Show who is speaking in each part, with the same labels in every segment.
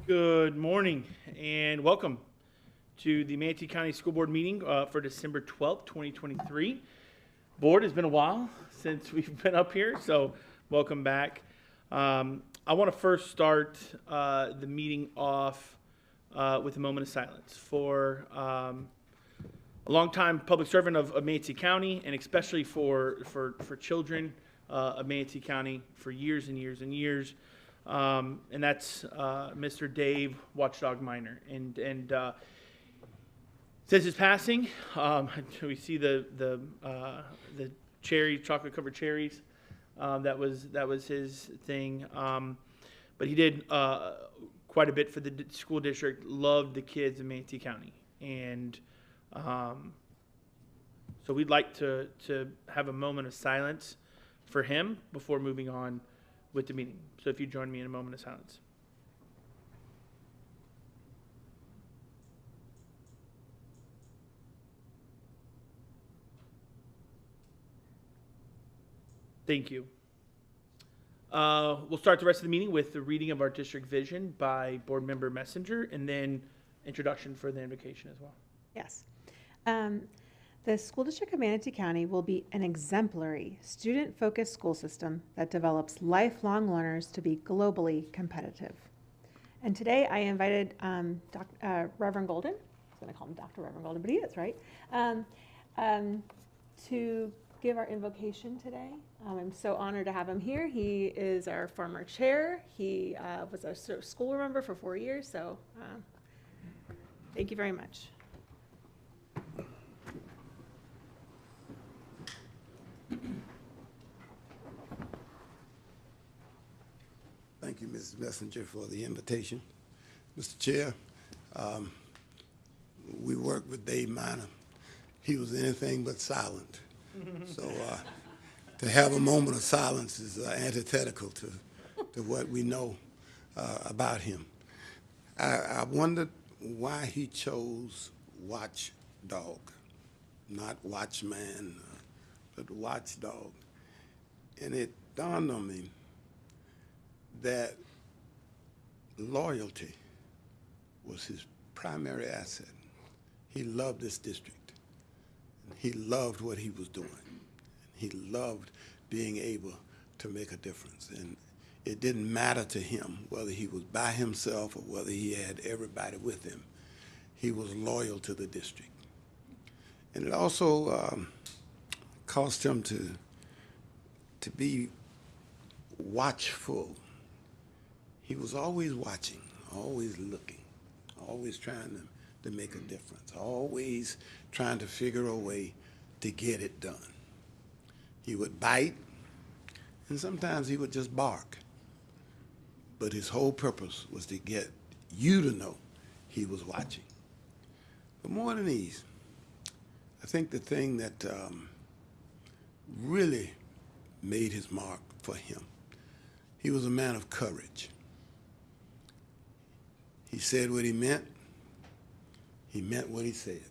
Speaker 1: Good morning and welcome to the Manatee County School Board meeting for December 12th, 2023. Board, it's been a while since we've been up here, so welcome back. I want to first start the meeting off with a moment of silence for a longtime public servant of Manatee County, and especially for children of Manatee County for years and years and years. And that's Mr. Dave Watchdog Miner. And since his passing, we see the cherry, chocolate covered cherries. That was his thing. But he did quite a bit for the school district. Loved the kids in Manatee County, and so we'd like to have a moment of silence for him before moving on with the meeting. So if you join me in a moment of silence. Thank you. We'll start the rest of the meeting with the reading of our district vision by Board Member Messenger, and then introduction for the invocation as well.
Speaker 2: Yes. The School District of Manatee County will be an exemplary, student-focused school system that develops lifelong learners to be globally competitive. And today I invited Reverend Golden, I was going to call him Dr. Reverend Golden, but he is, right? To give our invocation today. I'm so honored to have him here. He is our former chair. He was a school member for 4 years, so thank you very much.
Speaker 3: Thank you, Mrs. Messenger, for the invitation. Mr. Chair, we worked with Dave Miner. He was anything but silent. So to have a moment of silence is antithetical to what we know about him. I wondered why he chose watchdog, not watchman, but watchdog. And it dawned on me that loyalty was his primary asset. He loved this district. He loved what he was doing. He loved being able to make a difference. And it didn't matter to him whether he was by himself or whether he had everybody with him. He was loyal to the district. And it also caused him to be watchful. He was always watching, always looking, always trying to make a difference, always trying to figure a way to get it done. He would bite, and sometimes he would just bark. But his whole purpose was to get you to know he was watching. But more than these, I think the thing that really made his mark for him, he was a man of courage. He said what he meant what he said.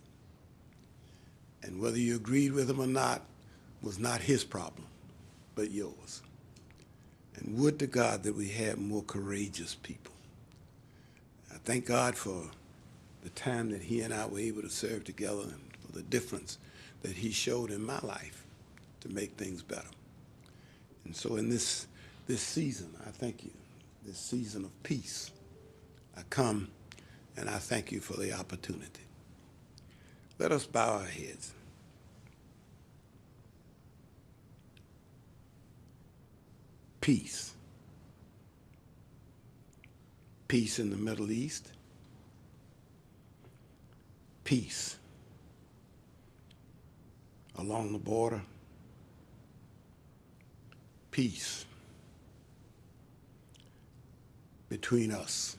Speaker 3: And whether you agreed with him or not was not his problem, but yours. And would to God that we had more courageous people. I thank God for the time that he and I were able to serve together and for the difference that he showed in my life to make things better. And so in this season, I thank you, this season of peace, I come and I thank you for the opportunity. Let us bow our heads. Peace. Peace in the Middle East. Peace along the border. Peace between us,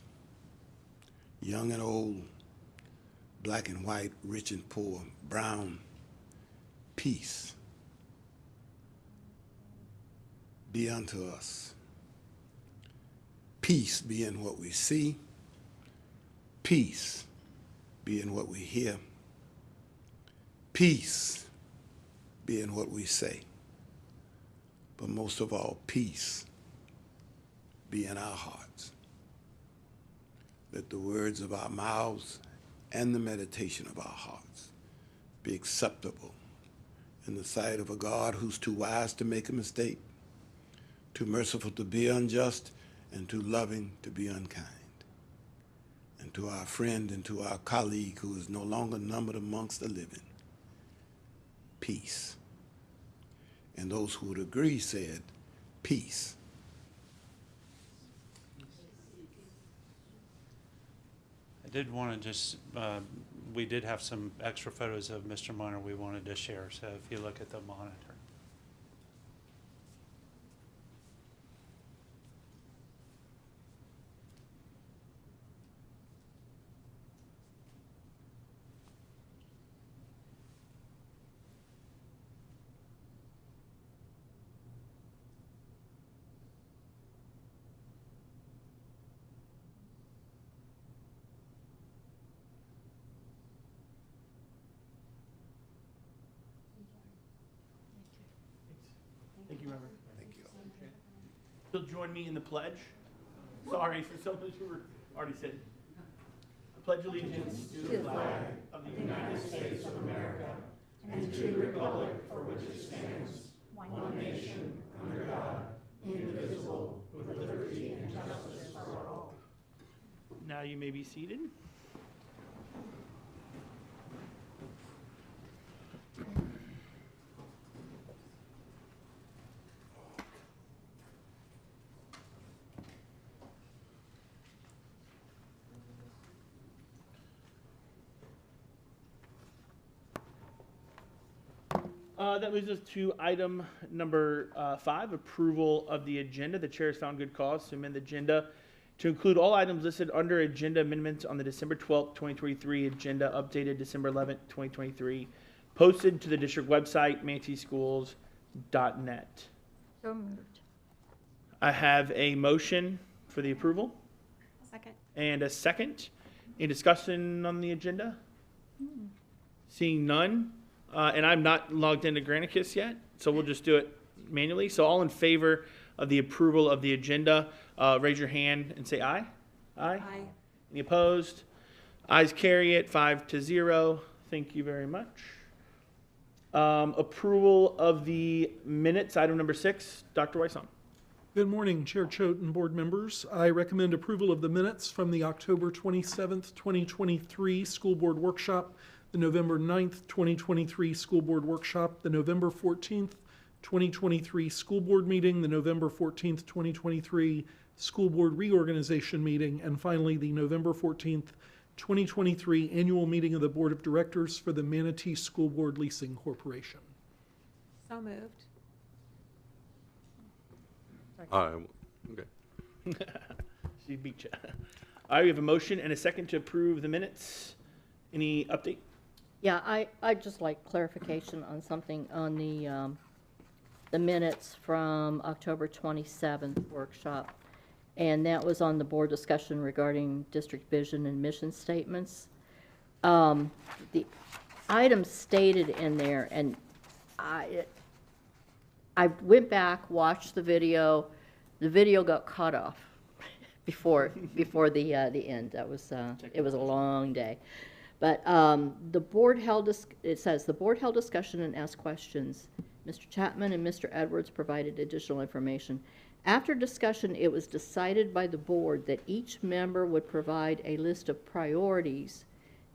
Speaker 3: young and old, black and white, rich and poor, brown. Peace be unto us. Peace be in what we see. Peace be in what we hear. Peace be in what we say. But most of all, peace be in our hearts. Let the words of our mouths and the meditation of our hearts be acceptable in the sight of a God who's too wise to make a mistake, too merciful to be unjust, and too loving to be unkind. And to our friend and to our colleague who is no longer numbered amongst the living, peace. And those who would agree said, peace.
Speaker 4: I did want to just, we did have some extra photos of Mr. Minor we wanted to share, so if you look at the monitor.
Speaker 1: Thank you, Reverend.
Speaker 3: Thank you.
Speaker 1: You'll join me in the pledge. Sorry for some of you who already said. I pledge allegiance to the flag of the United States of America and to the republic for which it stands, one nation, under God, indivisible, with liberty and justice for all. Now you may be seated. That leads us to item number 5, approval of the agenda. The chair has found good cause to amend the agenda to include all items listed under agenda amendments on the December 12th, 2023 agenda, updated December 11th, 2023, posted to the district website, manteschools.net.
Speaker 5: So moved.
Speaker 1: I have a motion for the approval
Speaker 2: Second.
Speaker 1: and a second. Any discussion on the agenda? Seeing none. And I'm not logged into Granicus yet, so we'll just do it manually. So all in favor of the approval of the agenda, raise your hand and say aye. Aye. Any opposed? Ayes carry it 5-0. Thank you very much. Approval of the minutes, item number 6. Dr. Weissong.
Speaker 6: Good morning, Chair Choate and board members. I recommend approval of the minutes from the October 27th, 2023 School Board Workshop, the November 9th, 2023 School Board Workshop, the November 14th, 2023 School Board Meeting, the November 14th, 2023 School Board Reorganization Meeting, and finally the November 14th, 2023 Annual Meeting of the Board of Directors for the Manatee School Board Leasing Corporation.
Speaker 2: So moved.
Speaker 7: Okay.
Speaker 1: She beat you. All right, we have a motion and a second to approve the minutes. Any update?
Speaker 5: Yeah, I'd just like clarification on something on the minutes from October 27th workshop. And that was on the board discussion regarding district vision and mission statements. The items stated in there, and I went back, watched the video. The video got cut off before the end. That was it was a long day. But the board held, it says, the board held discussion and asked questions. Mr. Chapman and Mr. Edwards provided additional information. After discussion, it was decided by the board that each member would provide a list of priorities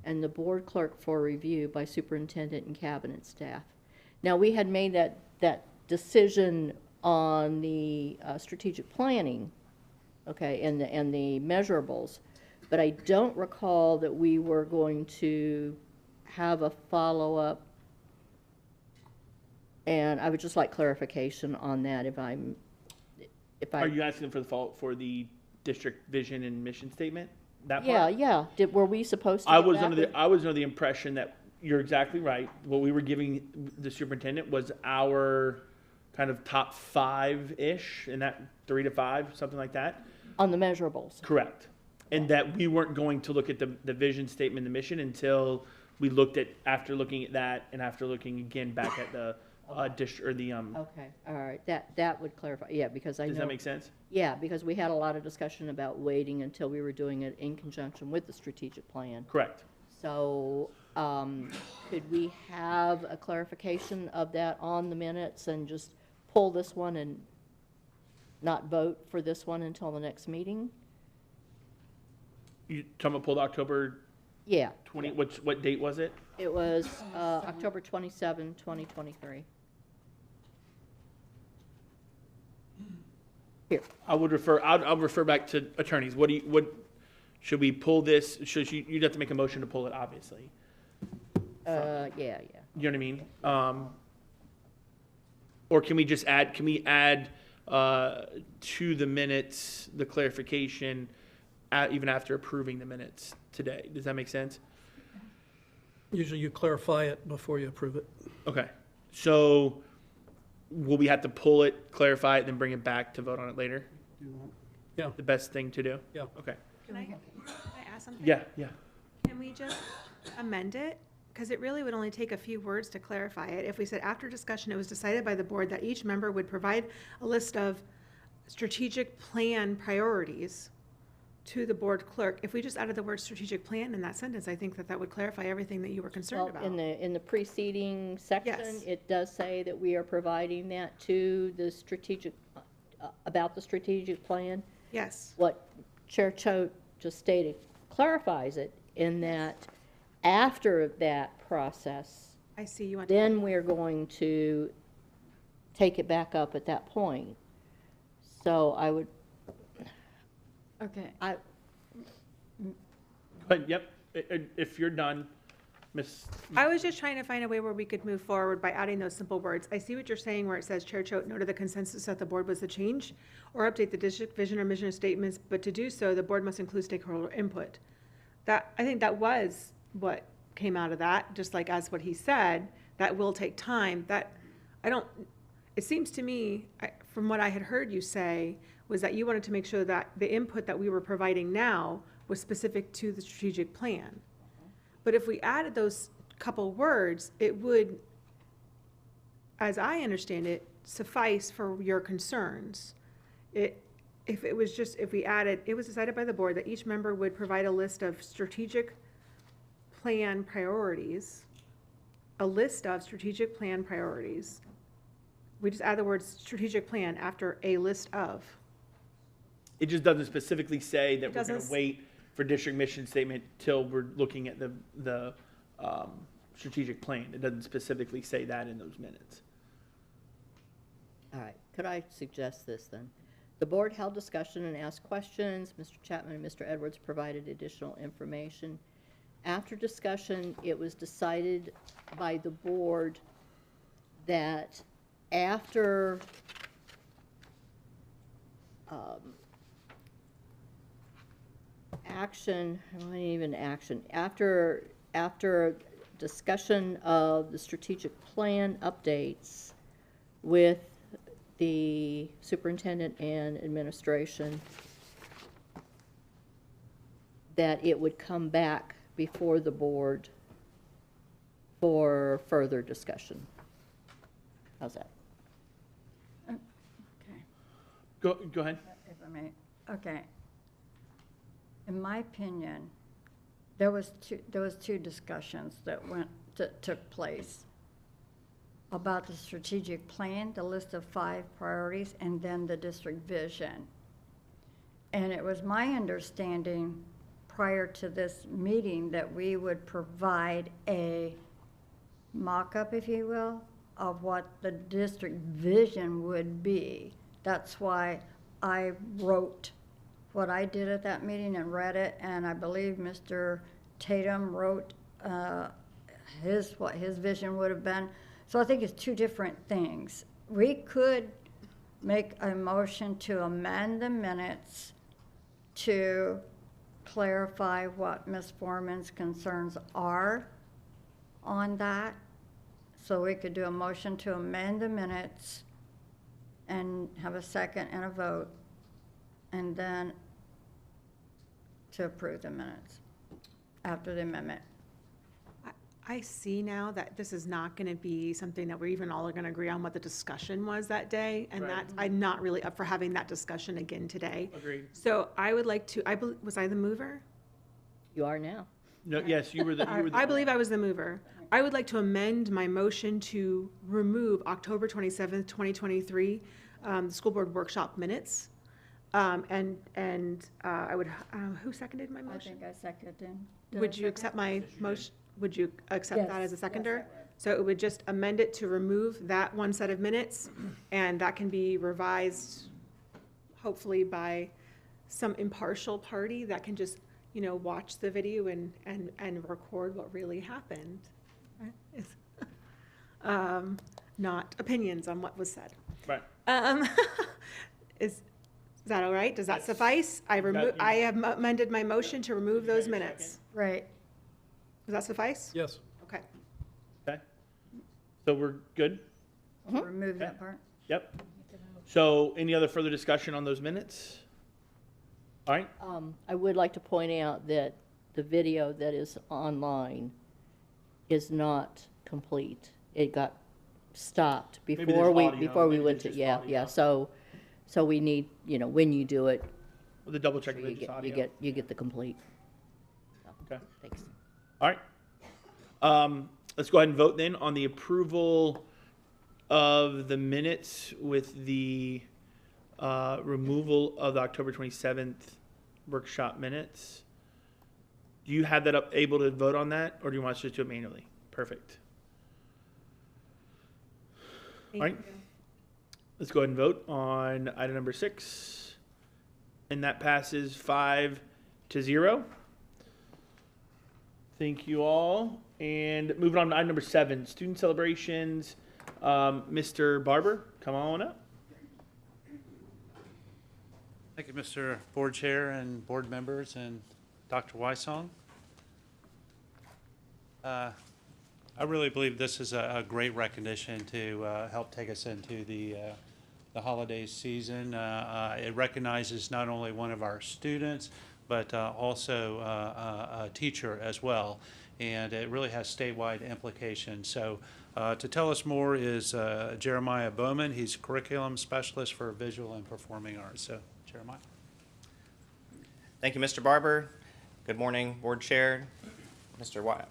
Speaker 5: and the board clerk for review by superintendent and cabinet staff. Now, we had made that decision on the strategic planning, okay, and the measurables. But I don't recall that we were going to have a follow-up, and I would just like clarification on that if I.
Speaker 1: Are you asking for the district vision and mission statement? That
Speaker 5: Yeah,
Speaker 1: part?
Speaker 5: yeah. Were we supposed to?
Speaker 1: I
Speaker 5: get
Speaker 1: was
Speaker 5: that?
Speaker 1: under the impression that you're exactly right. What we were giving the superintendent was our kind of top 5-ish, in that 3 to 5, something like that.
Speaker 5: On the measurables.
Speaker 1: Correct. And that we weren't going to look at the vision statement, the mission, until we after looking at that and after looking again back at the district, or the,
Speaker 5: Okay, all right, that would clarify, yeah, because I know.
Speaker 1: does that make sense?
Speaker 5: Yeah, because we had a lot of discussion about waiting until we were doing it in conjunction with the strategic plan.
Speaker 1: Correct.
Speaker 5: So, could we have a clarification of that on the minutes and just pull this one and not vote for this one until the next meeting?
Speaker 1: You talking about pulled October
Speaker 5: Yeah,
Speaker 1: 20, what date was it?
Speaker 5: it was, October 27, 2023. Here,
Speaker 1: I would refer, I'll refer back to attorneys. Should we pull this? You'd have to make a motion to pull it, obviously.
Speaker 5: yeah.
Speaker 1: You know what I mean? Or can we just add, to the minutes, the clarification, even after approving the minutes today? Does that make sense?
Speaker 6: Usually you clarify it before you approve it.
Speaker 1: Okay, so will we have to pull it, clarify it, then bring it back to vote on it later?
Speaker 6: Yeah.
Speaker 1: The best thing to do?
Speaker 6: Yeah.
Speaker 1: Okay.
Speaker 2: Can I ask something?
Speaker 1: Yeah.
Speaker 2: Can we just amend it? Because it really would only take a few words to clarify it. If we said, after discussion, it was decided by the board that each member would provide a list of strategic plan priorities to the board clerk. If we just added the word strategic plan in that sentence, I think that would clarify everything that you were concerned
Speaker 5: Well,
Speaker 2: about.
Speaker 5: in the preceding section,
Speaker 2: Yes.
Speaker 5: it does say that we are providing that to the strategic, about the strategic plan.
Speaker 2: Yes.
Speaker 5: What Chair Choate just stated clarifies it in that after that process,
Speaker 2: I see you want.
Speaker 5: then we're going to take it back up at that point. So I would,
Speaker 8: Okay,
Speaker 1: But, yep, if you're done, Miss,
Speaker 2: I was just trying to find a way where we could move forward by adding those simple words. I see what you're saying where it says Chair Choate noted the consensus that the board was to change or update the district vision or mission statements, but to do so, the board must include stakeholder input. That, I think that was what came out of that, just like as what he said, that will take time. That, it seems to me, from what I had heard you say, was that you wanted to make sure that the input that we were providing now was specific to the strategic plan. But if we added those couple words, it would, as I understand it, suffice for your concerns. If we added, it was decided by the board that each member would provide a list of strategic plan priorities, a list of strategic plan priorities. We just add the word strategic plan after a list of.
Speaker 1: it just doesn't specifically say that
Speaker 2: It
Speaker 1: we're gonna
Speaker 2: doesn't s-
Speaker 1: wait for district mission statement till we're looking at the strategic plan. It doesn't specifically say that in those minutes.
Speaker 5: all right, could I suggest this then? The board held discussion and asked questions. Mr. Chapman and Mr. Edwards provided additional information. After discussion, it was decided by the board that after after discussion of the strategic plan updates with the superintendent and administration, that it would come back before the board for further discussion. How's that?
Speaker 8: okay,
Speaker 1: Go ahead.
Speaker 8: if I may, okay. In my opinion, there was two discussions that took place about the strategic plan, the list of 5 priorities, and then the district vision. And it was my understanding prior to this meeting that we would provide a mock-up, if you will, of what the district vision would be. That's why I wrote what I did at that meeting and read it, and I believe Mr. Tatum wrote what his vision would have been. So I think it's two different things. We could make a motion to amend the minutes to clarify what Ms. Foreman's concerns are on that. So we could do a motion to amend the minutes and have a second and a vote, and then to approve the minutes after the amendment.
Speaker 2: I see now that this is not going to be something that we're even all going to agree on what the discussion was that day, and
Speaker 1: Right.
Speaker 2: that, I'm not really up for having that discussion again today.
Speaker 1: Agreed.
Speaker 2: So I would like to, was I the mover?
Speaker 5: You are now.
Speaker 1: No, yes, you were the.
Speaker 2: I believe I was the mover. I would like to amend my motion to remove October 27th, 2023, the school board workshop minutes. And I would, who seconded my
Speaker 8: I
Speaker 2: motion?
Speaker 8: think I seconded. Did I
Speaker 2: Would you
Speaker 8: second?
Speaker 2: accept my motion? Would you accept that
Speaker 8: Yes,
Speaker 2: as a
Speaker 8: yes,
Speaker 2: seconder?
Speaker 8: I would.
Speaker 2: So it would just amend it to remove that one set of minutes, and that can be revised hopefully by some impartial party that can just, watch the video and record what really happened. Right? Not opinions on what was said.
Speaker 1: Right.
Speaker 2: Is that all right? Does that
Speaker 1: Yes.
Speaker 2: suffice? I
Speaker 1: That-
Speaker 2: have amended my motion to remove those minutes.
Speaker 8: Right.
Speaker 2: Does that suffice?
Speaker 6: Yes.
Speaker 2: Okay.
Speaker 1: Okay. So we're good?
Speaker 8: Remove that
Speaker 1: Okay.
Speaker 8: part.
Speaker 1: Yep. So any other further discussion on those minutes? All right,
Speaker 5: I would like to point out that the video that is online is not complete. It got stopped
Speaker 1: there's
Speaker 5: before we,
Speaker 1: audio,
Speaker 5: before we
Speaker 1: maybe
Speaker 5: went
Speaker 1: there's
Speaker 5: to,
Speaker 1: just
Speaker 5: yeah,
Speaker 1: audio.
Speaker 5: yeah, so we need, when you do it,
Speaker 1: with the double check
Speaker 5: you
Speaker 1: of the audio.
Speaker 5: get the complete.
Speaker 1: Okay.
Speaker 5: Thanks.
Speaker 1: All right. Let's go ahead and vote then on the approval of the minutes with the removal of the October 27th workshop minutes. Do you have that able to vote on that, or do you want us to just do it manually? Perfect. All right. Let's go ahead and vote on item number 6. And that passes 5-0. Thank you all. And moving on to item number 7, student celebrations. Mr. Barber, come on up.
Speaker 4: Thank you, Mr. Board Chair and board members and Dr. Wysong. I really believe this is a great recognition to help take us into the holiday season. It recognizes not only one of our students, but also a teacher as well. And it really has statewide implications. So to tell us more is Jeremiah Bowman. He's curriculum specialist for visual and performing arts. So, Jeremiah.
Speaker 9: Thank you, Mr. Barber. Good morning, Board Chair,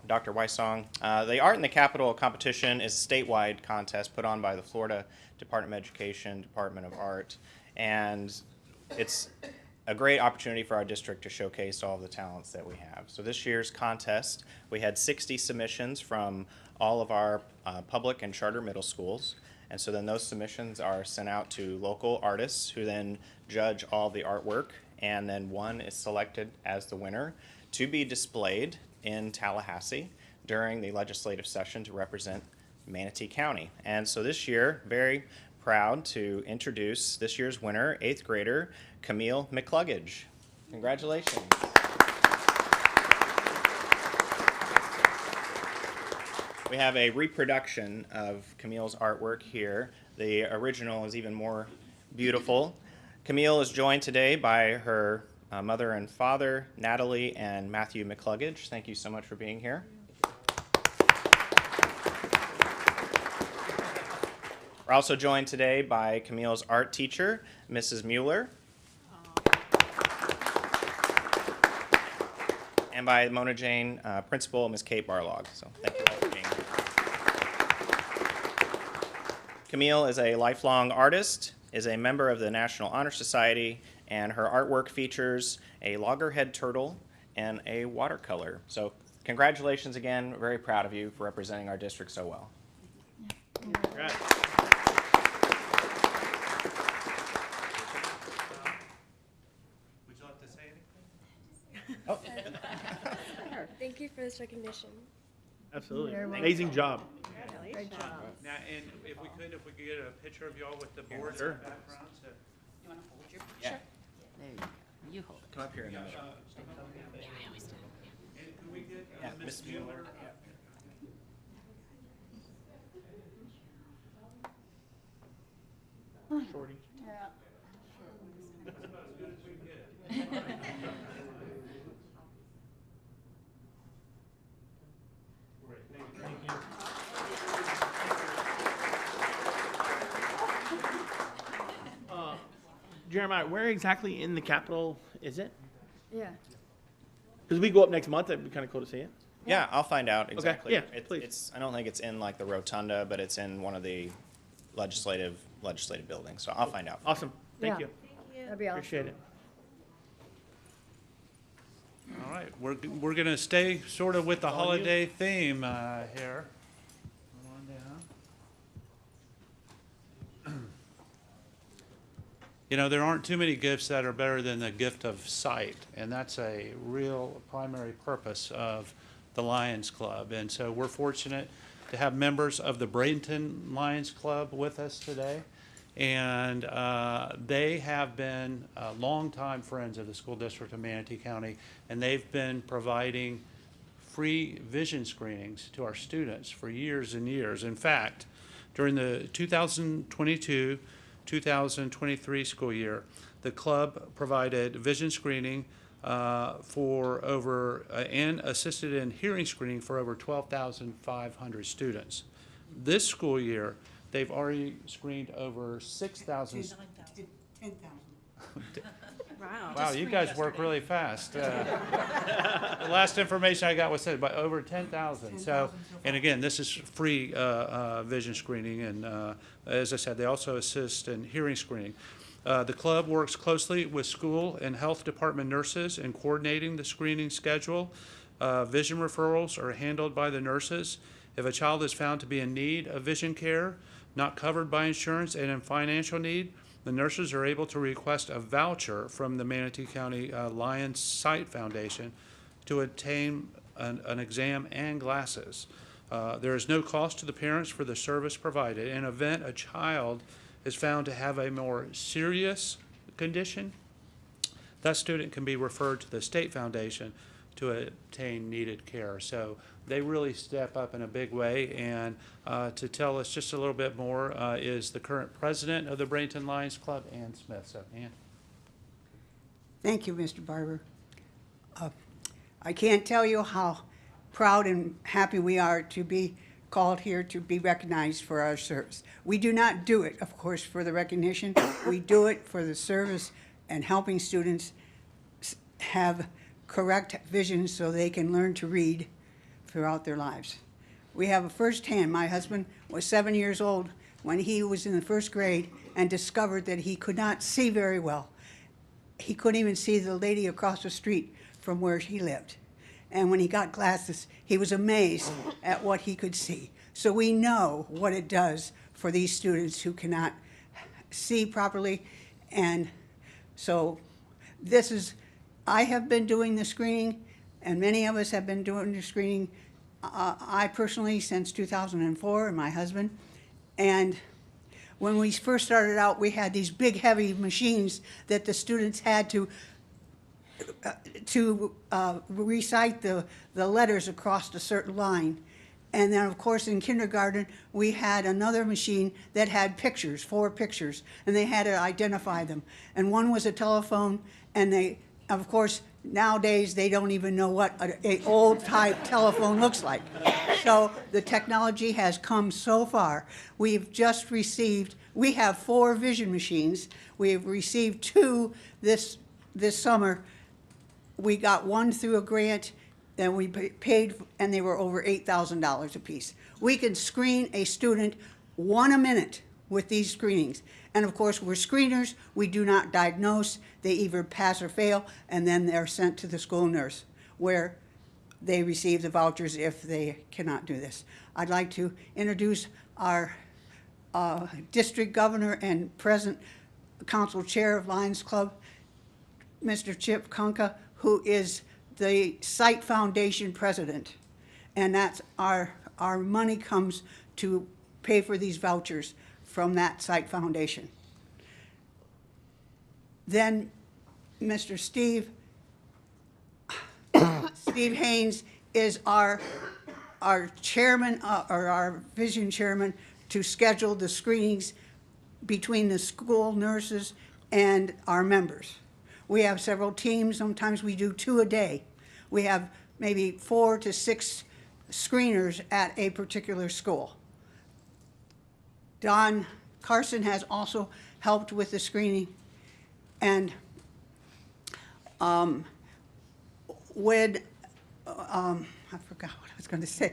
Speaker 9: Dr. Wysong. The Art in the Capitol competition is a statewide contest put on by the Florida Department of Education, Department of Art, and it's a great opportunity for our district to showcase all of the talents that we have. So this year's contest, we had 60 submissions from all of our public and charter middle schools. And so then those submissions are sent out to local artists who then judge all the artwork, and then one is selected as the winner to be displayed in Tallahassee during the legislative session to represent Manatee County. And so this year, very proud to introduce this year's winner, 8th grader Camille McCluggage. Congratulations. We have a reproduction of Camille's artwork here. The original is even more beautiful. Camille is joined today by her mother and father, Natalie and Matthew McCluggage. Thank you so much for being here. We're also joined today by Camille's art teacher, Mrs. Mueller. And by Mona Jane principal, Ms. Kate Barlog. So thank you all for being here. Camille is a lifelong artist, is a member of the National Honor Society, and her artwork features a loggerhead turtle and a watercolor. So congratulations again. We're very proud of you for representing our district so well.
Speaker 1: Congrats.
Speaker 4: Would you like to say anything?
Speaker 10: Thank you for this recognition.
Speaker 1: Absolutely.
Speaker 8: You're welcome.
Speaker 1: Amazing job.
Speaker 8: Great job.
Speaker 4: Now, and if we could get a picture of y'all with the board in
Speaker 1: Sure.
Speaker 4: the background. So.
Speaker 9: Yeah.
Speaker 5: There you go. You hold it.
Speaker 9: Come up here in a minute.
Speaker 4: And could we get
Speaker 9: Yeah,
Speaker 4: Ms.
Speaker 9: Ms.
Speaker 4: Mueller?
Speaker 9: Mueller.
Speaker 1: Shorty.
Speaker 4: Great, thank you.
Speaker 1: Jeremiah, where exactly in the Capitol is it?
Speaker 8: Yeah.
Speaker 1: Because we go up next month, it'd be kind of cool to see it.
Speaker 9: Yeah, I'll find out exactly.
Speaker 1: yeah,
Speaker 9: It's-
Speaker 1: please.
Speaker 9: It's, I don't think it's in like the rotunda, but it's in one of the legislative buildings, so I'll find out.
Speaker 1: Awesome, thank
Speaker 8: Yeah.
Speaker 1: you,
Speaker 8: That'd be awesome.
Speaker 1: appreciate it.
Speaker 4: All right, we're gonna stay sort of with the
Speaker 1: All you.
Speaker 4: holiday theme here. Come on down. You know, there aren't too many gifts that are better than the gift of sight, and that's a real primary purpose of the Lions Club. And so we're fortunate to have members of the Bradenton Lions Club with us today. And they have been longtime friends of the School District of Manatee County, and they've been providing free vision screenings to our students for years and years. In fact, during the 2022-2023 school year, the club provided vision screening for over, and assisted in hearing screening for over 12,500 students. This school year, they've already screened over 6,000.
Speaker 11: 10,000.
Speaker 2: Wow.
Speaker 4: Wow, you guys work really fast. The last information I got was said by over 10,000. So, and again, this is free vision screening, and as I said, they also assist in hearing screening. The club works closely with school and health department nurses in coordinating the screening schedule. Vision referrals are handled by the nurses. If a child is found to be in need of vision care, not covered by insurance, and in financial need, the nurses are able to request a voucher from the Manatee County Lions Sight Foundation to obtain an exam and glasses. There is no cost to the parents for the service provided. In event a child is found to have a more serious condition, that student can be referred to the State Foundation to obtain needed care. So they really step up in a big way. And to tell us just a little bit more is the current president of the Bradenton Lions Club, Ann Smith. So, Ann.
Speaker 11: Thank you, Mr. Barber. I can't tell you how proud and happy we are to be called here to be recognized for our service. We do not do it, of course, for the recognition. We do it for the service and helping students have correct vision so they can learn to read throughout their lives. We have a firsthand. My husband was 7 years old when he was in the first grade and discovered that he could not see very well. He couldn't even see the lady across the street from where he lived. And when he got glasses, he was amazed at what he could see. So we know what it does for these students who cannot see properly. And so this is, I have been doing the screening, and many of us have been doing the screening, I personally, since 2004, and my husband. And when we first started out, we had these big, heavy machines that the students had to recite the letters across a certain line. And then, of course, in kindergarten, we had another machine that had pictures, 4 pictures, and they had to identify them. And one was a telephone, and they, of course, nowadays, they don't even know what an old-type telephone looks like. So the technology has come so far. We've just received, we have 4 vision machines. We've received 2 this summer. We got 1 through a grant, and we paid, and they were over $8,000 apiece. We can screen a student 1 a minute with these screenings. And of course, we're screeners. We do not diagnose. They either pass or fail, and then they're sent to the school nurse, where they receive the vouchers if they cannot do this. I'd like to introduce our district governor and present council chair of Lions Club, Mr. Chip Kunka, who is the Sight Foundation president. And that's our money comes to pay for these vouchers from that Sight Foundation. Then Mr. Steve Haynes is our chairman, or our vision chairman, to schedule the screenings between the school nurses and our members. We have several teams. Sometimes we do 2 a day. We have maybe 4 to 6 screeners at a particular school. Don Carson has also helped with the screening. And when, I forgot what I was going to say.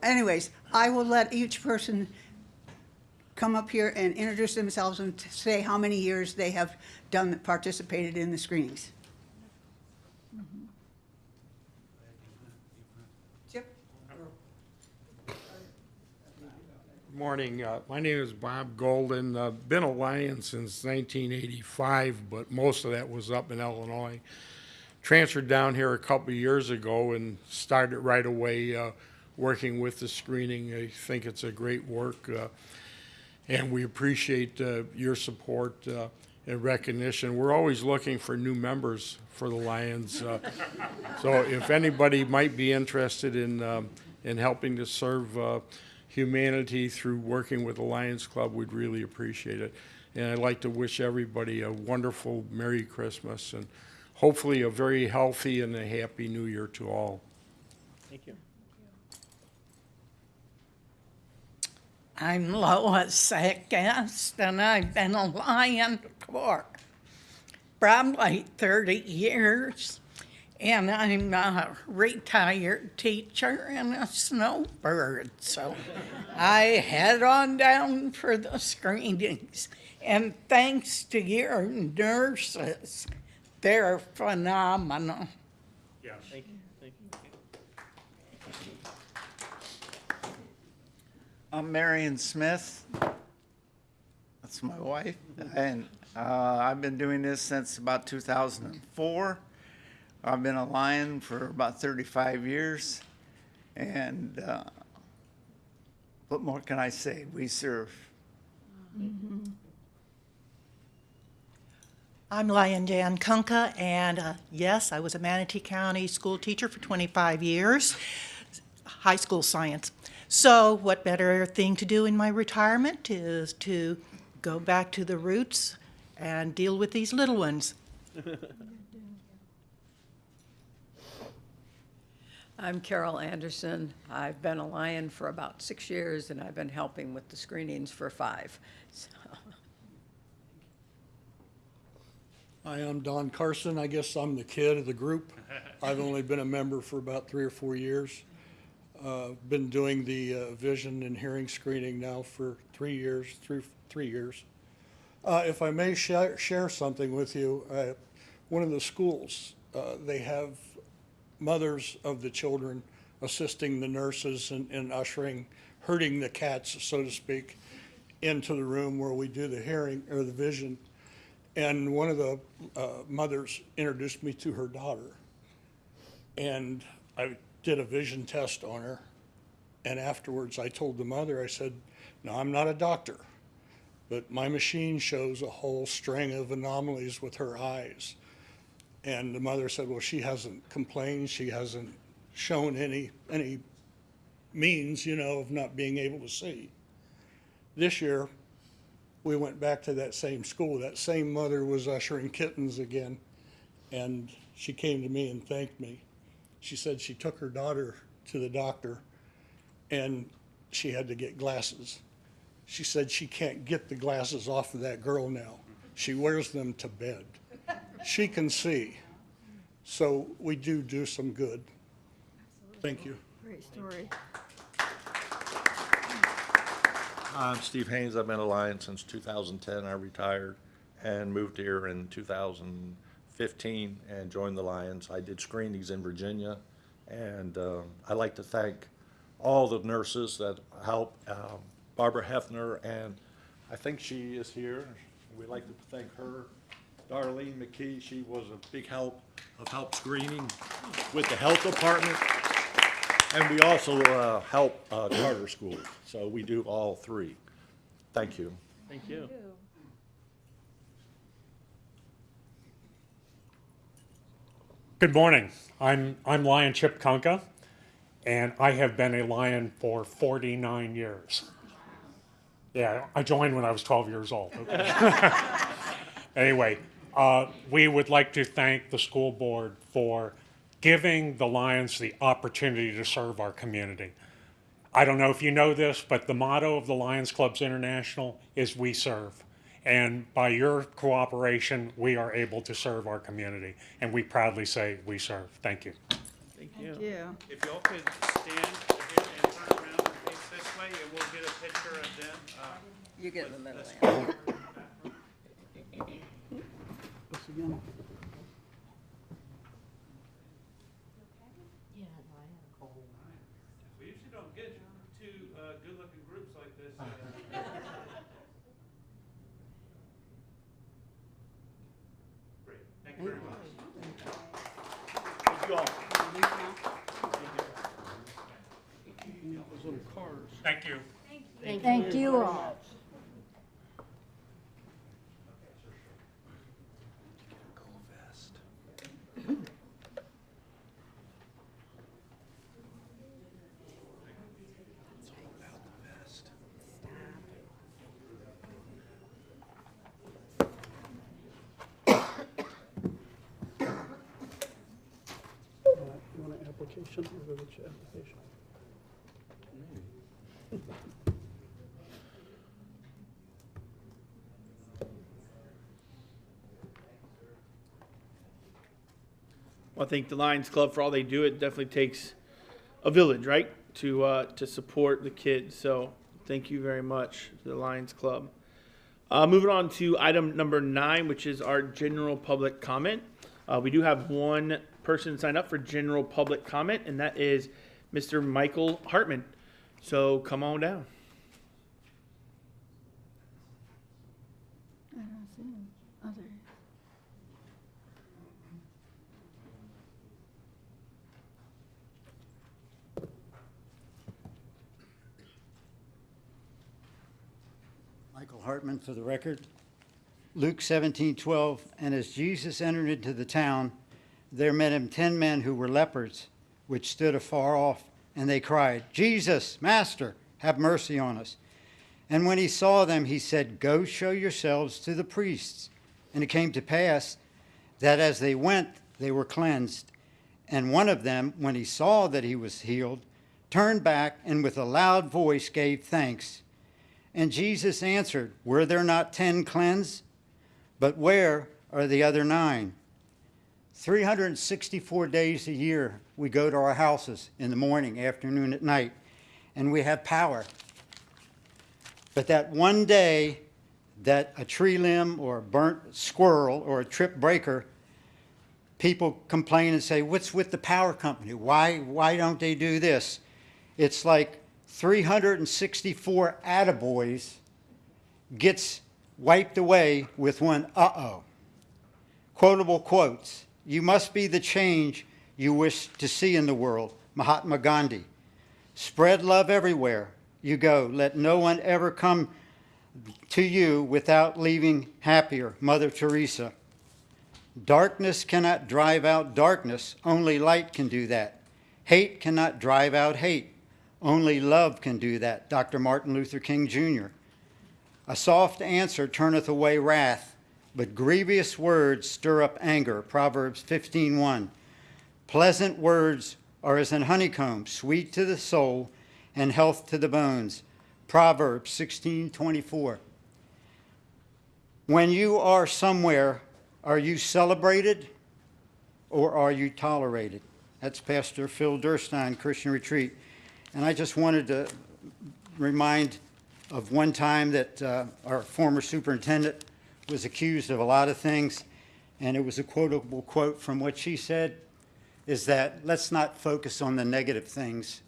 Speaker 11: Anyways, I will let each person come up here and introduce themselves and say how many years they have participated in the screenings. Chip?
Speaker 12: Morning. My name is Bob Golden. Been a Lion since 1985, but most of that was up in Illinois. Transferred down here a couple of years ago and started right away working with the screening. I think it's a great work, and we appreciate your support and recognition. We're always looking for new members for the Lions. So if anybody might be interested in helping to serve humanity through working with the Lions Club, we'd really appreciate it. And I'd like to wish everybody a wonderful Merry Christmas and hopefully a very healthy and a Happy New Year to all.
Speaker 1: Thank you.
Speaker 13: I'm Lois Sackast, and I've been a Lion for probably 30 years. And I'm a retired teacher and a snowbird, so I head on down for the screenings. And thanks to your nurses, they're phenomenal.
Speaker 1: Yeah, thank you. Thank you.
Speaker 14: I'm Marion Smith. That's my wife. And I've been doing this since about 2004. I've been a Lion for about 35 years. And what more can I say? We serve.
Speaker 13: Mm-hmm.
Speaker 15: I'm Lion Jan Kunka, and yes, I was a Manatee County school teacher for 25 years, high school science. So what better thing to do in my retirement is to go back to the roots and deal with these little ones.
Speaker 16: I'm Carol Anderson. I've been a Lion for about 6 years, and I've been helping with the screenings for 5. So.
Speaker 6: Hi, I'm Don Carson. I guess I'm the kid of the group. I've only been a member for about 3 or 4 years. Been doing the vision and hearing screening now for 3 years, three years. If I may share something with you, one of the schools, they have mothers of the children assisting the nurses and ushering, herding the cats, so to speak, into the room where we do the hearing or the vision. And one of the mothers introduced me to her daughter. And I did a vision test on her. And afterwards I told the mother, I said, no, I'm not a doctor, but my machine shows a whole string of anomalies with her eyes. And the mother said, well, she hasn't complained. She hasn't shown any means, of not being able to see. This year, we went back to that same school. That same mother was ushering kittens again, and she came to me and thanked me. She said she took her daughter to the doctor, and she had to get glasses. She said she can't get the glasses off of that girl now. She wears them to bed. She can see. So we do some good. Thank you.
Speaker 16: Great story.
Speaker 7: I'm Steve Haynes. I've been a Lion since 2010. I retired and moved here in 2015 and joined the Lions. I did screenings in Virginia, and I'd like to thank all the nurses that help, Barbara Hefner, and I think she is here. We'd like to thank her. Darlene McKee, she was a big help screening with the health department. And we also help charter schools, so we do all three. Thank you.
Speaker 1: Thank you.
Speaker 17: Good morning. I'm Lion Chip Kunka, and I have been a Lion for 49 years. Yeah, I joined when I was 12 years old. Okay. Anyway, we would like to thank the school board for giving the Lions the opportunity to serve our community. I don't know if you know this, but the motto of the Lions Clubs International is "We Serve." And by your cooperation, we are able to serve our community. And we proudly say we serve. Thank you.
Speaker 1: Thank you.
Speaker 8: Thank you.
Speaker 4: If y'all could stand again and turn around and face this way, and we'll get a picture of them.
Speaker 16: You get in the middle,
Speaker 4: Let's-
Speaker 16: Ann.
Speaker 4: We usually don't get two good-looking groups like this. Great, thank you very much.
Speaker 1: Thank you all.
Speaker 6: Those little cars.
Speaker 17: Thank you.
Speaker 8: Thank you all.
Speaker 6: You want an application or go get your application?
Speaker 1: Well, I thank the Lions Club for all they do. It definitely takes a village, right, to support the kids. So thank you very much to the Lions Club. Moving on to item number 9, which is our general public comment. We do have one person signed up for general public comment, and that is Mr. Michael Hartman. So come on down.
Speaker 8: I don't see him. Oh, there.
Speaker 18: Michael Hartman for the record. Luke 17:12, and as Jesus entered into the town, there met him 10 men who were lepers, which stood afar off, and they cried, Jesus, Master, have mercy on us. And when he saw them, he said, Go show yourselves to the priests. And it came to pass that as they went, they were cleansed. And one of them, when he saw that he was healed, turned back and with a loud voice gave thanks. And Jesus answered, Were there not 10 cleansed? But where are the other 9? 364 days a year, we go to our houses in the morning, afternoon, at night, and we have power. But that one day that a tree limb or a burnt squirrel or a trip breaker, people complain and say, what's with the power company? Why don't they do this? It's like 364 attaboys gets wiped away with one uh-oh. Quotable quotes. You must be the change you wish to see in the world. Mahatma Gandhi. Spread love everywhere you go. Let no one ever come to you without leaving happier. Mother Teresa. Darkness cannot drive out darkness. Only light can do that. Hate cannot drive out hate. Only love can do that. Dr. Martin Luther King Jr. A soft answer turneth away wrath, but grievous words stir up anger. Proverbs 15:1. Pleasant words are as an honeycomb, sweet to the soul and health to the bones. Proverbs 16:24. When you are somewhere, are you celebrated or are you tolerated? That's Pastor Phil Durstein, Christian Retreat. And I just wanted to remind of one time that our former superintendent was accused of a lot of things, and it was a quotable quote from what she said, is that let's not focus on the negative things.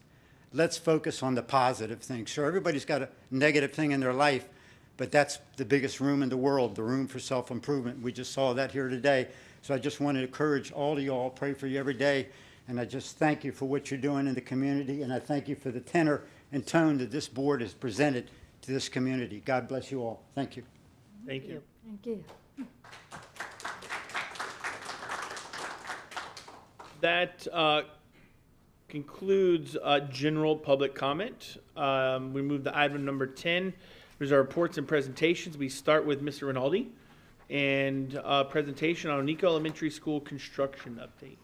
Speaker 18: Let's focus on the positive things. Sure, everybody's got a negative thing in their life, but that's the biggest room in the world, the room for self-improvement. We just saw that here today. So I just want to encourage all of you all, pray for you every day, and I just thank you for what you're doing in the community, and I thank you for the tenor and tone that this board has presented to this community. God bless you all. Thank you.
Speaker 1: Thank you.
Speaker 8: Thank you.
Speaker 1: That concludes general public comment. We move to item number 10. There's our reports and presentations. We start with Mr. Rinaldi and presentation on Oneika Elementary School construction update.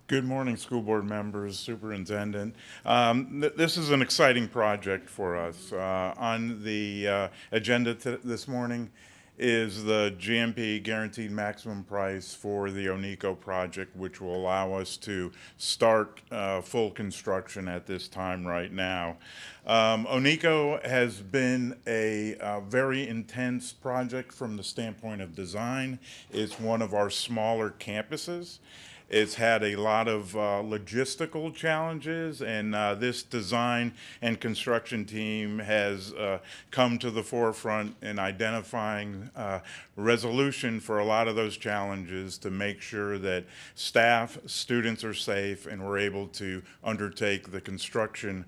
Speaker 19: Good morning, school board members, superintendent. This is an exciting project for us. On the agenda this morning is the GMP guaranteed maximum price for the Onico project, which will allow us to start full construction at this time right now. Onico has been a very intense project from the standpoint of design. It's one of our smaller campuses. It's had a lot of logistical challenges, and this design and construction team has come to the forefront in identifying resolution for a lot of those challenges to make sure that staff, students are safe, and we're able to undertake the construction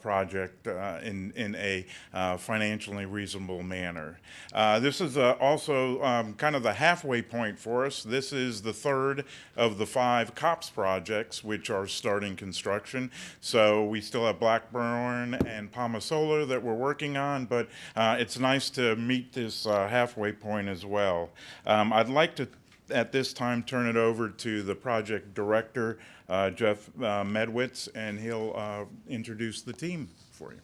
Speaker 19: project in a financially reasonable manner. This is also kind of the halfway point for us. This is the third of the 5 COPS projects which are starting construction. So we still have Blackburn and Palmasola that we're working on, but it's nice to meet this halfway point as well. I'd like to at this time turn it over to the project director, Jeff Medwitz, and he'll introduce the team for you.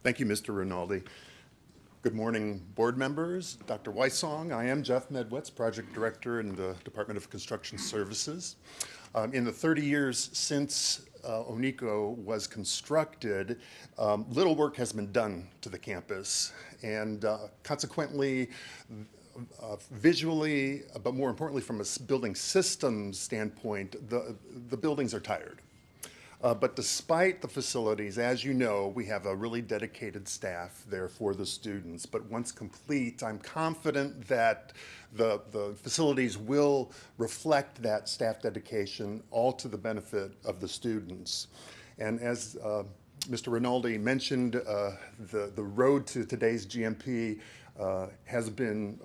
Speaker 20: Thank you, Mr. Rinaldi. Good morning, board members, Dr. Weissong. I am Jeff Medwitz, project director in the Department of Construction Services. In the 30 years since Onico was constructed, little work has been done to the campus, and consequently, visually, but more importantly from a building systems standpoint, the buildings are tired. But despite the facilities, as you know, we have a really dedicated staff there for the students. But once complete, I'm confident that the facilities will reflect that staff dedication, all to the benefit of the students. And as Mr. Rinaldi mentioned, the road to today's GMP has been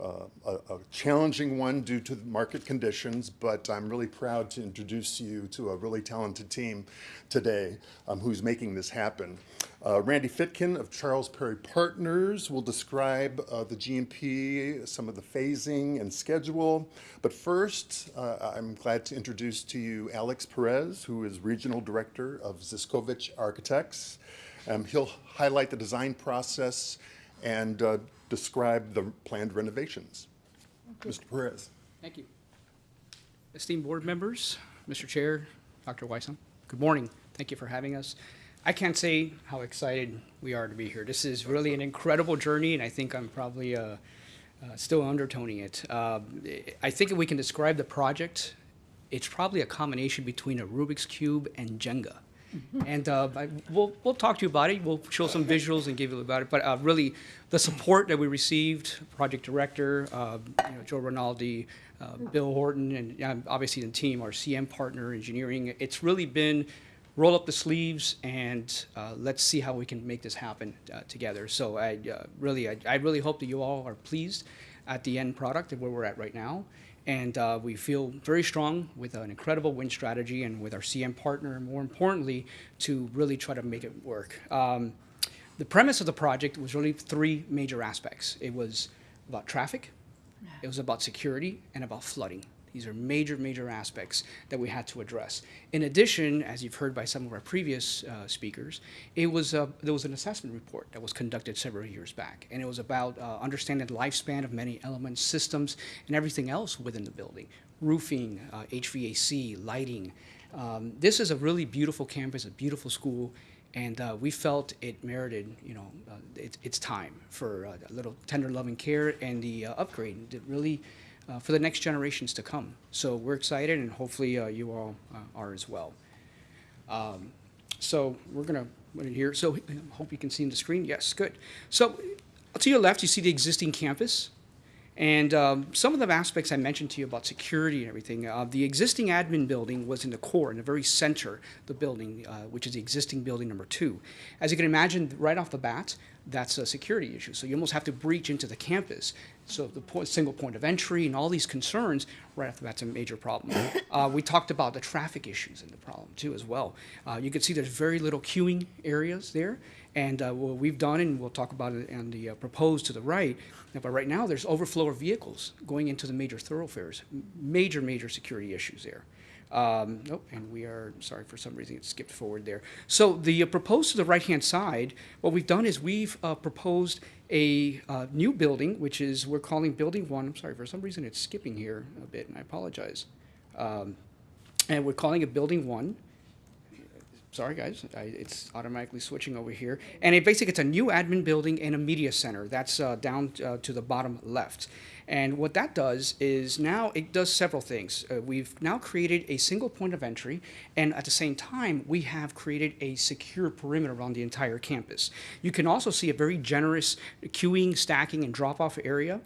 Speaker 20: a challenging one due to the market conditions, but I'm really proud to introduce you to a really talented team today who's making this happen. Randy Fitkin of Charles Perry Partners will describe the GMP, some of the phasing and schedule. But first, I'm glad to introduce to you Alex Perez, who is Regional Director of Ziskovich Architects. He'll highlight the design process and describe the planned renovations. Mr. Perez.
Speaker 21: Thank you. Esteemed board members, Mr. Chair, Dr. Weissong, good morning. Thank you for having us. I can't say how excited we are to be here. This is really an incredible journey, and I think I'm probably still undertoning it. I think if we can describe the project, it's probably a combination between a Rubik's Cube and Jenga. And we'll talk to you about it. We'll show some visuals and give you about it. But really, the support that we received, project director, Joe Rinaldi, Bill Horton, and obviously the team, our CM partner, engineering. It's really been roll up the sleeves and let's see how we can make this happen together. So I really hope that you all are pleased at the end product of where we're at right now. And we feel very strong with an incredible win strategy and with our CM partner, and more importantly, to really try to make it work. The premise of the project was really 3 major aspects. It was about traffic, it was about security, and about flooding. These are major, major aspects that we had to address. In addition, as you've heard by some of our previous speakers, there was an assessment report that was conducted several years back, and it was about understanding the lifespan of many elements, systems, and everything else within the building. Roofing, HVAC, lighting. This is a really beautiful campus, a beautiful school, and we felt it merited, its time for a little tender loving care and the upgrade that really for the next generations to come. So we're excited, and hopefully you all are as well. So we're gonna put it here. So I hope you can see on the screen. Yes, good. So to your left, you see the existing campus. And some of the aspects I mentioned to you about security and everything, the existing admin building was in the core, in the very center of the building, which is the existing building number 2. As you can imagine, right off the bat, that's a security issue. So you almost have to breach into the campus. So the single point of entry and all these concerns, right off the bat's a major problem. We talked about the traffic issues and the problem too as well. You can see there's very little queuing areas there. And what we've done, and we'll talk about it on the proposed to the right, but right now there's overflow of vehicles going into the major thoroughfares. Major security issues there. And we are, sorry, for some reason it skipped forward there. So the proposed to the right-hand side, what we've done is we've proposed a new building, which is, we're calling Building 1. I'm sorry, for some reason it's skipping here a bit, and I apologize. And we're calling it Building 1. Sorry, guys, it's automatically switching over here. And basically, it's a new admin building and a media center. That's down to the bottom left. And what that does is now it does several things. We've now created a single point of entry, and at the same time, we have created a secure perimeter around the entire campus. You can also see a very generous queuing, stacking, and drop-off area.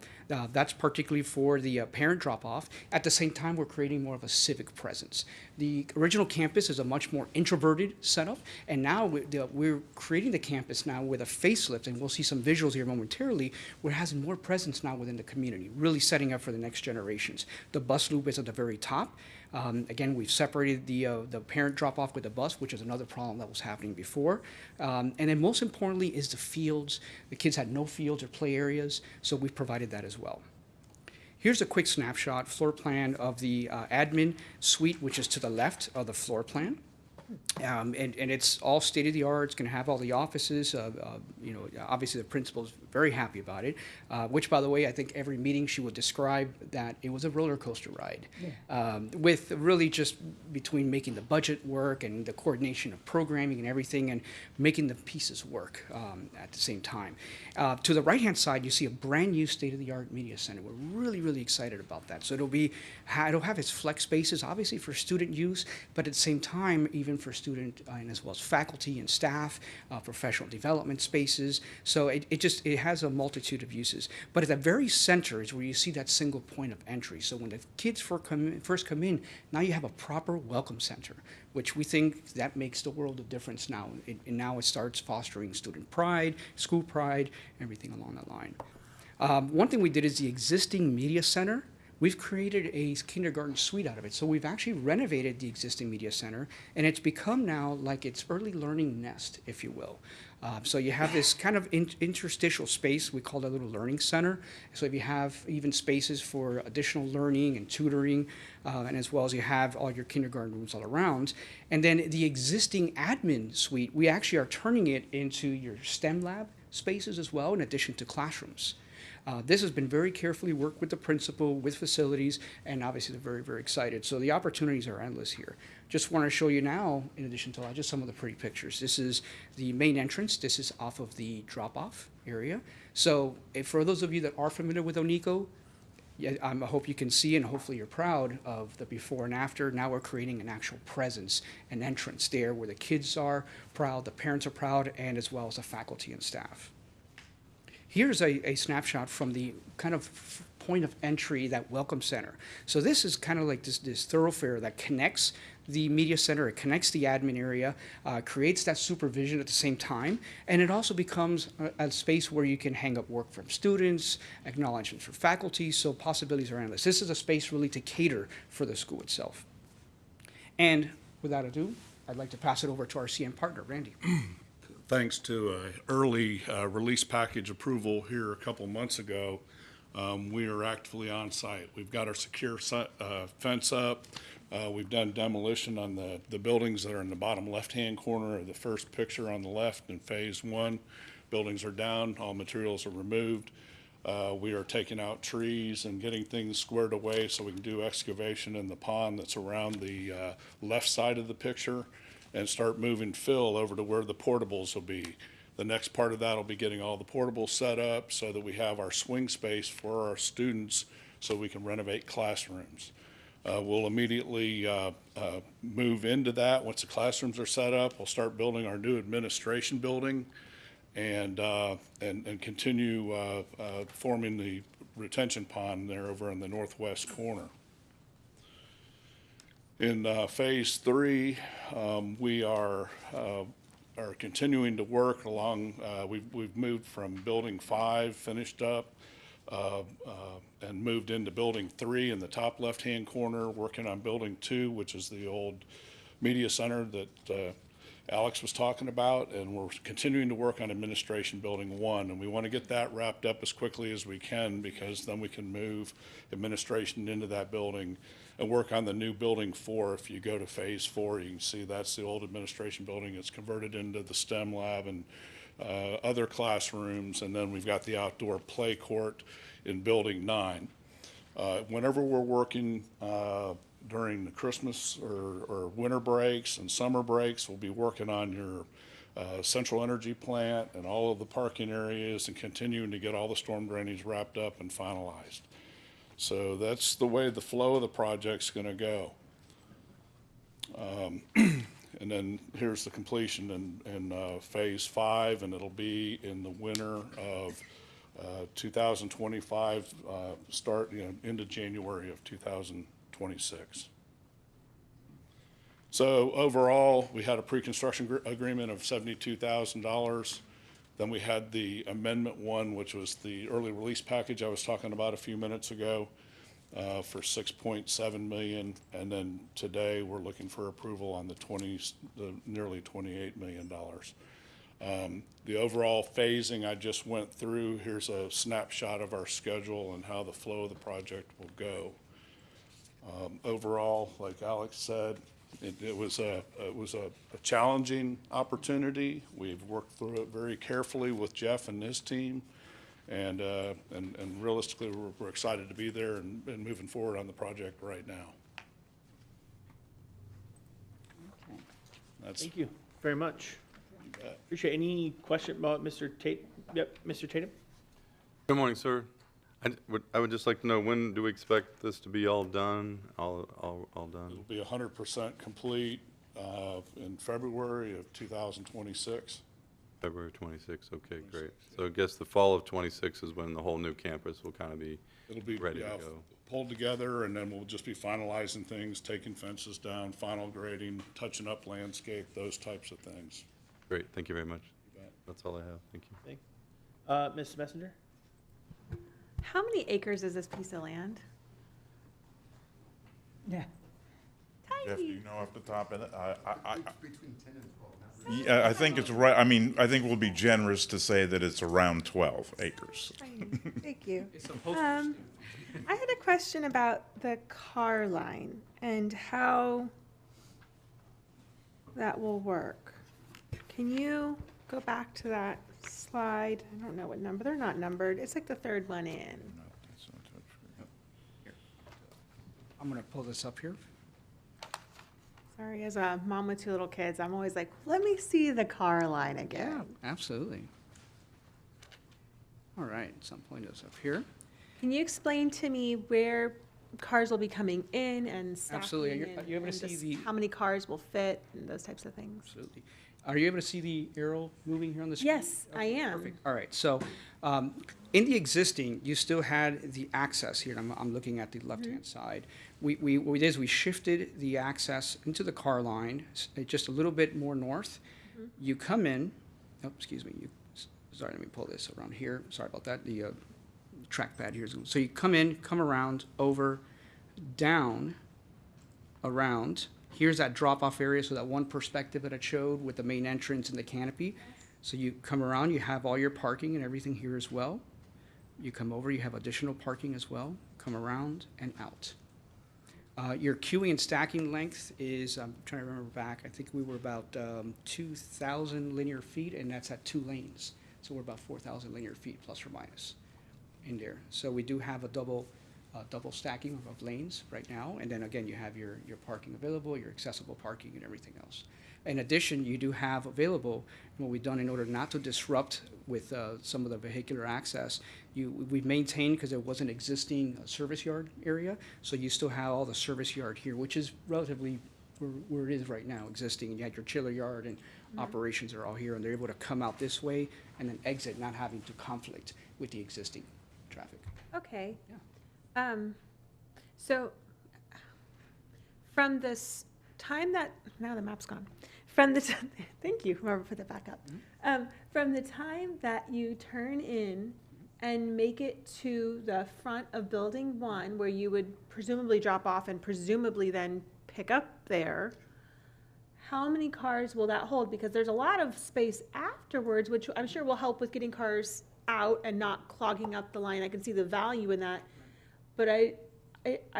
Speaker 21: That's particularly for the parent drop-off. At the same time, we're creating more of a civic presence. The original campus is a much more introverted setup, and now we're creating the campus now with a facelift, and we'll see some visuals here momentarily, where it has more presence now within the community, really setting up for the next generations. The bus loop is at the very top. Again, we've separated the parent drop-off with the bus, which is another problem that was happening before. And then most importantly is the fields. The kids had no fields or play areas, so we've provided that as well. Here's a quick snapshot, floor plan of the admin suite, which is to the left of the floor plan. And it's all state-of-the-art. It's going to have all the offices. Obviously the principal is very happy about it, which, by the way, I think every meeting she would describe that it was a roller coaster ride, with really just between making the budget work and the coordination of programming and everything and making the pieces work at the same time. To the right-hand side, you see a brand new state-of-the-art media center. We're really excited about that. So it'll have its flex spaces, obviously for student use, but at the same time, even for student and as well as faculty and staff, professional development spaces. So it has a multitude of uses. But at the very center is where you see that single point of entry. So when the kids first come in, now you have a proper welcome center, which we think that makes the world of difference now. And now it starts fostering student pride, school pride, everything along that line. One thing we did is the existing media center. We've created a kindergarten suite out of it. So we've actually renovated the existing media center, and it's become now like its early learning nest, if you will. So you have this kind of interstitial space. We call it a little learning center. So if you have even spaces for additional learning and tutoring, and as well as you have all your kindergarten rooms all around. And then the existing admin suite, we actually are turning it into your STEM lab spaces as well, in addition to classrooms. This has been very carefully worked with the principal, with facilities, and obviously they're very excited. So the opportunities are endless here. Just want to show you now, in addition to just some of the pretty pictures. This is the main entrance. This is off of the drop-off area. So for those of you that are familiar with Onico, I hope you can see and hopefully you're proud of the before and after. Now we're creating an actual presence, an entrance there where the kids are proud, the parents are proud, and as well as the faculty and staff. Here's a snapshot from the kind of point of entry, that welcome center. So this is kind of like this thoroughfare that connects the media center, it connects the admin area, creates that supervision at the same time, and it also becomes a space where you can hang up work from students, acknowledgments for faculty, so possibilities are endless. This is a space really to cater for the school itself. And without ado, I'd like to pass it over to our CM partner, Randy.
Speaker 3: Thanks to an early release package approval here a couple months ago, we are actively on site. We've got our secure fence up. We've done demolition on the buildings that are in the bottom left-hand corner of the first picture on the left in phase 1. Buildings are down, all materials are removed. We are taking out trees and getting things squared away so we can do excavation in the pond that's around the left side of the picture, and start moving fill over to where the portables will be. The next part of that will be getting all the portables set up so that we have our swing space for our students so we can renovate classrooms. We'll immediately move into that. Once the classrooms are set up, we'll start building our new administration building and continue forming the retention pond there over in the northwest corner. In phase 3, we are are continuing to work along, we've moved from building 5, finished up, and moved into building 3 in the top left-hand corner, working on building 2, which is the old media center that Alex was talking about, and we're continuing to work on administration building 1, and we want to get that wrapped up as quickly as we can, because then we can move administration into that building and work on the new building 4. If you go to phase 4, you can see that's the old administration building. It's converted into the STEM lab and other classrooms, and then we've got the outdoor play court in building 9. Whenever we're working during the Christmas or winter breaks and summer breaks, we'll be working on your central energy plant and all of the parking areas and continuing to get all the storm drainage wrapped up and finalized. So that's the way the flow of the project's going to go. And then here's the completion in phase 5, and it'll be in the winter of 2025, start into January of 2026. So overall, we had a pre-construction agreement of $72,000. Then we had the amendment 1, which was the early release package I was talking about a few minutes ago, for $6.7 million. And then today we're looking for approval on the nearly $28 million. The overall phasing I just went through. Here's a snapshot of our schedule and how the flow of the project will go. Overall, like Alex said, it was a challenging opportunity. We've worked through it very carefully with Jeff and his team, and realistically, we're excited to be there and moving forward on the project right now. That's
Speaker 1: Thank you very much. Appreciate it. Any question about Mr. Tate? Yep, Mr. Tatum.
Speaker 10: Good morning, sir. I would just like to know, when do we expect this to be all done, all done?
Speaker 3: It'll be 100% complete in February of 2026.
Speaker 10: February 26, okay, great. So I guess the fall of 26 is when the whole new campus will kind of be ready to go.
Speaker 3: Pulled together, and then we'll just be finalizing things, taking fences down, final grading, touching up landscape, those types of things.
Speaker 10: Great, thank you very much.
Speaker 3: You bet.
Speaker 10: That's all I have, thank you.
Speaker 1: Thanks. Ms. Messenger?
Speaker 2: How many acres is this piece of land?
Speaker 8: Yeah.
Speaker 19: Jeff, do you know off the top of it?
Speaker 20: Between 10 and 12.
Speaker 19: Yeah, I think it's right. I mean, I think we'll be generous to say that it's around 12 acres.
Speaker 2: Thank you. I had a question about the car line and how that will work. Can you go back to that slide? I don't know what number. They're not numbered. It's like the third one in.
Speaker 21: I'm going to pull this up here.
Speaker 2: Sorry, as a mom with 2 little kids, I'm always like, let me see the car line again.
Speaker 21: Absolutely. All right, so I'm pulling this up here.
Speaker 2: Can you explain to me where cars will be coming in and stacking?
Speaker 21: Absolutely. Are you able to
Speaker 2: and
Speaker 21: see
Speaker 2: just
Speaker 21: the-
Speaker 2: how many cars will fit and those types of things?
Speaker 21: Absolutely. Are you able to see the arrow moving here on the screen?
Speaker 2: Yes, I am.
Speaker 21: Perfect. All right, so in the existing, you still had the access here, and I'm looking at the left-hand side. What we did is we shifted the access into the car line, just a little bit more north. You come in, oh, excuse me, sorry, let me pull this around here. Sorry about that, the trackpad here. So you come in, come around, over, down, around. Here's that drop-off area, so that one perspective that I showed with the main entrance and the canopy. So you come around, you have all your parking and everything here as well. You come over, you have additional parking as well. Come around and out. Your queuing and stacking length is, I'm trying to remember back, I think we were about 2,000 linear feet, and that's at 2 lanes. So we're about 4,000 linear feet plus or minus in there. So we do have a double stacking of lanes right now, and then again, you have your parking available, your accessible parking and everything else. In addition, you do have available, what we've done in order not to disrupt with some of the vehicular access, we've maintained, because there was an existing service yard area, so you still have all the service yard here, which is relatively where it is right now, existing. You had your chiller yard and operations are all here, and they're able to come out this way and then exit, not having to conflict with the existing traffic.
Speaker 2: Okay. So from this time that, now the map's gone, From the thank you, whoever put that back up. From the time that you turn in and make it to the front of building 1, where you would presumably drop off and presumably then pick up there, how many cars will that hold? Because there's a lot of space afterwards, which I'm sure will help with getting cars out and not clogging up the line. I can see the value in that. But I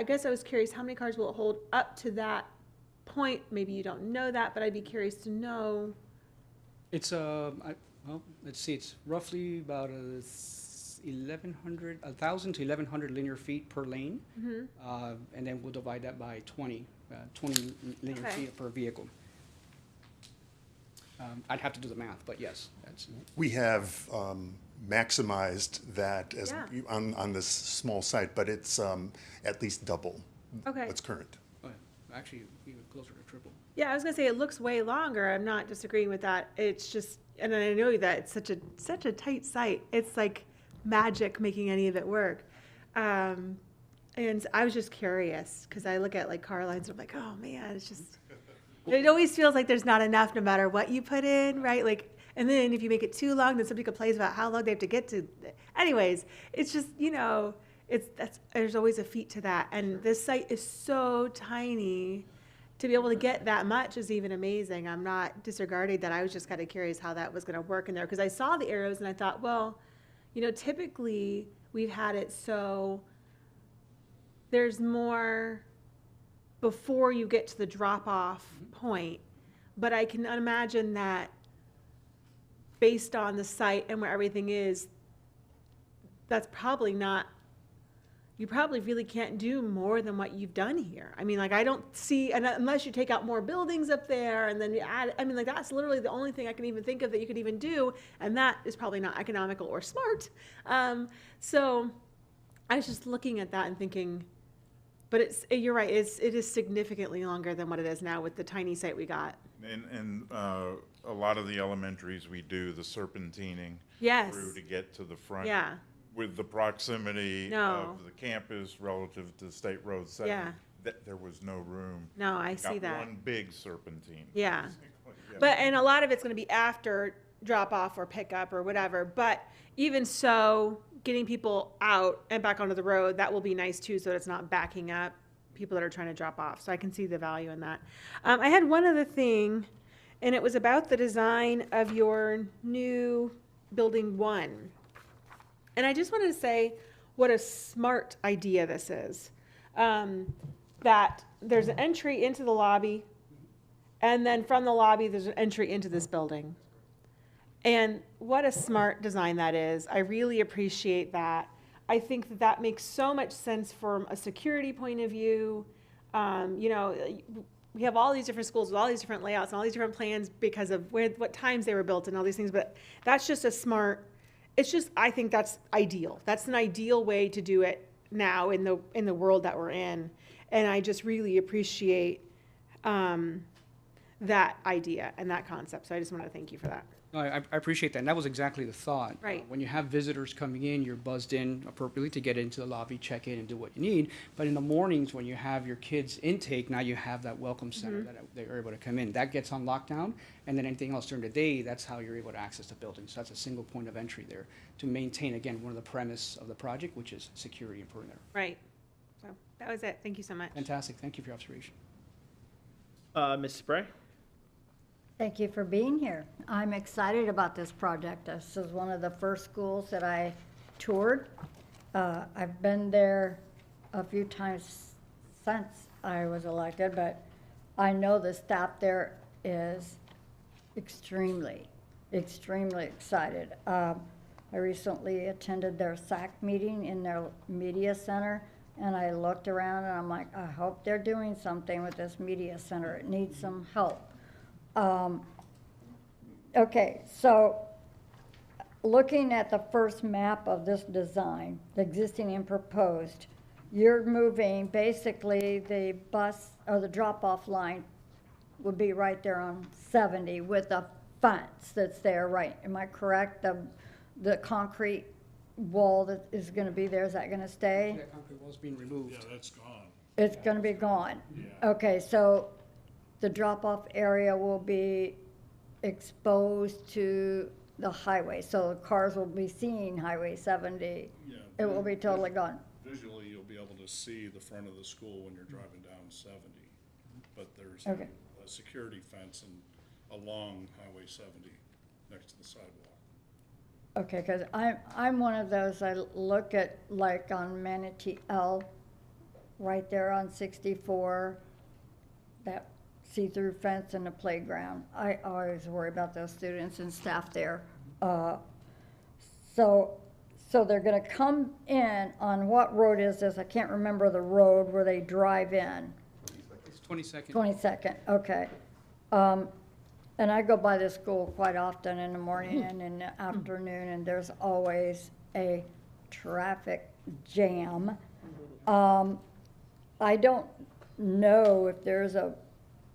Speaker 2: guess I was curious, how many cars will it hold up to that point? Maybe you don't know that, but I'd be curious to know.
Speaker 21: It's well, let's see, it's roughly about 1,000 to 1,100 linear feet per lane. And then we'll divide that by 20 linear
Speaker 2: Okay.
Speaker 21: feet per vehicle. I'd have to do the math, but yes, that's.
Speaker 20: We have maximized that as
Speaker 2: Yeah.
Speaker 20: on this small site, but it's at least double
Speaker 2: Okay.
Speaker 20: what's current.
Speaker 21: Actually, even closer to triple.
Speaker 2: Yeah, I was gonna say it looks way longer. I'm not disagreeing with that. It's just, and I know that it's such a tight site. It's like magic making any of it work. And I was just curious because I look at like car lines and I'm like, oh man, it's just. It always feels like there's not enough no matter what you put in, right? Like, and then if you make it too long, then somebody complains about how long they have to get to. Anyways, it's just, there's always a feat to that. And this site is so tiny. To be able to get that much is even amazing. I'm not disregarding that. I was just kind of curious how that was going to work in there because I saw the arrows and I thought, well, typically we've had it so there's more before you get to the drop-off point. But I can imagine that based on the site and where everything is, that's probably not, you probably really can't do more than what you've done here. I mean, like, I don't see, and unless you take out more buildings up there and then you add, I mean, like, that's literally the only thing I can even think of that you could even do, and that is probably not economical or smart. So I was just looking at that and thinking, but you're right, it is significantly longer than what it is now with the tiny site we got.
Speaker 19: And a lot of the elementaries, we do the serpentining
Speaker 2: Yes.
Speaker 19: through to get to the front.
Speaker 2: Yeah.
Speaker 19: With the proximity
Speaker 2: No.
Speaker 19: of the campus relative to State Road 7,
Speaker 2: Yeah.
Speaker 19: there was no room.
Speaker 2: No, I
Speaker 19: Got
Speaker 2: see that.
Speaker 19: one big serpentine.
Speaker 2: Yeah.
Speaker 19: basically.
Speaker 2: But, and a lot of it's gonna be after drop off or pick up or whatever, but even so, getting people out and back onto the road, that will be nice too, so it's not backing up people that are trying to drop off, so I can see the value in that. I had one other thing, and it was about the design of your new building 1. And I just wanted to say what a smart idea this is. That there's an entry into the lobby, and then from the lobby, there's an entry into this building. And what a smart design that is. I really appreciate that. I think that that makes so much sense from a security point of view. We have all these different schools with all these different layouts and all these different plans because of what times they were built and all these things, but that's just a smart, I think that's ideal. That's an ideal way to do it now in the world that we're in. And I just really appreciate that idea and that concept. So I just want to thank you for that.
Speaker 21: No, I appreciate that, and that was exactly the thought.
Speaker 2: Right.
Speaker 21: When you have visitors coming in, you're buzzed in appropriately to get into the lobby, check in, and do what you need. But in the mornings, when you have your kids' intake, now you have that welcome center that they're able to come in. That gets on lockdown, and then anything else during the day, that's how you're able to access the building. So that's a single point of entry there to maintain, again, one of the premise of the project, which is security and perimeter.
Speaker 2: Right. So that was it. Thank you so much.
Speaker 21: Fantastic. Thank you for your observation.
Speaker 1: Ms. Spray?
Speaker 8: Thank you for being here. I'm excited about this project. This is one of the first schools that I toured. I've been there a few times since I was elected, but I know the staff there is extremely, extremely excited. I recently attended their SAC meeting in their media center, and I looked around and I'm like, I hope they're doing something with this media center. It needs some help. Okay, so looking at the first map of this design, the existing and proposed, you're moving basically the bus or the drop-off line would be right there on 70 with a fence that's there, right? Am I correct? The concrete wall that is going to be there, is that going to stay?
Speaker 21: That concrete wall's being removed.
Speaker 3: Yeah, that's gone.
Speaker 8: It's going to be gone. Okay, so the drop-off area will be exposed to the highway, so the cars will be seeing Highway 70. It will be totally gone.
Speaker 3: Visually, you'll be able to see the front of the school when you're driving down 70, but there's
Speaker 8: Okay.
Speaker 3: a security fence along Highway 70 next to the sidewalk.
Speaker 8: Okay, because I'm one of those, I look at, like on Manatee L, right there on 64, that see-through fence in the playground. I always worry about those students and staff there. So they're gonna come in on what road is this? I can't remember the road where they drive in.
Speaker 21: It's 22nd.
Speaker 8: 22nd, okay. And I go by this school quite often in the morning and in the afternoon, and there's always a traffic jam. I don't know if there's a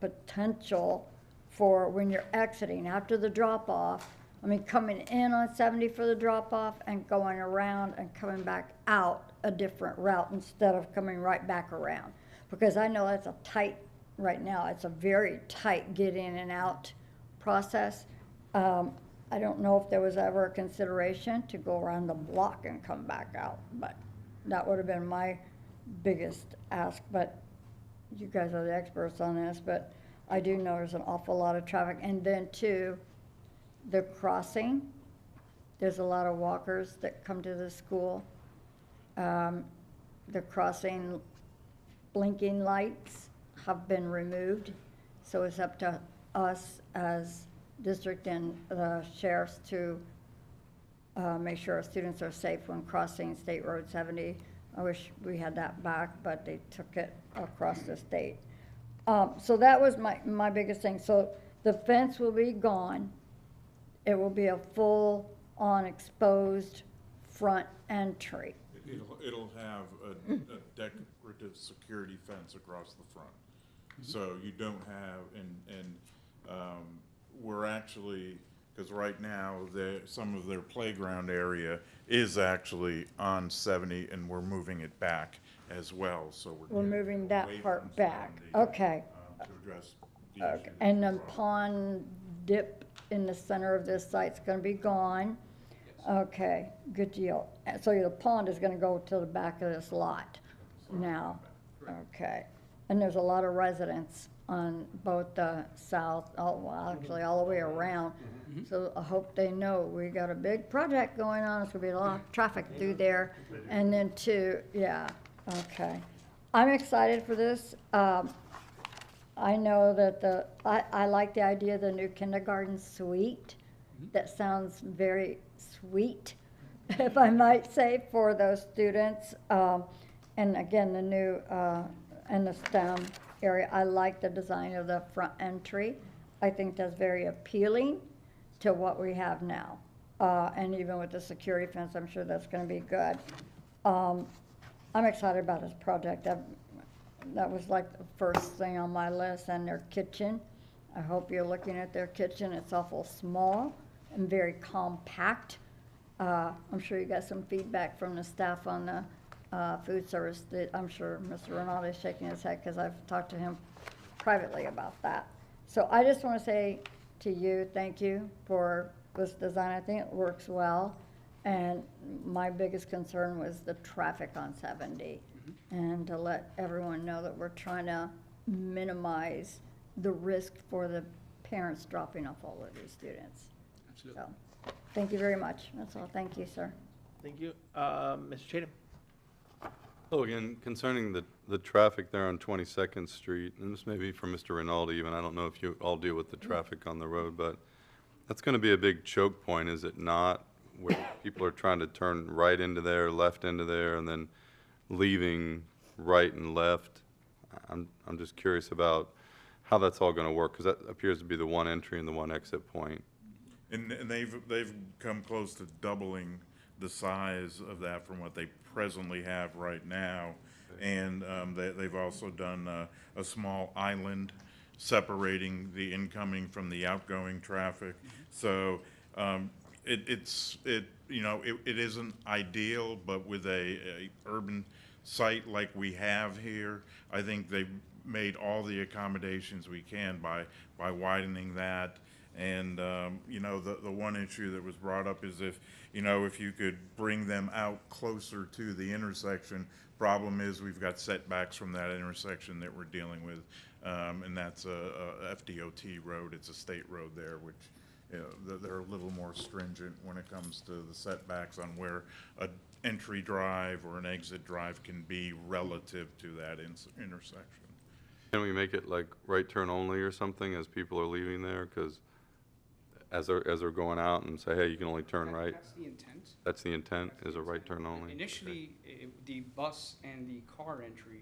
Speaker 8: potential for when you're exiting after the drop-off, I mean, coming in on 70 for the drop-off and going around and coming back out a different route instead of coming right back around. Because I know that's a tight, right now, it's a very tight get in and out process. I don't know if there was ever a consideration to go around the block and come back out, but that would have been my biggest ask. But you guys are the experts on this, but I do know there's an awful lot of traffic. And then too, the crossing, there's a lot of walkers that come to the school. The crossing blinking lights have been removed, so it's up to us as district and the sheriffs to make sure our students are safe when crossing State Road 70. I wish we had that back, but they took it across the state. So that was my biggest thing. So the fence will be gone. It will be a full-on exposed front entry.
Speaker 19: It'll have a decorative security fence across the front. So you don't have, and we're actually, because right now, some of their playground area is actually on 70, and we're moving it back as well, so
Speaker 8: We're moving that
Speaker 19: away
Speaker 8: part
Speaker 19: from
Speaker 8: back.
Speaker 19: 70,
Speaker 8: Okay.
Speaker 19: to address the
Speaker 8: Okay.
Speaker 19: issue.
Speaker 8: And the pond dip in the center of this site's gonna be gone? Okay, good deal. So the pond is gonna go to the back of this lot now? Okay. And there's a lot of residents on both the south, well, actually all the way around. So I hope they know we got a big project going on. It's gonna be a lot of traffic through there. And then yeah, okay. I'm excited for this. I know that I like the idea of the new kindergarten suite. That sounds very sweet, if I might say, for those students. And again, the new, and the STEM area, I like the design of the front entry. I think that's very appealing to what we have now. And even with the security fence, I'm sure that's gonna be good. I'm excited about this project. That was like the first thing on my list, and their kitchen. I hope you're looking at their kitchen. It's awful small and very compact. I'm sure you got some feedback from the staff on the food service that I'm sure Mr. Rinaldi is shaking his head because I've talked to him privately about that. So I just want to say to you, thank you for this design. I think it works well. And my biggest concern was the traffic on 70. And to let everyone know that we're trying to minimize the risk for the parents dropping off all of these students.
Speaker 21: Absolutely.
Speaker 8: So, thank you very much. That's all. Thank you, sir.
Speaker 1: Thank you. Mr. Chatham?
Speaker 10: So again, concerning the traffic there on 22nd Street, and this may be for Mr. Rinaldi even, I don't know if you all deal with the traffic on the road, but that's going to be a big choke point, is it not? Where people are trying to turn right into there, left into there, and then leaving right and left. I'm just curious about how that's all going to work, because that appears to be the one entry and the one exit point.
Speaker 19: And they've come close to doubling the size of that from what they presently have right now. And they've also done a small island separating the incoming from the outgoing traffic. So it isn't ideal, but with a urban site like we have here, I think made all the accommodations we can by widening that. And, you know, the one issue that was brought up is if you could bring them out closer to the intersection. Problem is, we've got setbacks from that intersection that we're dealing with, and that's a FDOT road. It's a state road there, which, you know, they're a little more stringent when it comes to the setbacks on where an entry drive or an exit drive can be relative to that intersection.
Speaker 10: Can we make it like right turn only or something as people are leaving there? Because as they're going out and say, hey, you can only turn right?
Speaker 21: That's the intent.
Speaker 10: That's the intent, is a right turn only?
Speaker 21: Initially, the bus and the car entry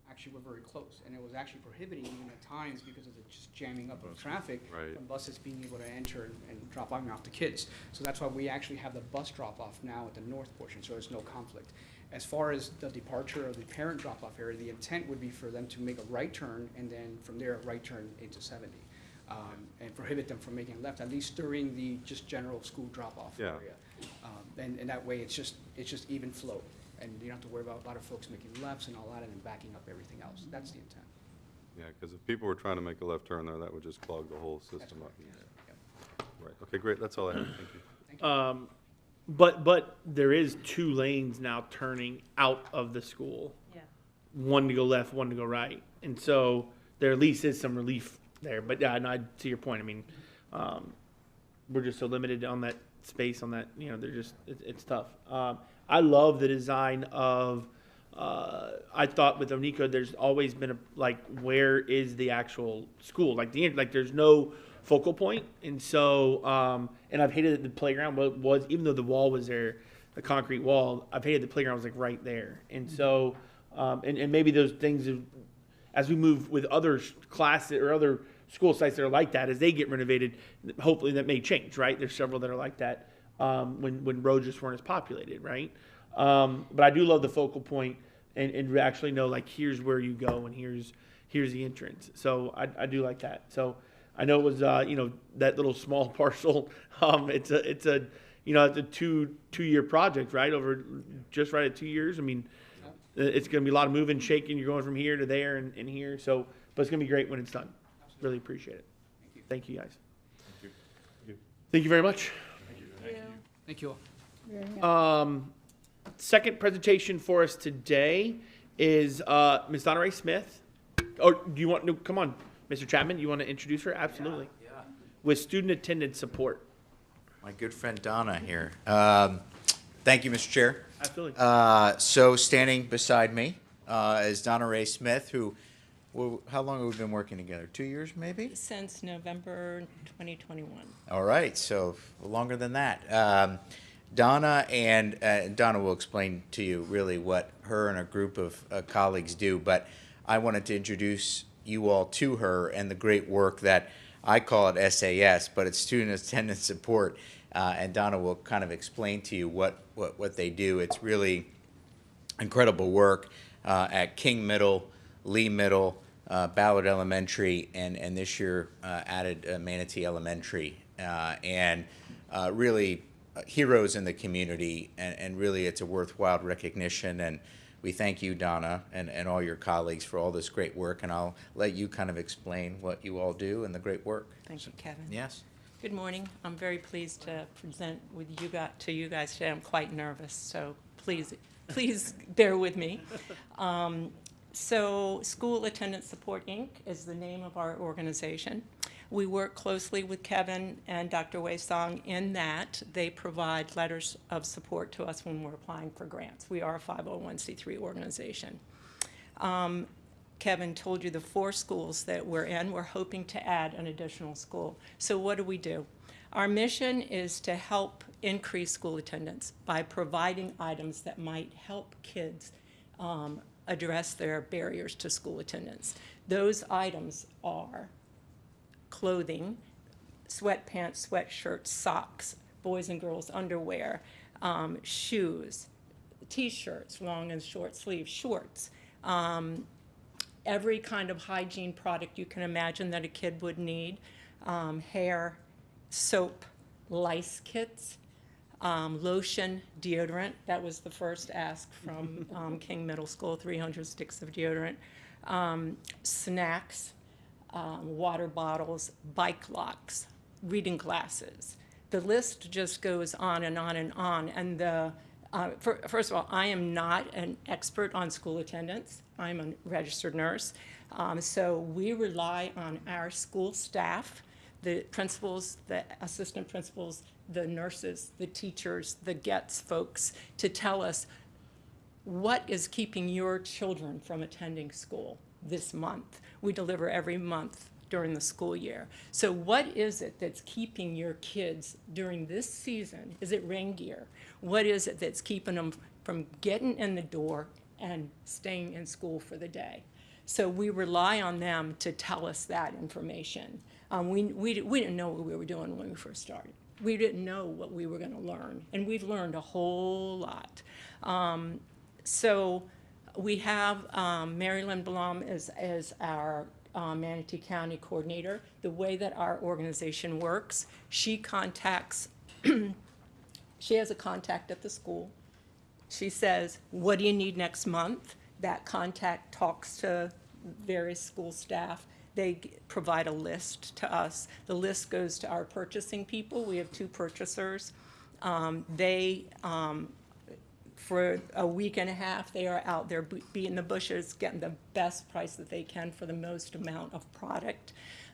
Speaker 21: actually were very close, and it was actually prohibiting even at times because of the just jamming up of traffic from buses being able to enter and drop off the kids. So that's why we actually have the bus drop-off now at the north portion, so there's no conflict. As far as the departure of the parent drop-off area, the intent would be for them to make a right turn, and then from there, a right turn into 70. And prohibit them from making a left, at least during the just general school drop-off area. And that way, it's just even flow. And you don't have to worry about a lot of folks making lefts and all that and then backing up everything else. That's the intent.
Speaker 10: Yeah, because if people were trying to make a left turn there, that would just clog the whole system up. Right, okay, great, that's all I have, thank you.
Speaker 1: But there is 2 lanes now turning out of the school.
Speaker 2: Yeah.
Speaker 1: One to go left, one to go right. And so there at least is some relief there. But yeah, no, to your point, I mean, we're just so limited on that space, on that, you know, they're just, it's tough. I love the design of, I thought with Onika, there's always been where is the actual school? There's no focal point. And so, and I've hated that the playground was, even though the wall was there, the concrete wall, I've hated the playground was right there. And so, and maybe those things, as we move with other classes or other school sites that are like that, as they get renovated, hopefully that may change, right? There's several that are like that when roads just weren't as populated, right? But I do love the focal point and actually know, here's where you go and here's the entrance. So I do like that. So I know it was, that little small parcel. It's a 2-year project, right? Over just right at 2 years. I mean, it's going to be a lot of moving, shaking. You're going from here to there and here. So, but it's going to be great when it's done. Really appreciate it. Thank you, guys. Thank you very much.
Speaker 21: Thank you all.
Speaker 1: Second presentation for us today is Ms. Donna Ray Smith. Oh, do you want to come on, Mr. Chapman? You want to introduce her? Absolutely.
Speaker 5: Yeah.
Speaker 1: With student attendance support.
Speaker 5: My good friend Donna here. Thank you, Mr. Chair.
Speaker 1: Absolutely.
Speaker 5: So standing beside me is Donna Ray Smith, who, well, how long have we been working together? 2 years, maybe?
Speaker 22: Since November 2021.
Speaker 5: All right, so longer than that. Donna will explain to you really what her and a group of colleagues do, but I wanted to introduce you all to her and the great work that I call it SAS, but it's student attendance support, and Donna will kind of explain to you what they do. It's really incredible work at King Middle, Lee Middle, Ballard Elementary, and this year added Manatee Elementary, and really heroes in the community, and really it's a worthwhile recognition, and we thank you, Donna, and all your colleagues for all this great work, and I'll let you kind of explain what you all do and the great work.
Speaker 22: Thank you, Kevin.
Speaker 5: Yes.
Speaker 22: Good morning. I'm very pleased to present with you guys today. I'm quite nervous, so please bear with me. So School Attendance Support, Inc. is the name of our organization. We work closely with Kevin and Dr. Wei-Song in that they provide letters of support to us when we're applying for grants. We are a 501c3 organization. Kevin told you the 4 schools that we're in. We're hoping to add an additional school. So what do? Our mission is to help increase school attendance by providing items that might help kids address their barriers to school attendance. Those items are clothing, sweatpants, sweatshirts, socks, boys and girls underwear, shoes, t-shirts, long and short sleeve, shorts, every kind of hygiene product you can imagine that a kid would need, hair, soap, lice kits, lotion, deodorant. That was the first ask from King Middle School, 300 sticks of deodorant. snacks, water bottles, bike locks, reading glasses. The list just goes on and on and on. And first of all, I am not an expert on school attendance. I'm a registered nurse. So we rely on our school staff, the principals, the assistant principals, the nurses, the teachers, the GETS folks, to tell us what is keeping your children from attending school this month. We deliver every month during the school year. So what is it that's keeping your kids during this season? Is it rain gear? What is it that's keeping them from getting in the door and staying in school for the day? So we rely on them to tell us that information. We didn't know what we were doing when we first started. We didn't know what we were going to learn, and we've learned a whole lot. So we have Mary Lynn Blum as our Manatee County coordinator. The way that our organization works, she contacts, she has a contact at the school. She says, what do you need next month? That contact talks to various school staff. They provide a list to us. The list goes to our purchasing people. We have 2 purchasers. For a week and a half, they are out there beating the bushes, getting the best price that they can for the most amount of product.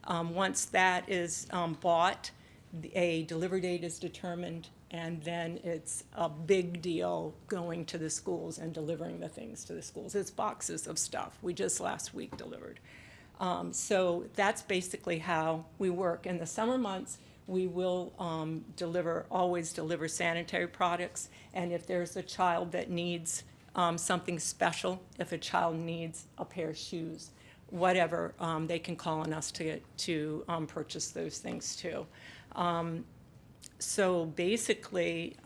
Speaker 22: Once that is bought, a delivery date is determined, and then it's a big deal going to the schools and delivering the things to the schools. It's boxes of stuff. We just last week delivered. So that's basically how we work. In the summer months, we will always deliver sanitary products. And if there's a child that needs something special, if a child needs a pair of shoes, whatever, they can call on us to purchase those things too. So basically,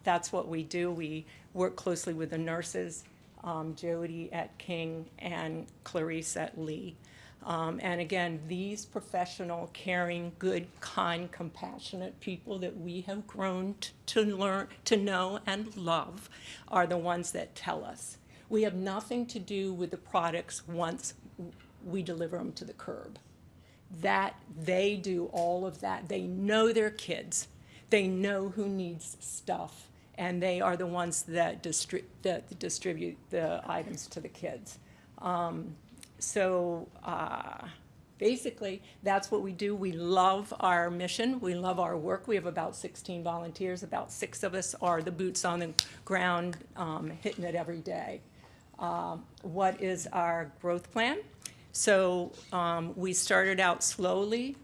Speaker 22: that's what we do. We work closely with the nurses, Jody at King and Clarice at Lee. And again, these professional, caring, good, kind, compassionate people that we have grown to learn, to know and love are the ones that tell us. We have nothing to do with the products once we deliver them to the curb. That they do all of that. They know their kids. They know who needs stuff, and they are the ones that distribute the items to the kids. Basically, that's what we do. We love our mission. We love our work. We have about 16 volunteers. About 6 of us are the boots on the ground, hitting it every day. What is our growth plan? So we started out slowly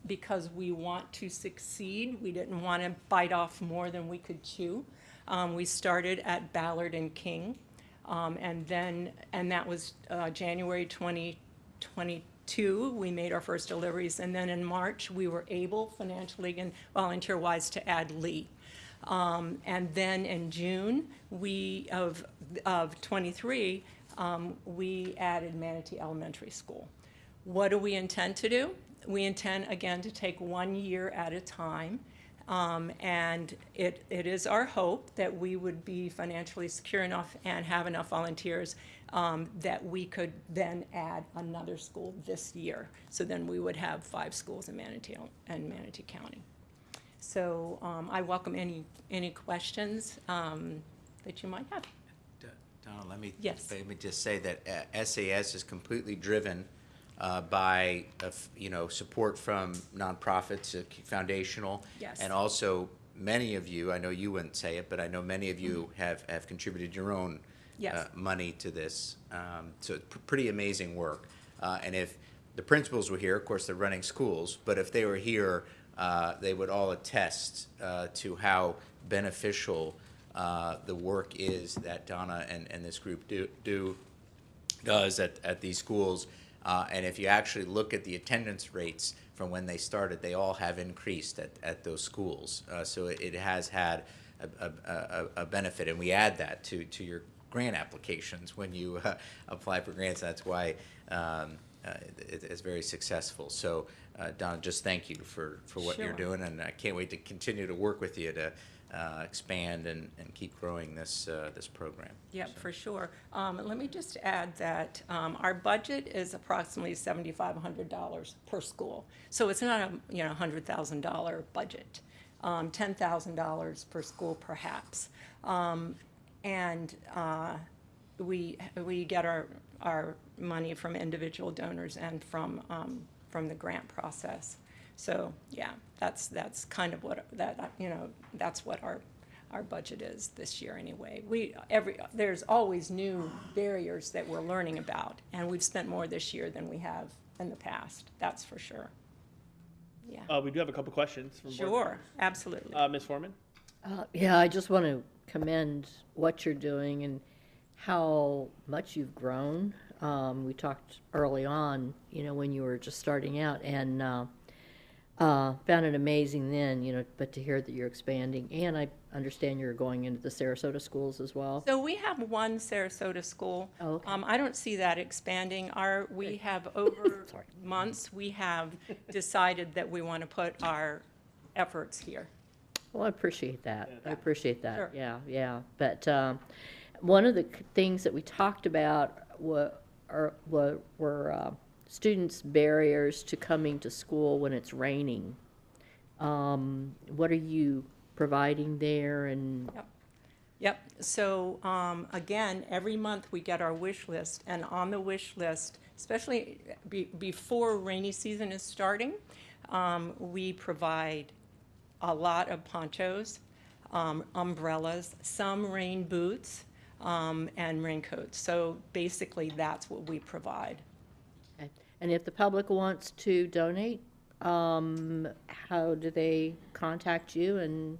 Speaker 22: because we want to succeed. We didn't want to bite off more than we could chew. We started at Ballard and King. And that was January 2022, we made our first deliveries. And then in March, we were able, financially and volunteer-wise, to add Lee. And then in June of 23, we added Manatee Elementary School. What do we intend to do? We intend, again, to take 1 year at a time. And it is our hope that we would be financially secure enough and have enough volunteers that we could then add another school this year. So then we would have 5 schools in Manatee and Manatee County. So I welcome any questions that you might have.
Speaker 5: Donna, let me
Speaker 22: Yes.
Speaker 5: just say that SAS is completely driven by support from nonprofits, foundational,
Speaker 22: Yes.
Speaker 5: and also many of you. I know you wouldn't say it, but I know many of you have contributed your own
Speaker 22: Yes.
Speaker 5: money to this. So it's pretty amazing work. And if the principals were here, of course they're running schools, but if they were here, they would all attest to how beneficial the work is that Donna and this group does at these schools. And if you actually look at the attendance rates from when they started, they all have increased at those schools. So it has had a benefit, and we add that to your grant applications when you apply for grants. That's why it's very successful. So Donna, just thank you for what you're
Speaker 22: Sure.
Speaker 5: doing, and I can't wait to continue to work with you to expand and keep growing this program.
Speaker 22: Yep, for sure. Let me just add that our budget is approximately $7,500 per school. So it's not a $100,000 budget. $10,000 per school perhaps. We get our money from individual donors and from the grant process. So yeah, that's kind of what that's what our budget is this year anyway. There's always new barriers that we're learning about, and we've spent more this year than we have in the past. That's for sure. Yeah.
Speaker 1: We do have a couple questions from board
Speaker 22: Sure,
Speaker 1: members.
Speaker 22: absolutely.
Speaker 1: Ms. Foreman?
Speaker 9: Yeah, I just want to commend what you're doing and how much you've grown. We talked early on, when you were just starting out, and found it amazing then, but to hear that you're expanding. And I understand you're going into the Sarasota schools as well.
Speaker 22: So we have one Sarasota school.
Speaker 9: Oh, okay.
Speaker 22: I don't see that expanding. We have over months, we have decided that we want to put our efforts here.
Speaker 9: Well, I appreciate that. I appreciate that.
Speaker 22: Sure.
Speaker 9: Yeah. But one of the things that we talked about were students' barriers to coming to school when it's raining. What are you providing there? And
Speaker 22: Yep. So again, every month we get our wish list, and on the wish list, especially before rainy season is starting, we provide a lot of ponchos, umbrellas, some rain boots, and raincoats. So basically, that's what we provide.
Speaker 9: Okay. And if the public wants to donate, how do they contact you? And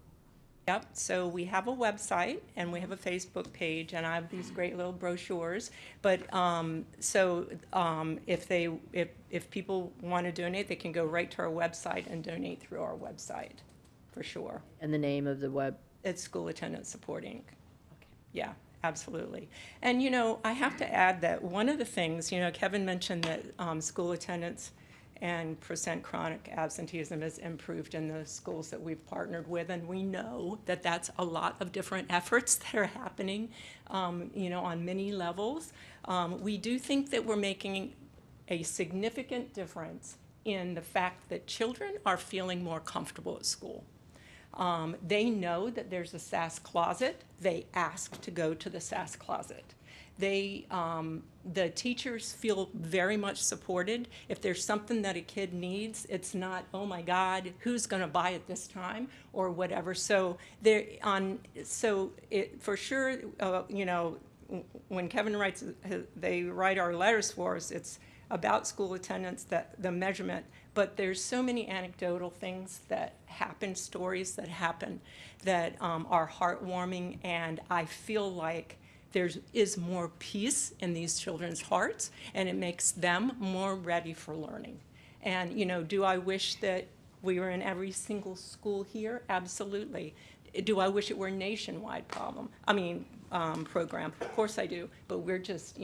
Speaker 22: Yep, so we have a website and we have a Facebook page, and I have these great little brochures. But if people want to donate, they can go right to our website and donate through our website, for sure.
Speaker 9: And the name of the web?
Speaker 22: It's School Attendance Support Inc. Yeah, absolutely. And I have to add that one of the things, Kevin mentioned that school attendance and % chronic absenteeism has improved in the schools that we've partnered with, and we know that that's a lot of different efforts that are happening, on many levels. We do think that we're making a significant difference in the fact that children are feeling more comfortable at school. They know that there's a SAS closet. They ask to go to the SAS closet. The teachers feel very much supported. If there's something that a kid needs, it's not, oh my God, who's going to buy it this time or whatever. So for sure, when Kevin writes, they write our letters for us. It's about school attendance, the measurement. But there's so many anecdotal things that happen, stories that happen that are heartwarming, and I feel like there is more peace in these children's hearts, and it makes them more ready for learning. And, do I wish that we were in every single school here? Absolutely. Do I wish it were a nationwide program? Of course I do, but we're just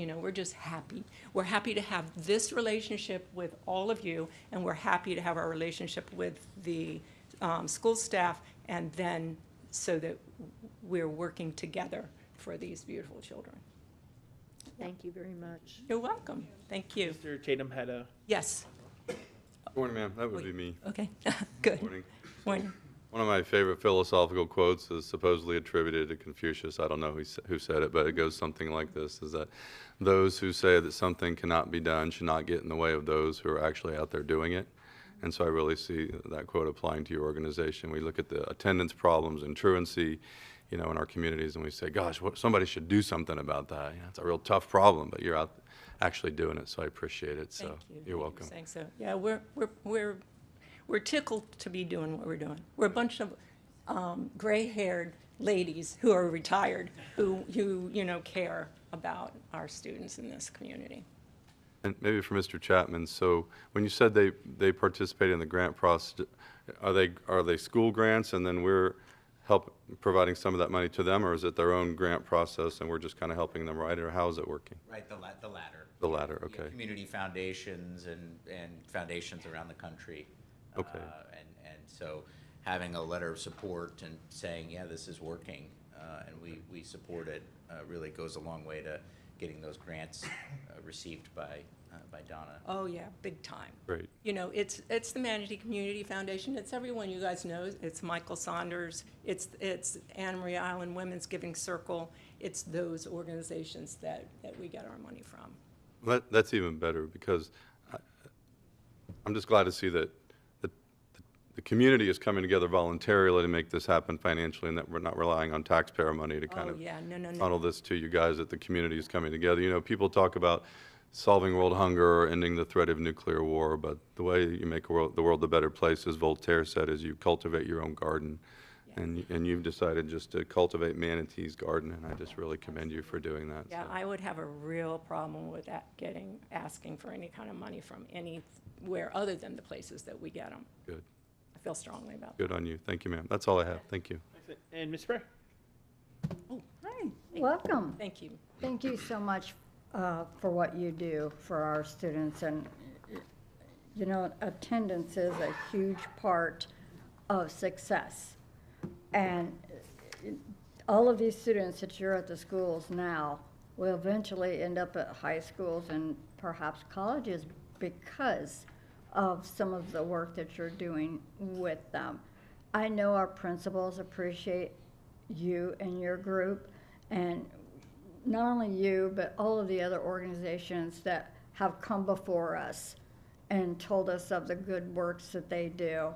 Speaker 22: happy. We're happy to have this relationship with all of you, and we're happy to have our relationship with the school staff, and then so that we're working together for these beautiful children.
Speaker 9: thank you very much.
Speaker 22: You're welcome. Thank you.
Speaker 1: Mr. Tatum had a...
Speaker 22: Yes.
Speaker 10: Morning, ma'am. That would be me.
Speaker 22: Okay. Good.
Speaker 10: Morning.
Speaker 22: Morning.
Speaker 10: One of my favorite philosophical quotes is supposedly attributed to Confucius. I don't know who said it, but it goes something like this, is that those who say that something cannot be done should not get in the way of those who are actually out there doing it. And so I really see that quote applying to your organization. We look at the attendance problems and truancy, in our communities, and we say, gosh, somebody should do something about that. It's a real tough problem, but you're out actually doing it, so I appreciate it. So you're welcome.
Speaker 22: Thank you for saying so. Yeah, we're tickled to be doing what we're doing. We're a bunch of gray-haired ladies who are retired who care about our students in this community.
Speaker 10: And maybe for Mr. Chapman, so when you said they participate in the grant process, are they school grants and then we're providing some of that money to them, or is it their own grant process and we're just kind of helping them write it, or how is it working?
Speaker 5: Right, the latter.
Speaker 10: The latter, okay.
Speaker 5: Community foundations and foundations around the country.
Speaker 10: Okay.
Speaker 5: And so having a letter of support and saying, yeah, this is working, and we support it, really goes a long way to getting those grants received by Donna.
Speaker 22: Oh, yeah, big time.
Speaker 10: Great.
Speaker 22: You know, it's the Manatee Community Foundation. It's everyone you guys know. It's Michael Saunders. It's Anna Maria Island Women's Giving Circle. It's those organizations that we get our money from.
Speaker 10: That's even better, because I'm just glad to see that the community is coming together voluntarily to make this happen financially, and that we're not relying on taxpayer money to kind
Speaker 22: Oh,
Speaker 10: of
Speaker 22: yeah, no.
Speaker 10: funnel this to you guys, that the community is coming together. You know, people talk about solving world hunger or ending the threat of nuclear war, but the way you make the world a better place, as Voltaire said, is you cultivate your own garden. And you've decided just to cultivate Manatee's garden, and I just really commend you for doing that.
Speaker 22: Yeah, I would have a real problem with that, asking for any kind of money from anywhere other than the places that we get them.
Speaker 10: Good.
Speaker 22: I feel strongly about that.
Speaker 10: Good on you. Thank you, ma'am. That's all I have. Thank you.
Speaker 1: And Ms. Spray?
Speaker 8: Hi, welcome.
Speaker 22: Thank you.
Speaker 8: Thank you so much for what you do for our students. And, you know, attendance is a huge part of success. And all of these students that you're at the schools now will eventually end up at high schools and perhaps colleges because of some of the work that you're doing with them. I know our principals appreciate you and your group, and not only you, but all of the other organizations that have come before us and told us of the good works that they do.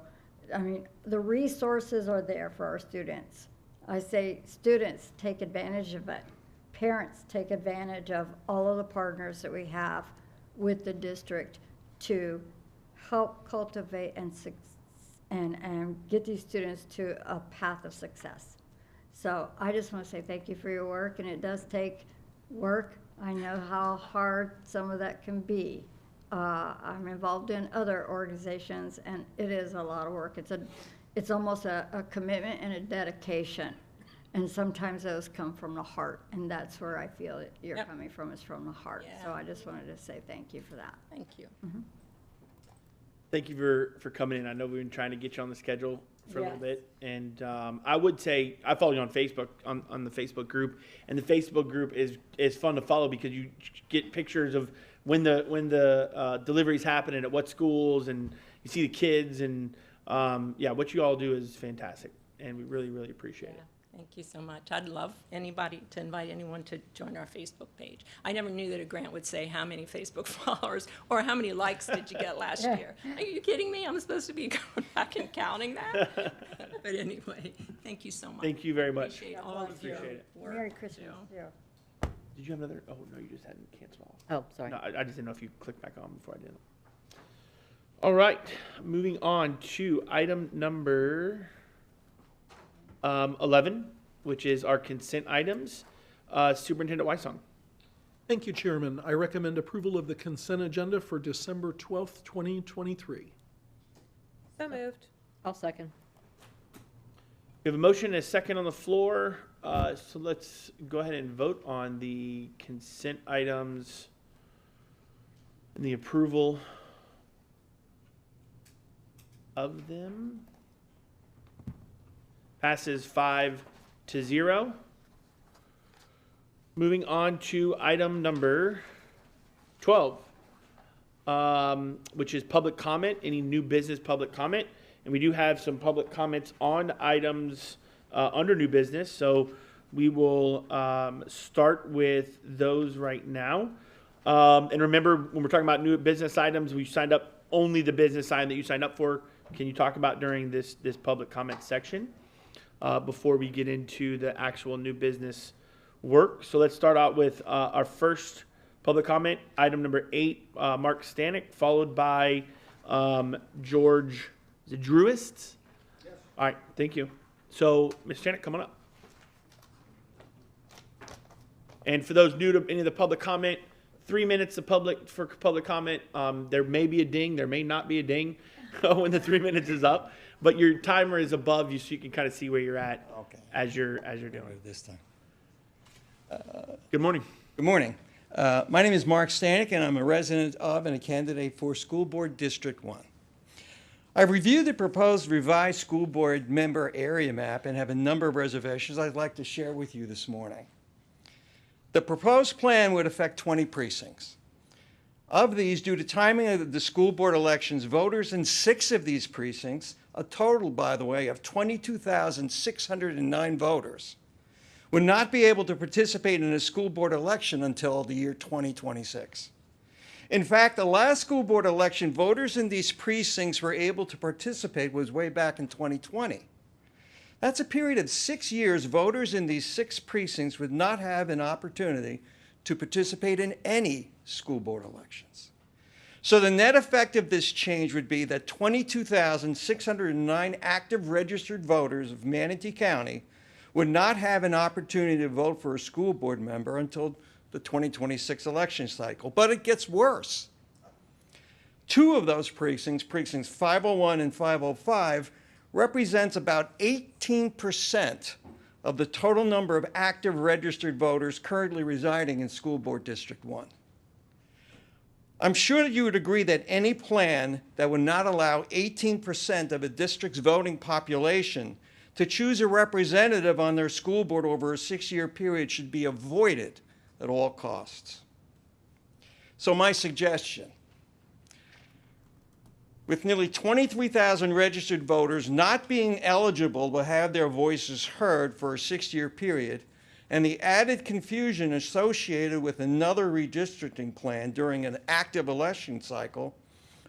Speaker 8: I mean, the resources are there for our students. I say, students, take advantage of it. Parents, take advantage of all of the partners that we have with the district to help cultivate and get these students to a path of success. So I just want to say thank you for your work, and it does take work. I know how hard some of that can be. I'm involved in other organizations, and it is a lot of work. It's almost a commitment and a dedication, and sometimes those come from the heart, and that's where I feel that you're coming from, is from the heart.
Speaker 22: Yeah.
Speaker 8: So I just wanted to say thank you for that.
Speaker 22: Thank you.
Speaker 1: Thank you for coming in. I know we've been trying to get you on the schedule for a little
Speaker 8: Yes.
Speaker 1: bit. And I would say, I follow you on Facebook, on the Facebook group. And the Facebook group is fun to follow because you get pictures of when the deliveries happen and at what schools, and you see the kids. And what you all do is fantastic. And we really, really appreciate it.
Speaker 22: Thank you so much. I'd love anybody to invite anyone to join our Facebook page. I never knew that a grant would say how many Facebook followers or how many likes did you get last year. Are you kidding me? I'm supposed to be going back and counting that? But anyway, thank you so much.
Speaker 1: Thank you very much.
Speaker 22: Appreciate all of your
Speaker 1: Appreciate it.
Speaker 22: work.
Speaker 8: Merry Christmas.
Speaker 22: too.
Speaker 8: Yeah.
Speaker 1: Did you have another? Oh, no, you just hadn't canceled off.
Speaker 9: Oh, sorry.
Speaker 1: No, I just didn't know if you clicked back on before I did it. All right, moving on to item number 11, which is our consent items. Superintendent Weissong.
Speaker 6: Thank you, Chairman. I recommend approval of the consent agenda for December 12th, 2023.
Speaker 2: So moved.
Speaker 9: I'll second.
Speaker 1: We have a motion and a second on the floor, so let's go ahead and vote on the consent items and the approval of them. Passes 5-0. Moving on to item number 12, which is public comment, any new business public comment. And we do have some public comments on items under new business, so we will start with those right now. And remember, when we're talking about new business items, we signed up only the business item that you signed up for. Can you talk about during this public comment section before we get into the actual new business work? So let's start out with our first public comment, item number 8, Mark Stanek, followed by George Druist. Yes. All right, thank you. So, Ms. Stanek, come on up. And for those new to any of the public comment, 3 minutes for public comment. There may be a ding, there may not be a ding when the 3 minutes is up, but your timer is above you, so you can kind of see where you're at as you're doing it
Speaker 11: this time.
Speaker 1: Good morning.
Speaker 11: Good morning. My name is Mark Stanek, and I'm a resident of and a candidate for School Board District 1. I've reviewed the proposed revised school board member area map and have a number of reservations I'd like to share with you this morning. The proposed plan would affect 20 precincts. Of these, due to timing of the school board elections, voters in 6 of these precincts, a total, by the way, of 22,609 voters, would not be able to participate in a school board election until the year 2026. In fact, the last school board election, voters in these precincts were able to participate was way back in 2020. That's a period of 6 years voters in these 6 precincts would not have an opportunity to participate in any school board elections. So the net effect of this change would be that 22,609 active registered voters of Manatee County would not have an opportunity to vote for a school board member until the 2026 election cycle. But it gets worse. 2 of those precincts, precincts 501 and 505, represents about 18% of the total number of active registered voters currently residing in School Board District 1. I'm sure that you would agree that any plan that would not allow 18% of a district's voting population to choose a representative on their school board over a 6-year period should be avoided at all costs. So my suggestion, with nearly 23,000 registered voters not being eligible to have their voices heard for a 6-year period, and the added confusion associated with another redistricting plan during an active election cycle,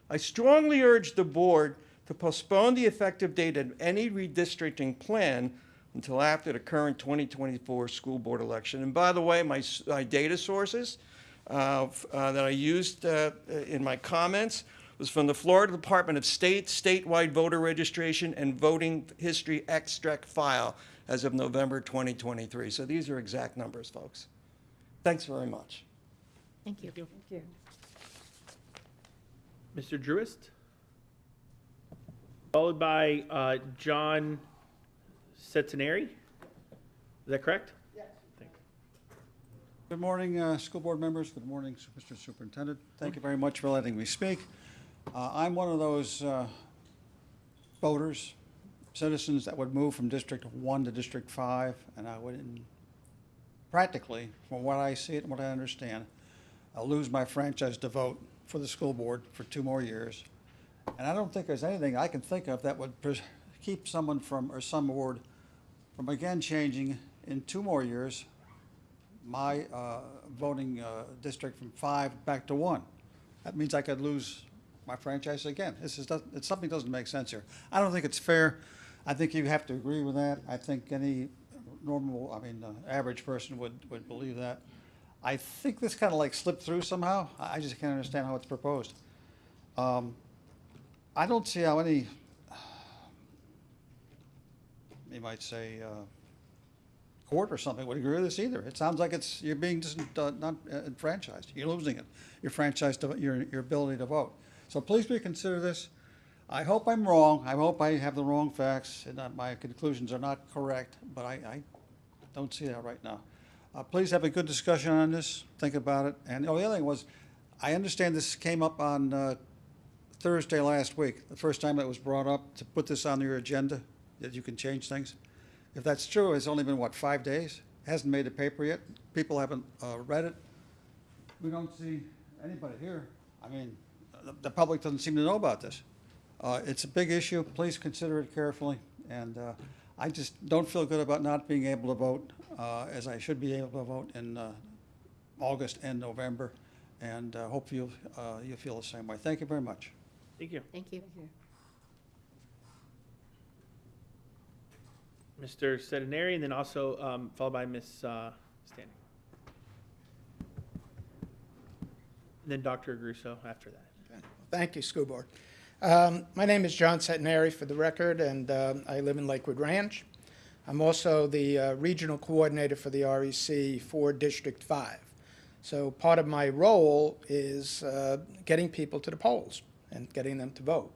Speaker 11: I strongly urge the board to postpone the effective date of any redistricting plan until after the current 2024 school board election. And by the way, my data sources that I used in my comments was from the Florida Department of State statewide voter registration and voting history extract file as of November 2023. So these are exact numbers, folks. Thanks very much.
Speaker 9: Thank you.
Speaker 8: Thank you.
Speaker 1: Mr. Drewist? Followed by John Setinari. Is that correct?
Speaker 12: Yes. Good morning, school board members. Good morning, Mr. Superintendent. Thank you very much for letting me speak. I'm one of those voters, citizens that would move from District 1 to District 5, and I would, practically, from what I see it and what I understand, I'll lose my franchise to vote for the school board for 2 more years. And I don't think there's anything I can think of that would keep someone from, or some board from again changing in 2 more years my voting district from 5 back to 1. That means I could lose my franchise again. It's something doesn't make sense here. I don't think it's fair. I think you have to agree with that. I think any normal, average person would believe that. I think this kind of like slipped through somehow. I just can't understand how it's proposed. I don't see how any, you might say, court or something would agree with this either. It sounds like you're being just not enfranchised. You're losing it. Your franchise, your ability to vote. So please reconsider this. I hope I'm wrong. I hope I have the wrong facts and that my conclusions are not correct, but I don't see that right now. Please have a good discussion on this. Think about it. And the other thing was, I understand this came up on Thursday last week, the first time it was brought up to put this on your agenda, that you can change things. If that's true, it's only been, what, 5 days? Hasn't made the paper yet. People haven't read it. We don't see anybody here. I mean, the public doesn't seem to know about this. It's a big issue. Please consider it carefully. And I just don't feel good about not being able to vote as I should be able to vote in August and November. And hope you feel the same way. Thank you very much.
Speaker 1: Thank you.
Speaker 9: Thank you.
Speaker 1: Mr. Setinari, and then also followed by Ms. Standing. And then Dr. Grusso after that.
Speaker 14: Thank you, School Board. My name is John Setinari, for the record, and I live in Lakewood Ranch. I'm also the regional coordinator for the REC for District 5. So part of my role is getting people to the polls and getting them to vote.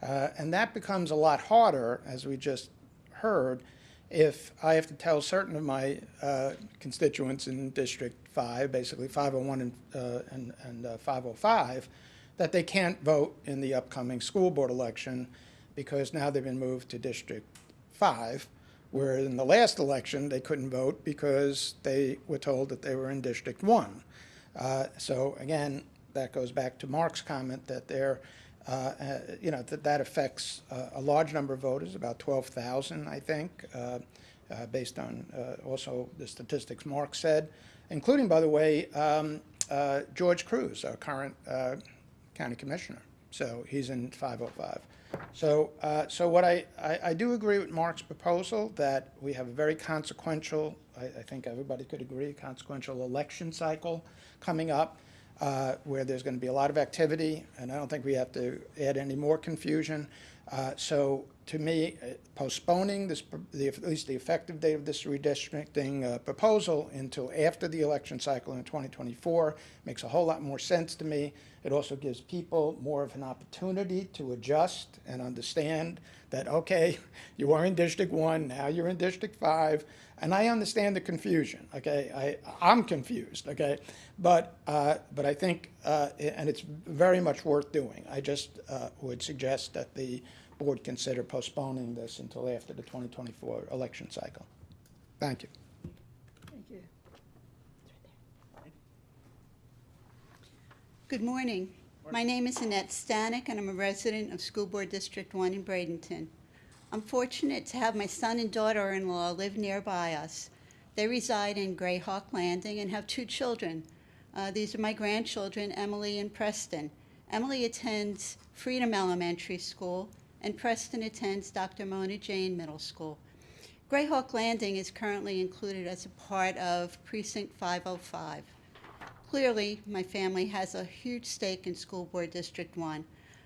Speaker 14: And that becomes a lot harder, as we just heard, if I have to tell certain of my constituents in District 5, basically 501 and 505, that they can't vote in the upcoming school board election because now they've been moved to District 5, where in the last election they couldn't vote because they were told that they were in District 1. So again, that goes back to Mark's comment that that affects a large number of voters, about 12,000, I think, based on also the statistics Mark said, including, by the way, George Cruz, our current county commissioner. So he's in 505. So what I do agree with Mark's proposal that we have a very consequential, I think everybody could agree, consequential election cycle coming up where there's going to be a lot of activity, and I don't think we have to add any more confusion. So to me, postponing this, at least the effective date of this redistricting proposal until after the election cycle in 2024 makes a whole lot more sense to me. It also gives people more of an opportunity to adjust and understand that, okay, you were in District 1, now you're in District 5, and I understand the confusion, okay? I'm confused, okay? But I think, and it's very much worth doing. I just would suggest that the board consider postponing this until after the 2024 election cycle. Thank you.
Speaker 8: Thank you.
Speaker 13: Good morning. My name is Annette Stanek, and I'm a resident of School Board District 1 in Bradenton. I'm fortunate to have my son and daughter-in-law live nearby us. They reside in Greyhawk Landing and have 2 children. These are my grandchildren, Emily and Preston. Emily attends Freedom Elementary School, and Preston attends Dr. Mona Jane Middle School. Greyhawk Landing is currently included as a part of Precinct 505. Clearly, my family has a huge stake in School Board District 1,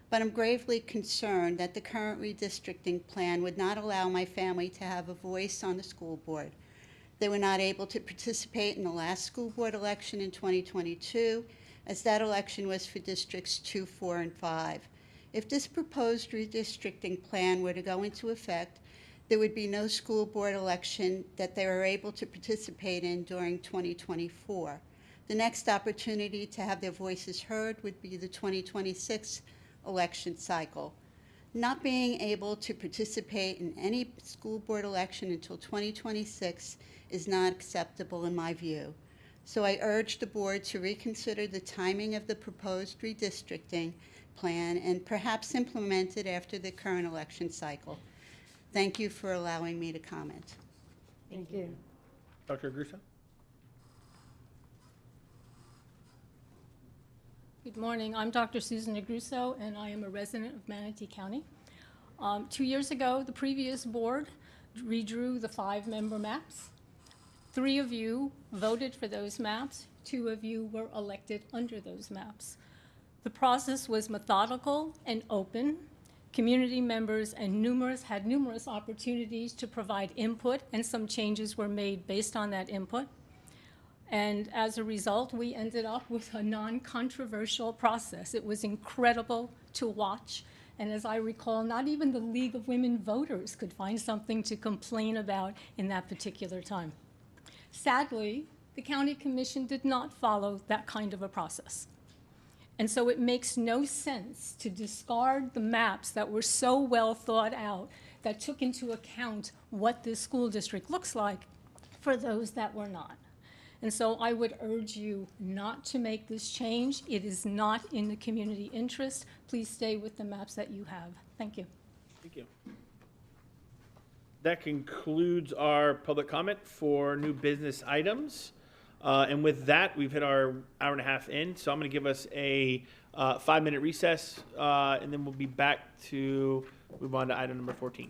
Speaker 13: but I'm gravely concerned that the current redistricting plan would not allow my family to have a voice on the school board. They were not able to participate in the last school board election in 2022, as that election was for Districts 2, 4, and 5. If this proposed redistricting plan were to go into effect, there would be no school board election that they were able to participate in during 2024. The next opportunity to have their voices heard would be the 2026 election cycle. Not being able to participate in any school board election until 2026 is not acceptable in my view. So I urge the board to reconsider the timing of the proposed redistricting plan and perhaps implement it after the current election cycle. Thank you for allowing me to comment.
Speaker 8: Thank you.
Speaker 1: Dr. Aguirre?
Speaker 15: Good morning. I'm Dr. Susan Negruso, and I am a resident of Manatee County. 2 years ago, the previous board redrew the 5-member maps. 3 of you voted for those maps. 2 of you were elected under those maps. The process was methodical and open. Community members had numerous opportunities to provide input, and some changes were made based on that input. And as a result, we ended up with a non-controversial process. It was incredible to watch. And as I recall, not even the League of Women Voters could find something to complain about in that particular time. Sadly, the County Commission did not follow that kind of a process. And so it makes no sense to discard the maps that were so well thought out, that took into account what this school district looks like, for those that were not. And so I would urge you not to make this change. It is not in the community interest. Please stay with the maps that you have. Thank you.
Speaker 1: Thank you. That concludes our public comment for new business items. And with that, we've hit our hour and a half in. So I'm going to give us a 5-minute recess, and then we'll be back to move on to item number 14.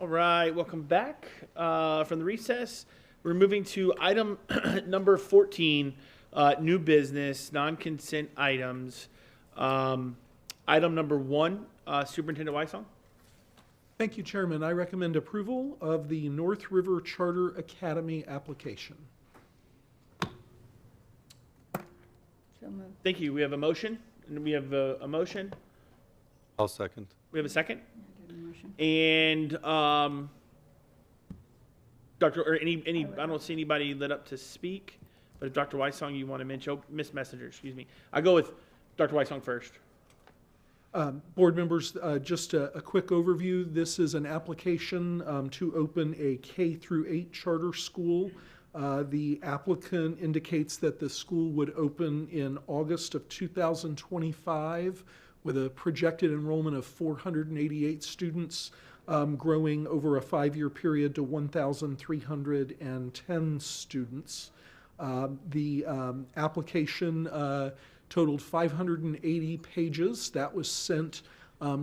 Speaker 1: All right, welcome back from the recess. We're moving to item number 14, new business, non-consent items. Item number 1, Superintendent Weissong.
Speaker 6: Thank you, Chairman. I recommend approval of the North River Charter Academy application.
Speaker 8: So moved.
Speaker 1: Thank you. We have a motion, and we have a motion.
Speaker 10: I'll second.
Speaker 1: We have a second. And Dr. or any I don't see anybody lit up to speak, but if Dr. Weissong you want to mention, Miss Messenger, excuse me. I go with Dr. Weissong first.
Speaker 6: Board members, just a quick overview. This is an application to open a K through 8 charter school. The applicant indicates that the school would open in August of 2025 with a projected enrollment of 488 students, growing over a 5-year period to 1,310 students. The application totaled 580 pages. That was sent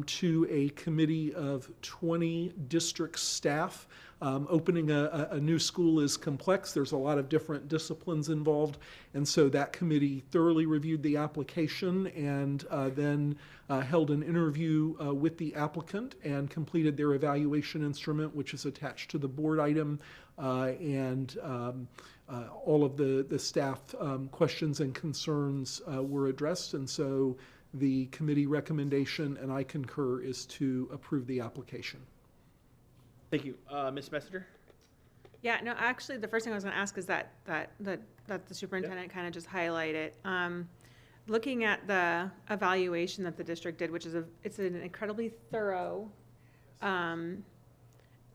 Speaker 6: to a committee of 20 district staff. Opening a new school is complex. There's a lot of different disciplines involved. And so that committee thoroughly reviewed the application and then held an interview with the applicant and completed their evaluation instrument, which is attached to the board item. All of the staff questions and concerns were addressed. And so the committee recommendation, and I concur, is to approve the application.
Speaker 1: Thank you. Ms. Messenger?
Speaker 2: Yeah, no, actually, the first thing I was going to ask is that the superintendent kind of just highlighted. Looking at the evaluation that the district did, which is it's an incredibly thorough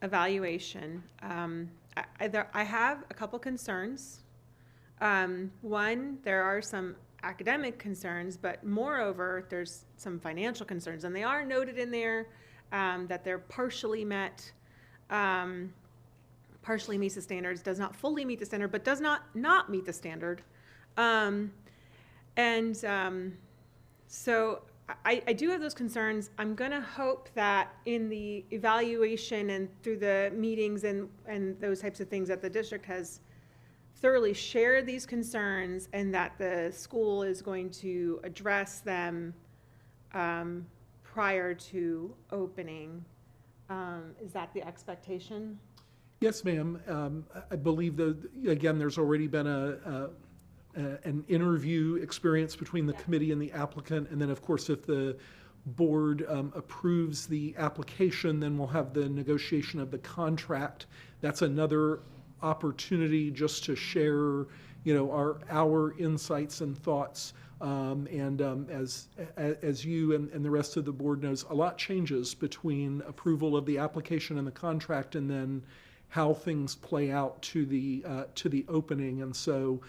Speaker 2: evaluation. I have a couple concerns. One, there are some academic concerns, but moreover, there's some financial concerns, and they are noted in there that they're partially met. Partially meets the standards, does not fully meet the standard, but does not meet the standard. So I do have those concerns. I'm going to hope that in the evaluation and through the meetings and those types of things that the district has thoroughly shared these concerns and that the school is going to address them prior to opening. Is that the expectation?
Speaker 6: Yes, ma'am. I believe that, again, there's already been an interview experience between the committee and the applicant. And then, of course, if the board approves the application, then we'll have the negotiation of the contract. That's another opportunity just to share, our insights and thoughts. As you and the rest of the board knows, a lot changes between approval of the application and the contract, and then how things play out to the opening. And so,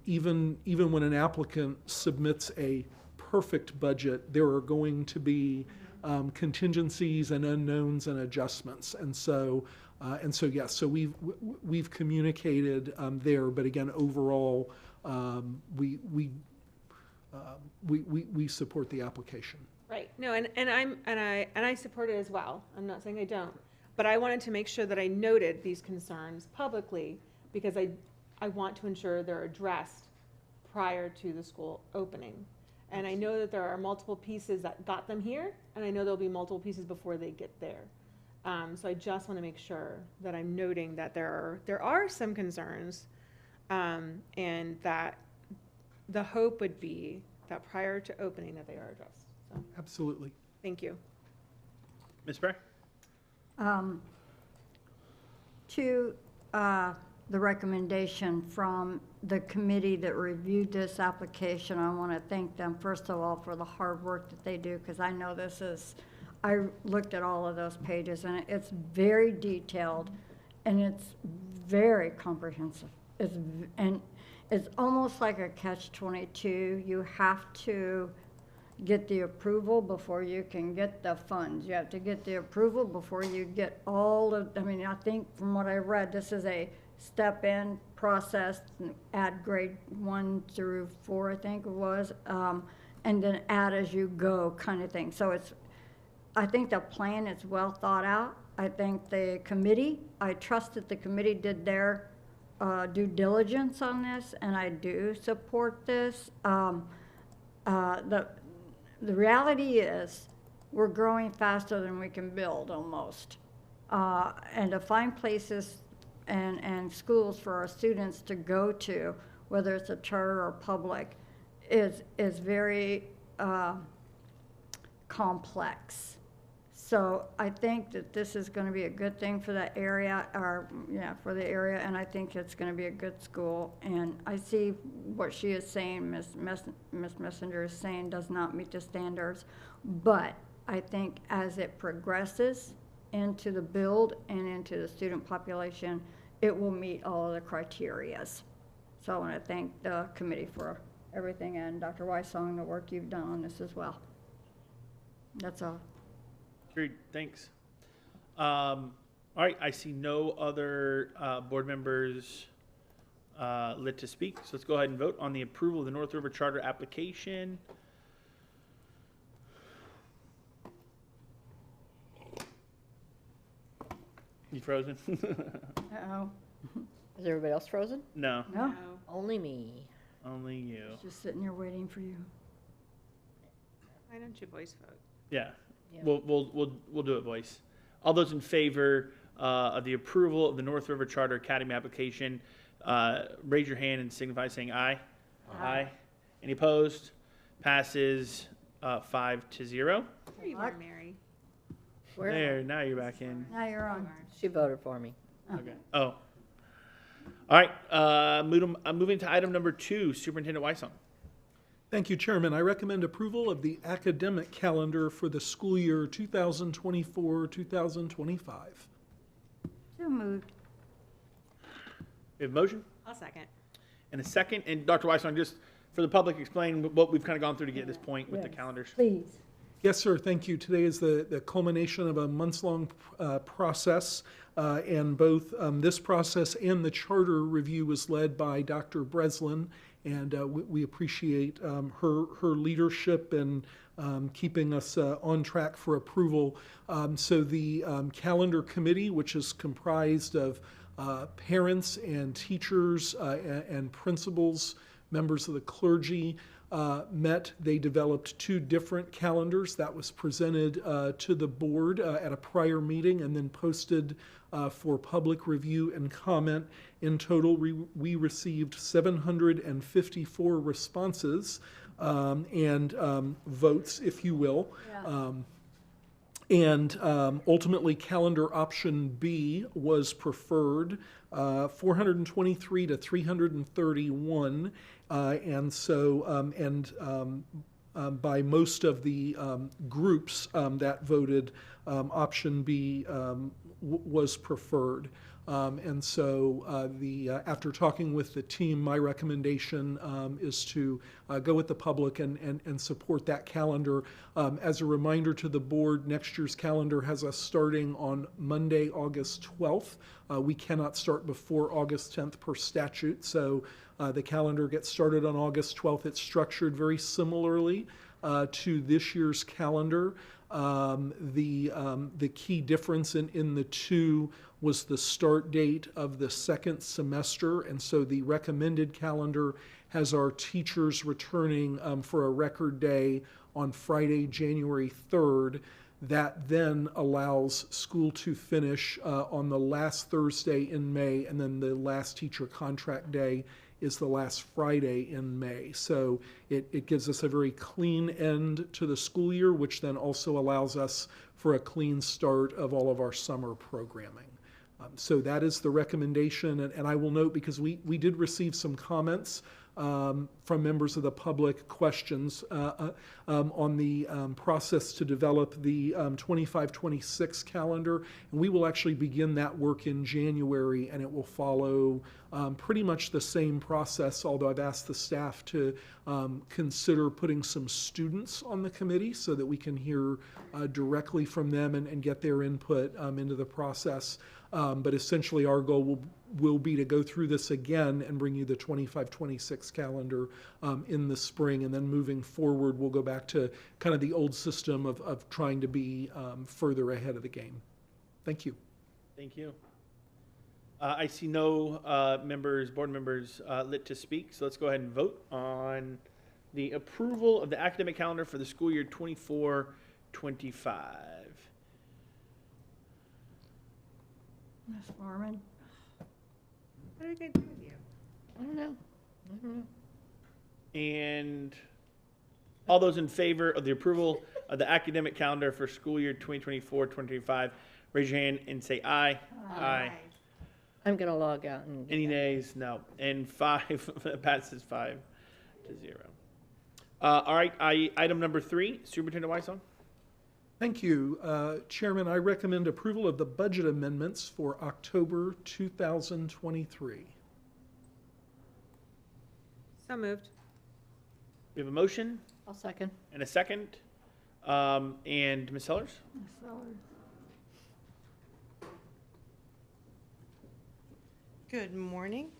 Speaker 6: even when an applicant submits a perfect budget, there are going to be contingencies and unknowns and adjustments. And so yes. So we've communicated there, but again, overall, we support the application.
Speaker 2: Right. No, and I support it as well. I'm not saying I don't, but I wanted to make sure that I noted these concerns publicly because I want to ensure they're addressed prior to the school opening. And I know that there are multiple pieces that got them here, and I know there'll be multiple pieces before they get there. So I just want to make sure that I'm noting that there are some concerns, and that the hope would be that prior to opening that they are addressed. So,
Speaker 6: absolutely.
Speaker 2: Thank you.
Speaker 1: Ms. Bray?
Speaker 8: To the recommendation from the committee that reviewed this application, I want to thank them, first of all, for the hard work that they do, because I know I looked at all of those pages, and it's very detailed, and it's very comprehensive. It's almost like a catch-22. You have to get the approval before you can get the funds. You have to get the approval before you get all of, I think from what I read, this is a step-in process, add grade 1 through 4, I think it was, and then add as you go kind of thing. So I think the plan is well thought out. I think the committee, I trust that the committee did their due diligence on this, and I do support this. The reality is, we're growing faster than we can build, almost. And to find places and schools for our students to go to, whether it's a charter or public, is very complex. So I think that this is going to be a good thing for that area, for the area, and I think it's going to be a good school. And I see what she is saying, Ms. Messenger is saying, does not meet the standards. But I think as it progresses into the build and into the student population, it will meet all of the criterias. So I want to thank the committee for everything, and Dr. Weissong, the work you've done on this as well. That's all.
Speaker 1: Great, thanks. All right, I see no other board members lit to speak, so let's go ahead and vote on the approval of the North River Charter application. You frozen?
Speaker 8: Uh-oh.
Speaker 9: Is everybody else frozen?
Speaker 1: No,
Speaker 8: No,
Speaker 9: Only me.
Speaker 1: only you.
Speaker 8: just sitting here waiting for you.
Speaker 2: Why don't you voice vote?
Speaker 1: Yeah,
Speaker 9: Yeah.
Speaker 1: we'll do it voice. All those in favor of the approval of the North River Charter Academy application, raise your hand and signify saying aye. Aye. Any opposed? Passes 5-0.
Speaker 2: There you are, Mary.
Speaker 9: Where?
Speaker 1: There, now you're back in.
Speaker 8: Now you're on.
Speaker 9: She voted for me.
Speaker 1: Okay. Oh. All right, moving to item number 2, Superintendent Weissong.
Speaker 6: Thank you, Chairman. I recommend approval of the academic calendar for the school year 2024-2025.
Speaker 8: So moved.
Speaker 1: We have a motion
Speaker 2: I'll second.
Speaker 1: and a second. And Dr. Weissong, just for the public, explain what we've kind of gone through to get to this point with the
Speaker 8: Yes.
Speaker 1: calendars.
Speaker 8: Please.
Speaker 6: Yes, sir. Thank you. Today is the culmination of a months-long process, and both this process and the charter review was led by Dr. Breslin, and we appreciate her leadership and keeping us on track for approval. So the calendar committee, which is comprised of parents and teachers and principals, members of the clergy, met. They developed 2 different calendars that was presented to the board at a prior meeting and then posted for public review and comment. In total, we received 754 responses and votes, if you will.
Speaker 8: Yeah.
Speaker 6: And ultimately, calendar option B was preferred, 423 to 331. And so, by most of the groups that voted, option B was preferred. And so after talking with the team, my recommendation is to go with the public and support that calendar. As a reminder to the board, next year's calendar has us starting on Monday, August 12th. We cannot start before August 10th per statute, so the calendar gets started on August 12th. It's structured very similarly to this year's calendar. The key difference in the 2 was the start date of the second semester, and so the recommended calendar has our teachers returning for a record day on Friday, January 3rd. That then allows school to finish on the last Thursday in May, and then the last teacher contract day is the last Friday in May. So it gives us a very clean end to the school year, which then also allows us for a clean start of all of our summer programming. So that is the recommendation, and I will note, because we did receive some comments from members of the public, questions on the process to develop the 25-26 calendar. And we will actually begin that work in January, and it will follow pretty much the same process, although I've asked the staff to consider putting some students on the committee so that we can hear directly from them and get their input into the process. But essentially our goal will be to go through this again and bring you the 25-26 calendar in the spring, and then moving forward we'll go back to kind of the old system of trying to be further ahead of the game. Thank you.
Speaker 1: Thank you. I see no board members lit to speak, so let's go ahead and vote on the approval of the academic calendar for the school year 24-25.
Speaker 8: Ms. Foreman?
Speaker 2: What are they going to do with you?
Speaker 9: I don't know. I don't know.
Speaker 1: And all those in favor of the approval of the academic calendar for school year 2024-2025, raise your hand and say aye. Aye.
Speaker 9: I'm going to log out and.
Speaker 1: Any nays? No. And 5, passes 5-0. All right, item number 3, Superintendent Weissong.
Speaker 6: Thank you. Chairman, I recommend approval of the budget amendments for October 2023.
Speaker 2: So moved.
Speaker 1: We have a motion
Speaker 9: I'll second.
Speaker 1: and a second. And Ms. Sellers?
Speaker 7: Good morning.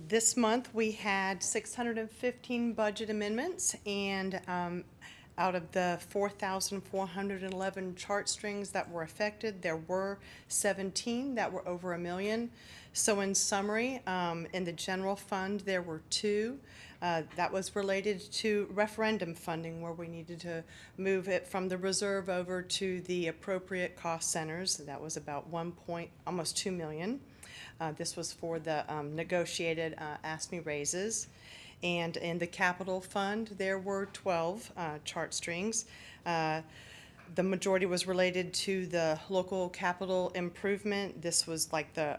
Speaker 7: This month, we had 615 budget amendments, and out of the 4,411 chart strings that were affected, there were 17 that were over $1 million. So in summary, in the general fund, there were 2. That was related to referendum funding, where we needed to move it from the reserve over to the appropriate cost centers. That was about almost $2 million. This was for the negotiated ASME raises. And in the capital fund, there were 12 chart strings. The majority was related to the local capital improvement. This was like the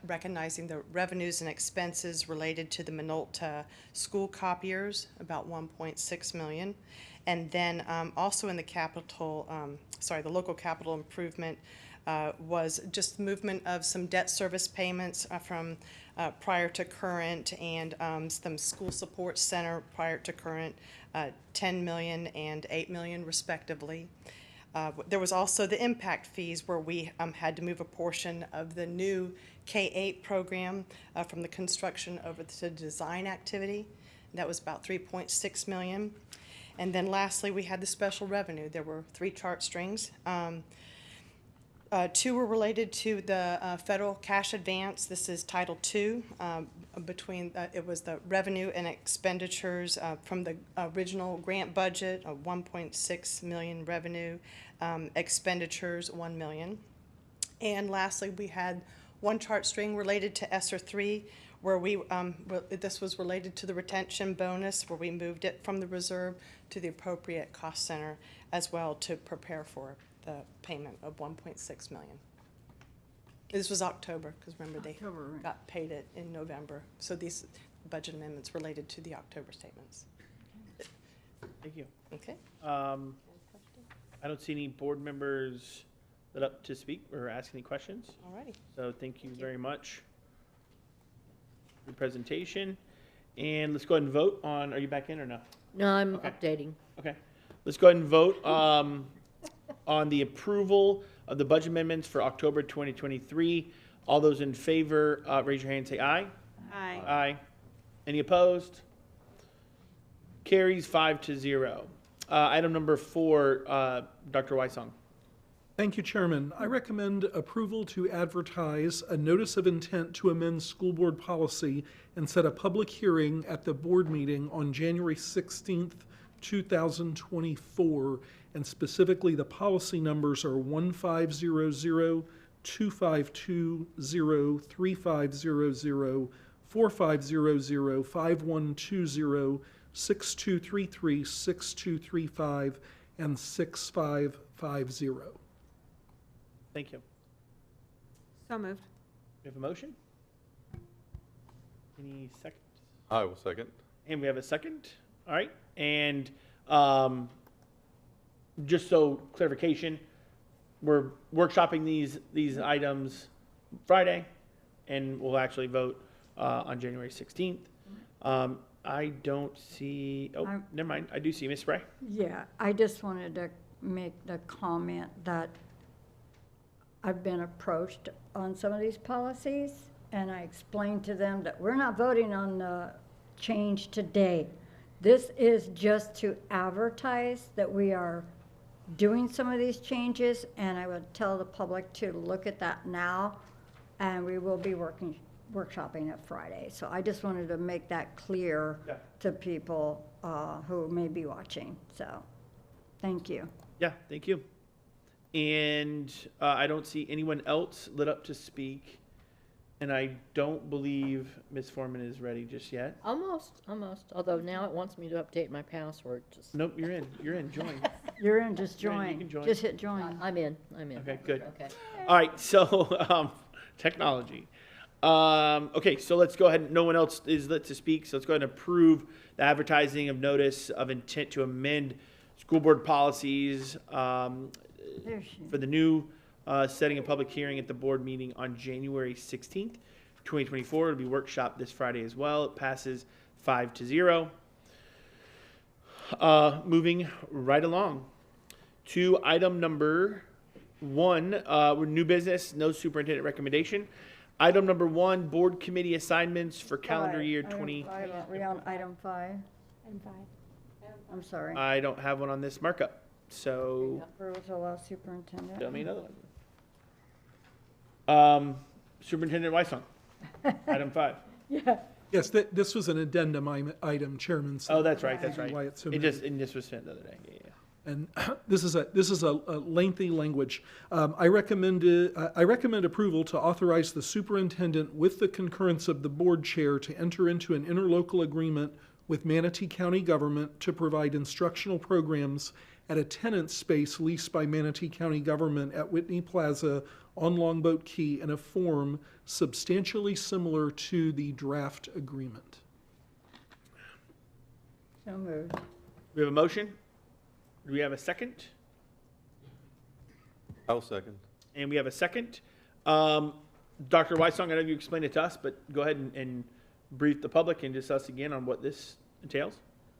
Speaker 7: recognizing the revenues and expenses related to the Minolta school copiers, about $1.6 million. And then also in the the local capital improvement, was just movement of some debt service payments from prior to current, and some school support center prior to current, $10 million and $8 million respectively. There was also the impact fees, where we had to move a portion of the new K-8 program from the construction over to design activity. That was about $3.6 million. And then lastly, we had the special revenue. There were 3 chart strings. 2 were related to the federal cash advance. This is Title II. It was the revenue and expenditures from the original grant budget of $1.6 million revenue, expenditures $1 million. And lastly, we had 1 chart string related to ESSER 3, where this was related to the retention bonus, where we moved it from the reserve to the appropriate cost center as well to prepare for the payment of $1.6 million. This was October, because remember they got paid it in November. So these budget amendments related to the October statements.
Speaker 1: Thank you.
Speaker 7: Okay.
Speaker 1: I don't see any board members lit up to speak or ask any questions.
Speaker 7: All righty.
Speaker 1: So thank you very much for your presentation. And let's go ahead and vote on, are you back in or no?
Speaker 9: No, I'm updating.
Speaker 1: Okay. Let's go ahead and vote on the approval of the budget amendments for October 2023. All those in favor, raise your hand and say aye.
Speaker 2: Aye.
Speaker 1: Aye. Any opposed? Carries 5-0. Item number 4, Dr. Weissong.
Speaker 6: Thank you, Chairman. I recommend approval to advertise a notice of intent to amend school board policy and set a public hearing at the board meeting on January 16th, 2024, and specifically the policy numbers are 1500, 2520, 3500, 4500, 5120, 6233, 6235, and 6550.
Speaker 1: Thank you.
Speaker 2: So moved.
Speaker 1: We have a motion? Any second?
Speaker 10: I will second.
Speaker 1: And we have a second. All right. And just so clarification, we're workshopping these items Friday, and we'll actually vote on January 16th. I don't see, never mind. I do see Ms. Spray.
Speaker 8: Yeah, I just wanted to make the comment that I've been approached on some of these policies, and I explained to them that we're not voting on the change today. This is just to advertise that we are doing some of these changes, and I would tell the public to look at that now, and we will be workshopping it Friday. So I just wanted to make that clear to people who may be watching, so, thank you.
Speaker 1: Yeah, thank you. And I don't see anyone else lit up to speak. And I don't believe Ms. Foreman is ready just yet.
Speaker 9: Almost, although now it wants me to update my password. Just
Speaker 1: Nope, you're in, join.
Speaker 8: You're in, just
Speaker 1: You're in, you
Speaker 8: join.
Speaker 1: can join.
Speaker 8: Just hit join.
Speaker 9: I'm in.
Speaker 1: Okay, good.
Speaker 9: Okay.
Speaker 1: All right, so, technology. Okay, so let's go ahead, no one else is lit to speak, so let's go ahead and approve the advertising of notice of intent to amend school board policies, for the new, setting a public hearing at the board meeting on January 16th, 2024. It'll be workshop this Friday as well. It passes 5-0. Moving right along to item number 1, new business, no superintendent recommendation. Item number 1, board committee assignments for calendar year 20.
Speaker 8: Are we on item 5?
Speaker 15: Item 5.
Speaker 8: I'm sorry.
Speaker 1: I don't have one on this markup, so
Speaker 8: Approval to allow superintendent.
Speaker 1: tell me another one. Superintendent Weissong, item 5.
Speaker 8: Yeah.
Speaker 6: Yes, this was an addendum item, Chairman. so
Speaker 1: Oh, that's right, that's right.
Speaker 6: why it's so
Speaker 1: It
Speaker 6: many.
Speaker 1: just, and this was sent the other day, yeah.
Speaker 6: And this is a lengthy language. I recommend approval to authorize the superintendent with the concurrence of the board chair to enter into an interlocal agreement with Manatee County government to provide instructional programs at a tenant space leased by Manatee County government at Whitney Plaza on Longboat Key in a form substantially similar to the draft agreement.
Speaker 8: So moved.
Speaker 1: We have a motion? Do we have a second?
Speaker 10: I'll second.
Speaker 1: And we have a second. Dr. Weissong, I know you explained it to us, but go ahead and brief the public and just us again on what this entails.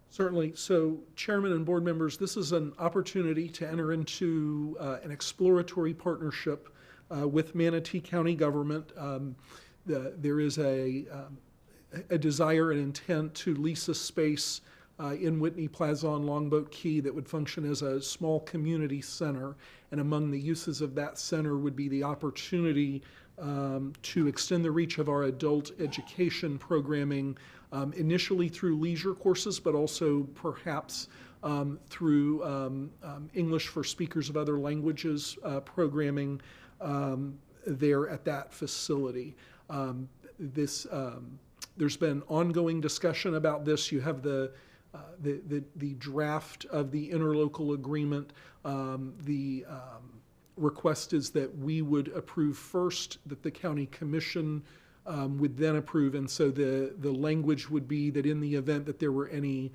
Speaker 6: Certainly. So, Chairman and board members, this is an opportunity to enter into an exploratory partnership with Manatee County government. There is a desire and intent to lease a space in Whitney Plaza on Longboat Key that would function as a small community center. And among the uses of that center would be the opportunity to extend the reach of our adult education programming, initially through leisure courses, but also perhaps through English for speakers of other languages programming there at that facility. There's been ongoing discussion about this. You have the draft of the interlocal agreement. The request is that we would approve first, that the county commission would then approve, and so the language would be that in the event that there were any,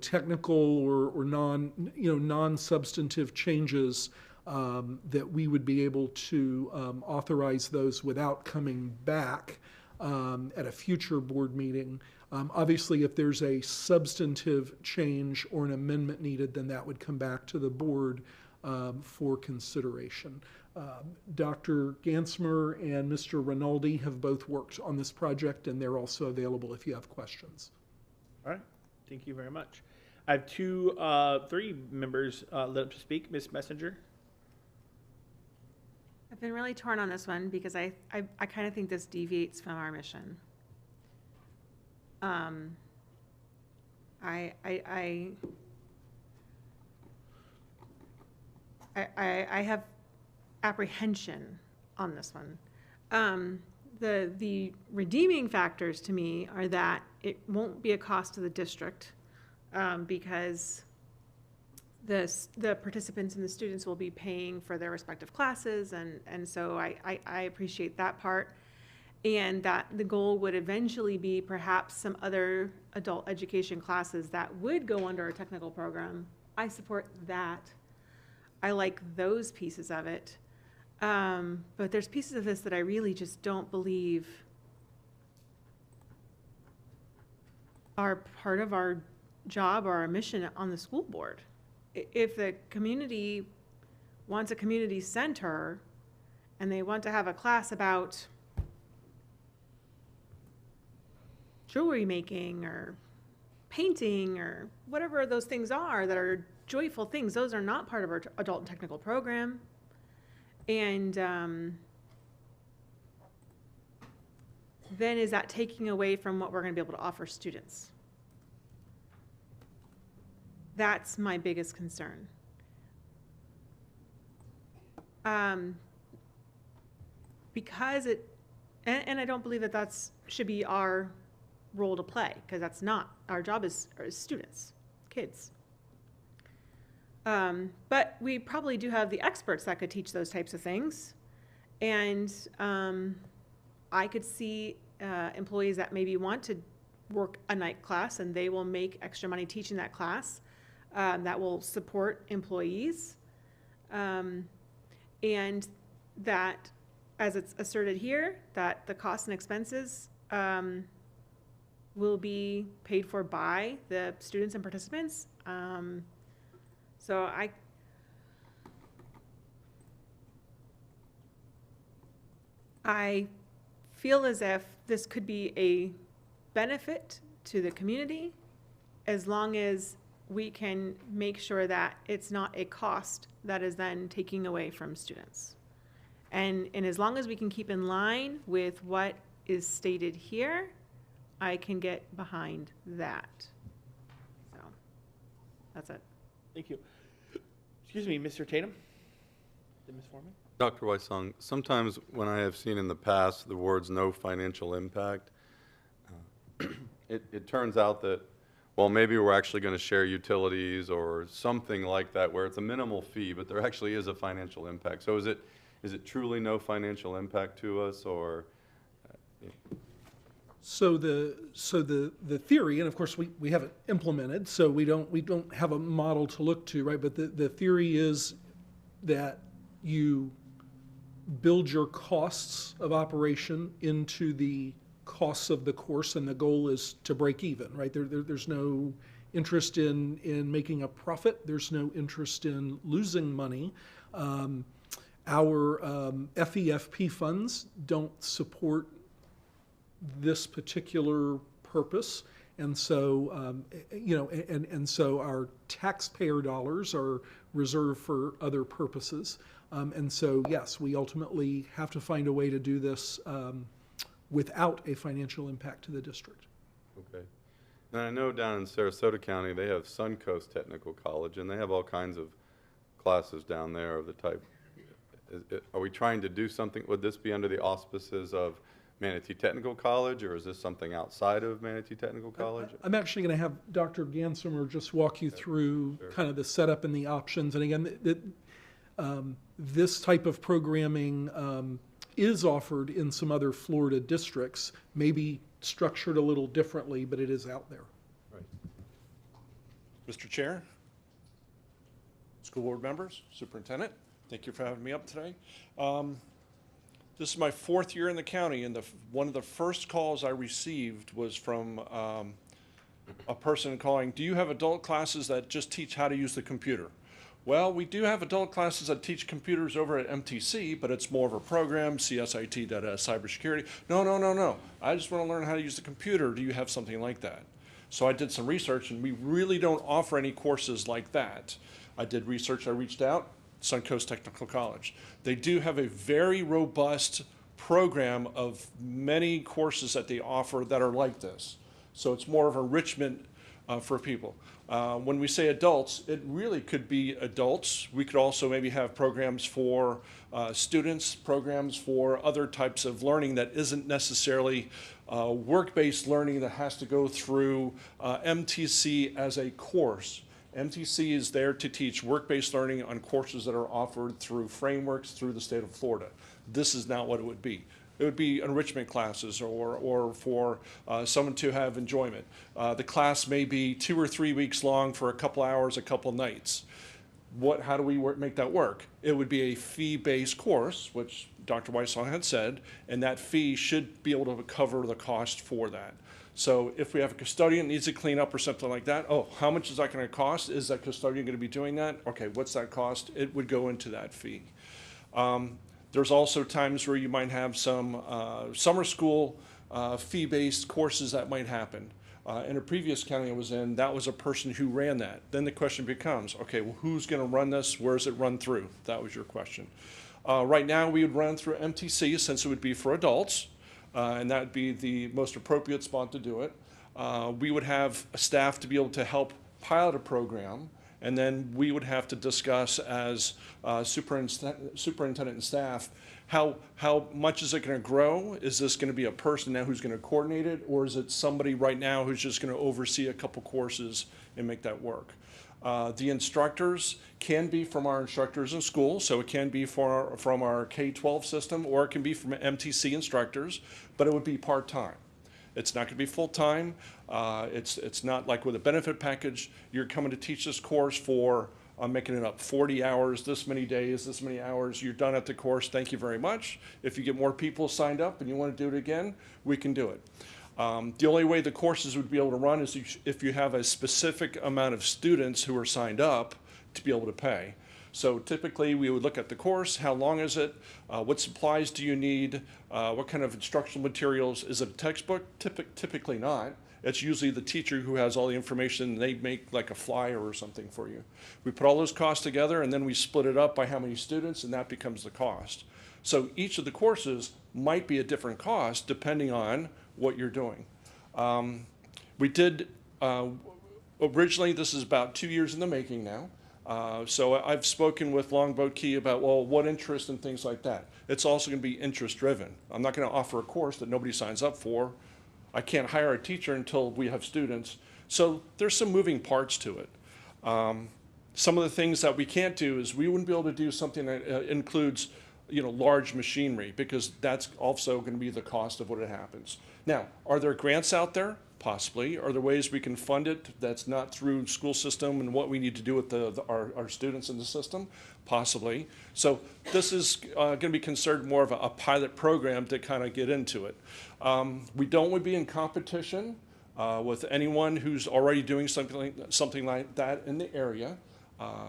Speaker 6: technical or non-substantive changes, that we would be able to authorize those without coming back at a future board meeting. Obviously, if there's a substantive change or an amendment needed, then that would come back to the board for consideration. Dr. Gansmer and Mr. Rinaldi have both worked on this project, and they're also available if you have questions.
Speaker 1: All right, thank you very much. I have three members lit up to speak. Ms. Messenger?
Speaker 2: I've been really torn on this one because I kind of think this deviates from our mission. I have apprehension on this one. The redeeming factors to me are that it won't be a cost to the district because the participants and the students will be paying for their respective classes, and so I appreciate that part. And that the goal would eventually be perhaps some other adult education classes that would go under our technical program. I support that. I like those pieces of it. But there's pieces of this that I really just don't believe are part of our job or our mission on the school board. If the community wants a community center and they want to have a class about jewelry making or painting or whatever those things are that are joyful things. Those are not part of our adult and technical program. And then is that taking away from what we're going to be able to offer students? That's my biggest concern. Because and I don't believe that that's should be our role to play, because that's not. Our job is students, kids. But we probably do have the experts that could teach those types of things. And I could see employees that maybe want to work a night class, and they will make extra money teaching that class that will support employees. And that, as it's asserted here, that the costs and expenses will be paid for by the students and participants. So I feel as if this could be a benefit to the community as long as we can make sure that it's not a cost that is then taking away from students. And as long as we can keep in line with what is stated here, I can get behind that. So that's it.
Speaker 1: Thank you. Excuse me, Mr. Tatum? Ms. Foreman?
Speaker 10: Dr. Weissong, sometimes when I have seen in the past the words no financial impact, it turns out that, well, maybe we're actually going to share utilities or something like that where it's a minimal fee, but there actually is a financial impact. So is it truly no financial impact to us, or?
Speaker 6: So the theory, and of course we haven't implemented, so we don't have a model to look to, right? But the theory is that you build your costs of operation into the costs of the course, and the goal is to break even, right? There's no interest in making a profit. There's no interest in losing money. Our FEFP funds don't support this particular purpose, and so and so our taxpayer dollars are reserved for other purposes, and so yes, we ultimately have to find a way to do this without a financial impact to the district.
Speaker 10: Okay. And I know down in Sarasota County they have Suncoast Technical College, and they have all kinds of classes down there of the type. Are we trying to do something? Would this be under the auspices of Manatee Technical College, or is this something outside of Manatee Technical College?
Speaker 6: I'm actually going to have Dr. Gansimer just walk you through kind of the setup and the options. And again, this type of programming is offered in some other Florida districts, maybe structured a little differently, but it is out there.
Speaker 10: Right.
Speaker 4: Mr. Chair, school board members, superintendent, thank you for having me up today. This is my 4th year in the county, and one of the first calls I received was from a person calling, do you have adult classes that just teach how to use the computer? Well, we do have adult classes that teach computers over at MTC, but it's more of a program, CSIT, cybersecurity. No. I just want to learn how to use the computer. Do you have something like that? So I did some research, and we really don't offer any courses like that. I did research, I reached out, Suncoast Technical College. They do have a very robust program of many courses that they offer that are like this. So it's more of enrichment for people. When we say adults, it really could be adults. We could also maybe have programs for students, programs for other types of learning that isn't necessarily work-based learning that has to go through MTC as a course. MTC is there to teach work-based learning on courses that are offered through frameworks through the state of Florida. This is not what it would be. It would be enrichment classes or for someone to have enjoyment. The class may be 2 or 3 weeks long for a couple hours, a couple nights. How do we make that work? It would be a fee-based course, which Dr. Weissong had said, and that fee should be able to cover the cost for that. So if we have a custodian that needs to clean up or something like that, oh, how much is that going to cost? Is that custodian going to be doing that? Okay, what's that cost? It would go into that fee. There's also times where you might have some summer school fee-based courses that might happen. In a previous county I was in, that was a person who ran that. Then the question becomes, okay, well, who's going to run this? Where does it run through? That was your question. Right now, we would run through MTC since it would be for adults, and that would be the most appropriate spot to do it. We would have a staff to be able to help pilot a program, and then we would have to discuss as superintendent and staff, how much is it going to grow? Is this going to be a person now who's going to coordinate it, or is it somebody right now who's just going to oversee a couple courses and make that work? The instructors can be from our instructors in school, so it can be from our K-12 system, or it can be from MTC instructors, but it would be part-time. It's not going to be full-time. It's not like with a benefit package, you're coming to teach this course for, I'm making it up, 40 hours, this many days, this many hours, you're done at the course, thank you very much. If you get more people signed up and you want to do it again, we can do it. The only way the courses would be able to run is if you have a specific amount of students who are signed up to be able to pay. So typically we would look at the course, how long is it, what supplies do you need, what kind of instructional materials, is it a textbook? Typically not. It's usually the teacher who has all the information, they make like a flyer or something for you. We put all those costs together and then we split it up by how many students, and that becomes the cost. So each of the courses might be a different cost depending on what you're doing. We did, originally, this is about 2 years in the making now. So I've spoken with Longboat Key about, well, what interest and things like that. It's also going to be interest driven. I'm not going to offer a course that nobody signs up for. I can't hire a teacher until we have students. So there's some moving parts to it. Some of the things that we can't do is we wouldn't be able to do something that includes, large machinery, because that's also going to be the cost of what it happens. Now, are there grants out there? Possibly. Are there ways we can fund it that's not through school system and what we need to do with our students in the system? Possibly. So this is going to be considered more of a pilot program to kind of get into it. We don't want to be in competition with anyone who's already doing something like that in the area.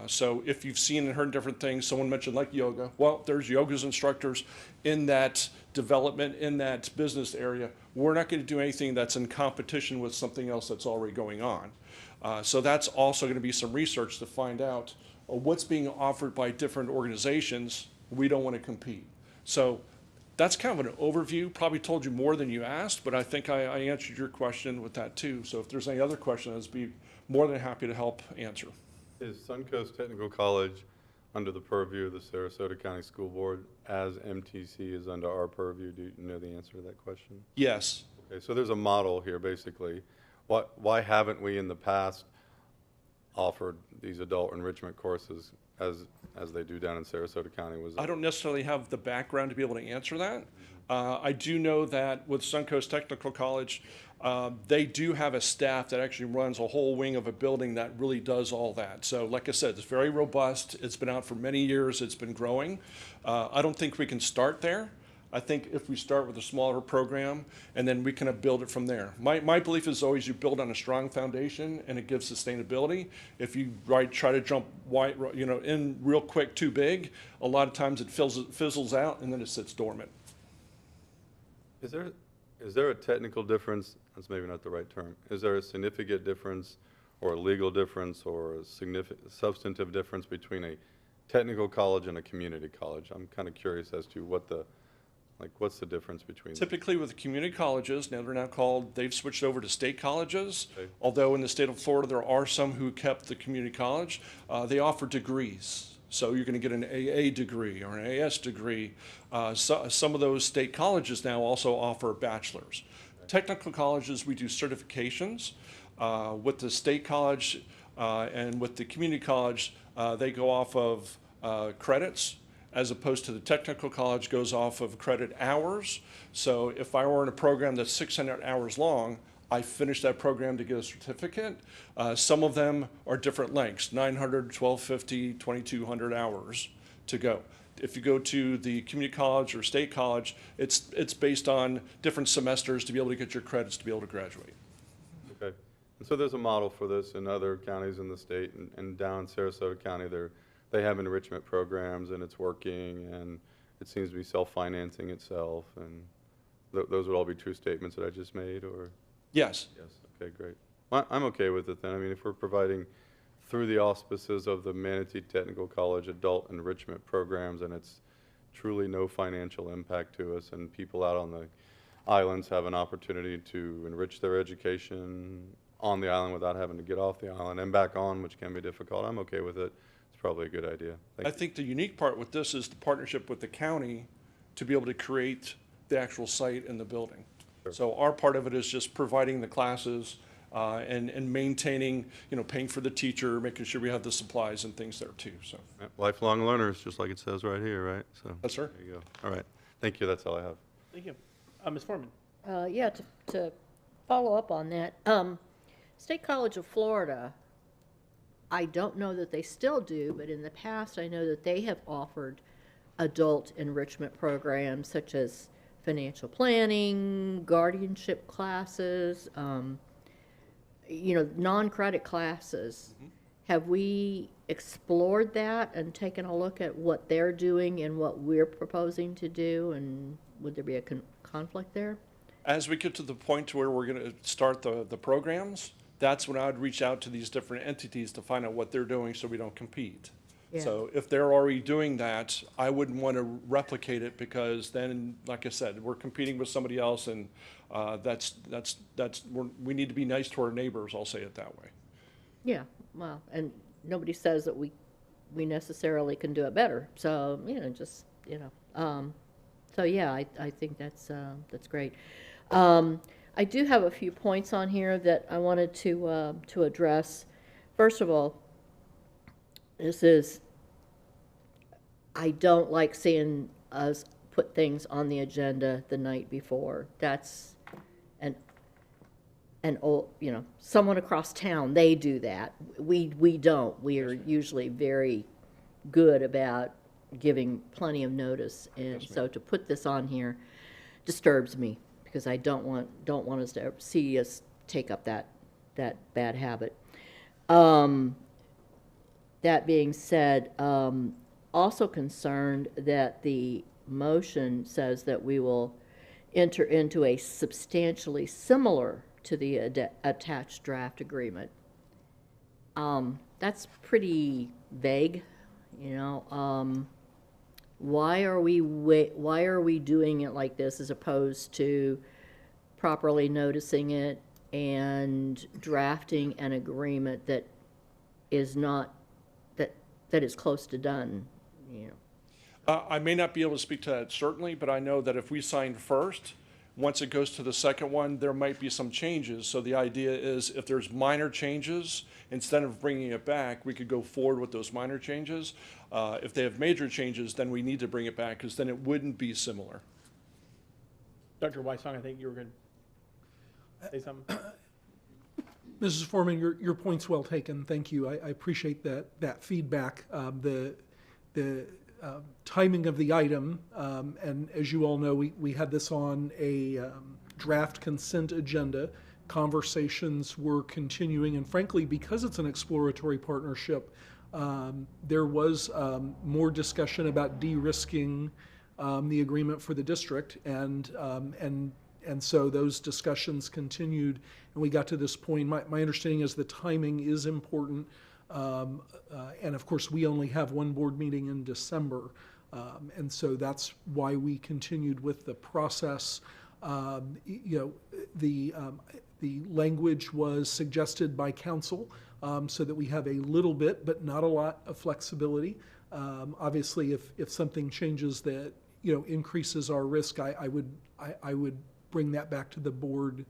Speaker 4: So if you've seen and heard different things, someone mentioned like yoga, well, there's yoga's instructors in that development, in that business area. We're not going to do anything that's in competition with something else that's already going on. So that's also going to be some research to find out what's being offered by different organizations. We don't want to compete. So that's kind of an overview, probably told you more than you asked, but I think I answered your question with that too. So if there's any other questions, I'd be more than happy to help answer.
Speaker 10: Is Suncoast Technical College under the purview of the Sarasota County School Board as MTC is under our purview? Do you know the answer to that question?
Speaker 4: Yes.
Speaker 10: Okay, so there's a model here basically. Why haven't we in the past offered these adult enrichment courses as they do down in Sarasota County?
Speaker 4: I don't necessarily have the background to be able to answer that. I do know that with Suncoast Technical College, they do have a staff that actually runs a whole wing of a building that really does all that. So like I said, it's very robust. It's been out for many years. It's been growing. I don't think we can start there. I think if we start with a smaller program and then we kind of build it from there. My belief is always you build on a strong foundation and it gives sustainability. If you try to jump in real quick too big, a lot of times it fizzles out and then it sits dormant.
Speaker 10: Is there a technical difference? That's maybe not the right term. Is there a significant difference or a legal difference or a substantive difference between a technical college and a community college? I'm kind of curious as to what's the difference between
Speaker 4: Typically with the community colleges, now they've switched over to state colleges. Okay. Although in the state of Florida there are some who kept the community college, they offer degrees. So you're going to get an AA degree or an AS degree. Some of those state colleges now also offer bachelors. Technical colleges, we do certifications. With the state college and with the community college, they go off of credits, as opposed to the technical college goes off of credit hours. So if I were in a program that's 600 hours long, I finished that program to get a certificate. Some of them are different lengths, 900, 1250, 2200 hours to go. If you go to the community college or state college, it's based on different semesters to be able to get your credits to be able to graduate.
Speaker 10: Okay. And so there's a model for this in other counties in the state, and down in Sarasota County, they have enrichment programs and it's working and it seems to be self-financing itself, and those would all be true statements that I just made, or?
Speaker 4: Yes.
Speaker 10: Yes. Okay, great. I'm okay with it then. I mean, if we're providing through the auspices of the Manatee Technical College adult enrichment programs, and it's truly no financial impact to us, and people out on the islands have an opportunity to enrich their education on the island without having to get off the island and back on, which can be difficult, I'm okay with it. It's probably a good idea. Thank
Speaker 4: I
Speaker 10: you.
Speaker 4: think the unique part with this is the partnership with the county to be able to create the actual site and the building. So our part of it is just providing the classes and maintaining, you know, paying for the teacher, making sure we have the supplies and things there too, so.
Speaker 10: Yeah, lifelong learners, just like it says right here, right? So
Speaker 4: Yes, sir.
Speaker 10: there you go. All right. Thank you. That's all I have.
Speaker 1: Thank you. Ms. Foreman?
Speaker 9: Yeah, to follow up on that, State College of Florida, I don't know that they still do, but in the past, I know that they have offered adult enrichment programs such as financial planning, guardianship classes, you know, non-credit classes. Have we explored that and taken a look at what they're doing and what we're proposing to do, and would there be a conflict there?
Speaker 4: As we get to the point to where we're going to start the programs, that's when I would reach out to these different entities to find out what they're doing so we don't compete.
Speaker 9: Yeah.
Speaker 4: So if they're already doing that, I wouldn't want to replicate it, because then, like I said, we're competing with somebody else, and we need to be nice to our neighbors, I'll say it that way.
Speaker 9: Yeah, well, and nobody says that we necessarily can do it better. So, you know, just, you know, so yeah, I think that's great. I do have a few points on here that I wanted to address. First of all, I don't like seeing us put things on the agenda the night before. That's an old, you know, someone across town, they do that. We don't. We are usually very good about giving plenty of notice, and so to put this on here disturbs me, because I don't want us to see us take up that bad habit. That being said, also concerned that the motion says that we will enter into a substantially similar to the attached draft agreement. That's pretty vague, you know. Why are we doing it like this as opposed to properly noticing it and drafting an agreement that is not that is close to done, you know?
Speaker 4: I may not be able to speak to that certainly, but I know that if we sign first, once it goes to the second one, there might be some changes. So the idea is, if there's minor changes, instead of bringing it back, we could go forward with those minor changes. If they have major changes, then we need to bring it back, because then it wouldn't be similar.
Speaker 1: Dr. Weissong, I think you were going to say something.
Speaker 6: Mrs. Foreman, your point's well taken. Thank you. I appreciate that feedback. The timing of the item, and as you all know, we had this on a draft consent agenda. Conversations were continuing, and frankly, because it's an exploratory partnership, there was more discussion about de-risking the agreement for the district, and so those discussions continued, and we got to this point. My understanding is the timing is important, and of course, we only have one board meeting in December, and so that's why we continued with the process. You know, the language was suggested by council, so that we have a little bit, but not a lot of flexibility. Obviously, if something changes that, you know, increases our risk, I would bring that back to the board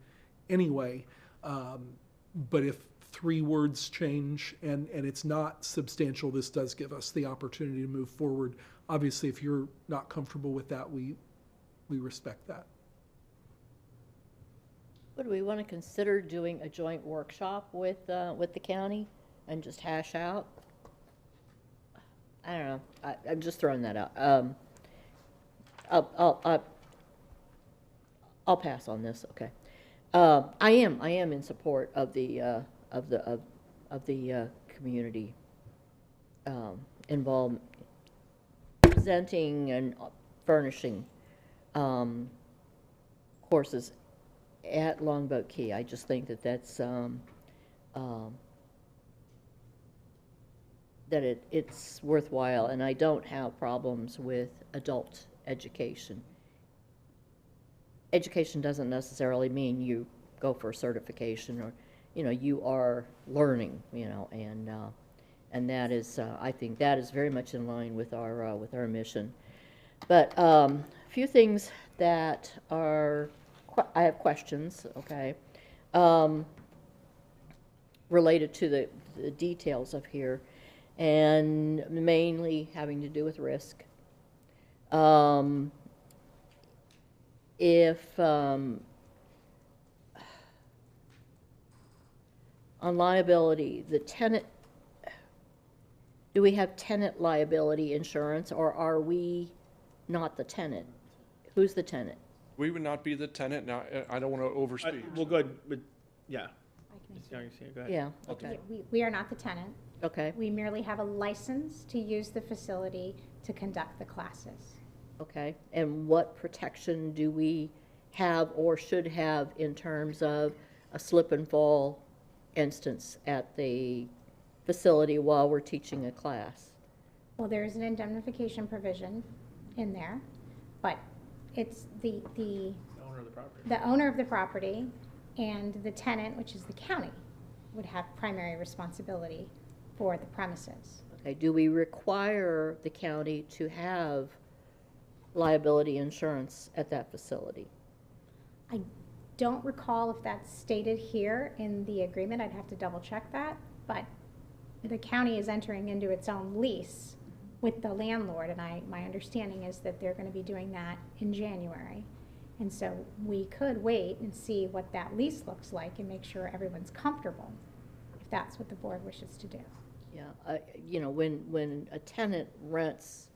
Speaker 6: anyway. But if 3 words change and it's not substantial, this does give us the opportunity to move forward. Obviously, if you're not comfortable with that, we respect that.
Speaker 9: Would we want to consider doing a joint workshop with the county and just hash out? I don't know. I'm just throwing that out. I'll pass on this. Okay. I am in support of the community involvement, presenting and furnishing courses at Longboat Key. I just think that that's, that it's worthwhile, and I don't have problems with adult education. Education doesn't necessarily mean you go for a certification, or, you know, you are learning, you know, and that is, I think that is very much in line with our mission. But a few things that are, I have questions, okay, related to the details of here, and mainly having to do with risk. If on liability, the tenant, do we have tenant liability insurance, or are we not the tenant? Who's the tenant?
Speaker 4: We would not be the tenant. Now, I don't want to overspeak.
Speaker 1: We'll go ahead, but, yeah. Ms. Youngstown, go ahead.
Speaker 9: Yeah, okay.
Speaker 16: We are not the tenant.
Speaker 9: Okay.
Speaker 16: We merely have a license to use the facility to conduct the classes.
Speaker 9: Okay, and what protection do we have or should have in terms of a slip and fall instance at the facility while we're teaching a class?
Speaker 16: Well, there is an indemnification provision in there, but it's the
Speaker 1: Owner of the property.
Speaker 16: the owner of the property and the tenant, which is the county, would have primary responsibility for the premises.
Speaker 9: Okay, do we require the county to have liability insurance at that facility?
Speaker 16: I don't recall if that's stated here in the agreement. I'd have to double check that, but the county is entering into its own lease with the landlord, and my understanding is that they're going to be doing that in January. And so we could wait and see what that lease looks like and make sure everyone's comfortable, if that's what the board wishes to do.
Speaker 9: Yeah, you know, when a tenant rents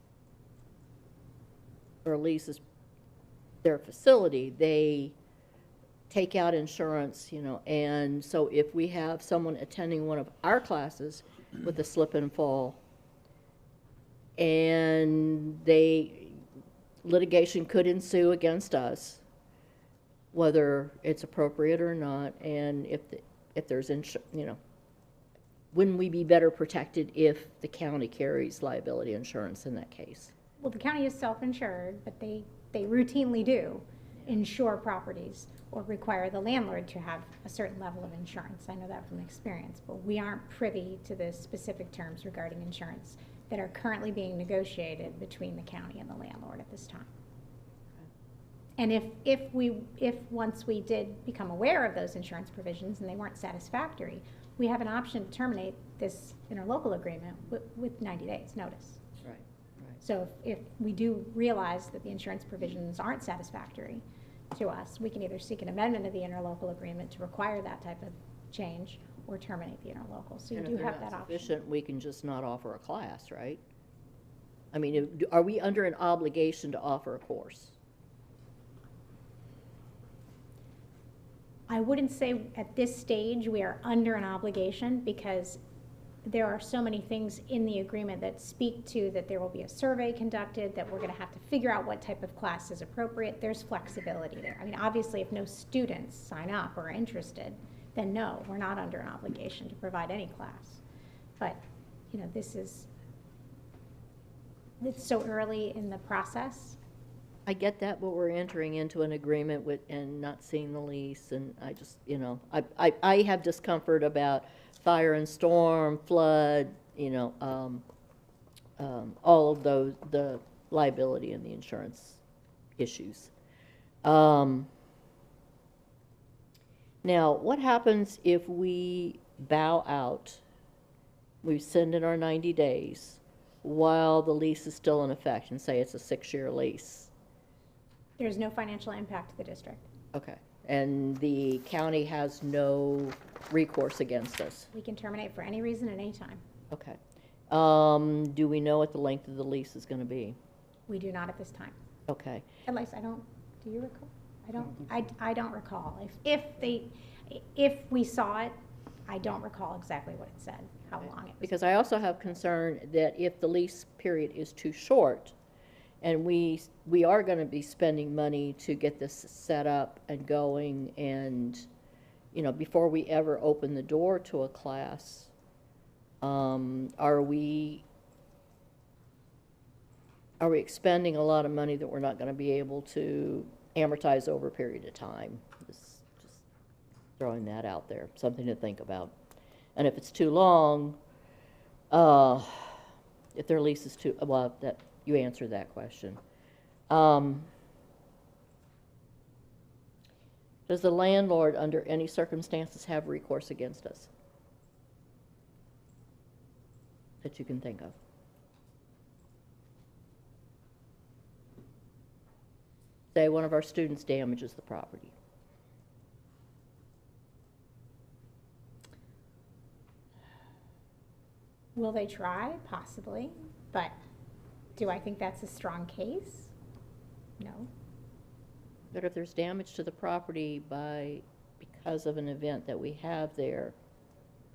Speaker 9: or leases their facility, they take out insurance, you know, and so if we have someone attending one of our classes with a slip and fall, and litigation could ensue against us, whether it's appropriate or not, and if there's you know, wouldn't we be better protected if the county carries liability insurance in that case?
Speaker 16: Well, the county is self-insured, but they routinely do insure properties or require the landlord to have a certain level of insurance. I know that from experience, but we aren't privy to the specific terms regarding insurance that are currently being negotiated between the county and the landlord at this time. And if once we did become aware of those insurance provisions and they weren't satisfactory, we have an option to terminate this interlocal agreement with 90 days notice.
Speaker 9: Right.
Speaker 16: So if we do realize that the insurance provisions aren't satisfactory to us, we can either seek an amendment of the interlocal agreement to require that type of change or terminate the interlocal. So you
Speaker 9: And
Speaker 16: do
Speaker 9: if they're
Speaker 16: have
Speaker 9: not
Speaker 16: that option.
Speaker 9: sufficient, we can just not offer a class, right? I mean, are we under an obligation to offer a course?
Speaker 16: I wouldn't say at this stage we are under an obligation, because there are so many things in the agreement that speak to that there will be a survey conducted, that we're going to have to figure out what type of class is appropriate. There's flexibility there. I mean, obviously, if no students sign up or are interested, then no, we're not under an obligation to provide any class. But, you know, it's so early in the process.
Speaker 9: I get that, but we're entering into an agreement with, and not seeing the lease, and I just, you know, I have discomfort about fire and storm, flood, you know, all of those, the liability and the insurance issues. Now, what happens if we bow out, we send in our 90 days while the lease is still in effect, and say it's a 6-year lease?
Speaker 16: There's no financial impact to the district.
Speaker 9: Okay, and the county has no recourse against us?
Speaker 16: We can terminate for any reason at any time.
Speaker 9: Okay. Do we know what the length of the lease is going to be?
Speaker 16: We do not at this time.
Speaker 9: Okay.
Speaker 16: At least I don't, do you recall? I don't recall. If we saw it, I don't recall exactly what it said, how long it was.
Speaker 9: Because I also have concern that if the lease period is too short, And we are gonna be spending money to get this set up and going, and, you know, before we ever open the door to a class, are we expending a lot of money that we're not gonna be able to amortize over a period of time? Just throwing that out there, something to think about. And if it's too long, if their lease is too, well, that, you answered that question. Does the landlord, under any circumstances, have recourse against us that you can think of? Say one of our students damages the property.
Speaker 16: Will they try? Possibly. But do I think that's a strong case? No.
Speaker 9: But if there's damage to the property because of an event that we have there,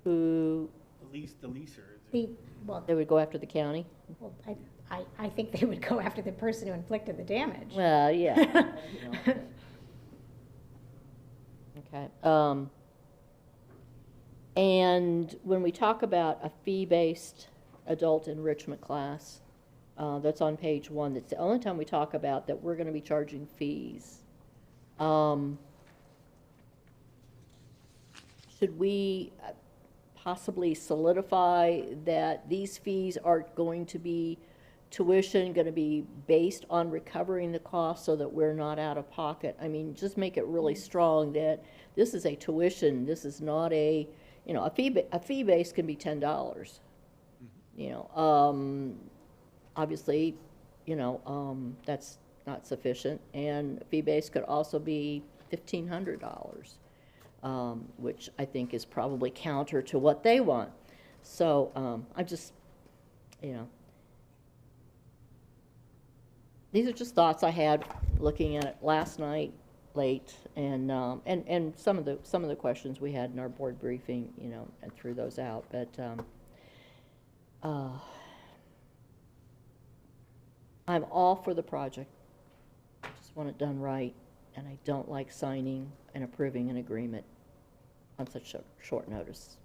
Speaker 9: who?
Speaker 1: The leaser.
Speaker 9: They would go after the county?
Speaker 16: Well, I think they would go after the person who inflicted the damage.
Speaker 9: Well, yeah. Okay. And when we talk about a fee-based adult enrichment class, that's on page 1, that's the only time we talk about that we're going to be charging fees. Should we possibly solidify that these fees are going to be tuition, going to be based on recovering the cost so that we're not out of pocket? I mean, just make it really strong that this is a tuition, this is not a, you know, a fee base can be $10. You know, obviously, you know, that's not sufficient, and fee base could also be $1,500, which I think is probably counter to what they want. So I just, you know, these are just thoughts I had looking at it last night late, and some of the questions we had in our board briefing, you know, and threw those out, but I'm all for the project. I just want it done right, and I don't like signing and approving an agreement on such short notice.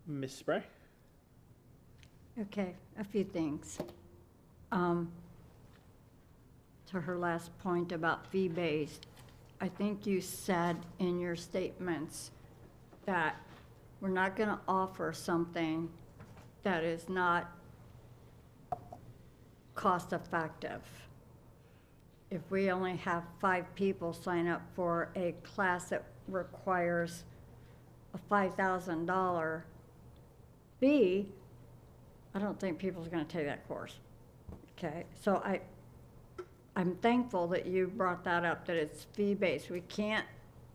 Speaker 1: Ms. Spray?
Speaker 8: Okay, a few things. To her last point about fee-based, I think you said in your statements that we're not going to offer something that is not cost-effective. If we only have 5 people sign up for a class that requires a $5,000 fee, I don't think people's going to take that course. Okay, so I'm thankful that you brought that up, that it's fee-based. We can't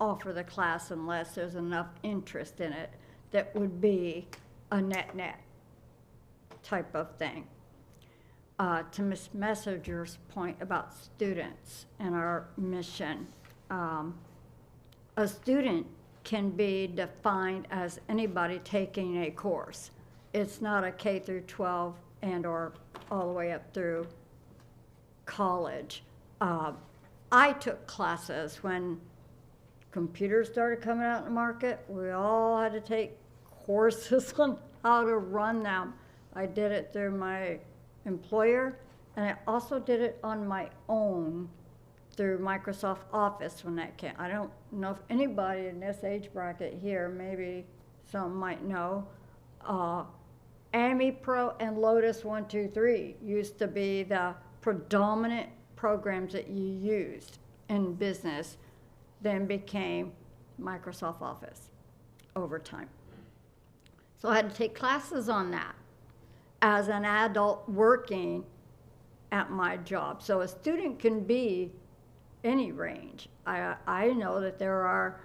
Speaker 8: offer the class unless there's enough interest in it that would be a net-net type of thing. To Ms. Messenger's point about students and our mission, a student can be defined as anybody taking a course. It's not a K through 12 and or all the way up through college. I took classes when computers started coming out in the market. We all had to take courses on how to run them. I did it through my employer, and I also did it on my own through Microsoft Office when that came. I don't know if anybody in this age bracket here, maybe some might know, AmiPro and Lotus 1-2-3 used to be the predominant programs that you used in business, then became Microsoft Office over time. So I had to take classes on that as an adult working at my job. So a student can be any range. I know that there are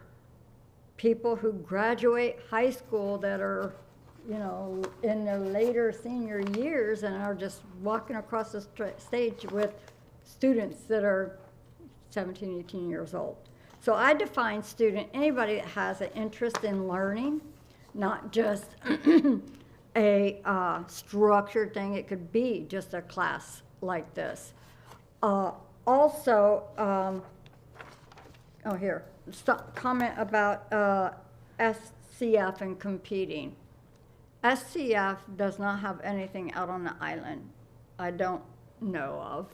Speaker 8: people who graduate high school that are, you know, in their later senior years and are just walking across the stage with students that are 17, 18 years old. So I define student, anybody that has an interest in learning, not just a structured thing. It could be just a class like this. Also, comment about SCF and competing. SCF does not have anything out on the island I don't know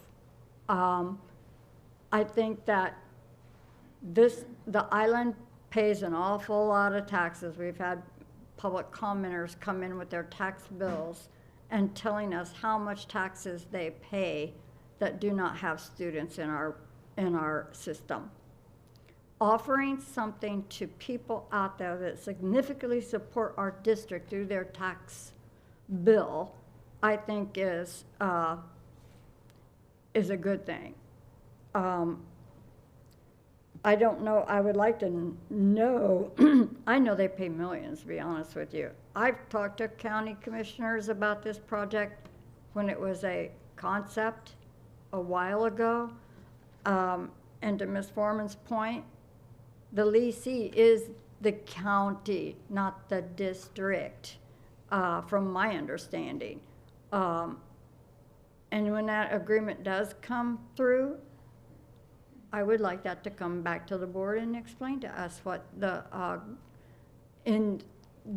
Speaker 8: of. I think that the island pays an awful lot of taxes. We've had public commenters come in with their tax bills and telling us how much taxes they pay that do not have students in our system. Offering something to people out there that significantly support our district through their tax bill, I think is a good thing. I don't know, I would like to know, I know they pay millions, to be honest with you. I've talked to county commissioners about this project when it was a concept a while ago. And to Ms. Foreman's point, the leasee is the county, not the district, from my understanding. And when that agreement does come through, I would like that to come back to the board and explain to us what the end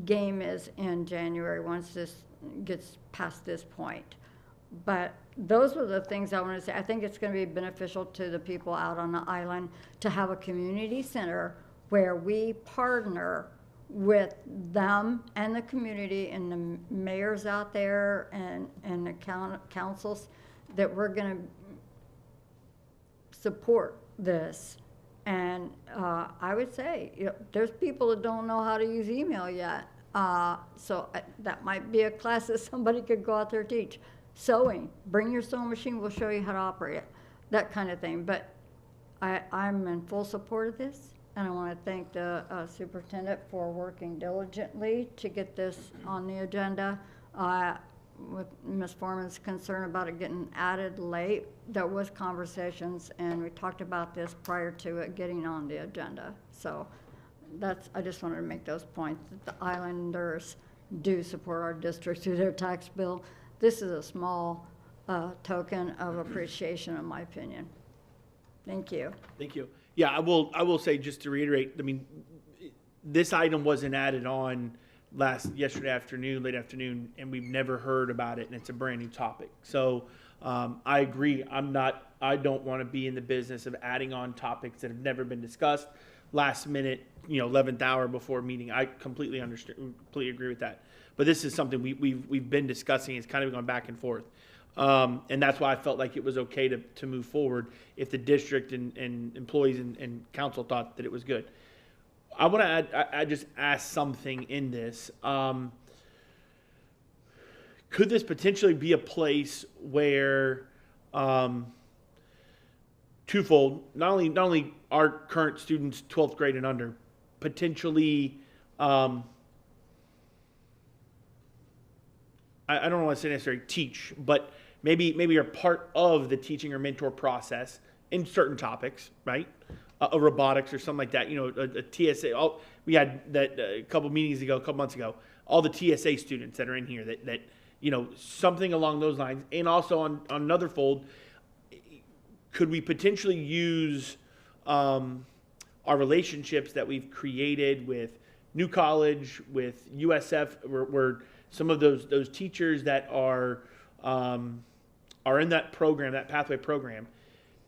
Speaker 8: game is in January once this gets past this point. But those were the things I want to say. I think it's going to be beneficial to the people out on the island to have a community center where we partner with them and the community and the mayors out there and the councils that we're going to support this. And I would say, there's people that don't know how to use email yet. So that might be a class that somebody could go out there and teach. Sewing, bring your sewing machine, we'll show you how to operate it, that kind of thing. But I'm in full support of this, and I want to thank the superintendent for working diligently to get this on the agenda. With Ms. Foreman's concern about it getting added late, there was conversations, and we talked about this prior to it getting on the agenda. So I just wanted to make those points, that the islanders do support our district through their tax bill. This is a small token of appreciation, in my opinion. Thank you.
Speaker 1: Thank you. Yeah, I will say, just to reiterate, I mean, this item wasn't added on yesterday afternoon, late afternoon, and we've never heard about it, and it's a brand new topic. So I agree. I don't want to be in the business of adding on topics that have never been discussed last minute, 11th hour before meeting. I completely agree with that. But this is something we've been discussing. It's kind of gone back and forth. And that's why I felt like it was okay to move forward if the district and employees and council thought that it was good. I want to I just ask something in this. Could this potentially be a place where twofold, not only our current students, 12th grade and under, potentially I don't want to say necessarily teach, but maybe are part of the teaching or mentor process in certain topics, right? A robotics or something like that. A TSA. We had that a couple months ago. All the TSA students that are in here that something along those lines. And also on another fold, could we potentially use our relationships that we've created with New College, with USF, where some of those teachers that are in that program, that pathway program,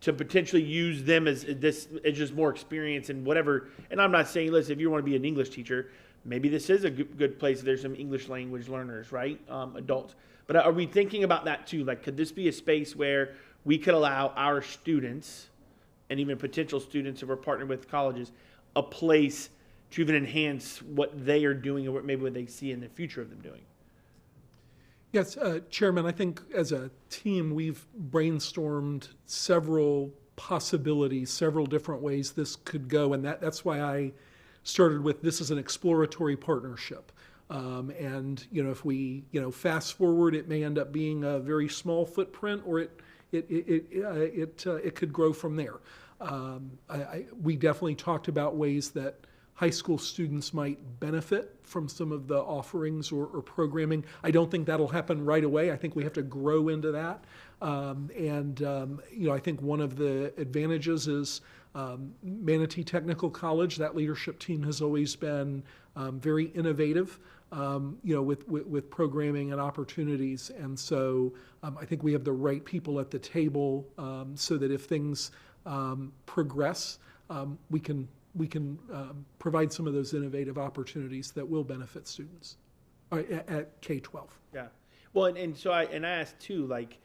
Speaker 1: to potentially use them as just more experience and whatever. And I'm not saying, listen, if you want to be an English teacher, maybe this is a good place. There's some English language learners, right? Adults. But are we thinking about that too? Like, could this be a space where we could allow our students and even potential students if we're partnering with colleges, a place to even enhance what they are doing or maybe what they see in the future of them doing?
Speaker 6: Yes, Chairman, I think as a team, we've brainstormed several possibilities, several different ways this could go, and that's why I started with this is an exploratory partnership. And if we fast forward, it may end up being a very small footprint, or it could grow from there. We definitely talked about ways that high school students might benefit from some of the offerings or programming. I don't think that'll happen right away. I think we have to grow into that. I think one of the advantages is Manatee Technical College. That leadership team has always been very innovative, with programming and opportunities. And so I think we have the right people at the table so that if things progress, we can provide some of those innovative opportunities that will benefit students at K-12.
Speaker 1: Yeah. Well, and so I asked too, like,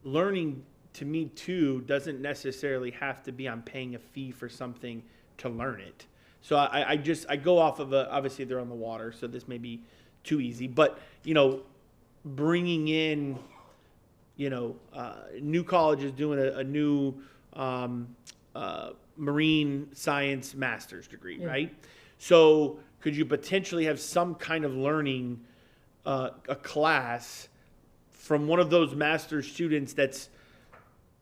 Speaker 1: learning to me too doesn't necessarily have to be I'm paying a fee for something to learn it. So I go off of obviously they're on the water, so this may be too easy, but bringing in, new colleges doing a new marine science master's degree,
Speaker 9: Yeah.
Speaker 1: right? So could you potentially have some kind of learning, a class from one of those master's students that's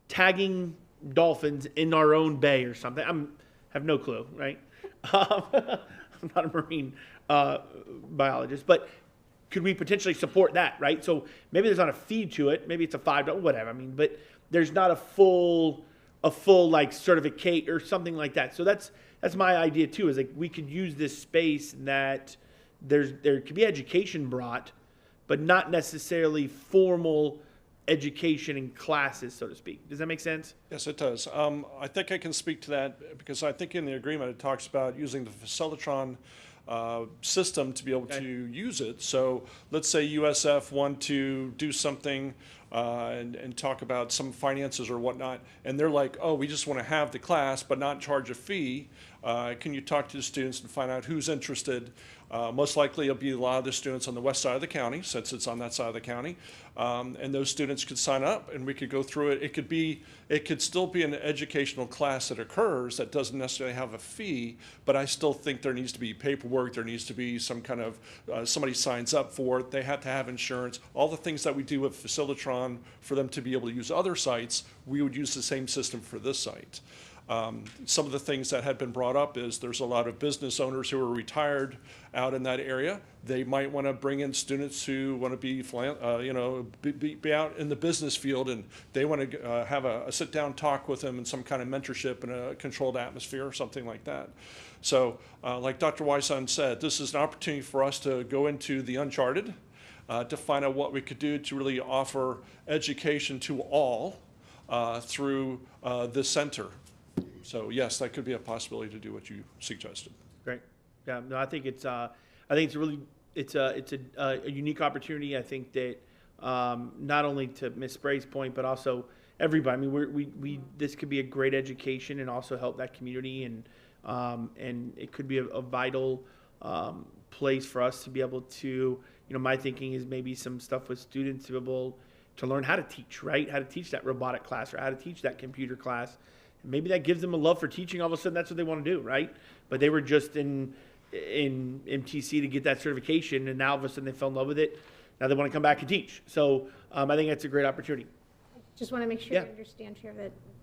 Speaker 1: tagging dolphins in our own bay or something? Have no clue, right? I'm not a marine biologist, but could we potentially support that, right? So maybe there's not a fee to it, maybe it's a $5, whatever. I mean, but there's not a full like certificate or something like that. So that's my idea too. Is like we could use this space that there could be education brought, but not necessarily formal education in classes, so to speak. Does that make sense?
Speaker 4: Yes, it does. I think I can speak to that because I think in the agreement it talks about using the Facilitron system to be able to use it. So let's say USF want to do something and talk about some finances or whatnot, and they're like, oh, we just want to have the class but not charge a fee. Can you talk to the students and find out who's interested? Most likely it'll be a lot of the students on the west side of the county, since it's on that side of the county. And those students could sign up and we could go through it. It could still be an educational class that occurs that doesn't necessarily have a fee, but I still think there needs to be paperwork, there needs to be some kind of, somebody signs up for it, they have to have insurance, all the things that we do with Facilitron for them to be able to use other sites, we would use the same system for this site. Some of the things that had been brought up is there's a lot of business owners who are retired out in that area. They might want to bring in students who want to be out in the business field, and they want to have a sit-down talk with them and some kind of mentorship in a controlled atmosphere or something like that. So like Dr. Wyson said, this is an opportunity for us to go into the uncharted, to find out what we could do to really offer education to all through this center. So yes, that could be a possibility to do what you suggested.
Speaker 1: Great. Yeah, no, I think it's a unique opportunity. I think that not only to Ms. Spray's point, but also everybody. I mean, we this could be a great education and also help that community, and it could be a vital place for us to be able to. My thinking is maybe some stuff with students to be able to learn how to teach, right? How to teach that robotic class or how to teach that computer class. Maybe that gives them a love for teaching. All of a sudden, that's what they want to do, right? But they were just in MTC to get that certification, and now all of a sudden they fell in love with it. Now they want to come back and teach. So I think that's a great opportunity.
Speaker 16: Just want to make sure you understand, Chair,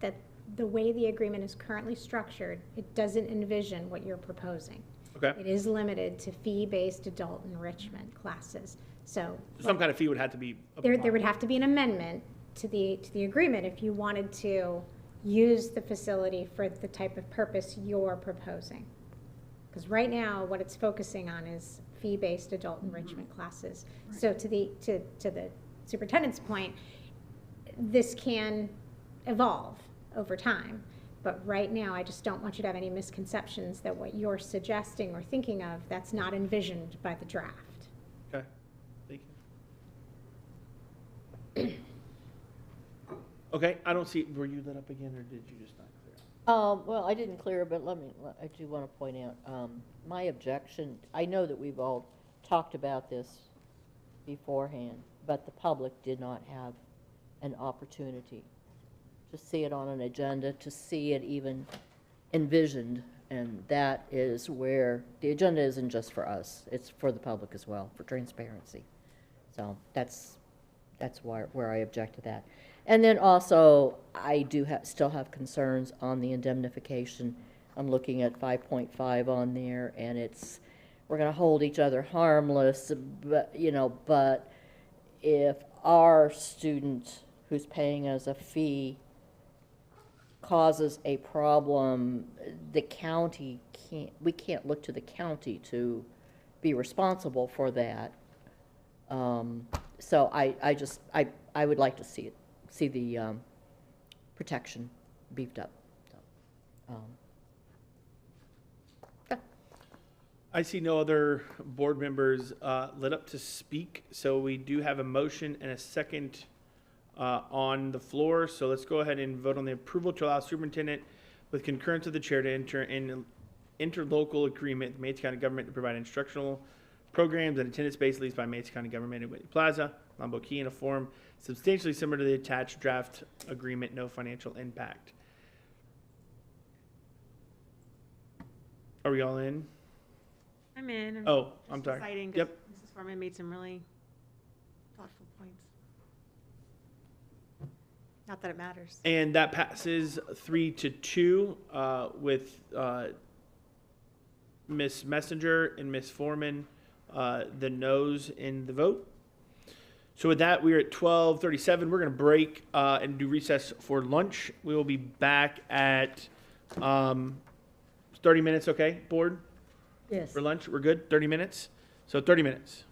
Speaker 16: that the way the agreement is currently structured, it doesn't envision what you're proposing.
Speaker 1: Okay.
Speaker 16: It is limited to fee-based adult enrichment classes. So
Speaker 1: some kind of fee would have to be.
Speaker 16: There would have to be an amendment to the agreement if you wanted to use the facility for the type of purpose you're proposing. Because right now, what it's focusing on is fee-based adult enrichment classes. Right. So to the superintendent's point, this can evolve over time. But right now, I just don't want you to have any misconceptions that what you're suggesting or thinking of, that's not envisioned by the draft.
Speaker 1: Okay, thank you. Okay, I don't see, were you lit up again, or did you just not clear?
Speaker 9: Well, I didn't clear, but I do want to point out, my objection, I know that we've all talked about this beforehand, but the public did not have an opportunity to see it on an agenda, to see it even envisioned, and that is where, the agenda isn't just for us, it's for the public as well, for transparency. So that's where I object to that. And then also, I do still have concerns on the indemnification. I'm looking at 5.5 on there, and we're gonna hold each other harmless, but, but if our student who's paying us a fee causes a problem, we can't look to the county to be responsible for that. So I would like to see the protection beefed up.
Speaker 1: I see no other board members lit up to speak, so we do have a motion and a second on the floor. So let's go ahead and vote on the approval to allow superintendent with concurrence of the chair to enter in interlocal agreement with Manatee County government to provide instructional programs and attendance-based lease by Manatee County government at Whitney Plaza, Lombo Key, in a form substantially similar to the attached draft agreement, no financial impact. Are we all in?
Speaker 2: I'm in.
Speaker 1: Oh, I'm sorry.
Speaker 2: Exciting 'cause
Speaker 1: Yep.
Speaker 2: Mrs. Foreman made some really thoughtful points. Not that it matters.
Speaker 1: And that passes 3-2 with Ms. Messenger and Ms. Foreman, the noes in the vote. So with that, we are at 12:37. We're going to break and do recess for lunch. We will be back at 30 minutes, okay, board?
Speaker 9: Yes.
Speaker 1: For lunch, we're good? 30 minutes? So 30 minutes.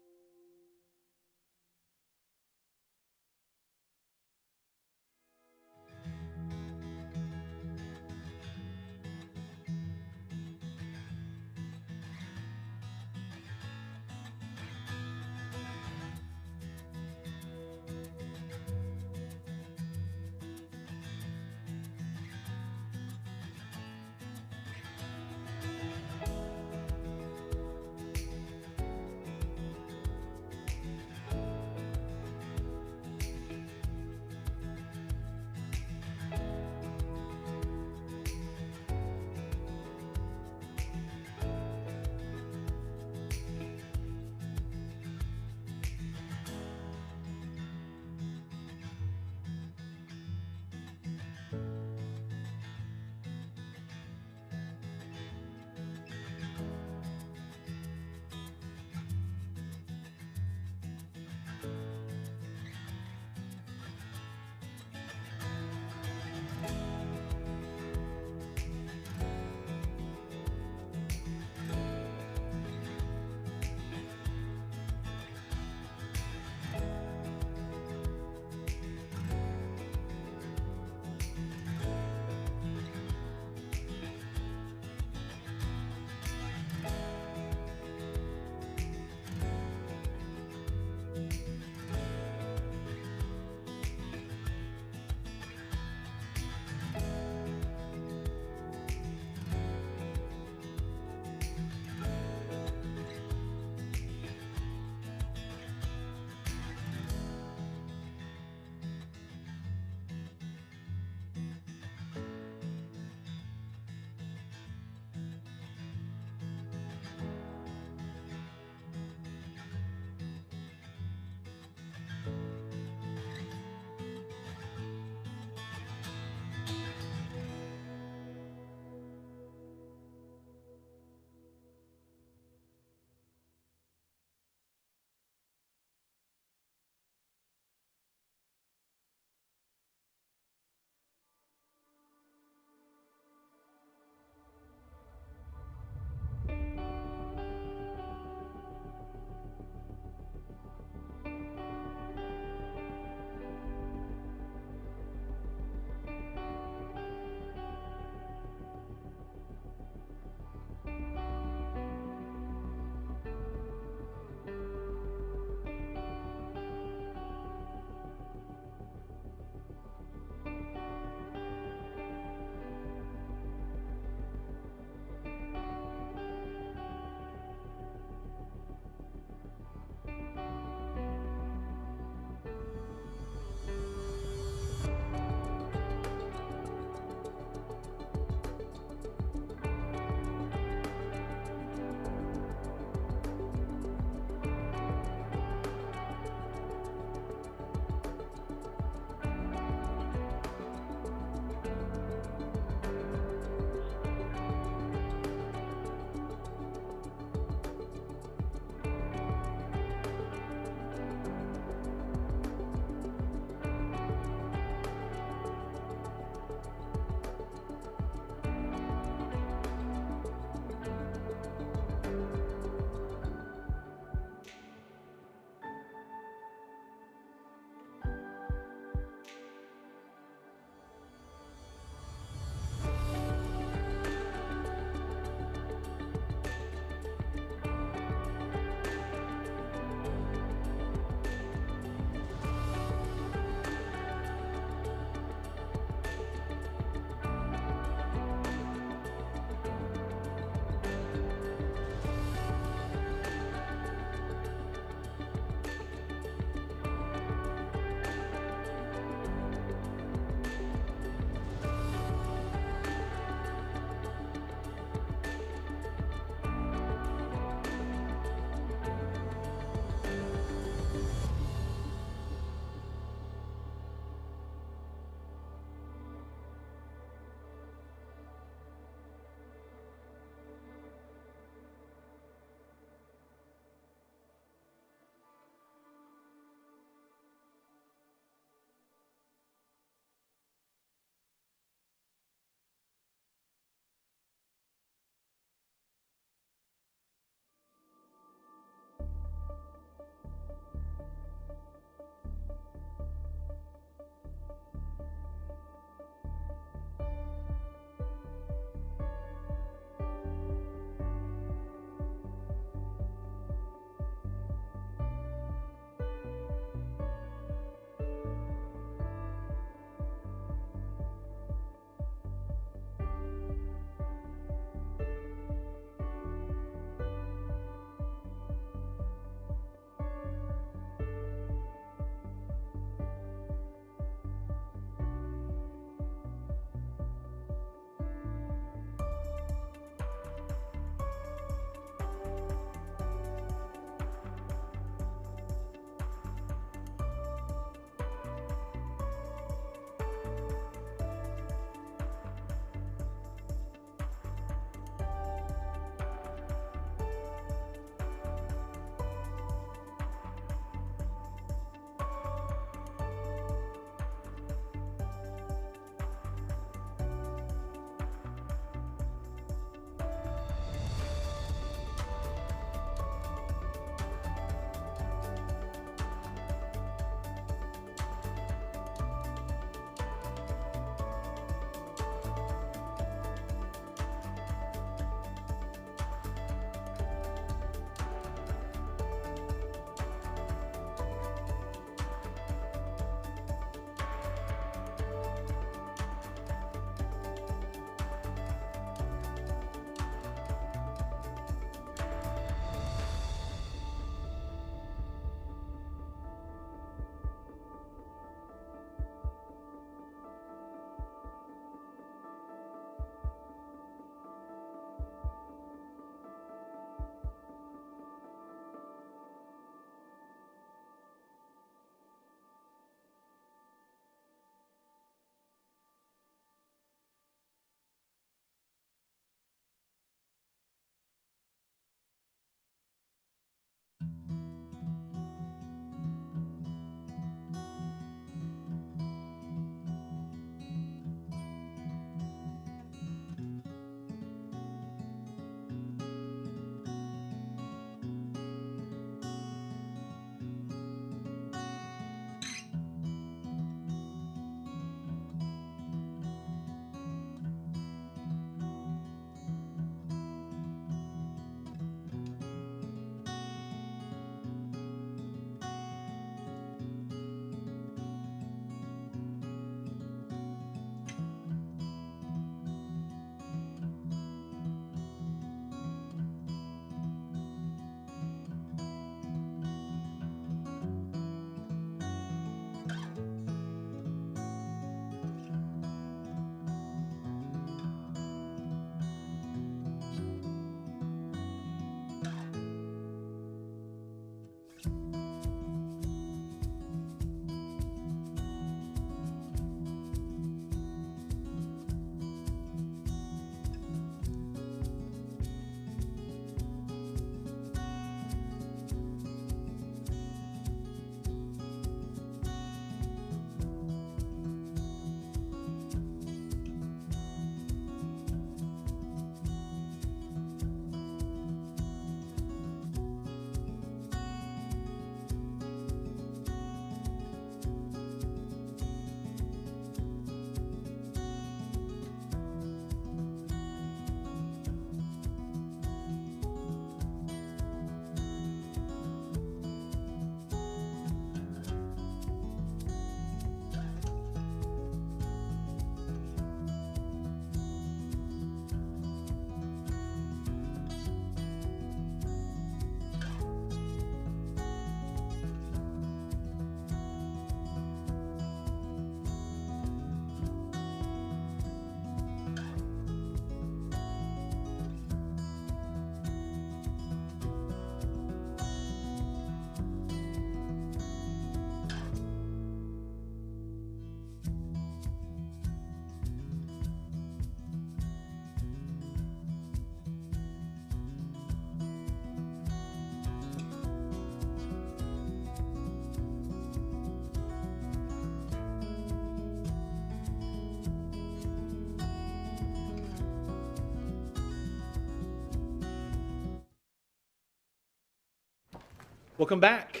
Speaker 1: Welcome back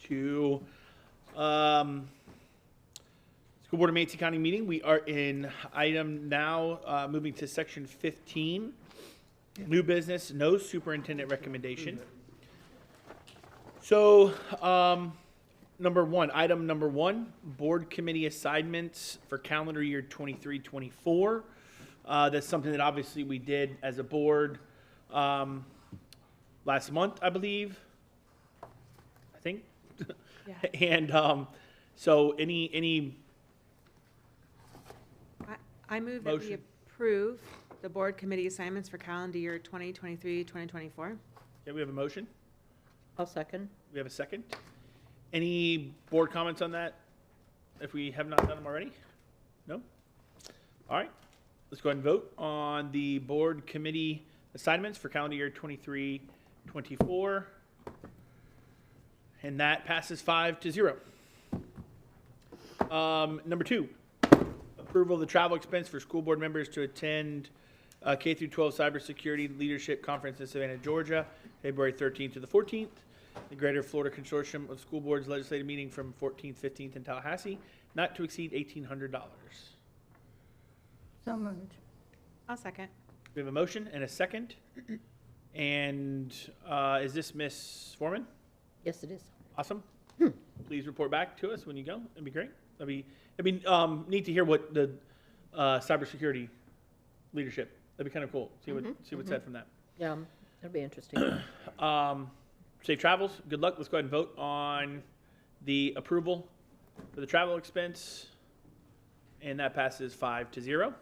Speaker 1: to School Board of Manatee County meeting. We are in item now, moving to section 15, new business, no superintendent recommendation. So, item number one, board committee assignments for calendar year 23-24. That's something that obviously we did as a board last month, I believe. I think.
Speaker 2: Yeah.
Speaker 1: And so any
Speaker 2: I move that we
Speaker 1: Motion.
Speaker 2: approve the board committee assignments for calendar year 2023, 2024.
Speaker 1: Okay, we have a motion.
Speaker 9: I'll second.
Speaker 1: We have a second. Any board comments on that? If we have not done them already? No? All right. Let's go ahead and vote on the board committee assignments for calendar year 23, 24. And that passes 5-0. Number two, approval of the travel expense for school board members to attend K through 12 Cybersecurity Leadership Conference in Savannah, Georgia, February 13th to the 14th. The Greater Florida Consortium of School Boards Legislative Meeting from 14th, 15th in Tallahassee, not to exceed $1,800.
Speaker 8: So moved.
Speaker 2: I'll second.
Speaker 1: We have a motion and a second. And is this Miss Foreman?
Speaker 9: Yes, it is.
Speaker 1: Awesome. Please report back to us when you go. That'd be great. It'd be neat to hear what the cybersecurity leadership. That'd be kind of cool. See what's said from that.
Speaker 9: Yeah, that'll be interesting.
Speaker 1: Safe travels. Good luck. Let's go ahead and vote on the approval for the travel expense, and that passes 5-0.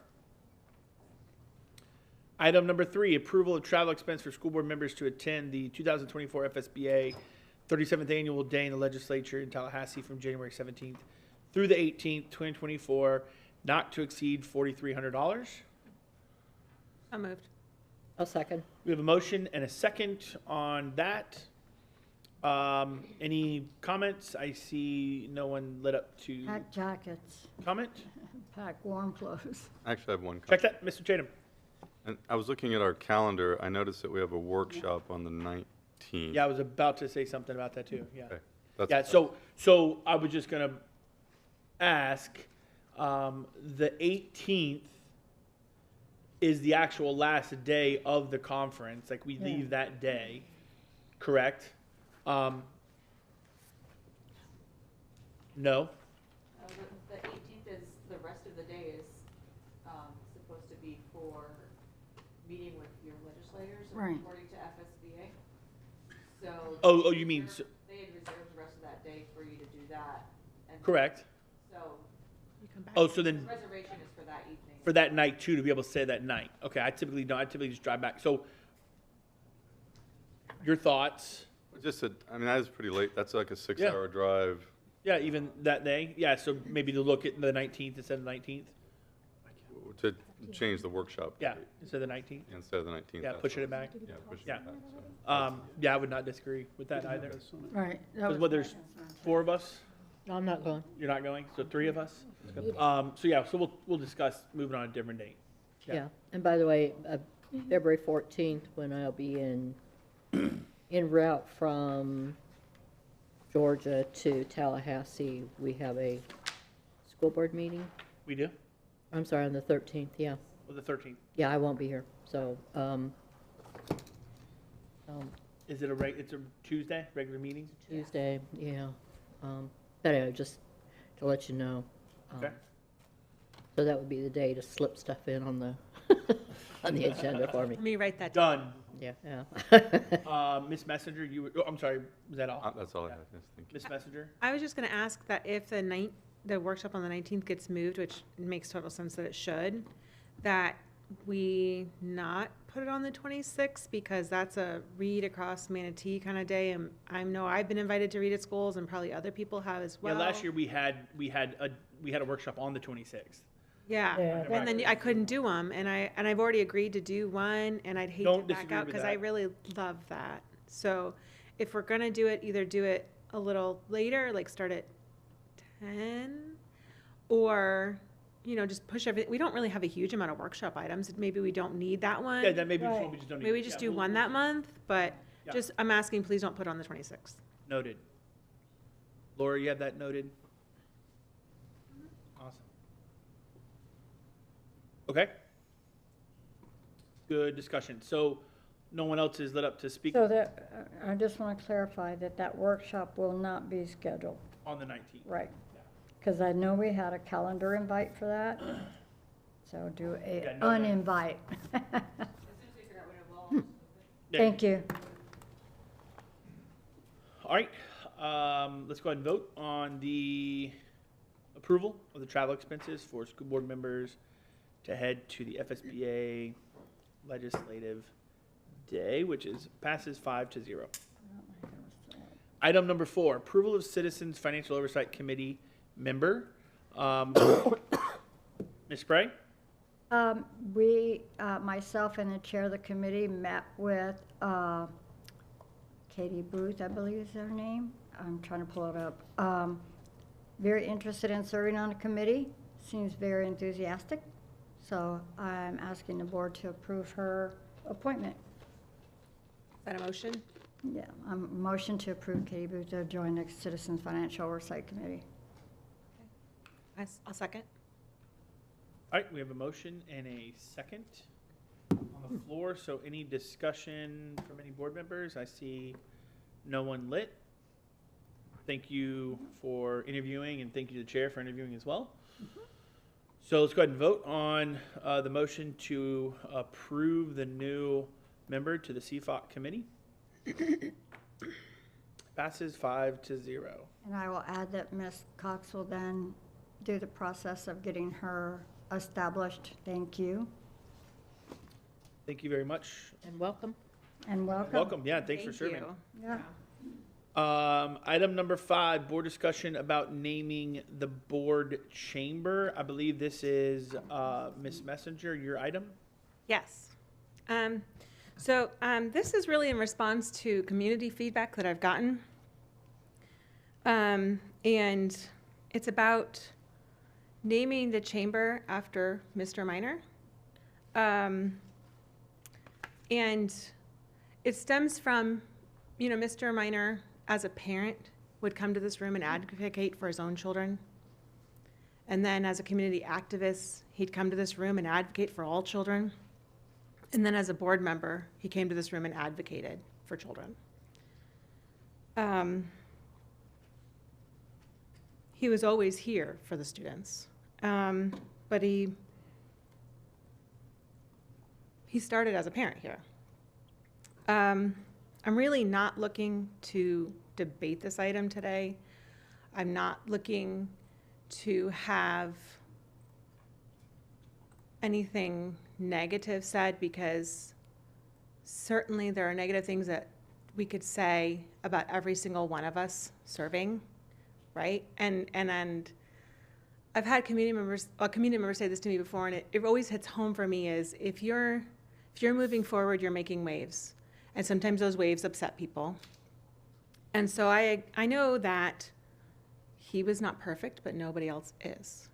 Speaker 1: Item number three, approval of travel expense for school board members to attend the 2024 FSBA 37th Annual Day in the Legislature in Tallahassee from January 17th through the 18th, 2024, not to exceed $4,300.
Speaker 2: So moved.
Speaker 9: I'll second.
Speaker 1: We have a motion and a second on that. Any comments? I see no one lit up to
Speaker 8: Pack jackets,
Speaker 1: comment.
Speaker 8: pack warm clothes.
Speaker 10: I actually have one
Speaker 1: Check
Speaker 10: comment.
Speaker 1: that, Mr. Chatham.
Speaker 10: And I was looking at our calendar. I noticed that we have a workshop on the 19th.
Speaker 1: Yeah, I was about to say something about that too. Yeah.
Speaker 10: Okay. That's
Speaker 1: Yeah. So I was just gonna ask. The 18th is the actual last day of the conference. Like we leave that day, correct? No.
Speaker 17: The 18th is, the rest of the day is supposed to be for meeting with your legislators,
Speaker 8: Right.
Speaker 17: according to FSBA. So.
Speaker 1: Oh, you mean
Speaker 17: They had reserved the rest of that day for you to do that. And
Speaker 1: correct?
Speaker 17: So.
Speaker 2: You come back.
Speaker 1: Oh, so then
Speaker 17: Reservation is for that evening.
Speaker 1: for that night too, to be able to say that night. Okay, I typically don't. I typically just drive back. So your thoughts?
Speaker 10: Just that, I mean, that is pretty late. That's like a 6-hour drive.
Speaker 1: Yeah, even that day. Yeah, so maybe to look at the 19th instead of the 19th.
Speaker 10: To change the workshop.
Speaker 1: Yeah,
Speaker 10: date
Speaker 1: instead of the 19th.
Speaker 10: Instead of the 19th.
Speaker 1: Yeah,
Speaker 10: that's
Speaker 1: pushing
Speaker 10: what-
Speaker 1: it back.
Speaker 10: Yeah, pushing
Speaker 1: Yeah.
Speaker 10: it back. So.
Speaker 1: Yeah, I would not disagree with that either.
Speaker 8: Right. that
Speaker 1: Because
Speaker 8: was
Speaker 1: what,
Speaker 8: my
Speaker 1: there's
Speaker 8: concern.
Speaker 1: 4 of us?
Speaker 9: No, I'm not going.
Speaker 1: You're not going? So 3 of us? So yeah, so we'll discuss moving on a different date.
Speaker 9: Yeah. And by the way, February 14th, when I'll be en route from Georgia to Tallahassee, we have a school board meeting.
Speaker 1: We do?
Speaker 9: I'm sorry, on the 13th, yeah.
Speaker 1: Well, the 13th.
Speaker 9: Yeah, I won't be here, so,
Speaker 1: Is it it's a Tuesday, regular meeting?
Speaker 9: Tuesday, yeah. But anyway, just to let you know.
Speaker 1: Okay.
Speaker 9: So that would be the day to slip stuff in on the, on the agenda for me.
Speaker 2: Let me write that down.
Speaker 1: Done.
Speaker 9: Yeah.
Speaker 1: Miss Messenger, I'm sorry, was that all?
Speaker 10: That's all I have. Yes, thank you.
Speaker 1: Miss Messenger?
Speaker 2: I was just going to ask that if the workshop on the 19th gets moved, which makes total sense that it should, that we not put it on the 26th because that's a read across Manatee kind of day. And I know I've been invited to read at schools and probably other people have as well.
Speaker 1: Yeah, last year we had a workshop on the 26th.
Speaker 2: Yeah, and then I couldn't do them, and I've already agreed to do one, and I'd hate
Speaker 1: Don't
Speaker 2: to back
Speaker 1: disagree
Speaker 2: out
Speaker 1: with
Speaker 2: because
Speaker 1: that.
Speaker 2: I really love that. So, if we're gonna do it, either do it a little later, like start at 10, or just push everything. We don't really have a huge amount of workshop items. Maybe we don't need that one.
Speaker 1: Yeah, then maybe we just don't need
Speaker 2: Maybe we
Speaker 1: it.
Speaker 2: just
Speaker 1: Yeah,
Speaker 2: do one that month, but
Speaker 1: Yeah.
Speaker 2: Just, I'm asking, please don't put it on the 26th.
Speaker 1: Noted. Laura, you have that noted? Awesome. Okay. Good discussion. So no one else is lit up to speak
Speaker 8: So that, I just want to clarify that that workshop will not be scheduled,
Speaker 1: on the 19th.
Speaker 8: right? Because I know we had a calendar invite for that, so do a
Speaker 1: Yeah, no, no.
Speaker 8: uninvite.
Speaker 1: Yeah.
Speaker 8: Thank you.
Speaker 1: All right, let's go ahead and vote on the approval of the travel expenses for school board members to head to the FSBA Legislative Day, which passes 5-0. Item number 4, approval of Citizens Financial Oversight Committee member. Ms. Spray?
Speaker 8: Myself and the chair of the committee met with Katie Booth, I believe is her name. I'm trying to pull it up. Very interested in serving on the committee, seems very enthusiastic. So I'm asking the board to approve her appointment.
Speaker 2: Is that a motion?
Speaker 8: Yeah, motion to approve Katie Booth to join the Citizens Financial Oversight Committee.
Speaker 2: I'll second.
Speaker 1: All right, we have a motion and a second on the floor. So any discussion from any board members? I see no one lit. Thank you for interviewing, and thank you to the chair for interviewing as well. So let's go ahead and vote on the motion to approve the new member to the CFOC committee. Passes 5-0.
Speaker 8: And I will add that Ms. Cox will then do the process of getting her established. Thank you.
Speaker 1: Thank you very much.
Speaker 9: And welcome.
Speaker 8: And welcome.
Speaker 1: Welcome, yeah, thanks for serving.
Speaker 8: Yeah.
Speaker 1: Item number 5, board discussion about naming the board chamber. I believe this is Ms. Messenger, your item?
Speaker 2: Yes. This is really in response to community feedback that I've gotten. And it's about naming the chamber after Mr. Minor. And it stems from, Mr. Minor, as a parent, would come to this room and advocate for his own children. And then as a community activist, he'd come to this room and advocate for all children. And then as a board member, he came to this room and advocated for children. He was always here for the students, but he started as a parent here. I'm really not looking to debate this item today. I'm not looking to have anything negative said, because certainly there are negative things that we could say about every single one of us serving, right? And I've had community members say this to me before, and it always hits home for me is if you're moving forward, you're making waves. And sometimes those waves upset people. And so I know that he was not perfect, but nobody else is.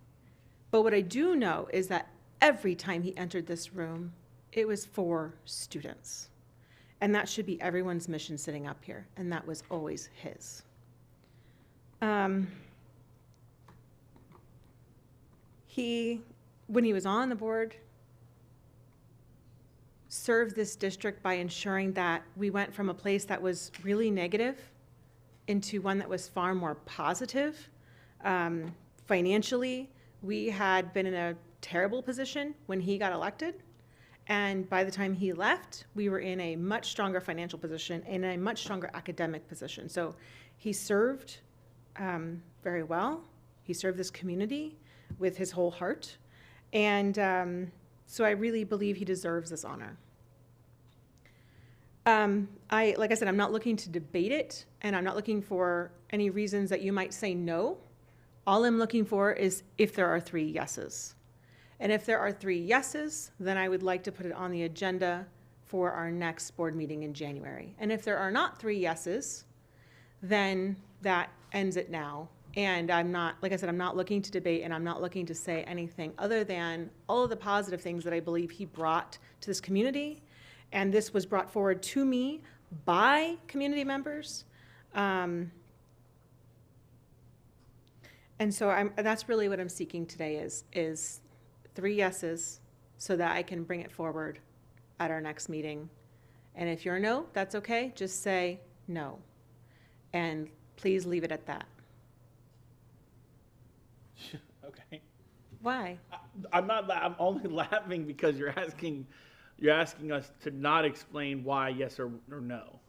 Speaker 2: But what I do know is that every time he entered this room, it was for students. And that should be everyone's mission sitting up here. And that was always his. When he was on the board, served this district by ensuring that we went from a place that was really negative into one that was far more positive. Financially, we had been in a terrible position when he got elected. And by the time he left, we were in a much stronger financial position and a much stronger academic position. So he served very well. He served this community with his whole heart. And so I really believe he deserves this honor. Like I said, I'm not looking to debate it, and I'm not looking for any reasons that you might say no. All I'm looking for is if there are 3 yeses. And if there are 3 yeses, then I would like to put it on the agenda for our next board meeting in January. And if there are not 3 yeses, then that ends it now. And I'm not, like I said, I'm not looking to debate, and I'm not looking to say anything other than all of the positive things that I believe he brought to this community. And this was brought forward to me by community members. And so that's really what I'm seeking today is 3 yeses so that I can bring it forward at our next meeting. And if you're a no, that's okay. Just say no. And please leave it at that.
Speaker 1: Okay.
Speaker 2: Why?
Speaker 1: I'm only laughing because you're asking us to not explain why yes or no.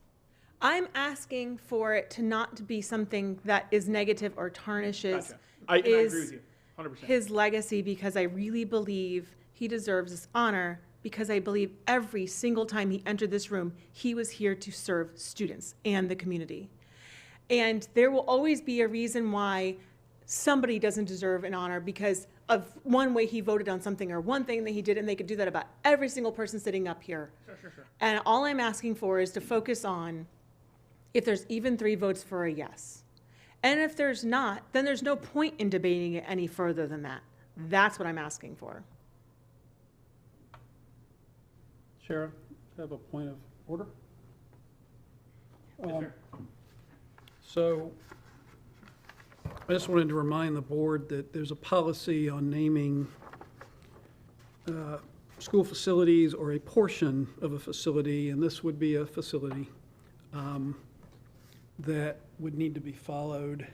Speaker 2: I'm asking for it to not be something that is negative or tarnishes
Speaker 1: Gotcha. I agree with you, 100%.
Speaker 2: his legacy, because I really believe he deserves this honor, because I believe every single time he entered this room, he was here to serve students and the community. And there will always be a reason why somebody doesn't deserve an honor because of one way he voted on something or one thing that he did, and they could do that about every single person sitting up here.
Speaker 1: Sure.
Speaker 2: And all I'm asking for is to focus on if there's even 3 votes for a yes. And if there's not, then there's no point in debating it any further than that. That's what I'm asking for.
Speaker 6: Shara, I have a point of order. So I just wanted to remind the board that there's a policy on naming school facilities or a portion of a facility, and this would be a facility that would need to be followed,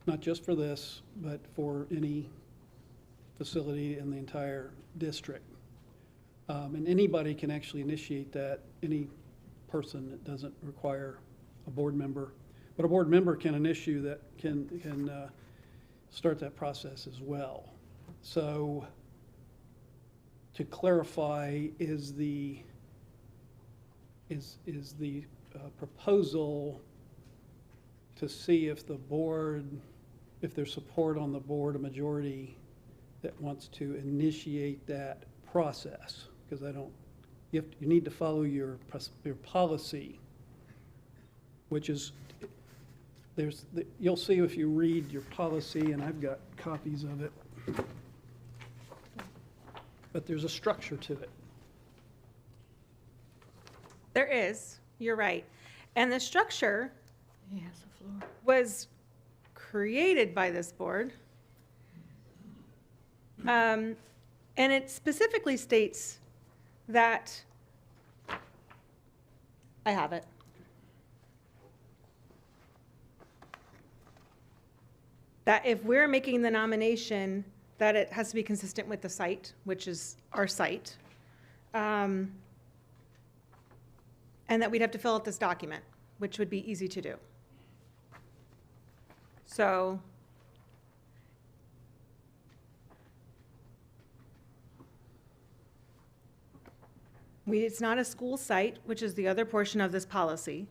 Speaker 6: not just for this, but for any facility in the entire district. And anybody can actually initiate that, any person. It doesn't require a board member. But a board member can initiate that, can start that process as well. So to clarify, is the proposal to see if the board, if there's support on the board, a majority that wants to initiate that process? Because you need to follow your policy, which is, you'll see if you read your policy, and I've got copies of it, but there's a structure to it.
Speaker 2: There is, you're right. And the structure
Speaker 8: He has the floor.
Speaker 2: was created by this board. And it specifically states that, I have it. That if we're making the nomination, that it has to be consistent with the site, which is our site. And that we'd have to fill out this document, which would be easy to do. So it's not a school site, which is the other portion of this policy.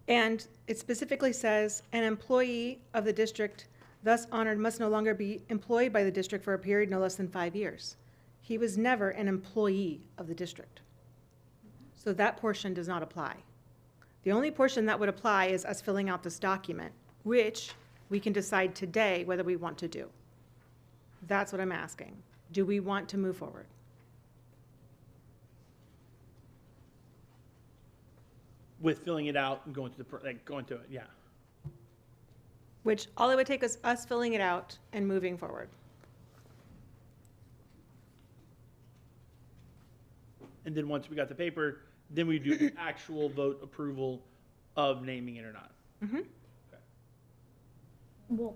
Speaker 2: And it specifically says, an employee of the district thus honored must no longer be employed by the district for a period no less than 5 years. He was never an employee of the district. So that portion does not apply. The only portion that would apply is us filling out this document, which we can decide today whether we want to do. That's what I'm asking. Do we want to move forward?
Speaker 1: With filling it out and going to it, yeah.
Speaker 2: Which all it would take is us filling it out and moving forward.
Speaker 1: And then once we got the paper, then we do the actual vote approval of naming it or not.
Speaker 2: Mm-hmm.
Speaker 16: Well,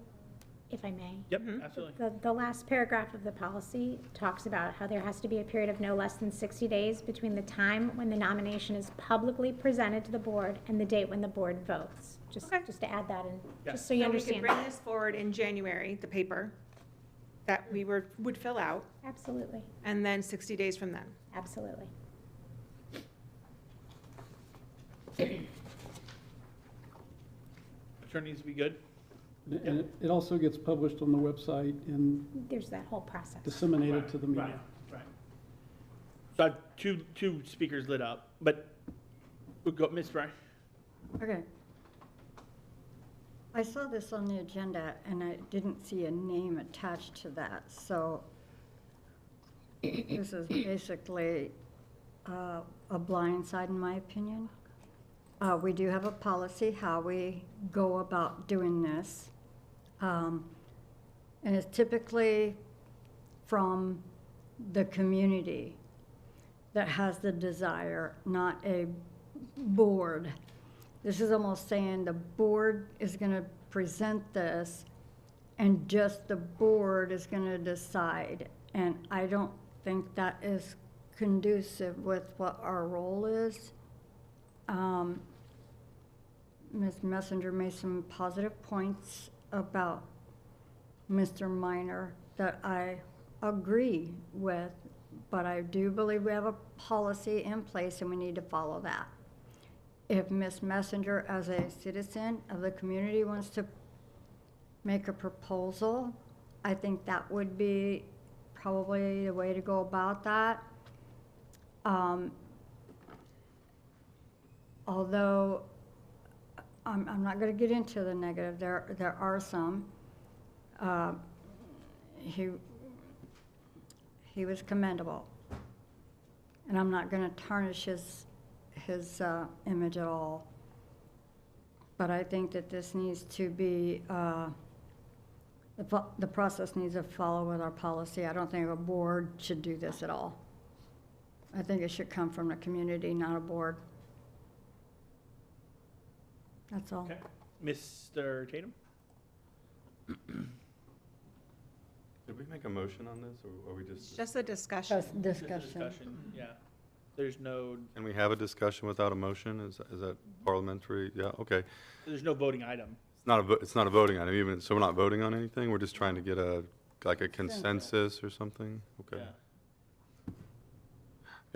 Speaker 16: if I may.
Speaker 1: Yep, absolutely.
Speaker 16: The last paragraph of the policy talks about how there has to be a period of no less than 60 days between the time when the nomination is publicly presented to the board and the date when the board votes. Just to add that in, just so you understand.
Speaker 2: We could bring this forward in January, the paper that we would fill out.
Speaker 16: Absolutely.
Speaker 2: And then 60 days from then.
Speaker 16: Absolutely.
Speaker 1: Sure needs to be good.
Speaker 6: And it also gets published on the website and
Speaker 16: There's that whole process.
Speaker 6: disseminated to the media.
Speaker 1: Right. So I have two speakers lit up, but we'll go, Ms. Fry.
Speaker 8: Okay. I saw this on the agenda and I didn't see a name attached to that, so this is basically a blind side, in my opinion. We do have a policy how we go about doing this. And it's typically from the community that has the desire, not a board. This is almost saying the board is going to present this and just the board is going to decide. And I don't think that is conducive with what our role is. Ms. Messenger made some positive points about Mr. Minor that I agree with, but I do believe we have a policy in place and we need to follow that. If Ms. Messenger, as a citizen of the community, wants to make a proposal, I think that would be probably the way to go about that. Although I'm not going to get into the negative, there are some. He was commendable, and I'm not going to tarnish his image at all. But I think that this needs to be, the process needs to follow with our policy. I don't think a board should do this at all. I think it should come from the community, not a board. That's all.
Speaker 1: Okay. Mr. Tatum?
Speaker 10: Did we make a motion on this, or are we just?
Speaker 2: Just a discussion.
Speaker 8: Just discussion.
Speaker 1: Discussion, yeah. There's no,
Speaker 10: Can we have a discussion without a motion? Is that parliamentary? Yeah, okay.
Speaker 1: there's no voting item.
Speaker 10: It's not a voting item even, so we're not voting on anything? We're just trying to get like a consensus or something? Okay.
Speaker 1: Yeah.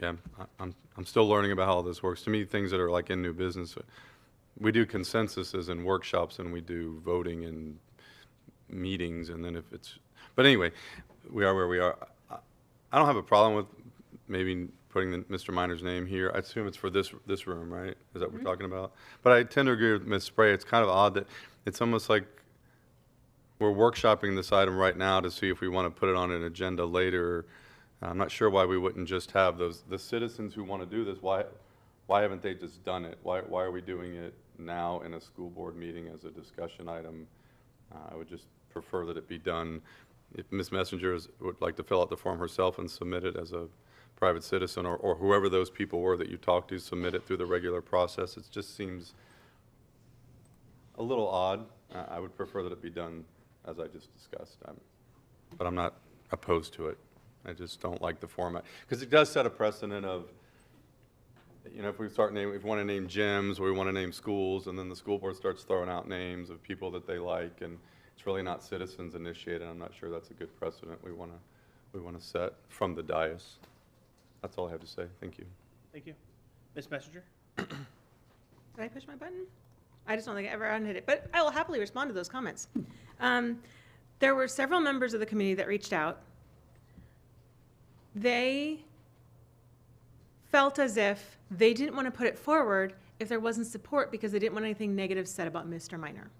Speaker 10: Yeah, I'm still learning about how this works. To me, things that are like in new business, we do consensuses and workshops and we do voting and meetings, and then if it's, but anyway, we are where we are. I don't have a problem with maybe putting Mr. Minor's name here. I assume it's for this room, right? Is that what we're talking about? But I tend to agree with Ms. Spray. It's kind of odd that it's almost like we're workshopping this item right now to see if we want to put it on an agenda later. I'm not sure why we wouldn't just have the citizens who want to do this. Why haven't they just done it? Why are we doing it now in a school board meeting as a discussion item? I would just prefer that it be done. If Ms. Messenger would like to fill out the form herself and submit it as a private citizen, or whoever those people were that you talked to, submit it through the regular process. It just seems a little odd. I would prefer that it be done as I just discussed. But I'm not opposed to it. I just don't like the format, because it does set a precedent of, you know, if we want to name gyms, or we want to name schools, and then the school board starts throwing out names of people that they like, and it's really not citizens initiated. I'm not sure that's a good precedent we want to set from the dais. That's all I have to say. Thank you.
Speaker 1: Thank you. Ms. Messenger?
Speaker 2: Did I push my button? I just don't think I ever unhit it, but I will happily respond to those comments. There were several members of the community that reached out. They felt as if they didn't want to put it forward if there wasn't support, because they didn't want anything negative said about Mr. Minor,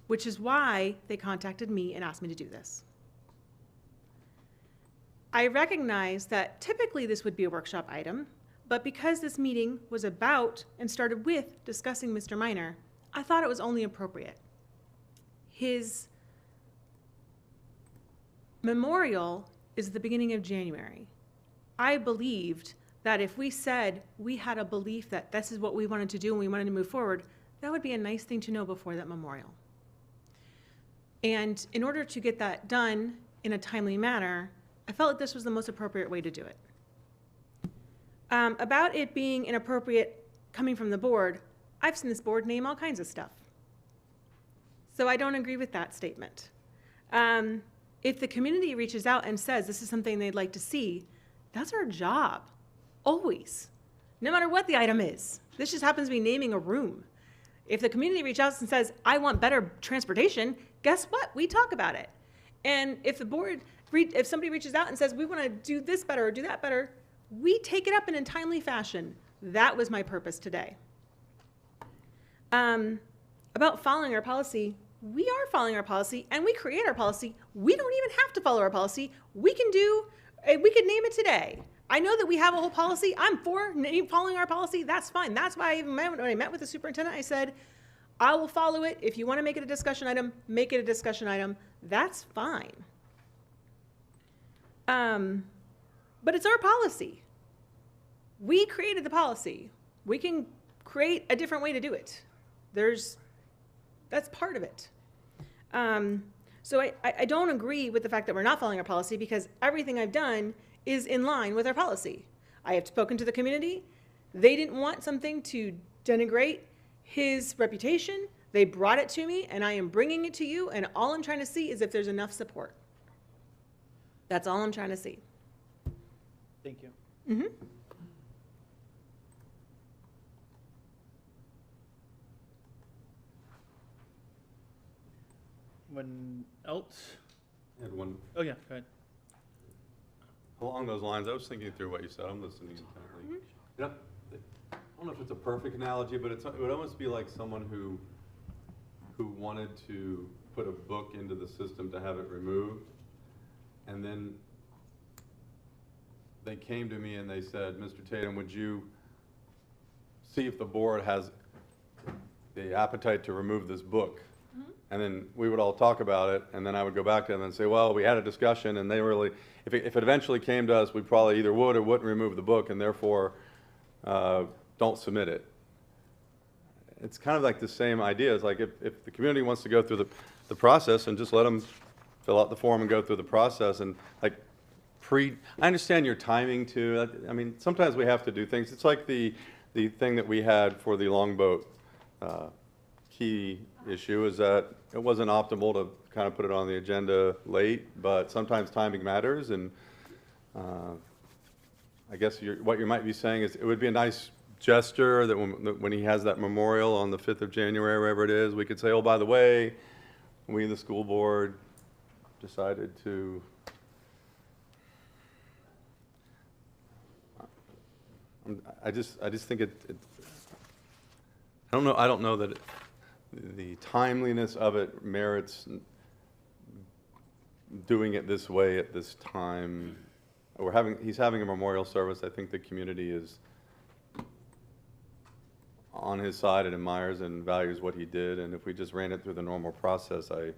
Speaker 2: which is why they contacted me and asked me to do this. I recognize that typically this would be a workshop item, but because this meeting was about and started with discussing Mr. Minor, I thought it was only appropriate. His memorial is the beginning of January. I believed that if we said we had a belief that this is what we wanted to do and we wanted to move forward, that would be a nice thing to know before that memorial. And in order to get that done in a timely manner, I felt like this was the most appropriate way to do it. About it being inappropriate coming from the board, I've seen this board name all kinds of stuff. So I don't agree with that statement. If the community reaches out and says this is something they'd like to see, that's our job, always, no matter what the item is. This just happens to be naming a room. If the community reaches out and says, I want better transportation, guess what? We talk about it. And if the board, if somebody reaches out and says, we want to do this better or do that better, we take it up in a timely fashion. That was my purpose today. About following our policy, we are following our policy and we create our policy. We don't even have to follow our policy. We can do We could name it today. I know that we have a whole policy. I'm for following our policy. That's fine. That's why when I met with the superintendent, I said, I will follow it. If you want to make it a discussion item, make it a discussion item. That's fine. But it's our policy. We created the policy. We can create a different way to do it. That's part of it. So I don't agree with the fact that we're not following our policy, because everything I've done is in line with our policy. I have spoken to the community. They didn't want something to denigrate his reputation. They brought it to me, and I am bringing it to you, and all I'm trying to see is if there's enough support. That's all I'm trying to see.
Speaker 1: Thank you.
Speaker 2: Mm-hmm.
Speaker 1: Anyone else?
Speaker 10: I had one.
Speaker 1: Oh, yeah, go ahead.
Speaker 10: Along those lines, I was thinking through what you said. I'm listening intently. You know, I don't know if it's a perfect analogy, but it would almost be like someone who wanted to put a book into the system to have it removed, and then they came to me and they said, Mr. Tatum, would you see if the board has the appetite to remove this book? And then we would all talk about it, and then I would go back to them and say, well, we had a discussion, and they really, if it eventually came to us, we probably either would or wouldn't remove the book, and therefore don't submit it. It's kind of like the same idea. It's like if the community wants to go through the process, and just let them fill out the form and go through the process, and like I understand your timing too. I mean, sometimes we have to do things. It's like the thing that we had for the longboat key issue is that it wasn't optimal to kind of put it on the agenda late, but sometimes timing matters, and I guess what you might be saying is it would be a nice gesture that when he has that memorial on the 5th of January, wherever it is, we could say, oh, by the way, we, the school board, decided to I just think I don't know that the timeliness of it merits doing it this way at this time. He's having a memorial service. I think the community is on his side and admires and values what he did. And if we just ran it through the normal process, I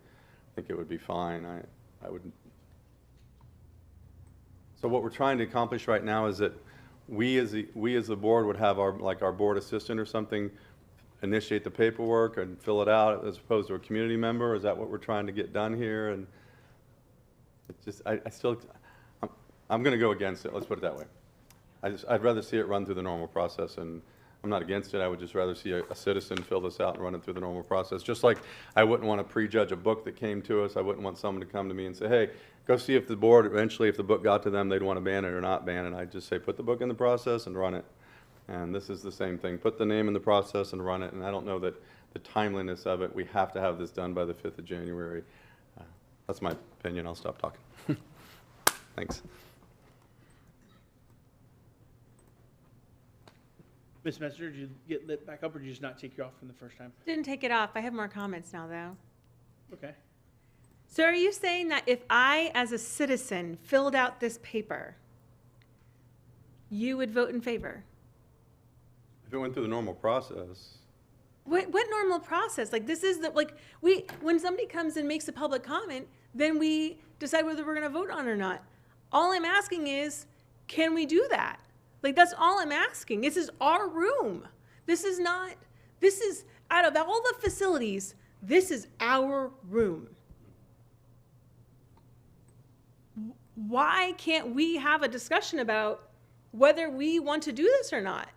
Speaker 10: think it would be fine. I would. So what we're trying to accomplish right now is that we as the board would have our board assistant or something initiate the paperwork and fill it out as opposed to a community member? Is that what we're trying to get done here? And it's just, I'm going to go against it. Let's put it that way. I'd rather see it run through the normal process, and I'm not against it. I would just rather see a citizen fill this out and run it through the normal process. Just like I wouldn't want to prejudge a book that came to us. I wouldn't want someone to come to me and say, hey, go see if the board, eventually, if the book got to them, they'd want to ban it or not ban it. I'd just say, put the book in the process and run it. And this is the same thing. Put the name in the process and run it. And I don't know that the timeliness of it, we have to have this done by the 5th of January. That's my opinion. I'll stop talking. Thanks.
Speaker 1: Ms. Messenger, did you get lit back up, or did you just not take you off from the first time?
Speaker 2: Didn't take it off. I have more comments now, though.
Speaker 1: Okay.
Speaker 2: So are you saying that if I, as a citizen, filled out this paper, you would vote in favor?
Speaker 10: If it went through the normal process.
Speaker 2: What normal process? Like, this is when somebody comes and makes a public comment, then we decide whether we're going to vote on it or not. All I'm asking is, can we do that? Like, that's all I'm asking. This is our room. This is out of all the facilities, this is our room. Why can't we have a discussion about whether we want to do this or not?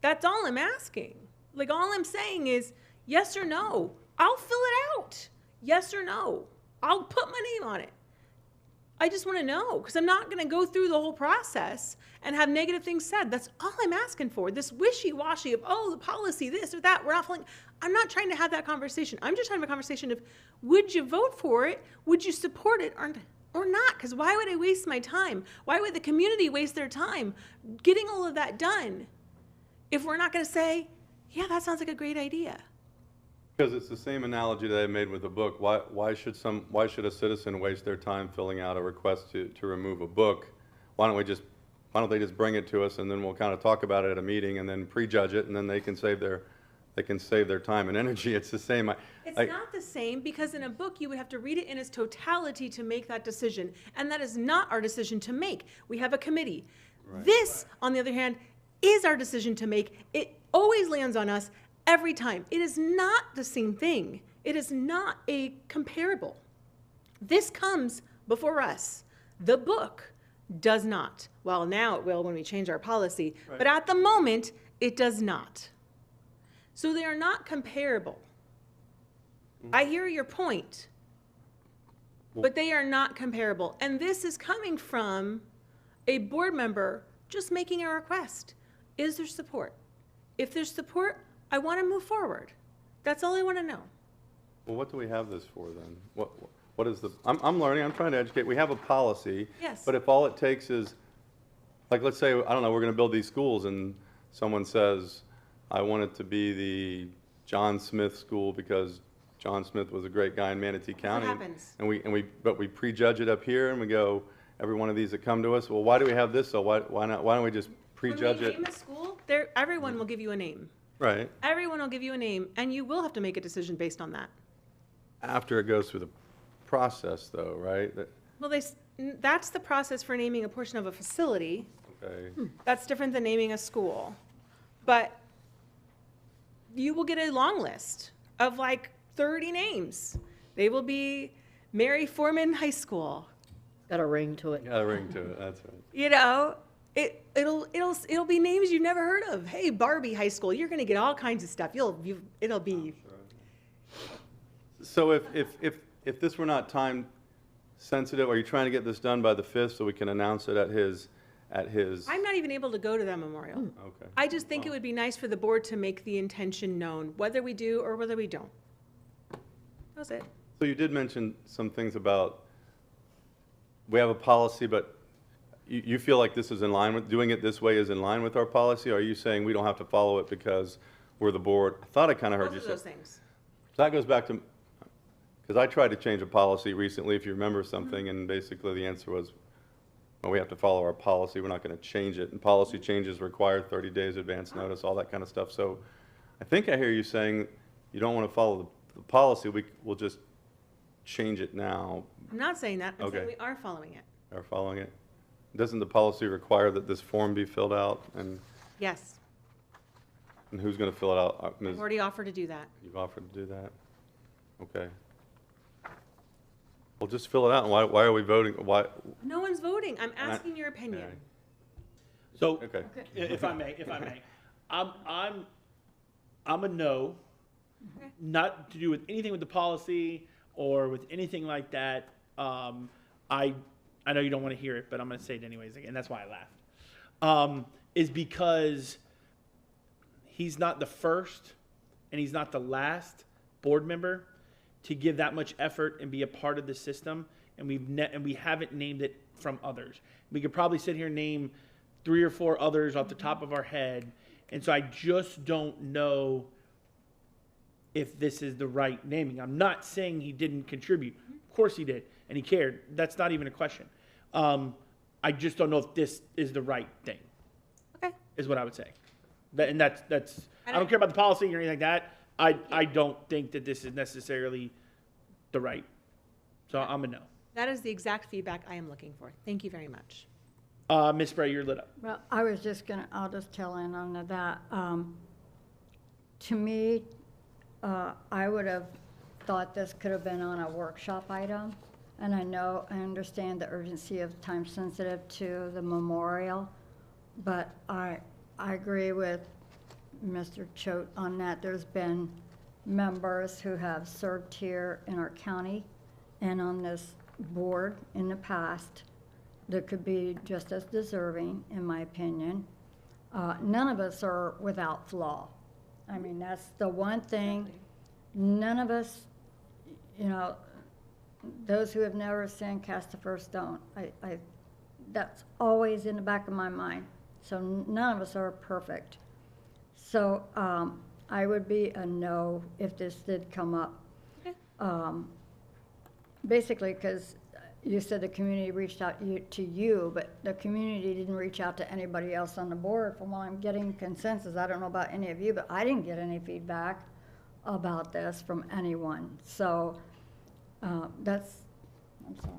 Speaker 2: That's all I'm asking. Like, all I'm saying is yes or no. I'll fill it out. Yes or no. I'll put my name on it. I just want to know, because I'm not going to go through the whole process and have negative things said. That's all I'm asking for. This wishy-washy of, oh, the policy, this or that, we're not following. I'm not trying to have that conversation. I'm just trying to have a conversation of, would you vote for it? Would you support it or not? Because why would I waste my time? Why would the community waste their time getting all of that done if we're not going to say, yeah, that sounds like a great idea?
Speaker 10: Because it's the same analogy that I made with the book. Why should a citizen waste their time filling out a request to remove a book why don't they just bring it to us, and then we'll kind of talk about it at a meeting, and then prejudge it, and then they can save their time and energy. It's the same.
Speaker 2: It's not the same, because in a book, you would have to read it in its totality to make that decision, and that is not our decision to make. We have a committee. This, on the other hand, is our decision to make. It always lands on us every time. It is not the same thing. It is not a comparable. This comes before us. The book does not. Well, now it will when we change our policy, but at the moment, it does not. So they are not comparable. I hear your point, but they are not comparable. And this is coming from a board member just making a request. Is there support? If there's support, I want to move forward. That's all I want to know.
Speaker 10: Well, what do we have this for then? What is the, I'm learning, I'm trying to educate. We have a policy.
Speaker 2: Yes.
Speaker 10: But if all it takes is, like, let's say, I don't know, we're going to build these schools, and someone says, I want it to be the John Smith School because John Smith was a great guy in Manatee County.
Speaker 2: What happens?
Speaker 10: But we prejudge it up here, and we go, every one of these that come to us, well, why do we have this? So why don't we just prejudge
Speaker 2: When we
Speaker 10: it?
Speaker 2: name a school, everyone will give you a name.
Speaker 10: Right.
Speaker 2: Everyone will give you a name, and you will have to make a decision based on that.
Speaker 10: After it goes through the process, though, right?
Speaker 2: Well, that's the process for naming a portion of a facility.
Speaker 10: Okay.
Speaker 2: That's different than naming a school. But you will get a long list of like 30 names. They will be Mary Foreman High School.
Speaker 9: Got a ring to it.
Speaker 10: Got a ring to it, that's right.
Speaker 2: You know, it'll be names you've never heard of. Hey, Barbie High School. You're going to get all kinds of stuff. It'll be.
Speaker 10: So if this were not time sensitive, are you trying to get this done by the 5th so we can announce it at his?
Speaker 2: I'm not even able to go to that memorial.
Speaker 10: Okay.
Speaker 2: I just think it would be nice for the board to make the intention known, whether we do or whether we don't. That's it.
Speaker 10: So you did mention some things about, we have a policy, but you feel like this is in line with, doing it this way is in line with our policy? Or are you saying we don't have to follow it because we're the board? I thought I kind of heard you
Speaker 2: Both
Speaker 10: say.
Speaker 2: of those things.
Speaker 10: So that goes back to, because I tried to change a policy recently, if you remember something, and basically the answer was, well, we have to follow our policy, we're not going to change it. And policy changes require 30 days advance notice, all that kind of stuff. So I think I hear you saying you don't want to follow the policy, we'll just change it now.
Speaker 2: I'm not saying that. I'm saying
Speaker 10: Okay.
Speaker 2: we are following it.
Speaker 10: Are following it? Doesn't the policy require that this form be filled out? And
Speaker 2: Yes.
Speaker 10: who's going to fill it out?
Speaker 2: I've already offered to do that.
Speaker 10: You've offered to do that? Okay. Well, just fill it out. And why are we voting? Why?
Speaker 2: No one's voting. I'm asking your opinion.
Speaker 1: So,
Speaker 10: Okay.
Speaker 1: if I may, I'm a no, not to do with anything with the policy or with anything like that. I know you don't want to hear it, but I'm going to say it anyways, and that's why I laughed. Is because he's not the first and he's not the last board member to give that much effort and be a part of the system, and we haven't named it from others. We could probably sit here and name 3 or 4 others off the top of our head, and so I just don't know if this is the right naming. I'm not saying he didn't contribute. Of course he did, and he cared. That's not even a question. I just don't know if this is the right thing.
Speaker 2: Okay.
Speaker 1: Is what I would say. That's I don't care about the policy or anything like that. I don't think that this is necessarily the right. So I'm a no.
Speaker 2: That is the exact feedback I am looking for. Thank you very much.
Speaker 1: Ms. Spray, you're lit up.
Speaker 8: Well, I'll just tell in on that. To me, I would have thought this could have been on a workshop item. And I understand the urgency of time sensitive to the memorial, but I agree with Mr. Choate on that. There's been members who have served here in our county and on this board in the past that could be just as deserving, in my opinion. None of us are without flaw. I mean, that's the one thing. None of us, those who have never sinned cast the first stone. That's always in the back of my mind. So none of us are perfect. So I would be a no if this did come up.
Speaker 2: Okay.
Speaker 8: Basically, because you said the community reached out to you, but the community didn't reach out to anybody else on the board. From what I'm getting consensus, I don't know about any of you, but I didn't get any feedback about this from anyone. So I'm sorry.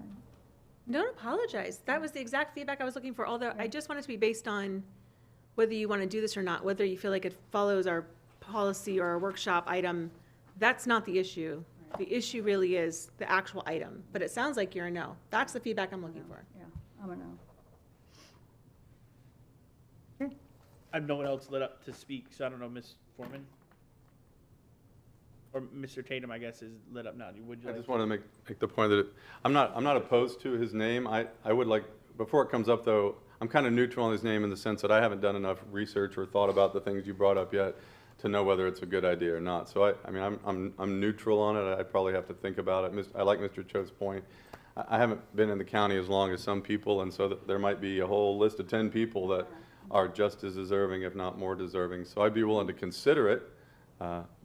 Speaker 2: Don't apologize. That was the exact feedback I was looking for, although I just want it to be based on whether you want to do this or not, whether you feel like it follows our policy or our workshop item. That's not the issue. The issue really is the actual item, but it sounds like you're a no. That's the feedback I'm looking for.
Speaker 8: Yeah, I'm a no.
Speaker 1: I have no one else lit up to speak, so I don't know, Ms. Foreman? Or Mr. Tatum, I guess, is lit up now. Would you
Speaker 10: I
Speaker 1: like
Speaker 10: just want to make the point that I'm not opposed to his name. I would like, before it comes up though, I'm kind of neutral on his name in the sense that I haven't done enough research or thought about the things you brought up yet to know whether it's a good idea or not. So I mean, I'm neutral on it. I probably have to think about it. I like Mr. Cho's point. I haven't been in the county as long as some people, and so there might be a whole list of 10 people that are just as deserving, if not more deserving. So I'd be willing to consider it,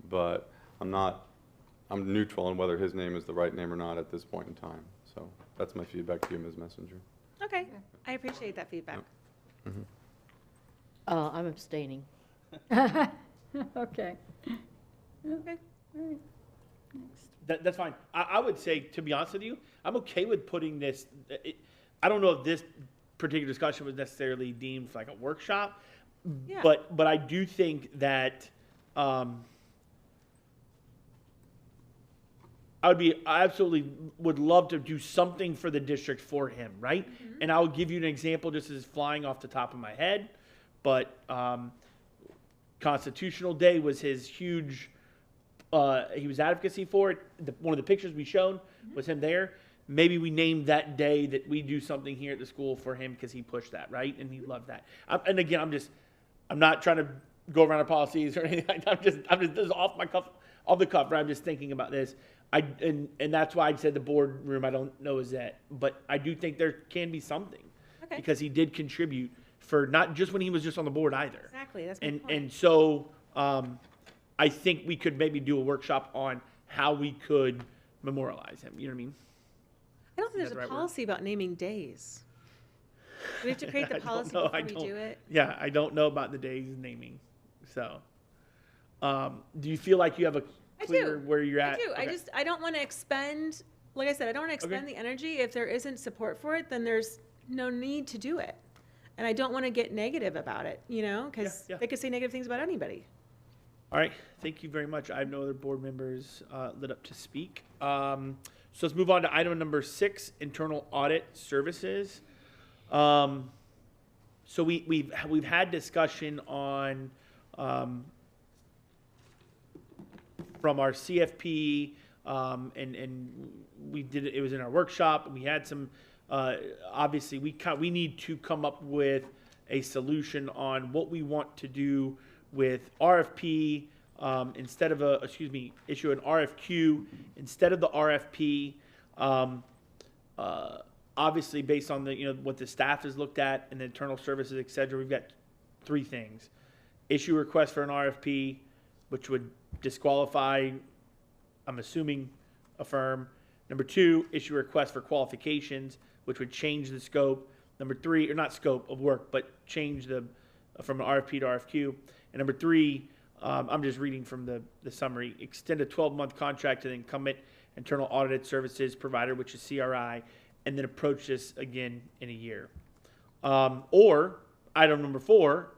Speaker 10: but I'm neutral on whether his name is the right name or not at this point in time. So that's my feedback to you, Ms. Messenger.
Speaker 2: Okay, I appreciate that feedback.
Speaker 9: I'm abstaining.
Speaker 8: Okay.
Speaker 2: Okay.
Speaker 8: All right.
Speaker 1: That's fine. I would say, to be honest with you, I'm okay with putting this. I don't know if this particular discussion was necessarily deemed like a workshop,
Speaker 2: Yeah.
Speaker 1: but I do think that I absolutely would love to do something for the district for him, right? And I'll give you an example just as flying off the top of my head, but Constitutional Day was his huge, he was advocacy for it. One of the pictures we showed was him there. Maybe we named that day that we do something here at the school for him because he pushed that, right? And he loved that. And again, I'm not trying to go around our policies or anything. I'm just this is off the cuff, right? I'm just thinking about this. And that's why I said the boardroom, I don't know is that, but I do think there can be something.
Speaker 2: Okay.
Speaker 1: Because he did contribute for not just when he was just on the board either.
Speaker 2: Exactly, that's my point.
Speaker 1: And so I think we could maybe do a workshop on how we could memorialize him. You know what I mean?
Speaker 2: I don't think
Speaker 1: Is
Speaker 2: there's
Speaker 1: that the
Speaker 2: a
Speaker 1: right word?
Speaker 2: policy about naming days. Do we have to create the
Speaker 1: I don't
Speaker 2: policy
Speaker 1: know.
Speaker 2: before we do it?
Speaker 1: Yeah, I don't know about the days naming. So, do you feel like you have a clear where you're at?
Speaker 2: I do.
Speaker 1: Okay.
Speaker 2: I don't want to expend, like I said, I don't want to expend the energy. If there isn't support for it, then there's no need to do it. And I don't want to get negative about it, because they could say negative things about anybody.
Speaker 1: All right, thank you very much. I have no other board members lit up to speak. So let's move on to item number 6, internal audit services. So we've had discussion on from our CFP, and we did it was in our workshop, and we had some. Obviously, we need to come up with a solution on what we want to do with RFP instead of issue an RFQ instead of the RFP. Obviously, based on the what the staff has looked at and the internal services, et cetera, we've got 3 things: issue a request for an RFP, which would disqualify, I'm assuming, a firm. Number 2, issue a request for qualifications, which would change the scope. Number 3, or not scope of work, but change from an RFP to RFQ. And number 3, I'm just reading from the summary, extend a 12-month contract to the incumbent internal audited services provider, which is CRI, and then approach this again in a year. Or item number 4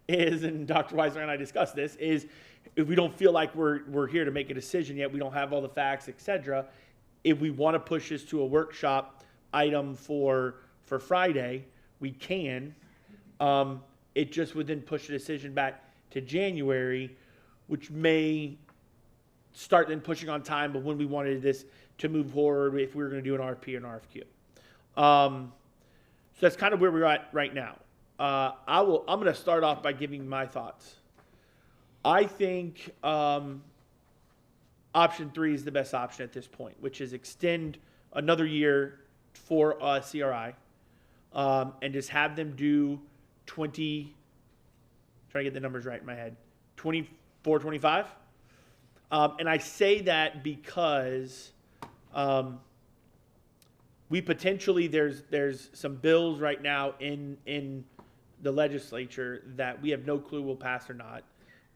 Speaker 1: is, and Dr. Weisler and I discussed this, is if we don't feel like we're here to make a decision yet, we don't have all the facts, etc. If we want to push this to a workshop item for Friday, we can. It just would then push the decision back to January, which may start then pushing on time, but when we wanted this to move forward, if we were going to do an RFP or an RFQ. So that's kind of where we're at right now. I'm going to start off by giving my thoughts. I think option 3 is the best option at this point, which is extend another year for CRI and just have them do 20, trying to get the numbers right in my head, 24, 25. And I say that because we potentially, there's some bills right now in the legislature that we have no clue will pass or not.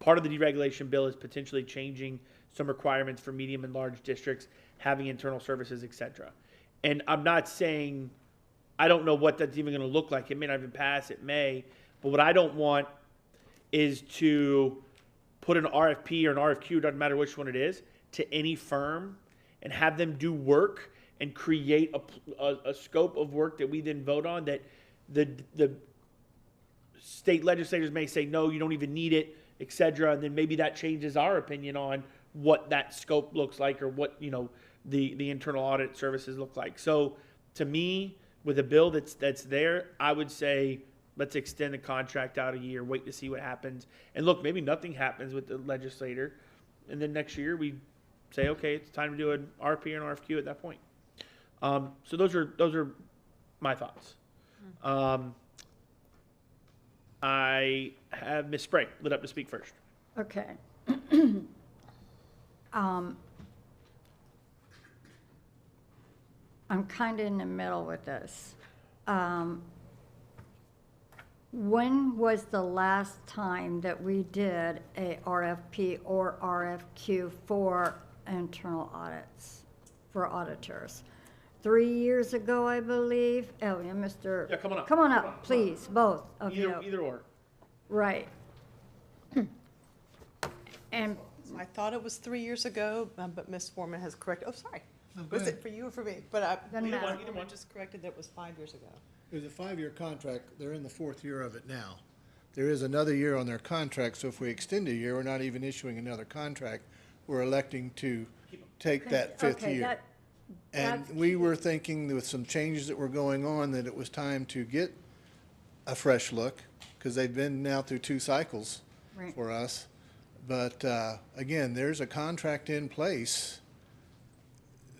Speaker 1: Part of the deregulation bill is potentially changing some requirements for medium and large districts, having internal services, et cetera. And I'm not saying, I don't know what that's even going to look like. It may not even pass, it may. But what I don't want is to put an RFP or an RFQ, doesn't matter which one it is, to any firm and have them do work and create a scope of work that we then vote on, that the state legislators may say, no, you don't even need it, et cetera. And then maybe that changes our opinion on what that scope looks like, or what, you know, the internal audit services look like. So to me, with a bill that's there, I would say, let's extend the contract out a year, wait to see what happens. And look, maybe nothing happens with the legislator, and then next year we say, okay, it's time to do an RFP or an RFQ at that point. So those are my thoughts. I have Ms. Spray lit up to speak first.
Speaker 8: Okay. I'm kind of in the middle with this. When was the last time that we did a RFP or RFQ for internal audits, for auditors? 3 years ago, I believe. Oh, yeah, Mr.
Speaker 1: Yeah, come on up.
Speaker 8: Come on
Speaker 1: Come
Speaker 8: up,
Speaker 1: on.
Speaker 8: please, both of you.
Speaker 1: Either or.
Speaker 8: Right. And
Speaker 7: I thought it was 3 years ago, but Ms. Foreman has corrected, oh, sorry.
Speaker 12: No, go
Speaker 7: Was
Speaker 12: ahead.
Speaker 7: it for you or for me? But I,
Speaker 8: Doesn't
Speaker 7: either
Speaker 8: matter.
Speaker 7: one, either one just corrected that it was 5 years ago.
Speaker 18: It was a 5-year contract. They're in the 4th year of it now. There is another year on their contract, so if we extend a year, we're not even issuing another contract. We're electing to take that 5th
Speaker 8: Okay,
Speaker 18: year. And we were thinking with some changes that were going on that it was time to get a fresh look, because they've been now through 2 cycles
Speaker 8: Right.
Speaker 18: for us. But again, there's a contract in place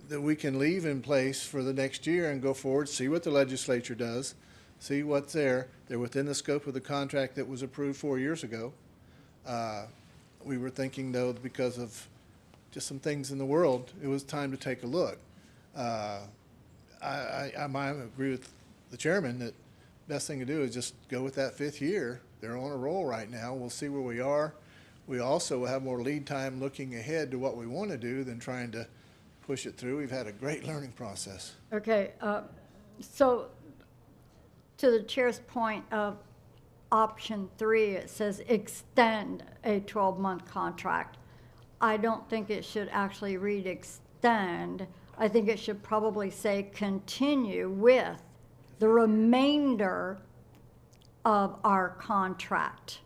Speaker 18: that we can leave in place for the next year and go forward, see what the legislature does, see what's there. They're within the scope of the contract that was approved 4 years ago. We were thinking, though, because of just some things in the world, it was time to take a look. I agree with the chairman that best thing to do is just go with that 5th year. They're on a roll right now. We'll see where we are. We also will have more lead time looking ahead to what we want to do than trying to push it through. We've had a great learning process.
Speaker 8: Okay, so to the chair's point of option 3, it says extend a 12-month contract. I don't think it should actually read extend. I think it should probably say continue with the remainder of our contract.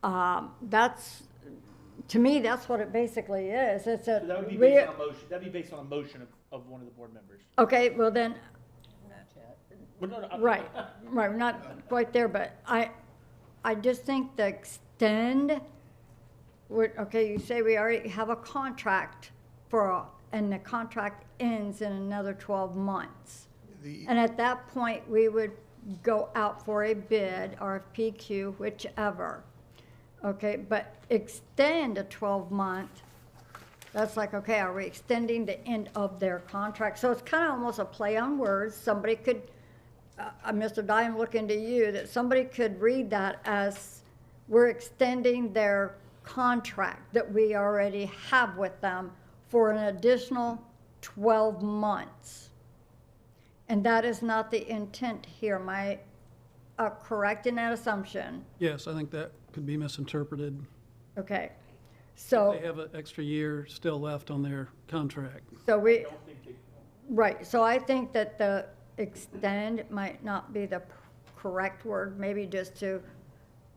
Speaker 8: That's, to me, that's what it basically is. It's a.
Speaker 1: So that would be based on a motion. That'd be based on a motion of one of the board members.
Speaker 8: Okay, well then,
Speaker 1: Well, no, no,
Speaker 8: right, we're not quite there, but I just think the extend, okay, you say we already have a contract and the contract ends in another 12 months. And at that point, we would go out for a bid, RFPQ, whichever. Okay, but extend a 12-month, that's like, okay, are we extending the end of their contract? So it's kind of almost a play on words. Somebody could, Mr. Dye, I'm looking to you, that somebody could read that as we're extending their contract that we already have with them for an additional 12 months. And that is not the intent here. Am I correct in that assumption?
Speaker 6: Yes, I think that could be misinterpreted.
Speaker 8: Okay, so.
Speaker 6: They have an extra year still left on their contract.
Speaker 8: So we, right, so I think that the extend might not be the correct word, maybe just to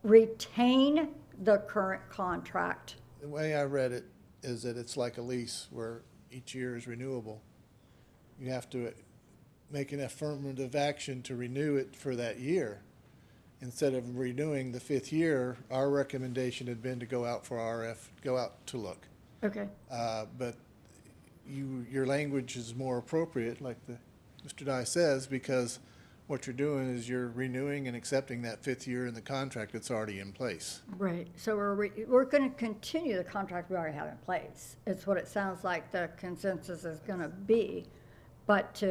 Speaker 8: retain the current contract.
Speaker 18: The way I read it is that it's like a lease where each year is renewable. You have to make an affirmative action to renew it for that year. Instead of renewing the 5th year, our recommendation had been to go out for go out to look.
Speaker 8: Okay.
Speaker 18: But your language is more appropriate, like Mr. Dye says, because what you're doing is you're renewing and accepting that 5th year in the contract that's already in place.
Speaker 8: Right, so we're going to continue the contract we already have in place. It's what it sounds like the consensus is going to be. But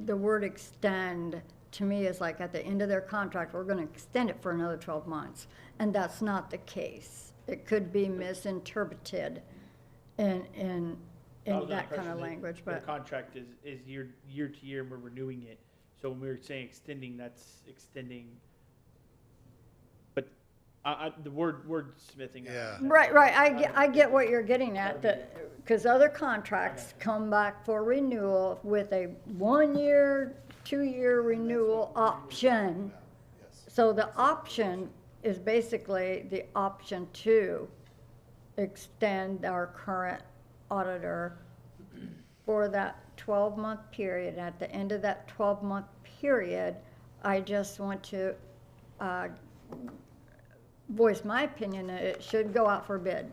Speaker 8: the word extend, to me, is like at the end of their contract, we're gonna extend it for another 12 months. And that's not the case. It could be misinterpreted in
Speaker 1: I was under
Speaker 8: that kind
Speaker 1: impression
Speaker 8: of
Speaker 1: that their
Speaker 8: language, but,
Speaker 1: contract is year to year, and we're renewing it. So when we were saying extending, that's extending. But the wordsmithing.
Speaker 18: Yeah.
Speaker 8: right, I get what you're getting at, because other contracts come back for renewal with a 1-year, 2-year renewal option. So the option is basically the option to extend our current auditor for that 12-month period. At the end of that 12-month period, I just want to voice my opinion that it should go out for bid.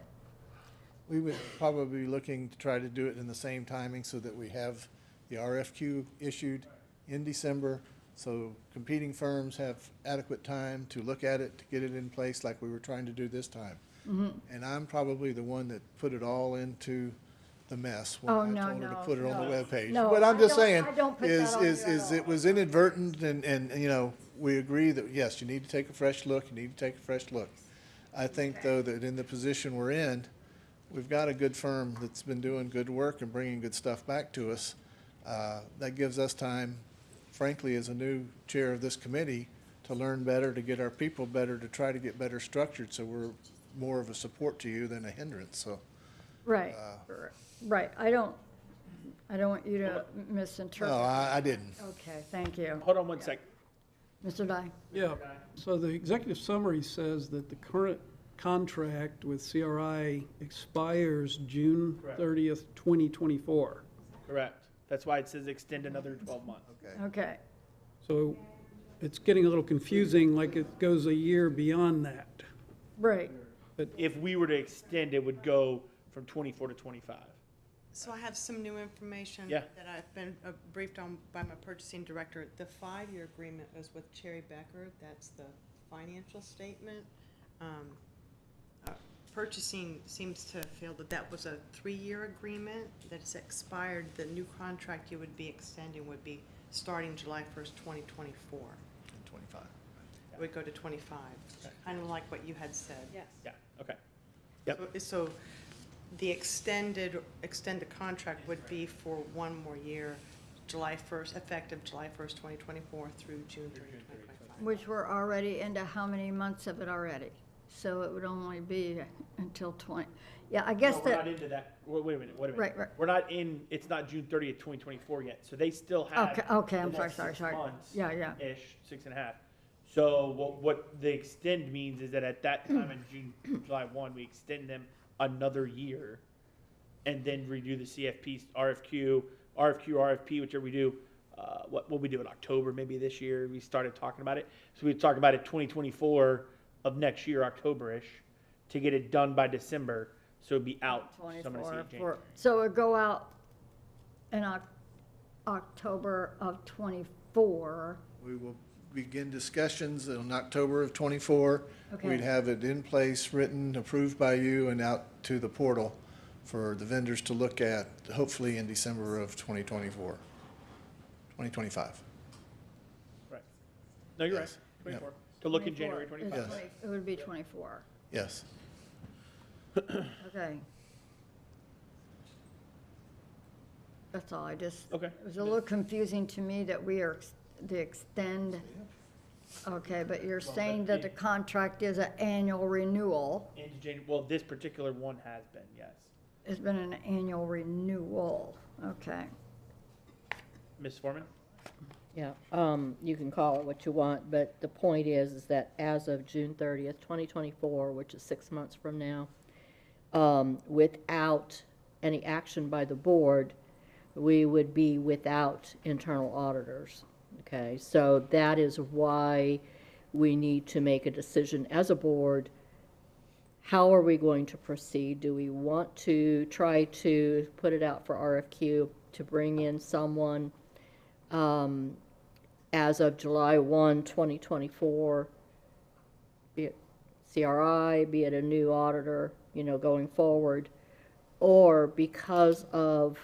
Speaker 18: We would probably be looking to try to do it in the same timing so that we have the RFQ issued in December, so competing firms have adequate time to look at it, to get it in place like we were trying to do this time. And I'm probably the one that put it all into the mess when
Speaker 8: Oh,
Speaker 18: I
Speaker 8: no,
Speaker 18: told her to
Speaker 8: no,
Speaker 18: put it on the
Speaker 8: no.
Speaker 18: webpage.
Speaker 8: No,
Speaker 18: But I'm
Speaker 8: I
Speaker 18: just
Speaker 8: don't-
Speaker 18: saying,
Speaker 8: I don't put that on
Speaker 18: is
Speaker 8: you at
Speaker 18: it was inadvertent and, you know, we agree that, yes, you need to take a fresh look, you need to take a fresh look. I think, though, that in the position we're in, we've got a good firm that's been doing good work and bringing good stuff back to us. That gives us time, frankly, as a new chair of this committee, to learn better, to get our people better, to try to get better structured, so we're more of a support to you than a hindrance, so.
Speaker 8: Right, right. I don't want you to misinterpret.
Speaker 18: No, I didn't.
Speaker 8: Okay, thank you.
Speaker 1: Hold on one sec.
Speaker 8: Mr. Dye?
Speaker 6: Yeah, so the executive summary says that the current contract with CRI expires June
Speaker 1: Correct.
Speaker 6: 30th, 2024.
Speaker 1: Correct. That's why it says extend another 12 months.
Speaker 8: Okay,
Speaker 6: So it's getting a little confusing, like it goes a year beyond that.
Speaker 8: right.
Speaker 1: If we were to extend, it would go from 24 to 25.
Speaker 7: So I have some new information
Speaker 1: Yeah.
Speaker 7: that I've been briefed on by my purchasing director. The 5-year agreement was with Cherry Becker. That's the financial statement. Purchasing seems to feel that that was a 3-year agreement that has expired. The new contract you would be extending would be starting July 1st, 2024.
Speaker 18: 25.
Speaker 7: It would go to 25, kind of like what you had said.
Speaker 17: Yes.
Speaker 1: Yeah, okay. Yep.
Speaker 7: So the extended contract would be for 1 more year, July 1st, effective July 1st, 2024 through June 30, 2025.
Speaker 8: Which we're already into how many months of it already? So it would only be until 20, yeah, I guess
Speaker 1: No, we're
Speaker 8: that.
Speaker 1: not into that. Wait a minute.
Speaker 8: Right, right.
Speaker 1: We're not in, it's not June 30th, 2024 yet. So they still have.
Speaker 8: Okay,
Speaker 1: the
Speaker 8: I'm
Speaker 1: next
Speaker 8: sorry.
Speaker 1: 6 months
Speaker 8: Yeah, yeah.
Speaker 1: Ish, 6.5. So what the extend means is that at that time in July 1, we extend them another year and then redo the CFP, RFP, whichever we do. What we do in October, maybe this year, we started talking about it. So we talk about it 2024 of next year, October-ish, to get it done by December. So it'd be out. So I'm gonna see it in January.
Speaker 8: So it would go out in October of 24.
Speaker 18: We will begin discussions in October of '24.
Speaker 8: Okay.
Speaker 18: We'd have it in place, written, approved by you, and out to the portal for the vendors to look at, hopefully in December of 2024, 2025.
Speaker 1: Right. No, you're
Speaker 18: Yes.
Speaker 1: right. 24. To look in January
Speaker 8: 24.
Speaker 1: 25.
Speaker 18: Yes.
Speaker 8: It would be 24.
Speaker 18: Yes.
Speaker 8: Okay. That's all, it
Speaker 1: Okay.
Speaker 8: was a little confusing to me that we are, the extend, okay, but you're saying that the contract is an annual renewal.
Speaker 1: Into January, well, this particular one has been, yes.
Speaker 8: It's been an annual renewal, okay.
Speaker 1: Ms. Foreman?
Speaker 9: Yeah, you can call it what you want, but the point is that as of June 30th, 2024, which is 6 months from now, without any action by the board, we would be without internal auditors. Okay, so that is why we need to make a decision as a board. How are we going to proceed? Do we want to try to put it out for RFQ to bring in someone as of July 1, 2024, be it CRI, be it a new auditor, going forward, or because of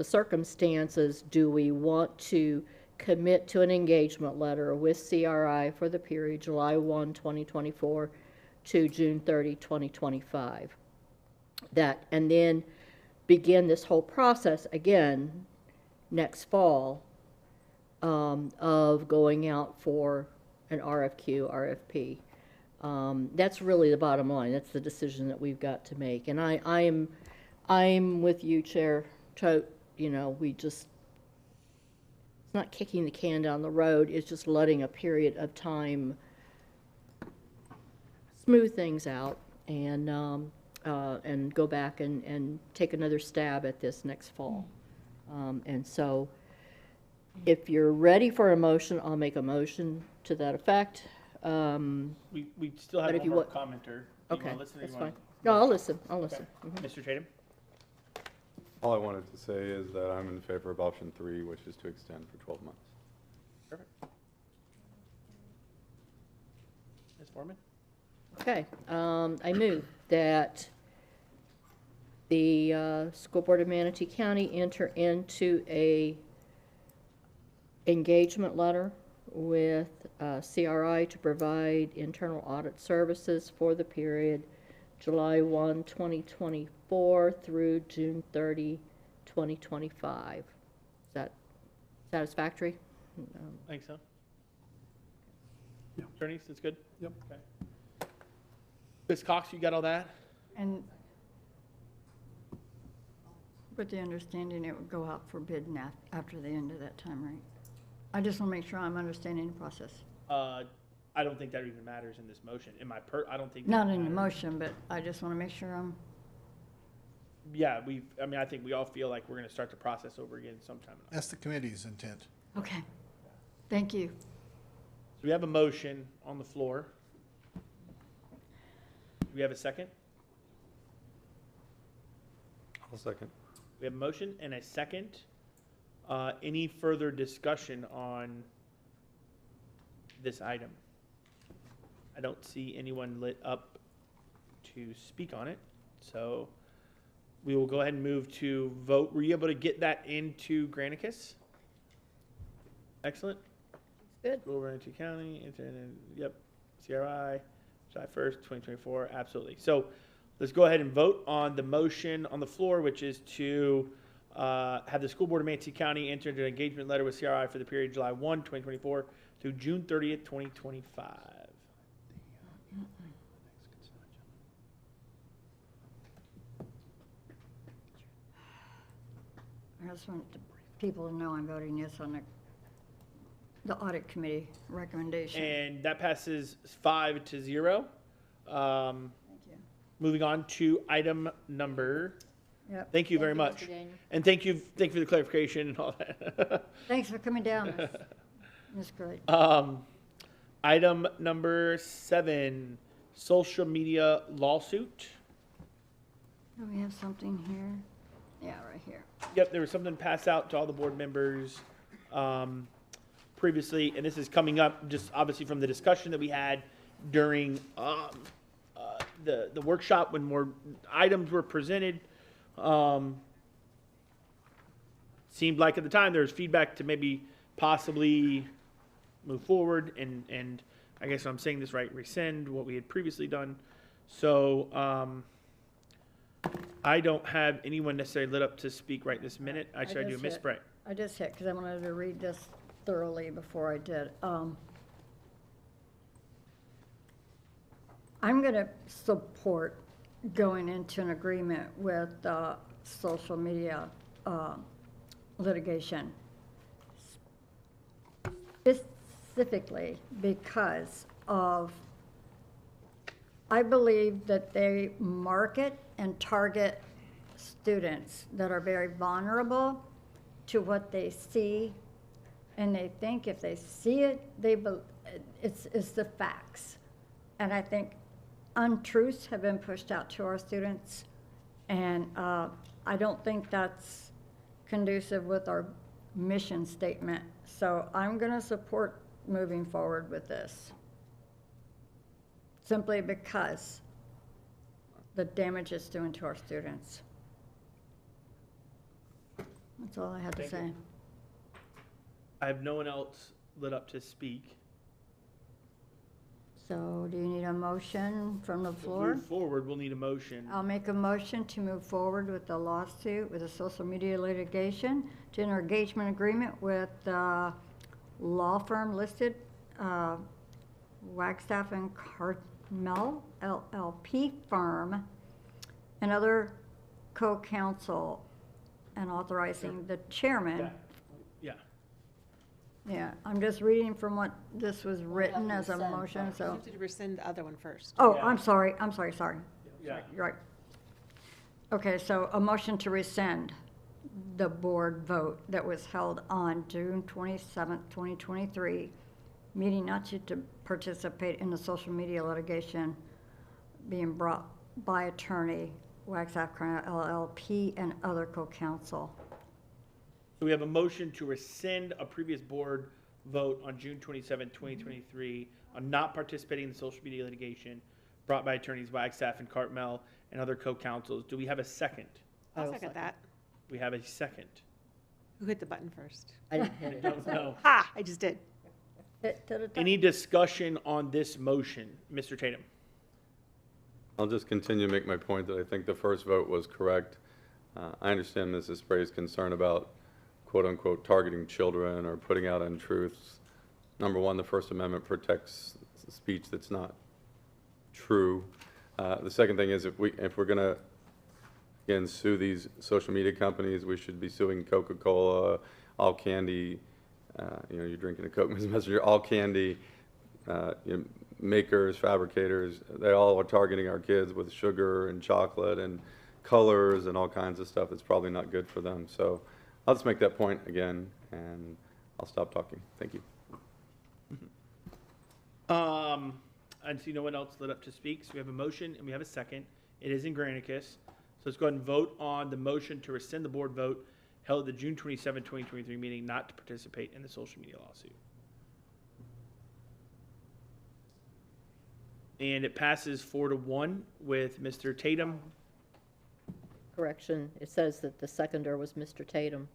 Speaker 9: the circumstances, do we want to commit to an engagement letter with CRI for the period July 1, 2024 to June 30, 2025? That, and then begin this whole process again next fall of going out for an RFQ, RFP. That's really the bottom line. That's the decision that we've got to make. And I'm with you, Chair Choate. You know, it's not kicking the can down the road. It's just letting a period of time smooth things out and go back and take another stab at this next fall. And so if you're ready for a motion, I'll make a motion to that effect.
Speaker 1: We still have
Speaker 9: But if
Speaker 1: one
Speaker 9: you
Speaker 1: more
Speaker 9: want-
Speaker 1: commenter. Do you
Speaker 9: Okay,
Speaker 1: wanna listen or
Speaker 9: that's
Speaker 1: you wanna-
Speaker 9: fine. No, I'll listen, I'll
Speaker 1: Okay.
Speaker 9: listen. Mhm.
Speaker 1: Mr. Tatum?
Speaker 10: All I wanted to say is that I'm in favor of option 3, which is to extend for 12 months.
Speaker 1: Perfect. Ms. Foreman?
Speaker 9: Okay, I move that the School Board of Manatee County enter into a engagement letter with CRI to provide internal audit services for the period July 1, 2024 through June 30, 2025. Is that satisfactory?
Speaker 1: I think so. Attorneys, that's good?
Speaker 6: Yep.
Speaker 1: Okay. Ms. Cox, you got all that?
Speaker 8: And with the understanding it would go out for bid after the end of that time, right? I just want to make sure I'm understanding the process.
Speaker 1: I don't think that even matters in this motion. I don't think.
Speaker 8: Not
Speaker 1: that
Speaker 8: in the
Speaker 1: matters.
Speaker 8: motion, but I just want to make sure I'm,
Speaker 1: Yeah, I think we all feel like we're gonna start the process over again sometime.
Speaker 18: That's the committee's intent.
Speaker 8: okay. Thank you.
Speaker 1: So we have a motion on the floor. Do we have a second?
Speaker 10: I'll second.
Speaker 1: We have a motion and a second. Any further discussion on this item? I don't see anyone lit up to speak on it, so we will go ahead and move to vote. Were you able to get that into Granicus? Excellent.
Speaker 9: Good.
Speaker 1: Go over into county, yep, CRI, July 1st, 2024, absolutely. So let's go ahead and vote on the motion on the floor, which is to have the School Board of Manatee County enter into an engagement letter with CRI for the period July 1, 2024 through June 30th, 2025.
Speaker 8: I just want people to know I'm voting yes on the audit committee recommendation.
Speaker 1: And that passes 5-0.
Speaker 8: Thank you.
Speaker 1: Moving on to item number.
Speaker 8: Yep.
Speaker 1: Thank you very
Speaker 9: Mr.
Speaker 1: much.
Speaker 9: Daniel.
Speaker 1: And thank you for the clarification and all that.
Speaker 8: Thanks for coming down, Ms. Great.
Speaker 1: Item number 7, social media lawsuit.
Speaker 8: Do we have something here? Yeah, right here.
Speaker 1: Yep, there was something passed out to all the board members previously, and this is coming up just obviously from the discussion that we had during the workshop when more items were presented. Seemed like at the time there was feedback to maybe possibly move forward and I guess I'm saying this right, rescind what we had previously done. So I don't have anyone necessarily lit up to speak right this minute. Actually, I do.
Speaker 8: just
Speaker 1: Miss
Speaker 8: hit-
Speaker 1: Brett.
Speaker 8: I just hit, because I wanted to read this thoroughly before I did. I'm going to support going into an agreement with social media litigation, specifically because of, I believe that they market and target students that are very vulnerable to what they see, and they think if they see it, it's the facts. And I think untruths have been pushed out to our students, and I don't think that's conducive with our mission statement. So I'm going to support moving forward with this, simply because the damage it's doing to our students. That's all I had to
Speaker 1: Thank
Speaker 8: say.
Speaker 1: you. I have no one else lit up to speak.
Speaker 8: So do you need a motion from the floor?
Speaker 1: Move forward, we'll need a motion.
Speaker 8: I'll make a motion to move forward with the lawsuit with the social media litigation to enter engagement agreement with the law firm listed, Wagstaff and Cartmel LLP firm, and other co-counsel, and authorizing the chairman.
Speaker 1: Yeah.
Speaker 8: Yeah, I'm just reading from what this was written as a motion,
Speaker 2: You
Speaker 8: so.
Speaker 2: have to rescind the other one first.
Speaker 8: Oh,
Speaker 1: Yeah.
Speaker 8: I'm sorry.
Speaker 1: Yeah.
Speaker 8: You're right. Okay, so a motion to rescind the board vote that was held on June 27th, 2023, meeting not to participate in the social media litigation being brought by attorney Wagstaff LLP and other co-counsel.
Speaker 1: So we have a motion to rescind a previous board vote on June 27, 2023 on not participating in the social media litigation brought by attorneys Wagstaff and Cartmel and other co-counsels. Do we have a second?
Speaker 2: I'll second that.
Speaker 1: We have a second.
Speaker 2: Who hit the button first?
Speaker 9: I didn't hit it.
Speaker 1: Don't know.
Speaker 2: Ha, I just did.
Speaker 1: Any discussion on this motion? Mr. Tatum?
Speaker 10: I'll just continue to make my point that I think the first vote was correct. I understand Mrs. Spray's concern about quote-unquote targeting children or putting out untruths. Number one, the First Amendment protects speech that's not true. The second thing is if we're going to, again, sue these social media companies, we should be suing Coca-Cola, All Candy, you're drinking a Coke, Ms. Messenger, All Candy, makers, fabricators, they all are targeting our kids with sugar and chocolate and colors and all kinds of stuff that's probably not good for them. So I'll just make that point again, and I'll stop talking. Thank you.
Speaker 1: I see no one else lit up to speak, so we have a motion and we have a second. It is in Granicus. So let's go ahead and vote on the motion to rescind the board vote held at the June 27, 2023 meeting not to participate in the social media lawsuit. And it passes 4-1 with Mr. Tatum.
Speaker 9: Correction, it says that the seconder was Mr. Tatum.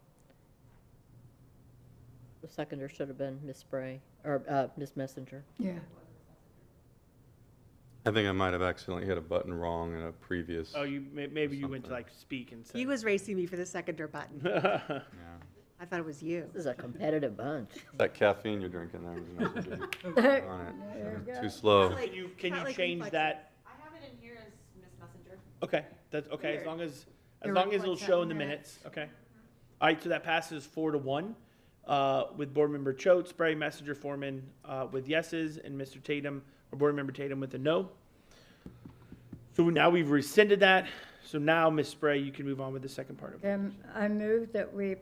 Speaker 9: The seconder should have been Ms. Spray, or Ms. Messenger.
Speaker 8: Yeah.
Speaker 10: I think I might have accidentally hit a button wrong in a previous.
Speaker 1: Oh, maybe you went to like speak and say.
Speaker 2: He was racing me for the seconder button.
Speaker 10: Yeah.
Speaker 2: I thought it was you.
Speaker 9: This is a competitive bunch.
Speaker 10: That caffeine you're drinking there was Messenger.
Speaker 8: There
Speaker 10: on
Speaker 8: you
Speaker 10: it.
Speaker 8: go.
Speaker 10: Too slow.
Speaker 1: Can you change that?
Speaker 17: I have it in here as Miss Messenger.
Speaker 1: Okay, that's okay, as long as
Speaker 8: It
Speaker 1: it'll
Speaker 8: reflects
Speaker 1: show
Speaker 8: that
Speaker 1: in the
Speaker 8: minutes.
Speaker 1: minutes, okay? All right, so that passes 4-1, with Board Member Choate, Spray, Messenger, Foreman, with yeses, and Mr. Tatum, or Board Member Tatum with a no. So now we've rescinded that, so now, Ms. Spray, you can move on with the second part of it.
Speaker 8: I move that we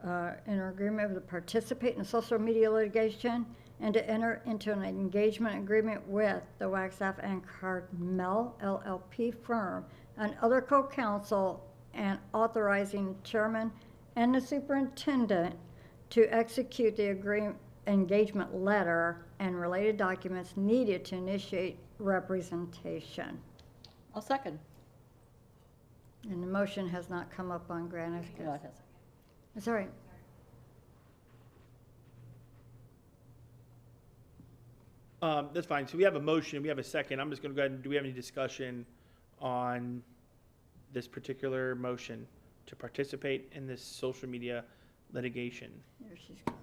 Speaker 8: enter agreement with to participate in social media litigation and to enter into an engagement agreement with the Wagstaff and Cartmel LLP firm and other co-counsel, and authorizing chairman and the superintendent to execute the engagement letter and related documents needed to initiate representation.
Speaker 9: I'll second.
Speaker 8: And the motion has not come up on Granicus.
Speaker 9: No, it hasn't.
Speaker 8: It's all right.
Speaker 1: That's fine, so we have a motion, we have a second, I'm just gonna go ahead and, do we have any discussion on this particular motion to participate in this social media litigation?
Speaker 8: There she's got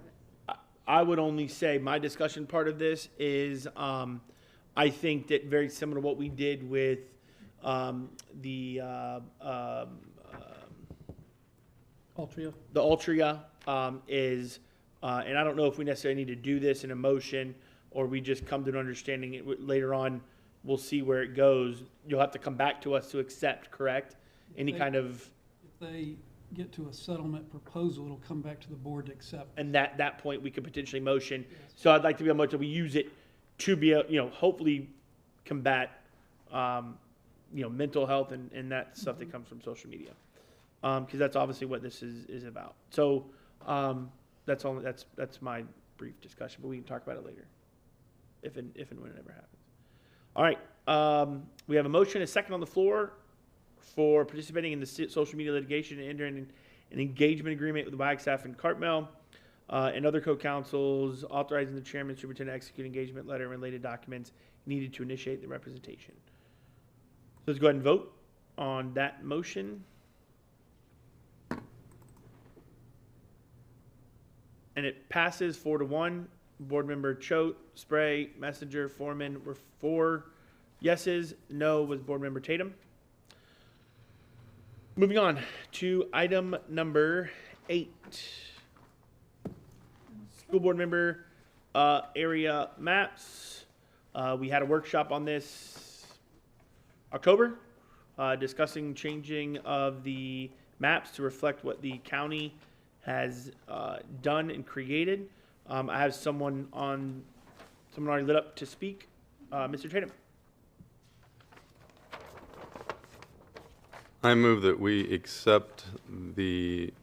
Speaker 8: it.
Speaker 1: I would only say my discussion part of this is, I think that very similar to what we did with the Altria is, and I don't know if we necessarily need to do this in a motion or we just come to an understanding later on. We'll see where it goes. You'll have to come back to us to accept, correct? Any kind of.
Speaker 6: If they get to a settlement proposal, it'll come back to the board to accept.
Speaker 1: And that point, we could potentially motion. So I'd like to be able to, we use it to be, hopefully combat, mental health and that stuff that comes from social media. Because that's obviously what this is about. So that's my brief discussion, but we can talk about it later, if and when it ever happens. All right, we have a motion, a second on the floor for participating in the social media litigation and entering an engagement agreement with Wagstaff and Cartmel, and other co-counsels, authorizing the chairman and superintendent to execute engagement letter and related documents needed to initiate the representation. So let's go ahead and vote on that motion. And it passes 4-1. Board Member Choate, Spray, Messenger, Foreman were 4 yeses. No was Board Member Tatum. Moving on to item number 8. School Board Member area maps. We had a workshop on this October, discussing changing of the maps to reflect what the county has done and created. I have someone already lit up to speak. Mr. Tatum.
Speaker 10: I move that we accept the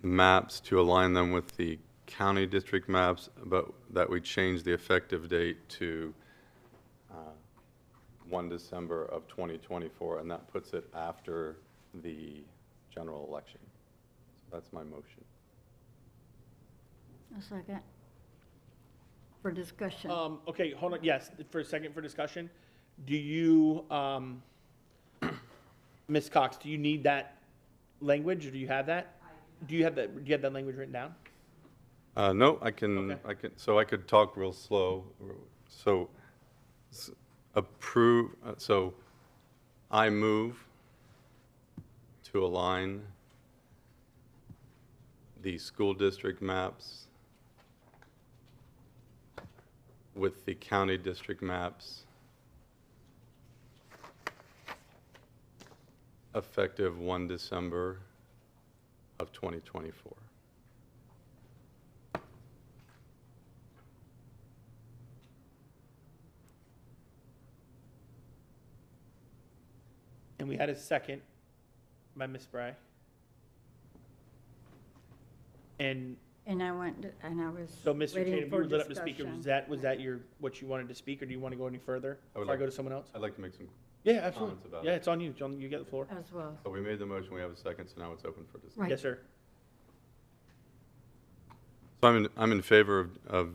Speaker 10: maps to align them with the county district maps, but that we change the effective date to 1 December of 2024, and that puts it after the general election. So that's my motion.
Speaker 8: A second. For discussion.
Speaker 1: Okay, hold on. Yes, for a second for discussion. Do you, Ms. Cox, do you need that language, or do you have that? Do you have that language written down?
Speaker 10: No, I can, so I could talk real slow. So so I move to align the school district maps with the county district maps effective 1 December of 2024.
Speaker 1: And we had a second by Ms. Spry. And
Speaker 8: I went, and I was
Speaker 1: so, Mr.
Speaker 8: waiting
Speaker 1: Tatum, you
Speaker 8: for
Speaker 1: were lit up to speak.
Speaker 8: discussion.
Speaker 1: Was that what you wanted to speak, or do you want to go any further before I go to someone else?
Speaker 10: I'd like to make some
Speaker 1: Yeah, absolutely.
Speaker 10: comments about
Speaker 1: Yeah,
Speaker 10: it.
Speaker 1: it's on you, John. You get the floor.
Speaker 8: As well.
Speaker 10: So we made the motion, we have a second, so now it's open for discussion.
Speaker 8: Right.
Speaker 1: Yes, sir.
Speaker 10: So I'm in favor of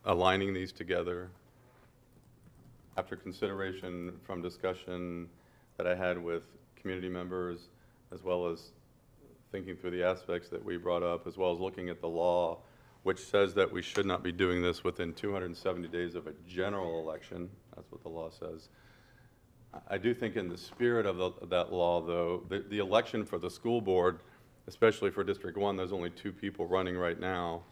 Speaker 10: aligning these together. After consideration from discussion that I had with community members, as well as thinking through the aspects that we brought up, as well as looking at the law, which says that we should not be doing this within 270 days of a general election. That's what the law says. I do think in the spirit of that law, though, the election for the school board, especially for District 1, there's only 2 people running right now,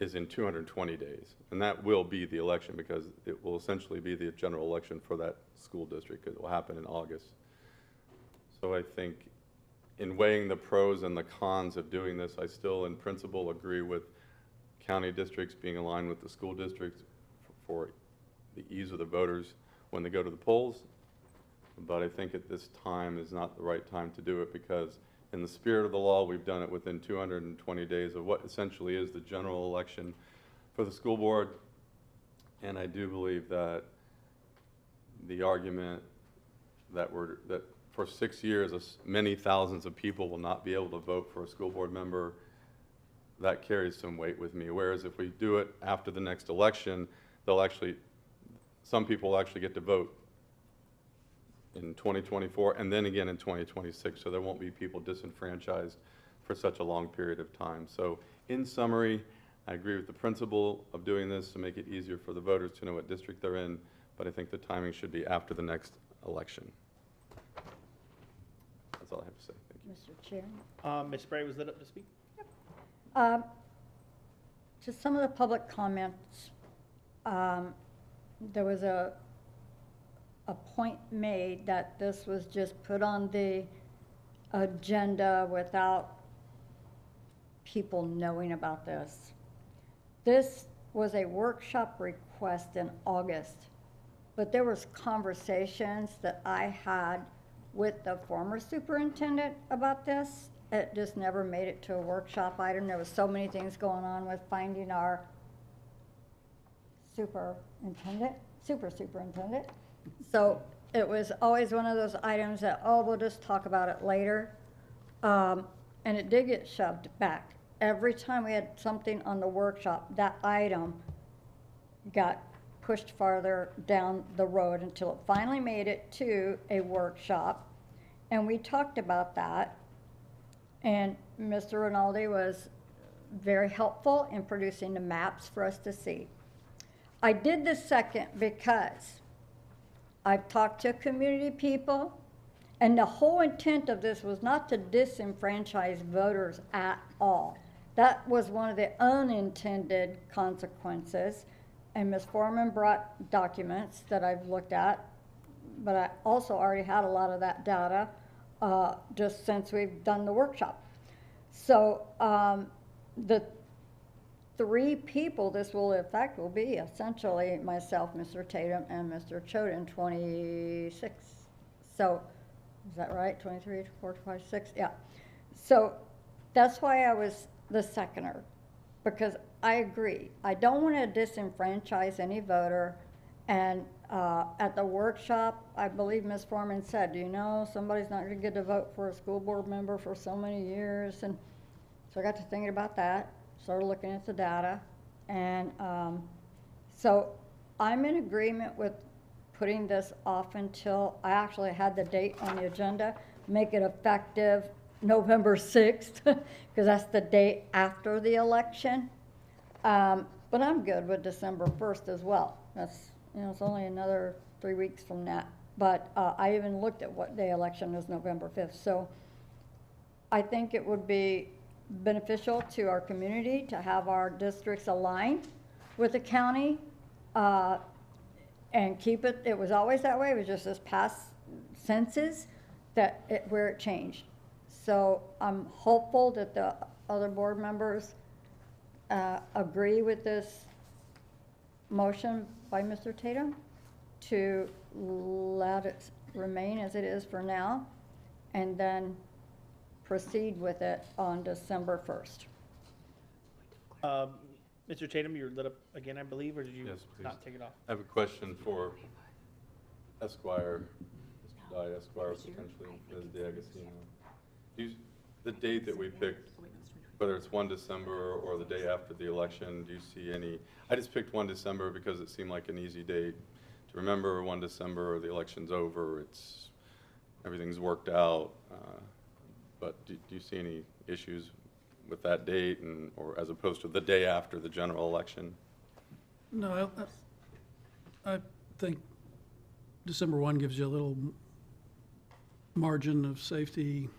Speaker 10: is in 220 days. And that will be the election, because it will essentially be the general election for that school district, because it will happen in August. So I think in weighing the pros and the cons of doing this, I still in principle agree with county districts being aligned with the school districts for the ease of the voters when they go to the polls. But I think at this time is not the right time to do it, because in the spirit of the law, we've done it within 220 days of what essentially is the general election for the school board. And I do believe that the argument that for 6 years, many thousands of people will not be able to vote for a school board member, that carries some weight with me. Whereas if we do it after the next election, some people will actually get to vote in 2024 and then again in 2026. So there won't be people disenfranchised for such a long period of time. So in summary, I agree with the principle of doing this to make it easier for the voters to know what district they're in, but I think the timing should be after the next election. That's all I have to say. Thank you.
Speaker 8: Mr. Chair.
Speaker 1: Ms. Spray was lit up to speak.
Speaker 8: To some of the public comments, there was a point made that this was just put on the agenda without people knowing about this. This was a workshop request in August, but there was conversations that I had with the former superintendent about this. It just never made it to a workshop item. There was so many things going on with finding our super superintendent. So it was always one of those items that, oh, we'll just talk about it later. And it did get shoved back. Every time we had something on the workshop, that item got pushed farther down the road until it finally made it to a workshop. And we talked about that. And Mr. Rinaldi was very helpful in producing the maps for us to see. I did the second because I've talked to community people, and the whole intent of this was not to disenfranchise voters at all. That was one of the unintended consequences. And Ms. Foreman brought documents that I've looked at, but I also already had a lot of that data just since we've done the workshop. So the three people this will affect will be essentially myself, Mr. Tatum, and Mr. Choate 26. So, is that right? 23, 24, 25, 6? Yeah. So that's why I was the seconder, because I agree. I don't want to disenfranchise any voter. And at the workshop, I believe Ms. Foreman said, you know, somebody's not going to get to vote for a school board member for so many years. And so I got to thinking about that, started looking at the data. And so I'm in agreement with putting this off until I actually had the date on the agenda, make it effective November 6th, because that's the date after the election. But I'm good with December 1st as well. That's, you know, it's only another 3 weeks from that. But I even looked at what day election is, November 5th. So I think it would be beneficial to our community to have our districts aligned with the county and keep it. It was always that way. It was just this past census where it changed. So I'm hopeful that the other board members agree with this motion by Mr. Tatum to let it remain as it is for now, and then proceed with it on December 1st.
Speaker 1: Mr. Tatum, you're lit up again, I believe, or did you
Speaker 10: Yes, please.
Speaker 1: not take it off?
Speaker 10: I have a question for Esquire, Mr. Dye Esquire, potentially, Ms. D'Agostino. The date that we picked, whether it's 1 December or the day after the election, do you see any? I just picked 1 December because it seemed like an easy date to remember. 1 December, the election's over, everything's worked out. But do you see any issues with that date, or as opposed to the day after the general election?
Speaker 6: No, I think December 1 gives you a little margin of safety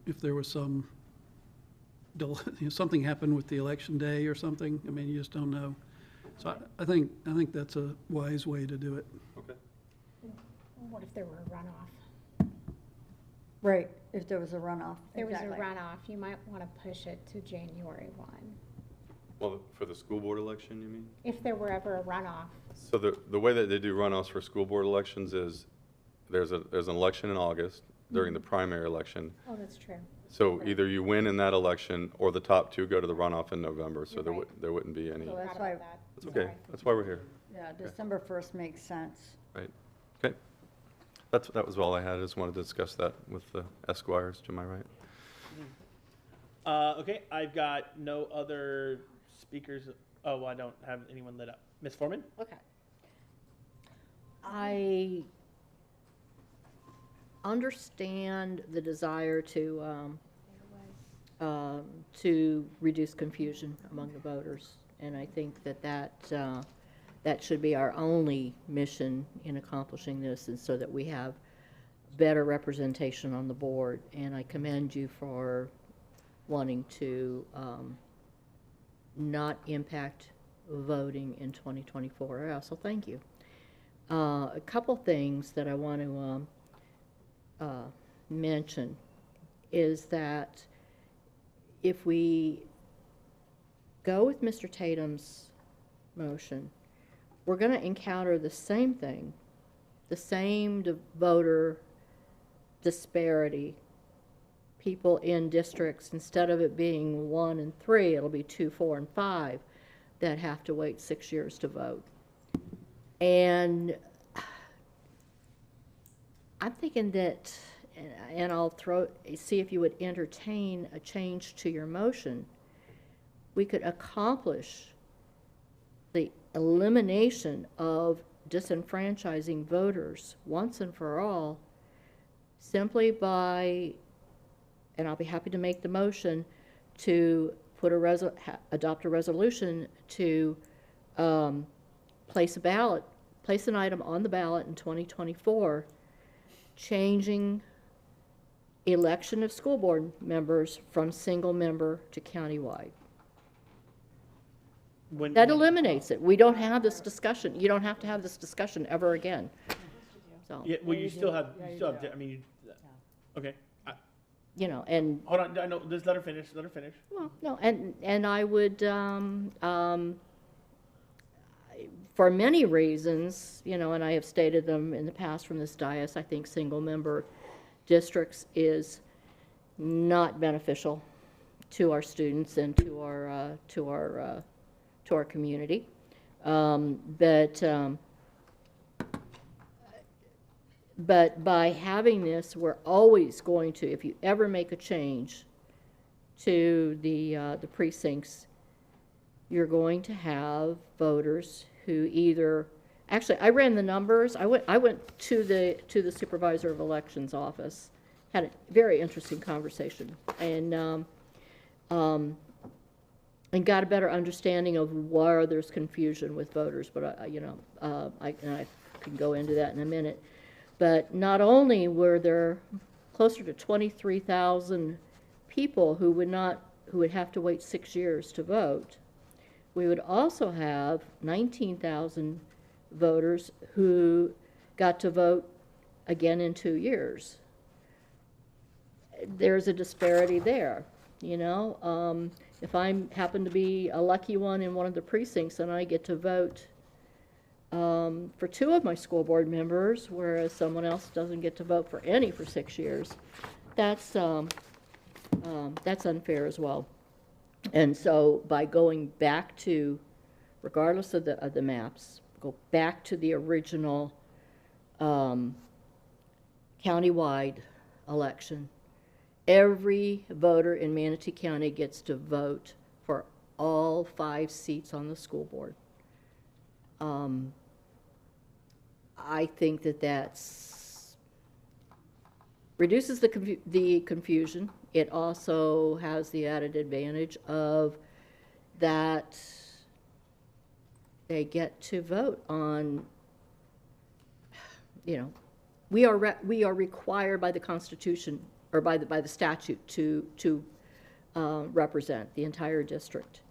Speaker 6: if there was some, something happened with the election day or something. I mean, you just don't know. So I think that's a wise way to do it.
Speaker 10: Okay.
Speaker 16: What if there were a runoff?
Speaker 8: Right, if there was a runoff.
Speaker 16: If there was
Speaker 8: Exactly.
Speaker 16: a runoff, you might want to push it to January 1.
Speaker 10: Well, for the school board election, you mean?
Speaker 16: If there were ever a runoff.
Speaker 10: So the way that they do runoffs for school board elections is there's an election in August during the primary election.
Speaker 16: Oh, that's true.
Speaker 10: So either you win in that election or the top two go to the runoff in November. So
Speaker 16: You're
Speaker 10: there wouldn't be any.
Speaker 8: So that's why,
Speaker 10: That's okay. That's why we're here.
Speaker 8: yeah, December 1st makes sense.
Speaker 10: Right. Okay. That was all I had. I just wanted to discuss that with the Esquires to my right.
Speaker 1: Okay, I've got no other speakers. Oh, I don't have anyone lit up. Ms. Foreman?
Speaker 9: Okay. I understand the desire to reduce confusion among the voters, and I think that should be our only mission in accomplishing this, and so that we have better representation on the board. And I commend you for wanting to not impact voting in 2024. I also thank you. A couple things that I want to mention is that if we go with Mr. Tatum's motion, we're going to encounter the same thing, the same voter disparity. People in districts, instead of it being 1 and 3, it'll be 2, 4, and 5 that have to wait 6 years to vote. And I'm thinking that and I'll see if you would entertain a change to your motion, we could accomplish the elimination of disenfranchising voters once and for all simply by, and I'll be happy to make the motion, to put adopt a resolution to place an item on the ballot in 2024, changing election of school board members from single member to countywide. That eliminates it. We don't have this discussion. You don't have to have this discussion ever again. So.
Speaker 1: Yeah, well, you still have, I mean, okay.
Speaker 9: You know, and.
Speaker 1: Hold on, I know, just let her finish.
Speaker 9: Well, no, and I would, for many reasons, you know, and I have stated them in the past from this dais, I think single-member districts is not beneficial to our students and to our community. But by having this, we're always going to, if you ever make a change to the precincts, you're going to have voters who either, actually, I ran the numbers. I went to the supervisor of elections office, had a very interesting conversation, and got a better understanding of where there's confusion with voters. But I can go into that in a minute. But not only were there closer to 23,000 people who would have to wait 6 years to vote, we would also have 19,000 voters who got to vote again in 2 years. There's a disparity there, you know. If I happen to be a lucky one in one of the precincts and I get to vote for 2 of my school board members, whereas someone else doesn't get to vote for any for 6 years, that's unfair as well. And so by going back to, regardless of the maps, go back to the original countywide election, every voter in Manatee County gets to vote for all 5 seats on the school board. I think that's reduces the confusion. It also has the added advantage of that they get to vote on, you know, we are required by the Constitution or by the statute to represent the entire district.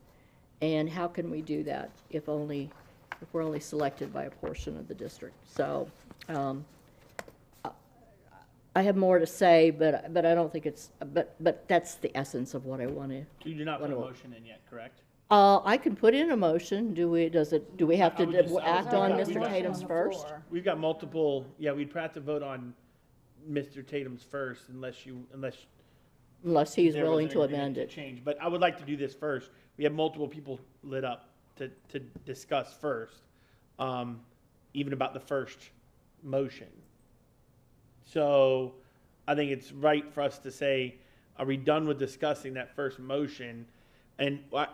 Speaker 9: And how can we do that if we're only selected by a portion of the district? So I have more to say, but I don't think it's, but that's the essence of what I want to.
Speaker 1: You do not put a motion in yet, correct?
Speaker 9: I can put in a motion. Do we have to act on Mr. Tatum's first?
Speaker 1: We've got multiple, yeah, we'd have to vote on Mr. Tatum's first unless
Speaker 9: he's
Speaker 1: there was
Speaker 9: willing
Speaker 1: an
Speaker 9: to
Speaker 1: agreement
Speaker 9: amend it.
Speaker 1: Change, but I would like to do this first. We have multiple people lit up to discuss first, even about the first motion. So I think it's right for us to say, are we done with discussing that first motion? And a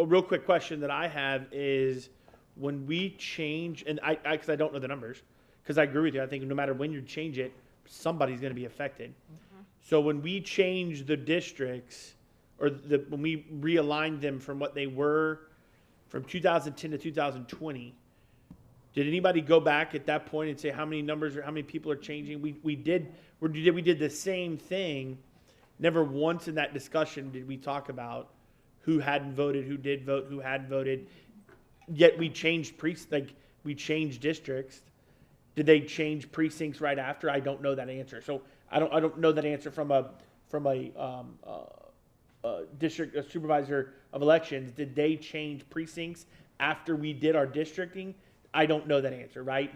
Speaker 1: real quick question that I have is, when we change, and because I don't know the numbers, because I agree with you, I think no matter when you change it, somebody's going to be affected. Mm-hmm. So when we change the districts, or when we realign them from what they were from 2010 to 2020, did anybody go back at that point and say how many numbers or how many people are changing? We did the same thing. Never once in that discussion did we talk about who hadn't voted, who did vote, who had voted. Yet we changed we changed districts. Did they change precincts right after? I don't know that answer. So I don't know that answer from a district supervisor of elections. Did they change precincts after we did our districting? I don't know that answer, right?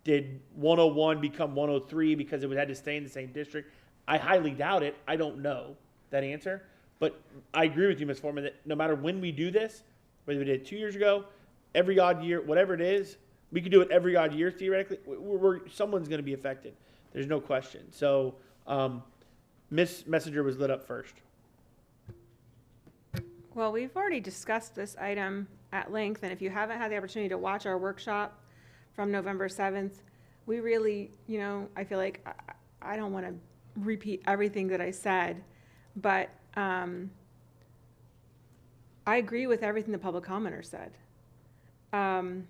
Speaker 1: Did 101 become 103 because it had to stay in the same district? I highly doubt it. I don't know that answer. But I agree with you, Ms. Foreman, that no matter when we do this, whether we did it 2 years ago, every odd year, whatever it is, we could do it every odd year theoretically. Someone's going to be affected. There's no question. So Ms. Messenger was lit up first.
Speaker 2: Well, we've already discussed this item at length, and if you haven't had the opportunity to watch our workshop from November 7th, we really, I feel like I don't want to repeat everything that I said, but I agree with everything the public commenter said. And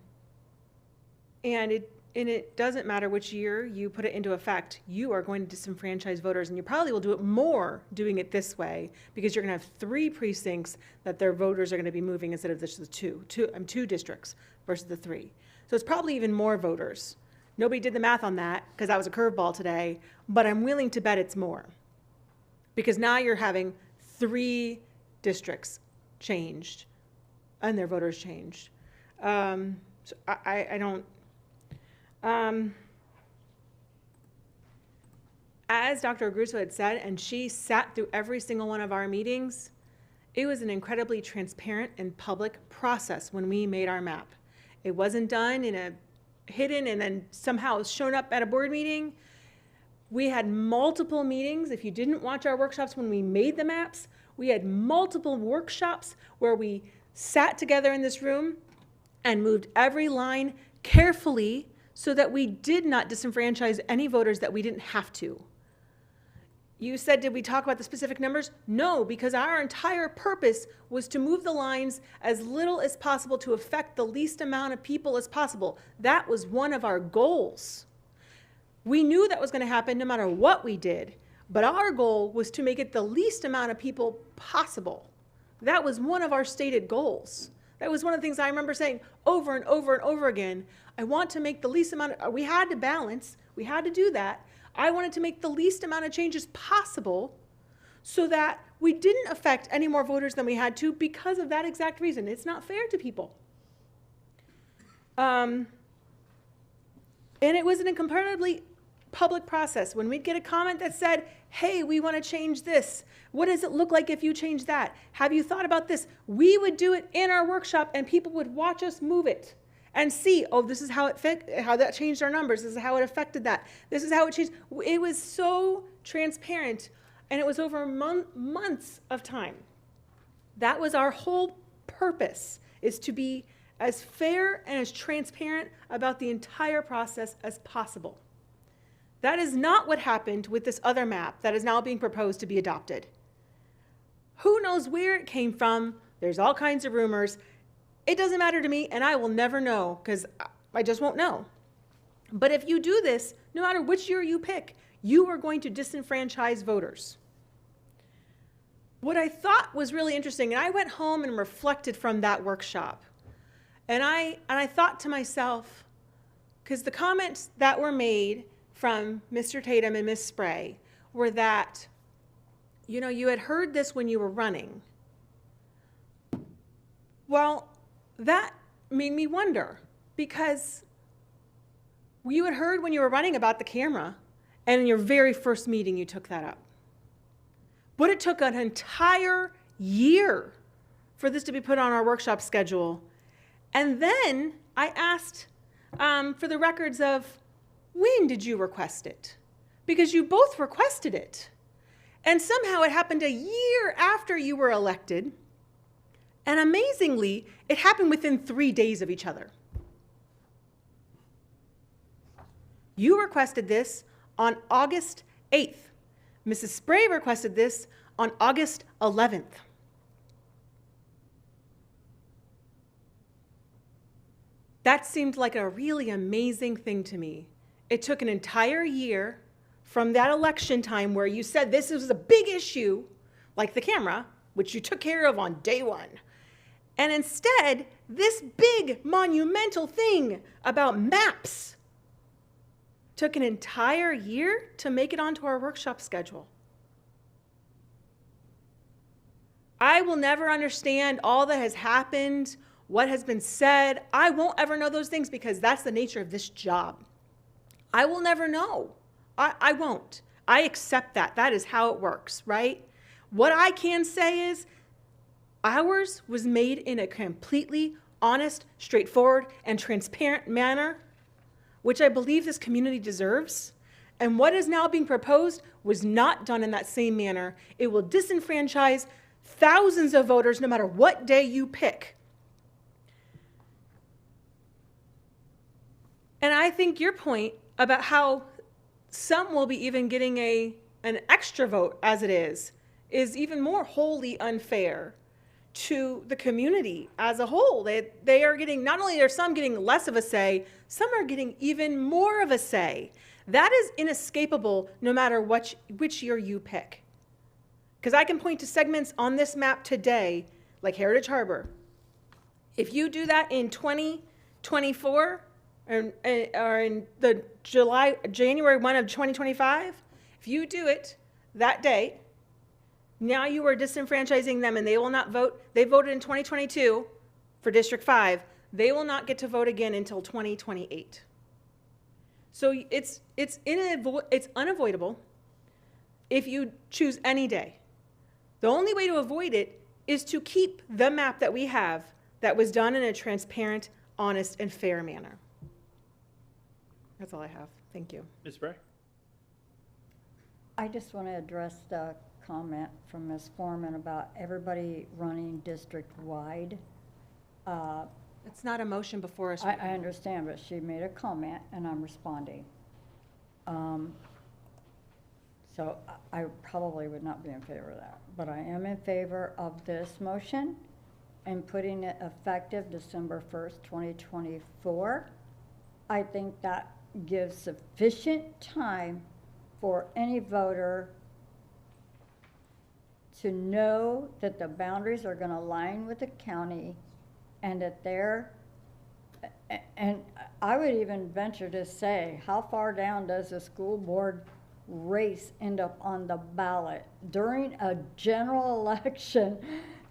Speaker 2: it doesn't matter which year you put it into effect, you are going to disenfranchise voters, and you probably will do it more doing it this way, because you're going to have 3 precincts that their voters are going to be moving instead of just the two districts versus the 3. So it's probably even more voters. Nobody did the math on that because that was a curveball today, but I'm willing to bet it's more, because now you're having 3 districts changed and their voters changed. So I don't. As Dr. Aguso had said, and she sat through every single one of our meetings, it was an incredibly transparent and public process when we made our map. It wasn't done in a hidden and then somehow shown up at a board meeting. We had multiple meetings. If you didn't watch our workshops when we made the maps, we had multiple workshops where we sat together in this room and moved every line carefully so that we did not disenfranchise any voters that we didn't have to. You said, did we talk about the specific numbers? No, because our entire purpose was to move the lines as little as possible to affect the least amount of people as possible. That was one of our goals. We knew that was going to happen no matter what we did, but our goal was to make it the least amount of people possible. That was one of our stated goals. That was one of the things I remember saying over and over and over again. I want to make the least amount of, we had to balance, we had to do that. I wanted to make the least amount of changes possible so that we didn't affect any more voters than we had to because of that exact reason. It's not fair to people. And it was an incredibly public process. When we'd get a comment that said, hey, we want to change this. What does it look like if you change that? Have you thought about this? We would do it in our workshop and people would watch us move it and see, oh, this is how how that changed our numbers. This is how it affected that. This is how it changed. It was so transparent, and it was over months of time. That was our whole purpose, is to be as fair and as transparent about the entire process as possible. That is not what happened with this other map that is now being proposed to be adopted. Who knows where it came from? There's all kinds of rumors. It doesn't matter to me, and I will never know because I just won't know. But if you do this, no matter which year you pick, you are going to disenfranchise voters. What I thought was really interesting, and I went home and reflected from that workshop, and I thought to myself, because the comments that were made from Mr. Tatum and Ms. Spray were that, you had heard this when you were running. Well, that made me wonder, because you had heard when you were running about the camera, and in your very first meeting you took that up. But it took an entire year for this to be put on our workshop schedule. And then I asked for the records of, when did you request it? Because you both requested it. And somehow it happened a year after you were elected. And amazingly, it happened within 3 days of each other. You requested this on August 8th. Mrs. Spray requested this on August 11th. That seemed like a really amazing thing to me. It took an entire year from that election time where you said this was a big issue, like the camera, which you took care of on day one. And instead, this big monumental thing about maps took an entire year to make it onto our workshop schedule. I will never understand all that has happened, what has been said. I won't ever know those things because that's the nature of this job. I will never know. I won't. I accept that. That is how it works, right? What I can say is ours was made in a completely honest, straightforward, and transparent manner, which I believe this community deserves. And what is now being proposed was not done in that same manner. It will disenfranchise thousands of voters no matter what day you pick. And I think your point about how some will be even getting an extra vote as it is even more wholly unfair to the community as a whole. They are getting, not only are some getting less of a say, some are getting even more of a say. That is inescapable no matter which year you pick. Because I can point to segments on this map today, like Heritage Harbor. If you do that in 2024, or in the January 1 of 2025, if you do it that date, now you are disenfranchising them and they will not vote. They voted in 2022 for District 5. They will not get to vote again until 2028. So it's unavoidable if you choose any day. The only way to avoid it is to keep the map that we have that was done in a transparent, honest, and fair manner. That's all I have. Thank you.
Speaker 1: Ms. Bray?
Speaker 8: I just want to address the comment from Ms. Foreman about everybody running district-wide.
Speaker 2: It's not a motion before us.
Speaker 8: I understand, but she made a comment, and I'm responding. So I probably would not be in favor of that, but I am in favor of this motion and putting it effective December 1st, 2024. I think that gives sufficient time for any voter to know that the boundaries are going to align with the county and that and I would even venture to say, how far down does the school board race end up on the ballot during a general election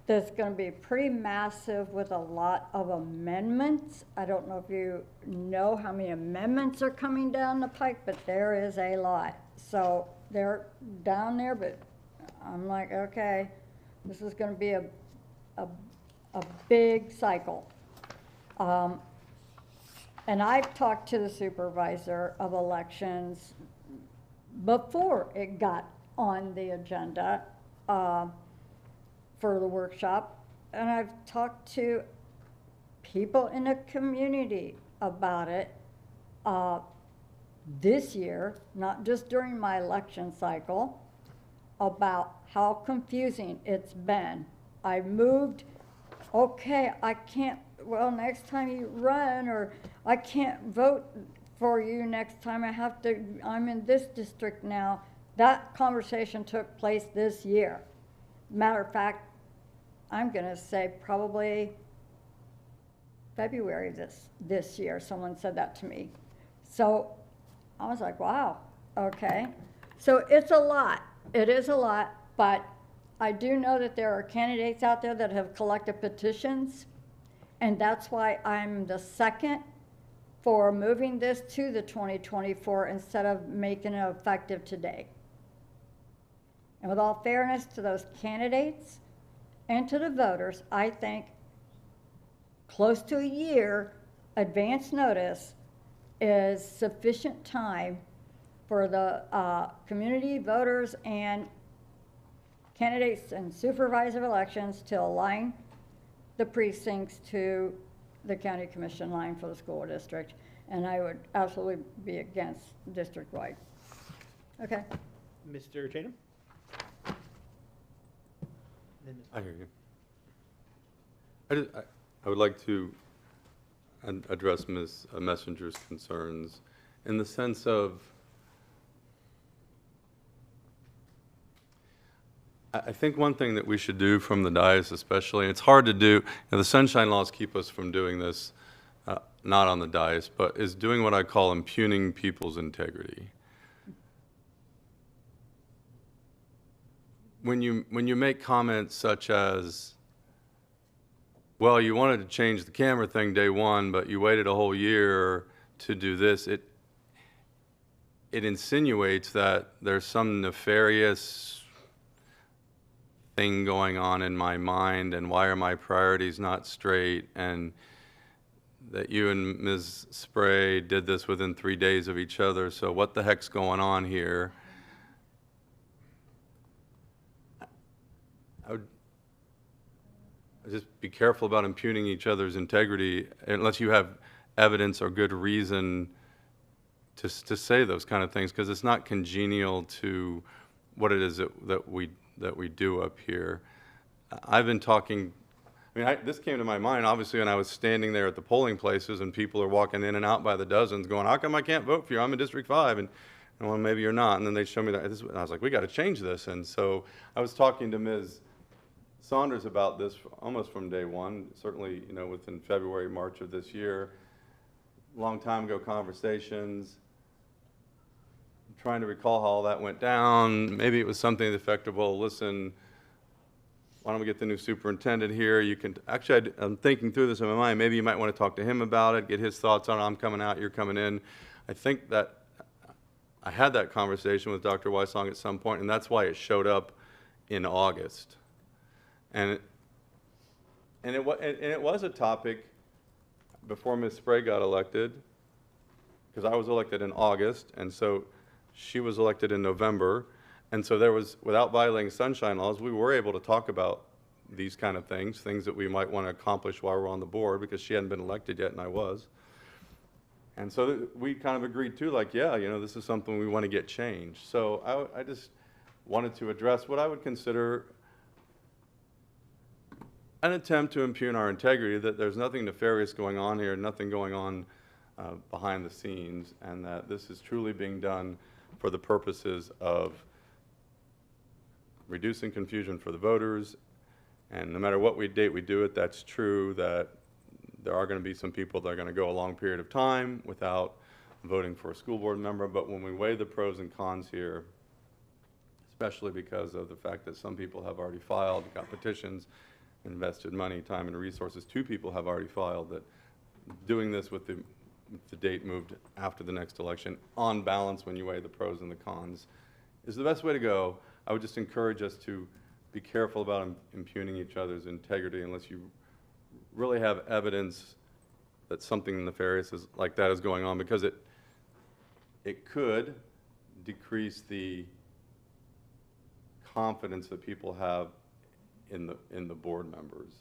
Speaker 8: that's going to be pretty massive with a lot of amendments? I don't know if you know how many amendments are coming down the pike, but there is a lot. So they're down there, but I'm like, okay, this is going to be a big cycle. And I've talked to the supervisor of elections before it got on the agenda for the workshop, and I've talked to people in the community about it this year, not just during my election cycle, about how confusing it's been. I moved, okay, I can't, well, next time you run, or I can't vote for you next time, I'm in this district now. That conversation took place this year. Matter of fact, I'm gonna say probably February this year, someone said that to me. So I was like, wow, okay. So it's a lot, it is a lot, but I do know that there are candidates out there that have collected petitions, and that's why I'm the second for moving this to the 2024 instead of making it effective today. And with all fairness to those candidates and to the voters, I think close to a year advance notice is sufficient time for the community voters and candidates and supervisor elections to align the precincts to the county commission line for the school district. And I would absolutely be against district-wide. Okay.
Speaker 1: Mr. Tatum?
Speaker 10: I hear you. I would like to address Ms. Messenger's concerns in the sense of, I think one thing that we should do from the dais especially, and it's hard to do, the sunshine laws keep us from doing this, not on the dais, but is doing what I call impugning people's integrity. When you make comments such as, well, you wanted to change the camera thing day one, but you waited a whole year to do this, it insinuates that there's some nefarious thing going on in my mind, and why are my priorities not straight? And that you and Ms. Spray did this within 3 days of each other, so what the heck's going on here? I would just be careful about impugning each other's integrity unless you have evidence or good reason to say those kind of things, because it's not congenial to what it is that we do up here. I've been talking, this came to my mind, obviously, when I was standing there at the polling places and people are walking in and out by the dozens going, how come I can't vote for you? I'm in District 5. And well, maybe you're not. And then they show me that. And I was like, we got to change this. And so I was talking to Ms. Saunders about this almost from day one, certainly, within February, March of this year. Long time ago conversations. I'm trying to recall how all that went down. Maybe it was something to the effect of, well, listen, why don't we get the new superintendent here? You can, actually, I'm thinking through this in my mind, maybe you might want to talk to him about it, get his thoughts on it. I'm coming out, you're coming in. I think that I had that conversation with Dr. Weissong at some point, and that's why it showed up in August. And it was a topic before Ms. Spray got elected, because I was elected in August, and so she was elected in November. And so there was, without violating sunshine laws, we were able to talk about these kind of things that we might want to accomplish while we're on the board, because she hadn't been elected yet and I was. And so we kind of agreed too, like, yeah, this is something we want to get changed. So I just wanted to address what I would consider an attempt to impugn our integrity, that there's nothing nefarious going on here, nothing going on behind the scenes, and that this is truly being done for the purposes of reducing confusion for the voters. And no matter what date we do it, that's true that there are going to be some people that are going to go a long period of time without voting for a school board member. But when we weigh the pros and cons here, especially because of the fact that some people have already filed, got petitions, invested money, time, and resources, 2 people have already filed, that doing this with the date moved after the next election, on balance, when you weigh the pros and the cons, is the best way to go. I would just encourage us to be careful about impugning each other's integrity unless you really have evidence that something nefarious like that is going on, because it could decrease the confidence that people have in the board members.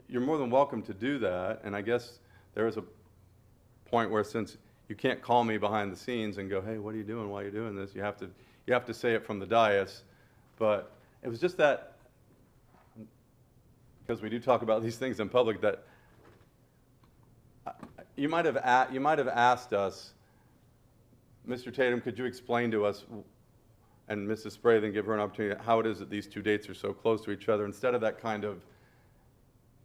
Speaker 10: You're more than welcome to do that, and I guess there is a point where, since you can't call me behind the scenes and go, hey, what are you doing? Why are you doing this? You have to say it from the dais. But it was just that, because we do talk about these things in public, that you might have asked us, Mr. Tatum, could you explain to us, and Mrs. Spray, then give her an opportunity, how it is that these 2 dates are so close to each other, instead of that kind of,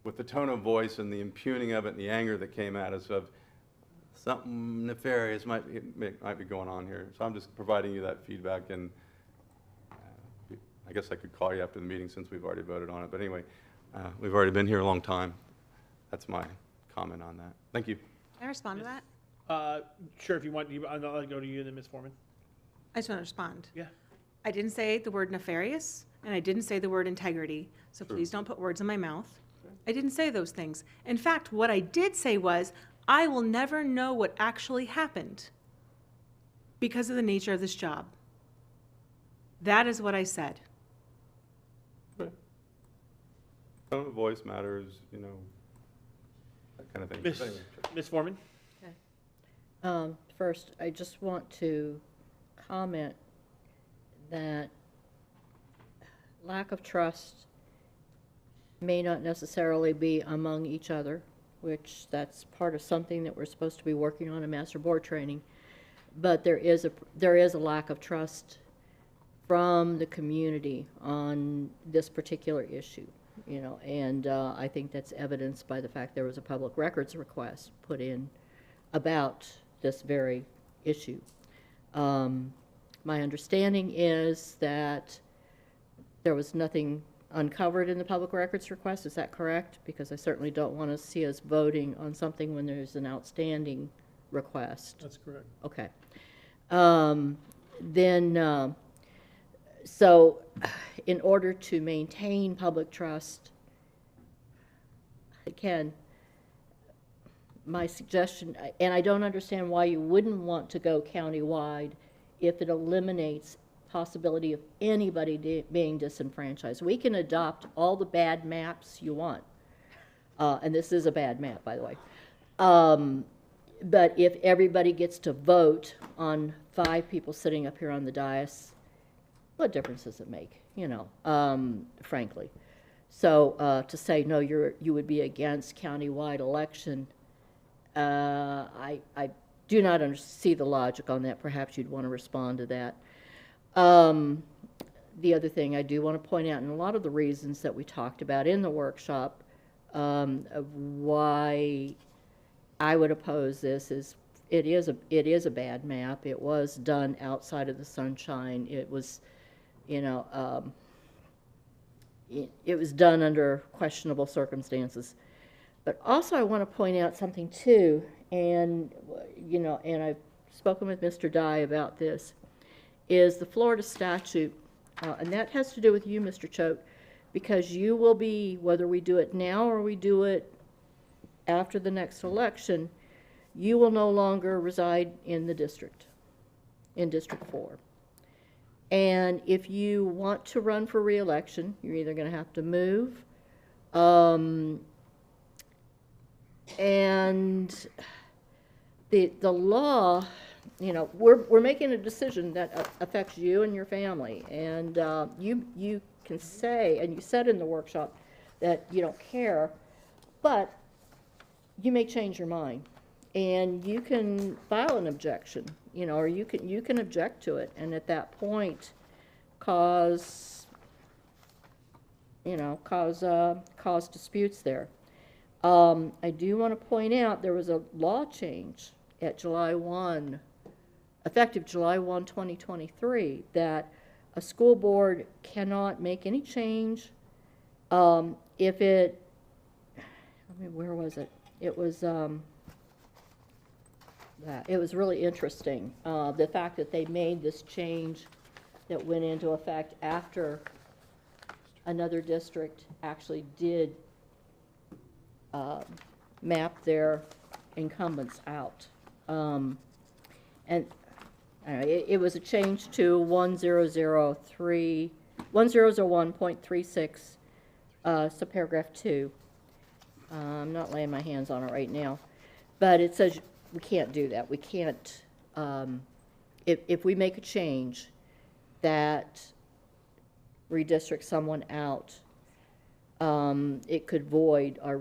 Speaker 10: with the tone of voice and the impugning of it and the anger that came at us of something nefarious might be going on here. So I'm just providing you that feedback, and I guess I could call you after the meeting since we've already voted on it. But anyway, we've already been here a long time. That's my comment on that. Thank you.
Speaker 2: Can I respond to that?
Speaker 1: Sure, if you want, I'll go to you and then Ms. Foreman.
Speaker 2: I just want to respond.
Speaker 1: Yeah.
Speaker 2: I didn't say the word nefarious, and I didn't say the word integrity, so please don't put words in my mouth. I didn't say those things. In fact, what I did say was, I will never know what actually happened because of the nature of this job. That is what I said.
Speaker 10: Okay. Tone of voice matters, that kind of thing.
Speaker 1: Ms.
Speaker 10: Anyway,
Speaker 1: Ms. Foreman?
Speaker 9: Okay. First, I just want to comment that lack of trust may not necessarily be among each other, which that's part of something that we're supposed to be working on in master board training. But there is a lack of trust from the community on this particular issue, and I think that's evidenced by the fact there was a public records request put in about this very issue. My understanding is that there was nothing uncovered in the public records request. Is that correct? Because I certainly don't want to see us voting on something when there's an outstanding request.
Speaker 6: That's correct.
Speaker 9: Okay. So in order to maintain public trust, again, my suggestion, and I don't understand why you wouldn't want to go countywide if it eliminates possibility of anybody being disenfranchised. We can adopt all the bad maps you want. And this is a bad map, by the way. But if everybody gets to vote on 5 people sitting up here on the dais, what difference does it make, you know, frankly? So to say, no, you would be against countywide election, I do not see the logic on that. Perhaps you'd want to respond to that. The other thing I do want to point out, and a lot of the reasons that we talked about in the workshop of why I would oppose this is it is a bad map. It was done outside of the sunshine. It was, you know, it was done under questionable circumstances. But also I want to point out something too, and you know, and I've spoken with Mr. Dye about this, is the Florida statute, and that has to do with you, Mr. Choate, because you will be, whether we do it now or we do it after the next election, you will no longer reside in the district, in District 4. And if you want to run for re-election, you're either going to have to move, and the law, you know, we're making a decision that affects you and your family, and you can say, and you said in the workshop that you don't care, but you may change your mind, and you can file an objection, you know, or you can object to it, and at that point cause disputes there. I do want to point out there was a law change at July 1, effective July 1, 2023, that a school board cannot make any change if it, I mean, where was it? It was it was really interesting, the fact that they made this change that went into effect after another district actually did map their incumbents out. And it was a change to 1001.36, subparagraph 2. I'm not laying my hands on it right now, but it says we can't do that. We can't, if we make a change that redistricts someone out, it could void our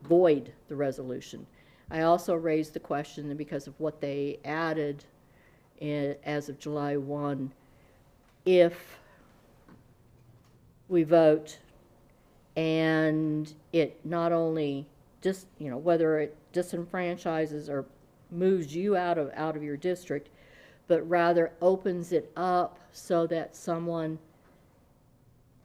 Speaker 9: void the resolution. I also raised the question that because of what they added as of July 1, if we vote and it not only just, you know, whether it disenfranchises or moves you out of your district, but rather opens it up so that someone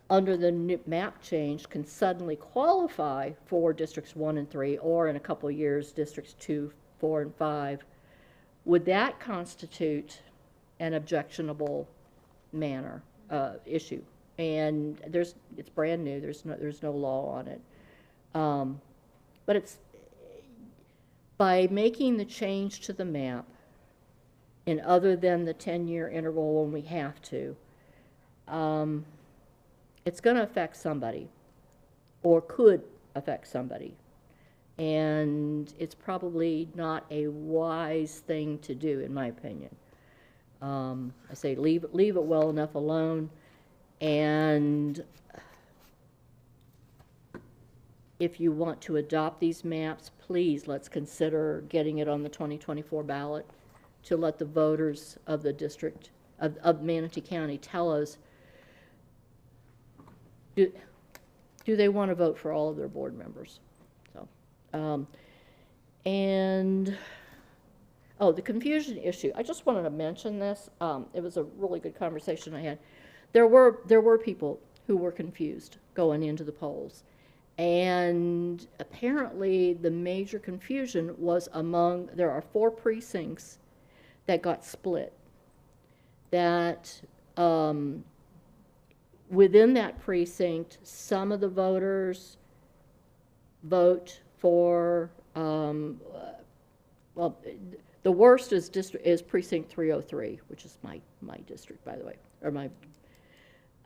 Speaker 9: under the new map change can suddenly qualify for districts 1 and 3, or in a couple of years, districts 2, 4, and 5, would that constitute an objectionable manner issue? And it's brand new. There's no law on it, but it's by making the change to the map, and other than the 10-year interval when we have to. It's going to affect somebody, or could affect somebody, and it's probably not a wise thing to do, in my opinion. I say leave it well enough alone, and if you want to adopt these maps, please let's consider getting it on the 2024 ballot to let the voters of the district of Manatee County tell us, do they want to vote for all of their board members? So, and the confusion issue. I just wanted to mention this. It was a really good conversation I had. There were people who were confused going into the polls, and apparently the major confusion was there are 4 precincts that got split. That within that precinct, some of the voters vote for, well, the worst is precinct 303, which is my district, by the way, or my,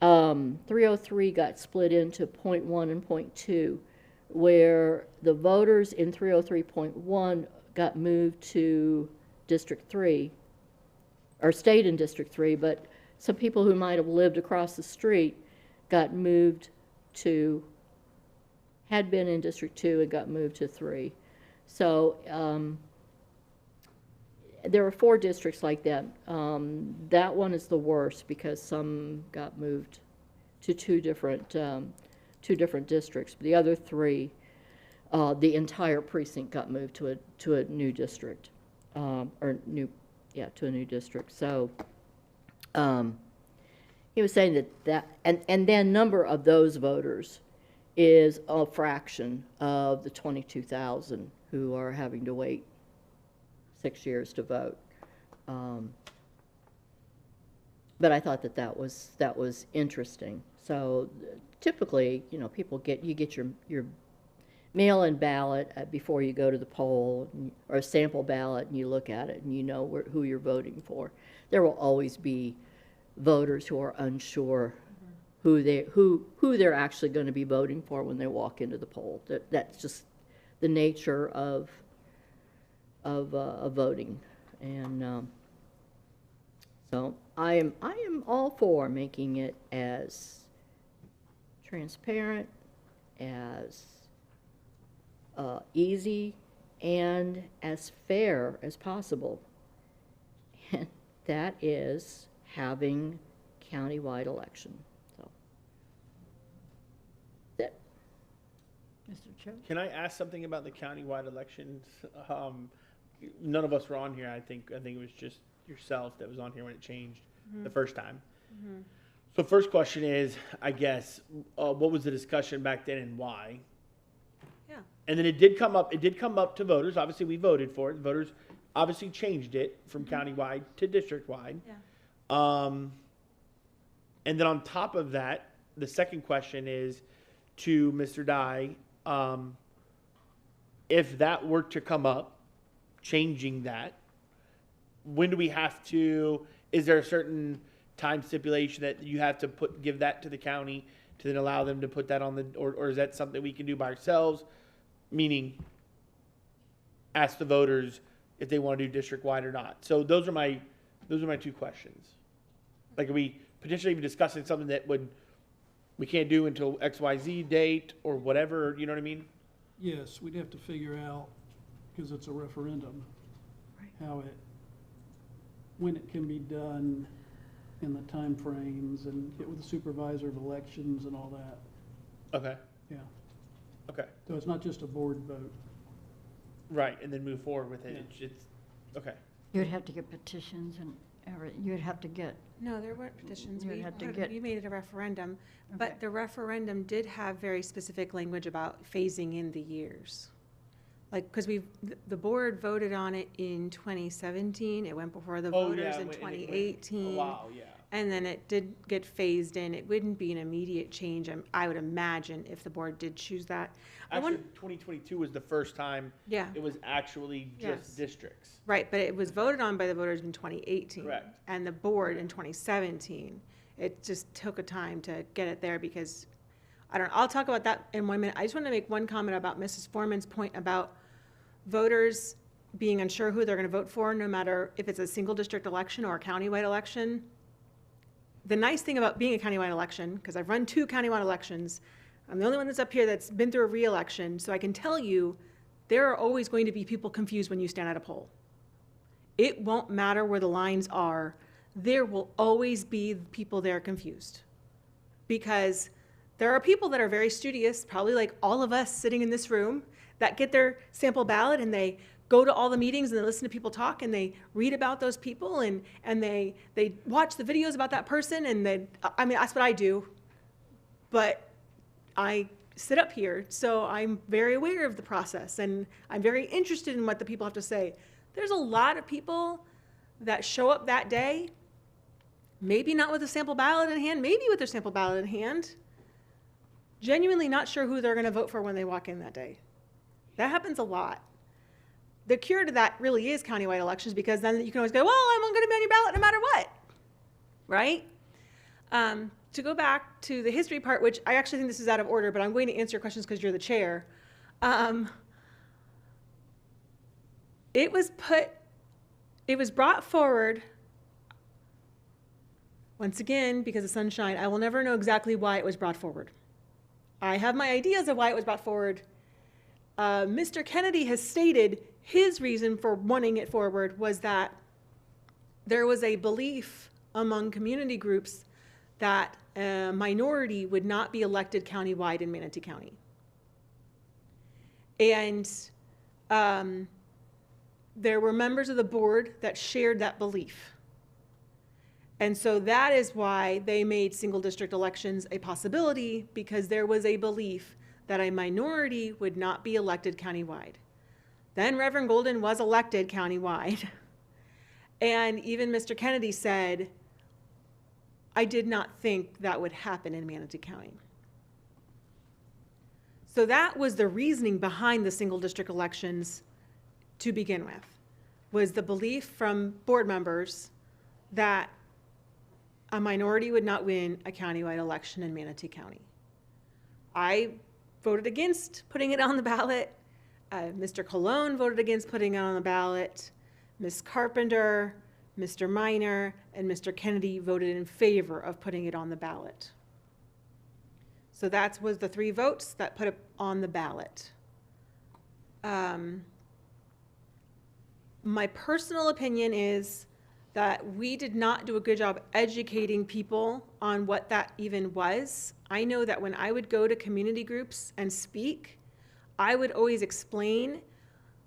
Speaker 9: 303 got split into .1 and .2, where the voters in 303.1 got moved to District 3, or stayed in District 3, but some people who might have lived across the street got moved to, had been in District 2 and got moved to 3. So there were 4 districts like that. That one is the worst because some got moved to two different districts. The other 3, the entire precinct got moved to a new district, to a new district. So he was saying and then number of those voters is a fraction of the 22,000 who are having to wait 6 years to vote. But I thought that was interesting. So typically, people you get your mail-in ballot before you go to the poll, or a sample ballot, and you look at it and you know who you're voting for. There will always be voters who are unsure who they're actually going to be voting for when they walk into the poll. That's just the nature of voting, and so I am all for making it as transparent, as easy, and as fair as possible, and that is having countywide election. So that's it.
Speaker 8: Mr. Cho?
Speaker 1: Can I ask something about the countywide elections? None of us were on here. I think it was just yourself that was on here when it changed the first time. So first question is, I guess, what was the discussion back then and why?
Speaker 2: Yeah.
Speaker 1: And then it did come up to voters. Obviously, we voted for it. The voters obviously changed it from countywide to district-wide.
Speaker 2: Yeah.
Speaker 1: And then on top of that, the second question is to Mr. Dye, if that were to come up, changing that, when do we have to, is there a certain time stipulation that you have to give that to the county to then allow them to put that on the, or is that something we can do by ourselves? Meaning, ask the voters if they want to do district-wide or not. So those are my 2 questions. Like, are we potentially even discussing something that we can't do until XYZ date or whatever, you know what I mean?
Speaker 6: Yes, we'd have to figure out, because it's a referendum, when it can be done in the time frames, and get with the supervisor of elections and all that.
Speaker 1: Okay.
Speaker 6: Yeah.
Speaker 1: Okay.
Speaker 6: So it's not just a board vote.
Speaker 1: Right, and then move forward with it. It's okay.
Speaker 8: You'd have to get petitions and you'd have to get.
Speaker 2: No, there weren't petitions.
Speaker 8: You'd have to get.
Speaker 2: We made it a referendum,
Speaker 8: Okay.
Speaker 2: but the referendum did have very specific language about phasing in the years. Like, because the board voted on it in 2017, it went before the voters in 2018.
Speaker 1: Wow, yeah.
Speaker 2: And then it did get phased in. It wouldn't be an immediate change, I would imagine, if the board did choose that.
Speaker 1: Actually, 2022 was the first time
Speaker 2: Yeah.
Speaker 1: it was actually just
Speaker 2: Yes.
Speaker 1: districts.
Speaker 2: Right, but it was voted on by the voters in 2018.
Speaker 1: Correct.
Speaker 2: And the board in 2017. It just took a time to get it there because, I'll talk about that in 1 minute. I just want to make one comment about Mrs. Foreman's point about voters being unsure who they're going to vote for, no matter if it's a single district election or a countywide election. The nice thing about being a countywide election, because I've run 2 countywide elections, I'm the only one that's up here that's been through a re-election, so I can tell you there are always going to be people confused when you stand at a poll. It won't matter where the lines are. There will always be people there confused. Because there are people that are very studious, probably like all of us sitting in this room, that get their sample ballot and they go to all the meetings and they listen to people talk and they read about those people and they watch the videos about that person and that's what I do. But I sit up here, so I'm very aware of the process and I'm very interested in what the people have to say. There's a lot of people that show up that day, maybe not with a sample ballot in hand, maybe with their sample ballot in hand, genuinely not sure who they're going to vote for when they walk in that day. That happens a lot. The cure to that really is countywide elections, because then you can always go, well, I'm going to be on your ballot no matter what, right? To go back to the history part, which I actually think this is out of order, but I'm going to answer your questions because you're the chair. It was brought forward, once again, because of sunshine. I will never know exactly why it was brought forward. I have my ideas of why it was brought forward. Mr. Kennedy has stated his reason for wanting it forward was that there was a belief among community groups that a minority would not be elected countywide in Manatee County. And there were members of the board that shared that belief. And so that is why they made single district elections a possibility, because there was a belief that a minority would not be elected countywide. Then Reverend Golden was elected countywide. And even Mr. Kennedy said, I did not think that would happen in Manatee County. So that was the reasoning behind the single district elections to begin with, was the belief from board members that a minority would not win a countywide election in Manatee County. I voted against putting it on the ballot. Mr. Colon voted against putting it on the ballot. Ms. Carpenter, Mr. Minor, and Mr. Kennedy voted in favor of putting it on the ballot. So that was the 3 votes that put it on the ballot. My personal opinion is that we did not do a good job educating people on what that even was. I know that when I would go to community groups and speak, I would always explain,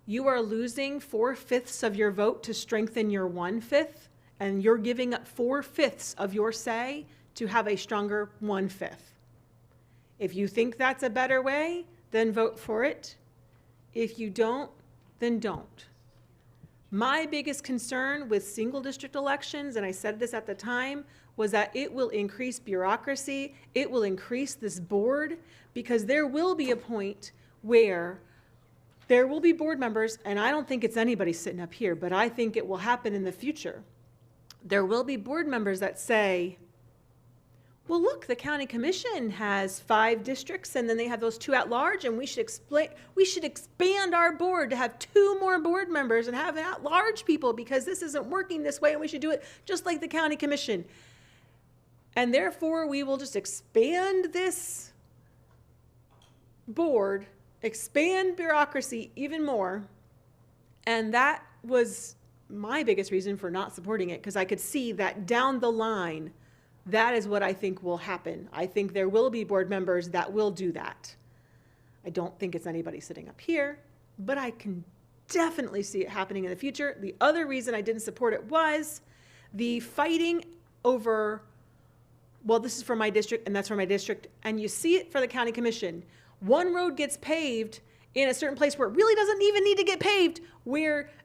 Speaker 2: you are losing 4/5 of your vote to strengthen your 1/5, and you're giving up 4/5 of your say to have a stronger 1/5. If you think that's a better way, then vote for it. If you don't, then don't. My biggest concern with single district elections, and I said this at the time, was that it will increase bureaucracy, it will increase this board, because there will be a point where there will be board members, and I don't think it's anybody sitting up here, but I think it will happen in the future. There will be board members that say, well, look, the county commission has 5 districts, and then they have those 2 at large, and we should expand our board to have 2 more board members and have at large people, because this isn't working this way, and we should do it just like the county commission. And therefore, we will just expand this board, expand bureaucracy even more. And that was my biggest reason for not supporting it, because I could see that down the line, that is what I think will happen. I think there will be board members that will do that. I don't think it's anybody sitting up here, but I can definitely see it happening in the future. The other reason I didn't support it was the fighting over, well, this is for my district and that's for my district, and you see it for the county commission. One road gets paved in a certain place where it really doesn't even need to get paved,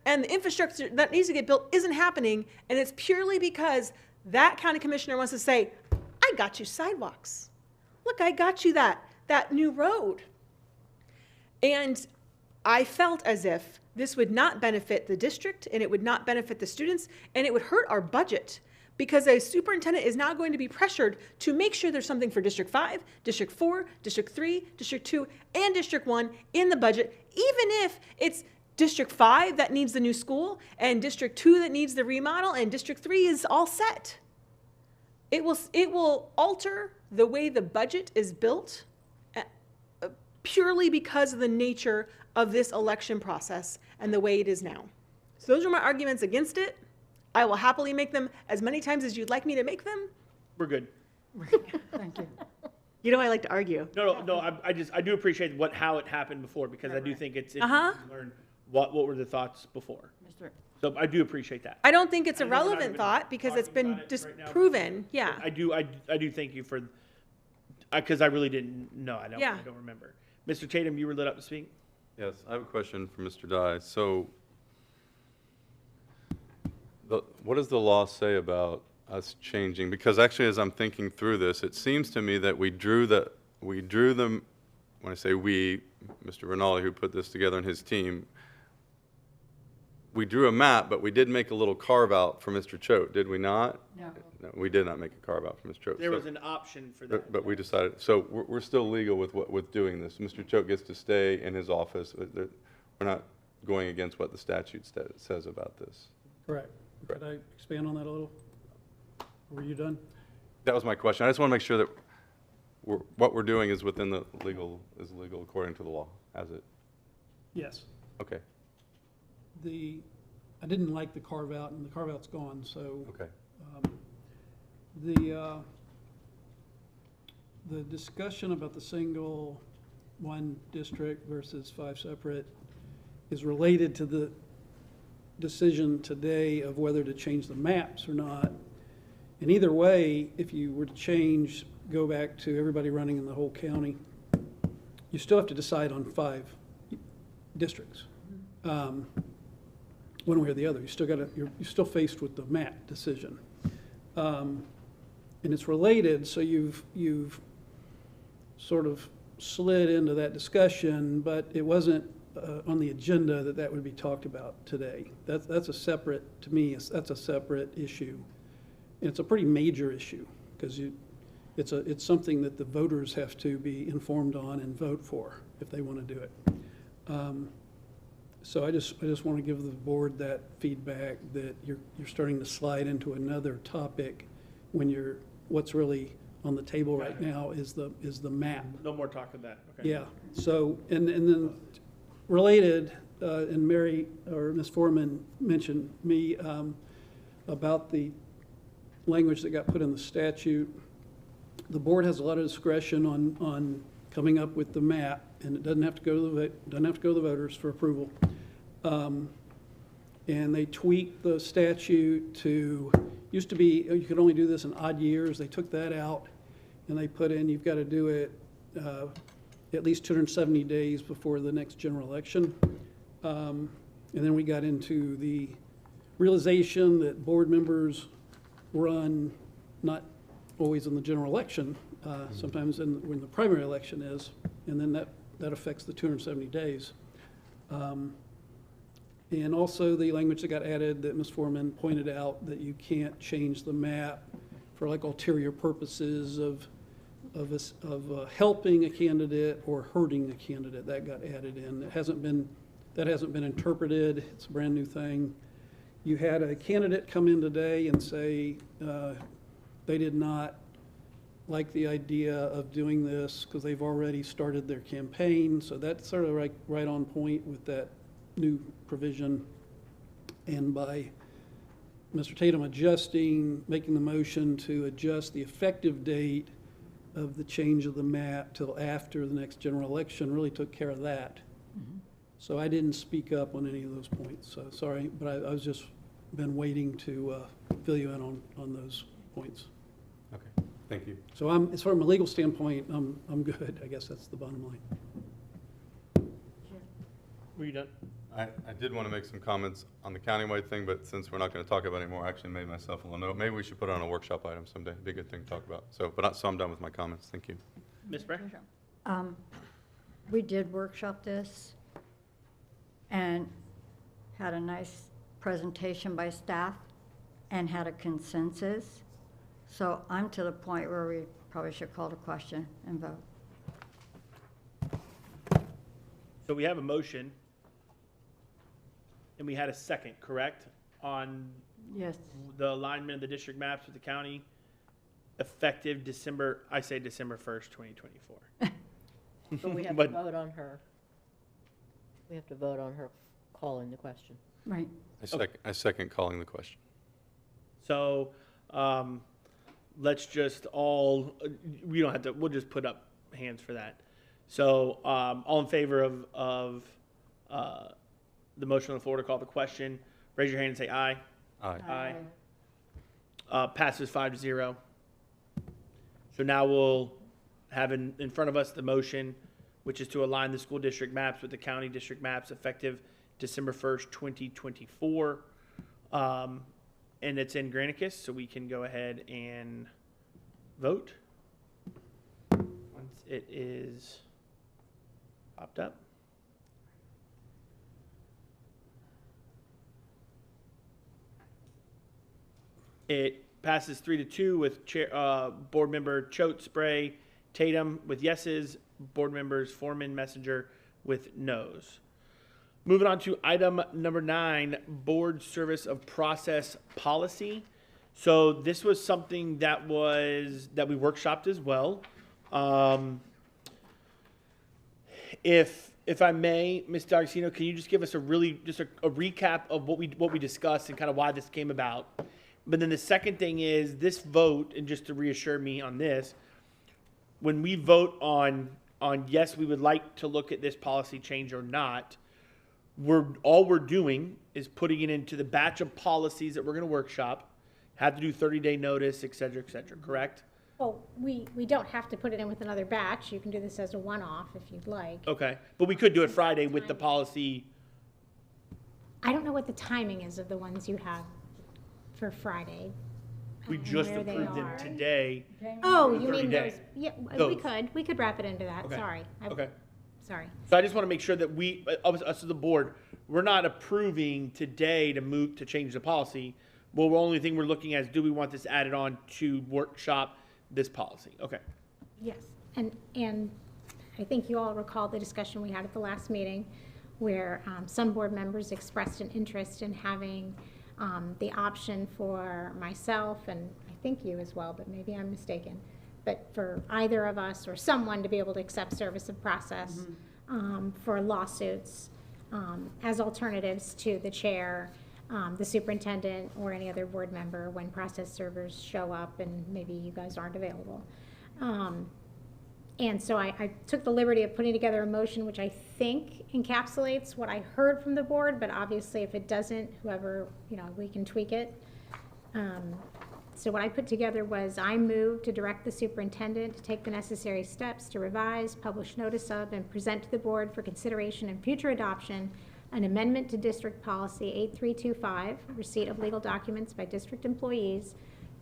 Speaker 2: and the infrastructure that needs to get built isn't happening, and it's purely because that county commissioner wants to say, I got you sidewalks. Look, I got you that new road. And I felt as if this would not benefit the district, and it would not benefit the students, and it would hurt our budget, because a superintendent is now going to be pressured to make sure there's something for District 5, District 4, District 3, District 2, and District 1 in the budget, even if it's District 5 that needs the new school, and District 2 that needs the remodel, and District 3 is all set. It will alter the way the budget is built purely because of the nature of this election process and the way it is now. So those are my arguments against it. I will happily make them as many times as you'd like me to make them.
Speaker 1: We're good.
Speaker 2: Thank you. You know I like to argue.
Speaker 1: No. I do appreciate how it happened before, because I do think it's interesting to learn what were the thoughts before. So I do appreciate that.
Speaker 2: I don't think it's a relevant thought, because it's been disproven. Yeah.
Speaker 1: I do thank you for, because I really didn't know. I don't remember. Mr. Tatum, you were lit up to speak.
Speaker 10: Yes, I have a question for Mr. Dye. So, what does the law say about us changing? Because actually, as I'm thinking through this, it seems to me that we drew them. When I say we, Mr. Rinaldi, who put this together, and his team, we drew a map, but we did make a little carve-out for Mr. Choate, did we not?
Speaker 8: No.
Speaker 10: No, we did not make a carve-out for Mr. Choate.
Speaker 1: There
Speaker 10: So-
Speaker 1: was an option for that.
Speaker 10: But we decided, so we're still legal with doing this. Mr. Choate gets to stay in his office. We're not going against what the statute says about this.
Speaker 3: Correct. Could I expand on that a little? Were you done?
Speaker 10: That was my question. I just want to make sure that what we're doing is within the legal according to the law, as it,
Speaker 3: Yes.
Speaker 10: okay,
Speaker 3: I didn't like the carve out, and the carve out's gone, so.
Speaker 10: okay.
Speaker 3: The discussion about the single one district versus 5 separate is related to the decision today of whether to change the maps or not. And either way, if you were to go back to everybody running in the whole county, you still have to decide on 5 districts. One way or the other, you're still faced with the map decision. And it's related, so you've sort of slid into that discussion, but it wasn't on the agenda that would be talked about today. That's a separate, to me, that's a separate issue. And it's a pretty major issue, because it's something that the voters have to be informed on and vote for if they want to do it. So I just want to give the board that feedback that you're starting to slide into another topic when what's really on the table right now is the map.
Speaker 1: No more talk of that, okay.
Speaker 3: Yeah, so, and then related, and Mary, or Ms. Foreman mentioned me about the language that got put in the statute. The board has a lot of discretion on coming up with the map, and it doesn't have to go to the voters for approval. And they tweaked the statute to, used to be, you could only do this in odd years. They took that out, and they put in, you've got to do it at least 270 days before the next general election. And then we got into the realization that board members run not always in the general election, sometimes when the primary election is, and then that affects the 270 days. And also the language that got added that Ms. Foreman pointed out, that you can't change the map for like ulterior purposes of helping a candidate or hurting a candidate. That got added in. That hasn't been interpreted. It's a brand new thing. You had a candidate come in today and say they did not like the idea of doing this because they've already started their campaign. So that's sort of right on point with that new provision. And by Mr. Tatum making the motion to adjust the effective date of the change of the map till after the next general election, really took care of that. So I didn't speak up on any of those points, so sorry, but I was just been waiting to fill you in on those points.
Speaker 10: Okay, thank you.
Speaker 3: So as far as from a legal standpoint, I'm good. I guess that's the bottom line.
Speaker 1: Were you done?
Speaker 10: I did want to make some comments on the countywide thing, but since we're not going to talk about it anymore, I actually made myself a little note. Maybe we should put it on a workshop item someday. It'd be a good thing to talk about. So I'm done with my comments. Thank you.
Speaker 1: Ms. Bray?
Speaker 8: We did workshop this and had a nice presentation by staff and had a consensus. So I'm to the point where we probably should call the question and vote.
Speaker 1: So we have a motion, and we had a second, correct? On
Speaker 8: Yes.
Speaker 1: the alignment of the district maps with the county, effective December 1st, 2024.
Speaker 9: But we have to vote on her. We have to vote on her calling the question.
Speaker 8: Right.
Speaker 10: I second calling the question.
Speaker 1: So, let's just all, we don't have to, we'll just put up hands for that. So, all in favor of the motion on the floor to call the question, raise your hand and say aye.
Speaker 10: Aye.
Speaker 1: Aye. Passes 5-0. So now we'll have in front of us the motion, which is to align the school district maps with the county district maps effective December 1st, 2024. And it's in Granicus, so we can go ahead and vote. Once it is popped up. It passes 3-2 with Board Member Choate, Spray, Tatum with yeses, Board Members Foreman, Messenger with noes. Moving on to item number 9, Board Service of Process Policy. So this was something that we workshopped as well. If I may, Ms. D'Agostino, can you just give us a recap of what we discussed and kind of why this came about? But then the second thing is this vote, and just to reassure me on this, when we vote on yes, we would like to look at this policy change or not, all we're doing is putting it into the batch of policies that we're going to workshop, have to do 30-day notice, et cetera, correct?
Speaker 16: Well, we don't have to put it in with another batch. You can do this as a one-off if you'd like.
Speaker 1: Okay, but we could do it Friday with the policy.
Speaker 16: I don't know what the timing is of the ones you have for Friday.
Speaker 1: We just
Speaker 16: where they
Speaker 1: approved them
Speaker 16: are.
Speaker 1: today.
Speaker 16: Oh,
Speaker 1: for
Speaker 16: you mean
Speaker 1: 30
Speaker 16: those?
Speaker 1: days.
Speaker 16: Yeah,
Speaker 1: Those.
Speaker 16: we could wrap it into that.
Speaker 1: Okay.
Speaker 16: Sorry.
Speaker 1: Okay.
Speaker 16: Sorry.
Speaker 1: So I just want to make sure that us as the board, we're not approving today to change the policy. Well, the only thing we're looking at is, do we want this added on to workshop this policy? Okay.
Speaker 16: Yes, and I think you all recall the discussion we had at the last meeting where some board members expressed an interest in having the option for myself, and I think you as well, but maybe I'm mistaken, but for either of us or someone to be able to accept service of process for lawsuits as alternatives to the chair, the superintendent, or any other board member when process servers show up and maybe you guys aren't available. And so I took the liberty of putting together a motion which I think encapsulates what I heard from the board, but obviously if it doesn't, whoever, we can tweak it. So what I put together was I moved to direct the superintendent to take the necessary steps to revise, publish notice of, and present to the board for consideration and future adoption an amendment to District Policy 8325, receipt of legal documents by district employees,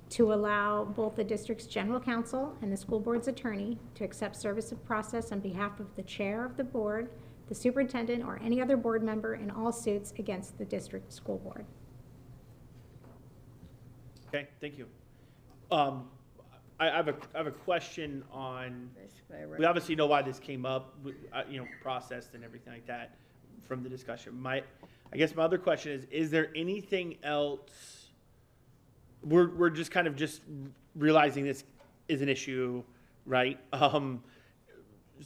Speaker 16: to allow both the district's general counsel and the school board's attorney to accept service of process on behalf of the chair of the board, the superintendent, or any other board member in all suits against the district school board.
Speaker 1: Okay, thank you. I have a question on, we obviously know why this came up, processed and everything like that from the discussion. I guess my other question is there anything else? We're just kind of just realizing this is an issue, right?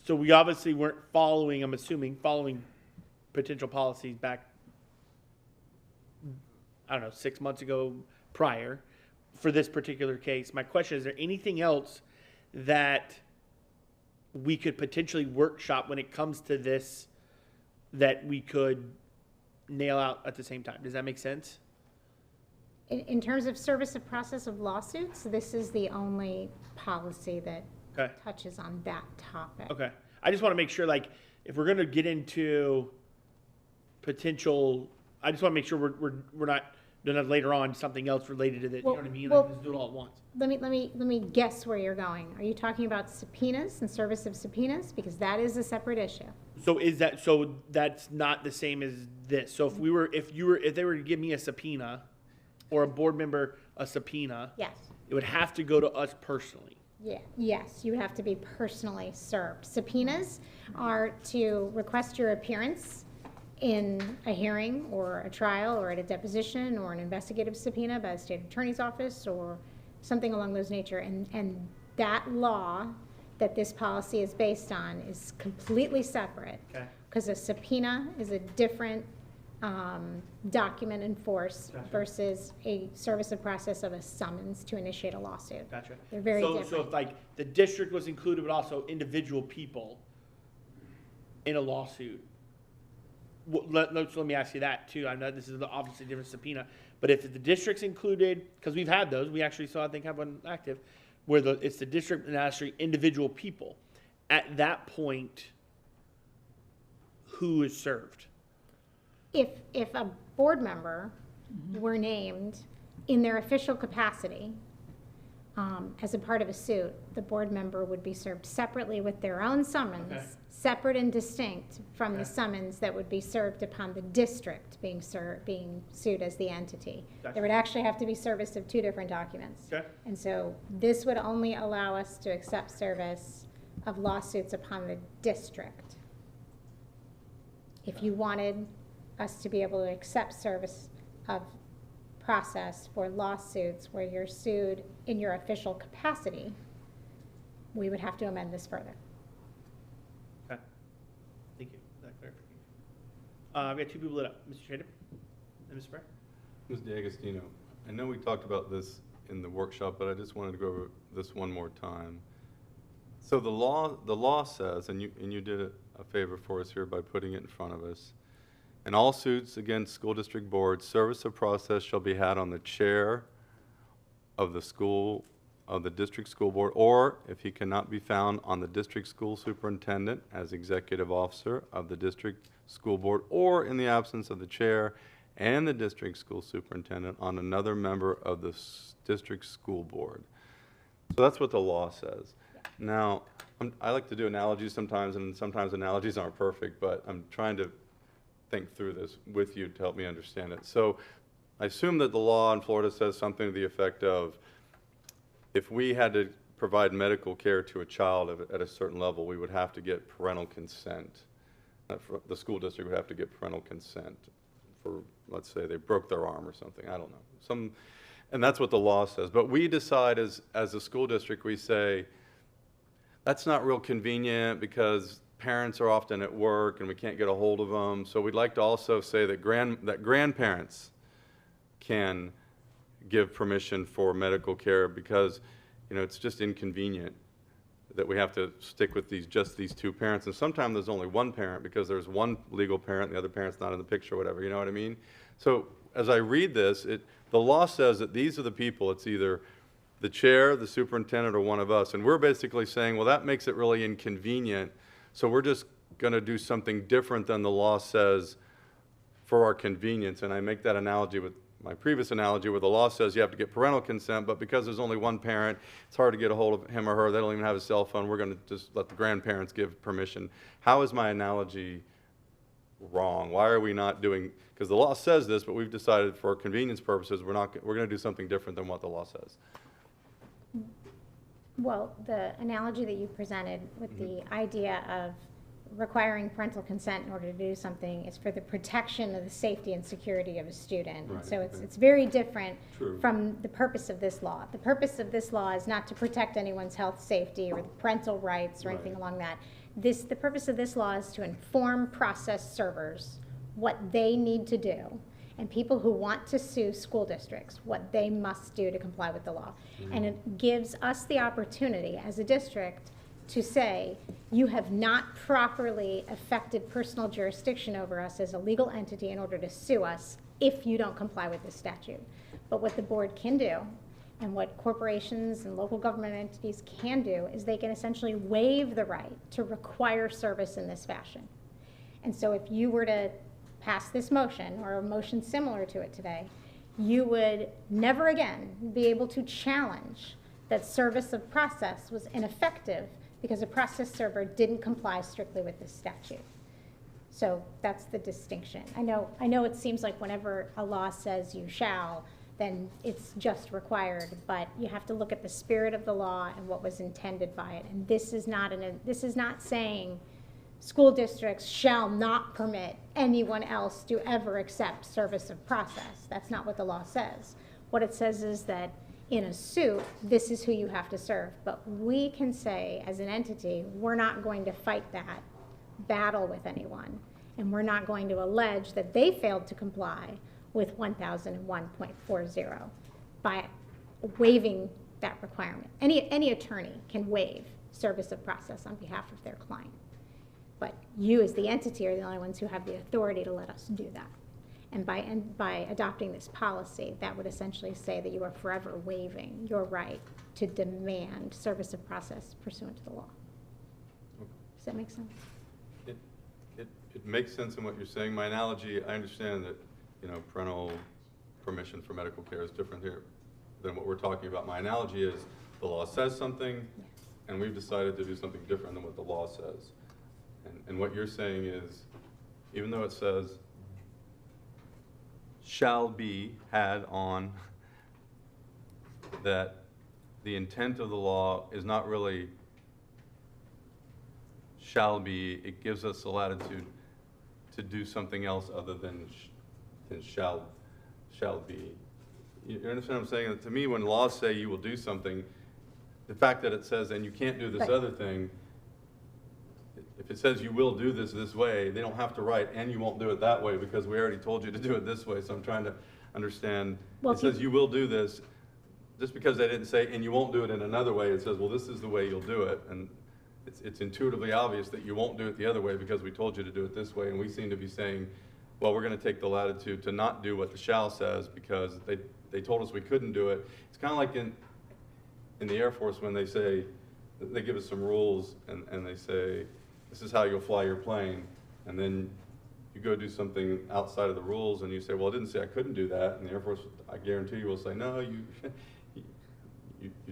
Speaker 1: So we obviously weren't following potential policies back, 6 months ago prior for this particular case. My question is there anything else that we could potentially workshop when it comes to this that we could nail out at the same time? Does that make sense?
Speaker 16: In terms of service of process of lawsuits, this is the only policy that touches on that topic.
Speaker 1: Okay. I just want to make sure, if we're going to get into potential, I just want to make sure we're not doing that later on, something else related to that. You know what I mean? Just do it all at once.
Speaker 16: Let me guess where you're going. Are you talking about subpoenas and service of subpoenas? Because that is a separate issue.
Speaker 1: So that's not the same as this. So if they were to give me a subpoena, or a board member a subpoena,
Speaker 16: yes,
Speaker 1: it would have to go to us personally.
Speaker 16: Yeah. Yes, you would have to be personally served. Subpoenas are to request your appearance in a hearing or a trial or at a deposition or an investigative subpoena by the state attorney's office or something along those nature. And that law that this policy is based on is completely separate.
Speaker 1: Okay.
Speaker 16: Because a subpoena is a different document in force versus a service of process of a summons to initiate a lawsuit.
Speaker 1: Gotcha.
Speaker 16: They're very different.
Speaker 1: So if the district was included, but also individual people in a lawsuit, let me ask you that too. I know this is obviously a different subpoena, but if the district's included, because we've had those, we actually saw, I think, have one active, where it's the district and actually individual people. At that point, who is served?
Speaker 16: If a board member were named in their official capacity as a part of a suit, the board member would be served separately with their own summons,
Speaker 1: Okay.
Speaker 16: separate and distinct from the
Speaker 1: Okay.
Speaker 16: summons that would be served upon the district being sued as the entity.
Speaker 1: Gotcha.
Speaker 16: There would actually have to be service of two different documents.
Speaker 1: Okay.
Speaker 16: And so this would only allow us to accept service of lawsuits upon the district. If you wanted us to be able to accept service of process for lawsuits where you're sued in your official capacity, we would have to amend this further.
Speaker 1: Okay. Thank you for that clarification. I've got two people lit up. Mr. Chatham and Ms. Spray.
Speaker 10: Ms. DeAgostino, I know we talked about this in the workshop, but I just wanted to go over this one more time. So the law says, and you did a favor for us here by putting it in front of us, in all suits against school district boards, service of process shall be had on the chair of the district school board, or if he cannot be found, on the district school superintendent as executive officer of the district school board, or in the absence of the chair and the district school superintendent, on another member of the district school board. So that's what the law says. Now, I like to do analogies sometimes, and sometimes analogies aren't perfect, but I'm trying to think through this with you to help me understand it. So I assume that the law in Florida says something to the effect of, if we had to provide medical care to a child at a certain level, we would have to get parental consent. The school district would have to get parental consent for, let's say, they broke their arm or something, I don't know. And that's what the law says. But we decide as a school district, we say, that's not real convenient because parents are often at work and we can't get a hold of them. So we'd like to also say that grandparents can give permission for medical care because, it's just inconvenient that we have to stick with just these two parents. And sometimes there's only one parent because there's one legal parent and the other parent's not in the picture or whatever, you know what I mean? So as I read this, the law says that these are the people, it's either the chair, the superintendent, or one of us. And we're basically saying, well, that makes it really inconvenient. So we're just going to do something different than the law says for our convenience. And I make that analogy with my previous analogy where the law says you have to get parental consent, but because there's only one parent, it's hard to get a hold of him or her. They don't even have a cell phone. We're going to just let the grandparents give permission. How is my analogy wrong? Why are we not doing, because the law says this, but we've decided for convenience purposes, we're going to do something different than what the law says.
Speaker 16: Well, the analogy that you presented with the idea of requiring parental consent in order to do something is for the protection of the safety and security of a student.
Speaker 10: Right,
Speaker 16: So
Speaker 10: okay.
Speaker 16: it's very different
Speaker 10: True.
Speaker 16: from the purpose of this law. The purpose of this law is not to protect anyone's health, safety, or the parental rights or anything along that. The purpose of this law is to inform process servers what they need to do, and people who want to sue school districts, what they must do to comply with the law. And it gives us the opportunity as a district to say, you have not properly effected personal jurisdiction over us as a legal entity in order to sue us if you don't comply with this statute. But what the board can do, and what corporations and local government entities can do, is they can essentially waive the right to require service in this fashion. And so if you were to pass this motion, or a motion similar to it today, you would never again be able to challenge that service of process was ineffective because a process server didn't comply strictly with this statute. So that's the distinction. I know it seems like whenever a law says you shall, then it's just required, but you have to look at the spirit of the law and what was intended by it. And this is not saying school districts shall not permit anyone else to ever accept service of process. That's not what the law says. What it says is that in a suit, this is who you have to serve. But we can say, as an entity, we're not going to fight that battle with anyone, and we're not going to allege that they failed to comply with 1001.40 by waiving that requirement. Any attorney can waive service of process on behalf of their client. But you as the entity are the only ones who have the authority to let us do that. And by adopting this policy, that would essentially say that you are forever waiving your right to demand service of process pursuant to the law. Does that make sense?
Speaker 10: It makes sense in what you're saying. My analogy, I understand that, parental permission for medical care is different here than what we're talking about. My analogy is the law says something, and we've decided to do something different than what the law says. And what you're saying is, even though it says shall be had on, that the intent of the law is not really shall be, it gives us the latitude to do something else other than shall be. You understand what I'm saying? To me, when laws say you will do something, the fact that it says, and you can't do this
Speaker 16: Right.
Speaker 10: other thing, if it says you will do this way, they don't have to write, and you won't do it that way, because we already told you to do it this way, so I'm trying to understand.
Speaker 16: Well,
Speaker 10: It says you will do this, just because they didn't say, and you won't do it in another way, it says, well, this is the way you'll do it, and it's intuitively obvious that you won't do it the other way because we told you to do it this way, and we seem to be saying, well, we're gonna take the latitude to not do what the shall says because they told us we couldn't do it. It's kind of like in the Air Force when they say, they give us some rules and they say, this is how you'll fly your plane, and then you go do something outside of the rules and you say, well, it didn't say I couldn't do that, and the Air Force, I guarantee you will say, no, you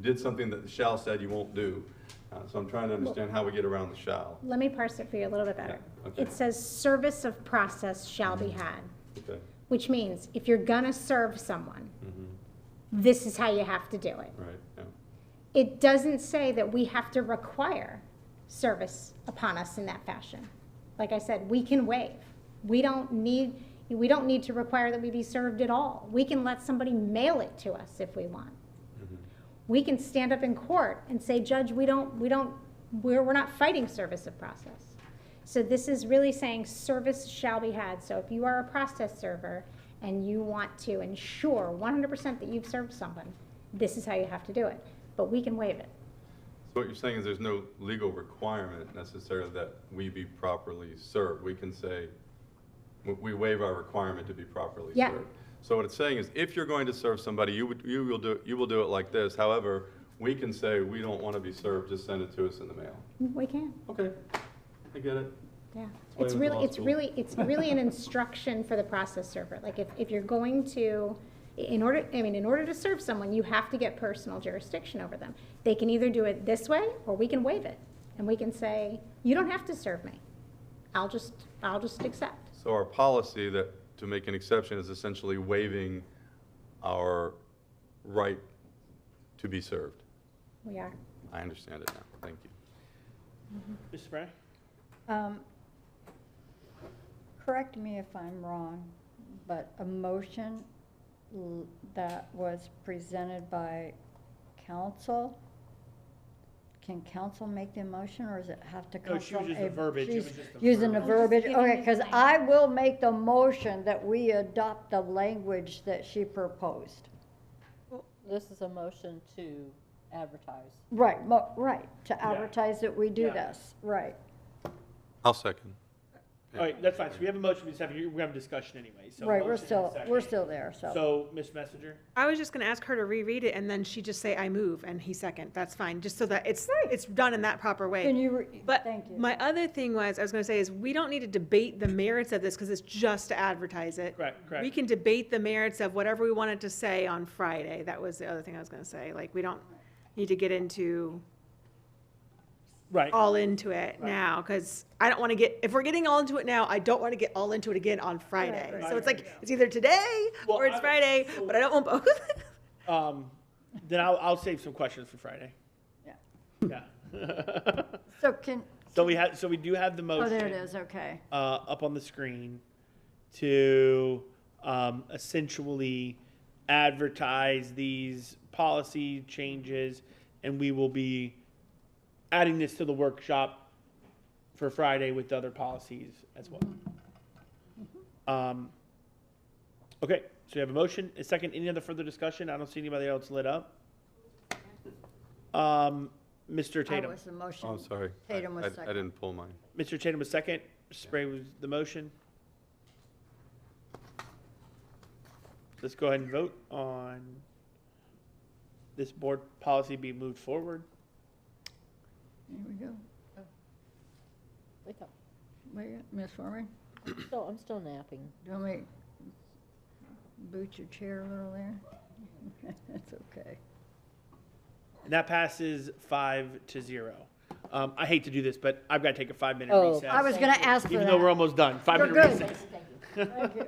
Speaker 10: did something that the shall said you won't do. So I'm trying to understand how we get around the shall.
Speaker 16: Let me parse it for you a little bit better.
Speaker 10: Yeah, okay.
Speaker 16: It says service of process shall be had,
Speaker 10: Okay,
Speaker 16: which means if you're gonna serve someone,
Speaker 10: mhm,
Speaker 16: this is how you have to do it.
Speaker 10: right, yeah.
Speaker 16: It doesn't say that we have to require service upon us in that fashion. Like I said, we can waive. We don't need to require that we be served at all. We can let somebody mail it to us if we want. We can stand up in court and say, Judge, we're not fighting service of process. So this is really saying service shall be had. So if you are a process server and you want to ensure 100% that you've served someone, this is how you have to do it. But we can waive it.
Speaker 10: So what you're saying is there's no legal requirement necessarily that we be properly served. We can say, we waive our requirement to be properly
Speaker 16: Yeah.
Speaker 10: served. So what it's saying is, if you're going to serve somebody, you will do it like this. However, we can say, we don't want to be served, just send it to us in the mail.
Speaker 16: We can.
Speaker 10: Okay, I get it.
Speaker 16: Yeah,
Speaker 10: why
Speaker 16: it's
Speaker 10: I went to law
Speaker 16: it's really an instruction for the process server. Like if you're going to, in order to serve someone, you have to get personal jurisdiction over them. They can either do it this way or we can waive it. And we can say, you don't have to serve me. I'll just accept.
Speaker 10: So our policy that to make an exception is essentially waiving our right to be served.
Speaker 16: We are.
Speaker 10: I understand it now. Thank you.
Speaker 1: Mr. Spray?
Speaker 8: Correct me if I'm wrong, but a motion that was presented by council, can council make the motion, or does it have to
Speaker 1: No,
Speaker 8: come
Speaker 1: she was
Speaker 8: from
Speaker 1: just the verbiage. It
Speaker 8: she's
Speaker 1: was just the
Speaker 8: using the
Speaker 1: verbiage.
Speaker 8: verbiage, okay, because I will make the motion that we adopt the language that she proposed.
Speaker 9: This is a motion to advertise.
Speaker 8: Right, right, to advertise that we do
Speaker 1: Yeah.
Speaker 8: this, right.
Speaker 10: I'll second.
Speaker 1: All right, that's fine. So we have a motion, we just have, we're having a discussion anyway, so.
Speaker 8: Right, we're
Speaker 1: motion and
Speaker 8: still,
Speaker 1: second.
Speaker 8: we're still there, so.
Speaker 1: So, Ms. Messenger?
Speaker 2: I was just gonna ask her to reread it, and then she just say, I move, and he second, that's fine, just so that it's done in that proper way.
Speaker 8: Can you,
Speaker 2: But
Speaker 8: thank you.
Speaker 2: my other thing was, I was gonna say, is we don't need to debate the merits of this, because it's just to advertise it.
Speaker 1: Correct.
Speaker 2: We can debate the merits of whatever we wanted to say on Friday, that was the other thing I was gonna say, like, we don't need to get into
Speaker 1: Right.
Speaker 2: all into it now, because I don't wanna get, if we're getting all into it now, I don't wanna get all into it again on Friday.
Speaker 1: Right.
Speaker 2: So it's like, it's either today, or it's Friday, but I don't want both.
Speaker 1: Then I'll save some questions for Friday.
Speaker 8: Yeah.
Speaker 1: Yeah.
Speaker 8: So can,
Speaker 1: So we do have the motion.
Speaker 8: oh, there it is, okay.
Speaker 1: Up on the screen to essentially advertise these policy changes, and we will be adding this to the workshop for Friday with the other policies as well. Okay, so you have a motion, a second, any other further discussion? I don't see anybody else lit up. Mr.
Speaker 8: I
Speaker 1: Tatum.
Speaker 8: was the motion.
Speaker 10: Oh, sorry.
Speaker 8: Tatum was
Speaker 10: I
Speaker 8: second.
Speaker 10: didn't pull mine.
Speaker 1: Mr. Tatum was second, Spray was the motion. Let's go ahead and vote on this board policy be moved forward.
Speaker 8: Here we go.
Speaker 9: Wake up.
Speaker 8: Wait, Ms. Foreman,
Speaker 9: I'm still napping.
Speaker 8: do you want me to boot your chair a little there? That's okay.
Speaker 1: And that passes 5-0. I hate to do this, but I've got to take a 5-minute
Speaker 9: Oh,
Speaker 1: recess.
Speaker 8: I was going to ask for
Speaker 1: Even
Speaker 8: that.
Speaker 1: though we're almost done. 5-minute
Speaker 8: You're good.
Speaker 1: recess.
Speaker 8: Thank you.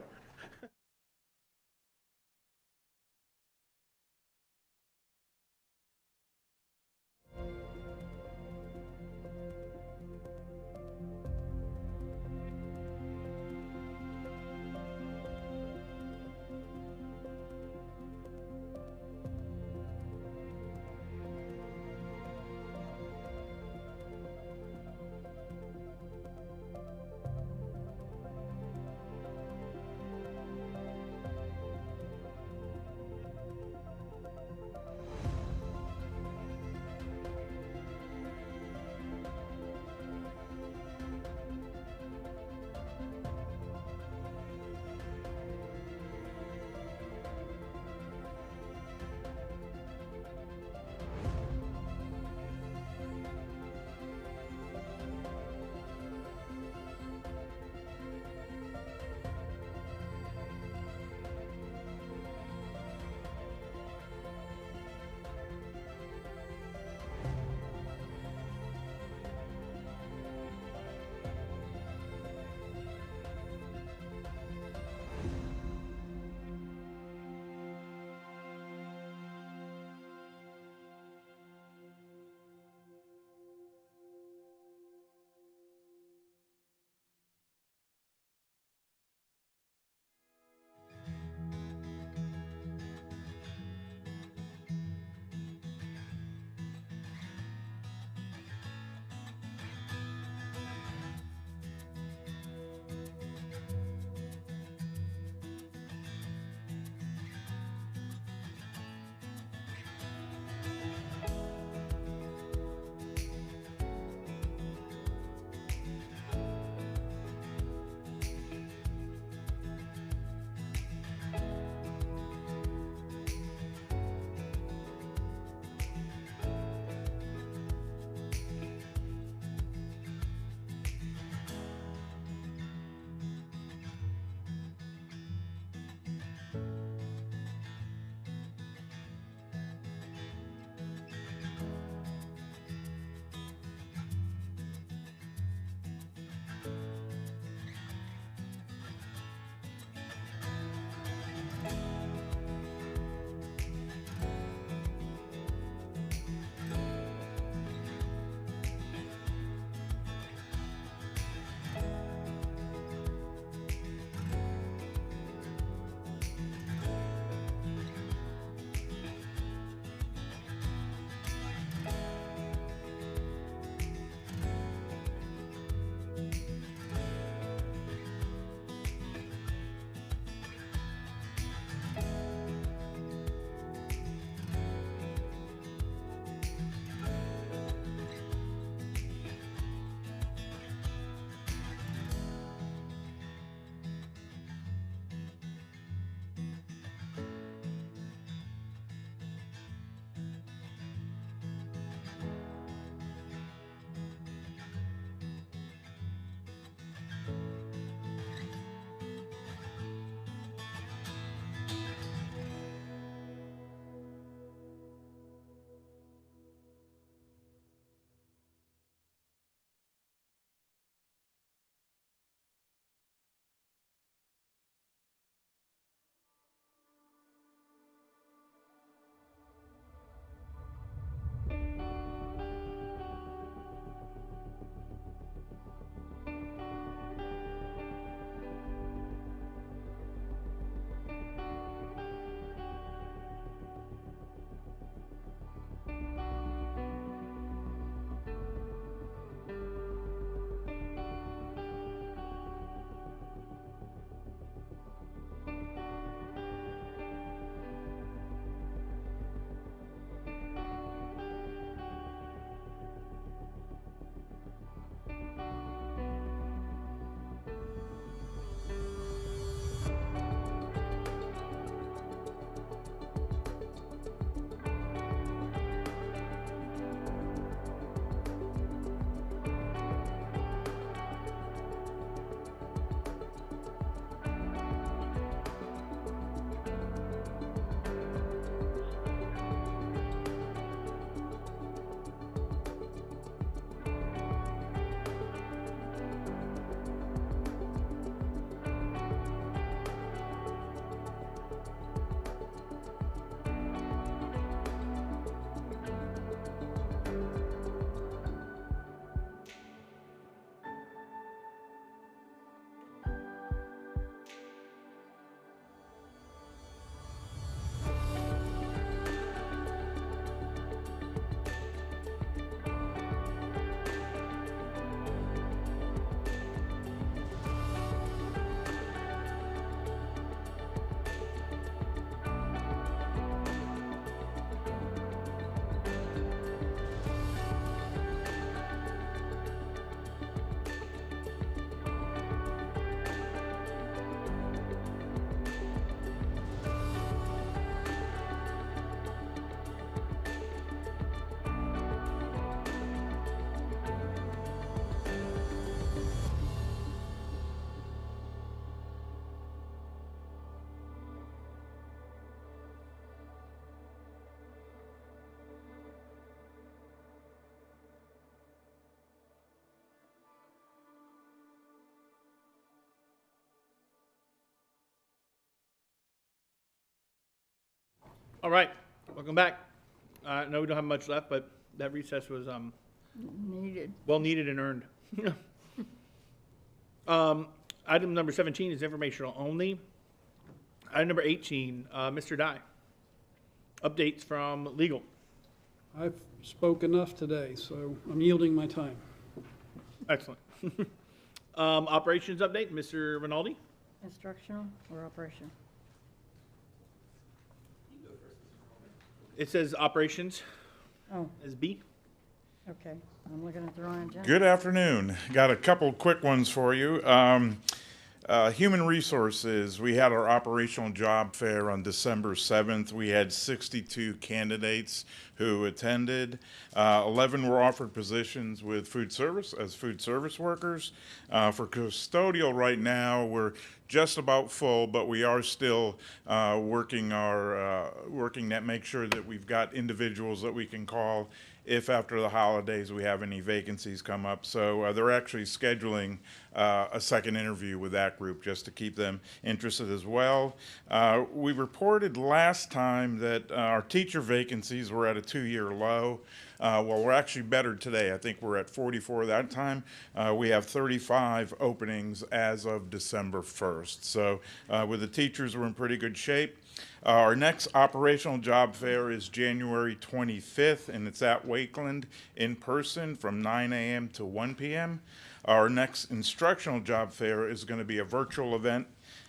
Speaker 1: All right, welcome back. No, we don't have much left, but that recess was
Speaker 8: Needed.
Speaker 1: well needed and earned. Item number 17 is informational only. Item number 18, Mr. Dye. Updates from legal.
Speaker 3: I've spoke enough today, so I'm yielding my time.
Speaker 1: Excellent. Operations update, Mr. Rinaldi.
Speaker 8: Instructional or operation?
Speaker 1: It says operations
Speaker 8: Oh,
Speaker 1: as B.
Speaker 8: okay. I'm looking at the wrong agenda.
Speaker 19: Good afternoon. Got a couple quick ones for you. Human Resources, we had our operational job fair on December 7th. We had 62 candidates who attended. 11 were offered positions with food service as food service workers. For custodial right now, we're just about full, but we are still working that make sure that we've got individuals that we can call if after the holidays we have any vacancies come up. So they're actually scheduling a second interview with that group just to keep them interested as well. We reported last time that our teacher vacancies were at a 2-year low. Well, we're actually better today. I think we're at 44 that time. We have 35 openings as of December 1st. So with the teachers, we're in pretty good shape. Our next operational job fair is January 25th, and it's at Wakeland in person from 9 a.m. to 1 p.m. Our next instructional job fair is going to be a virtual event,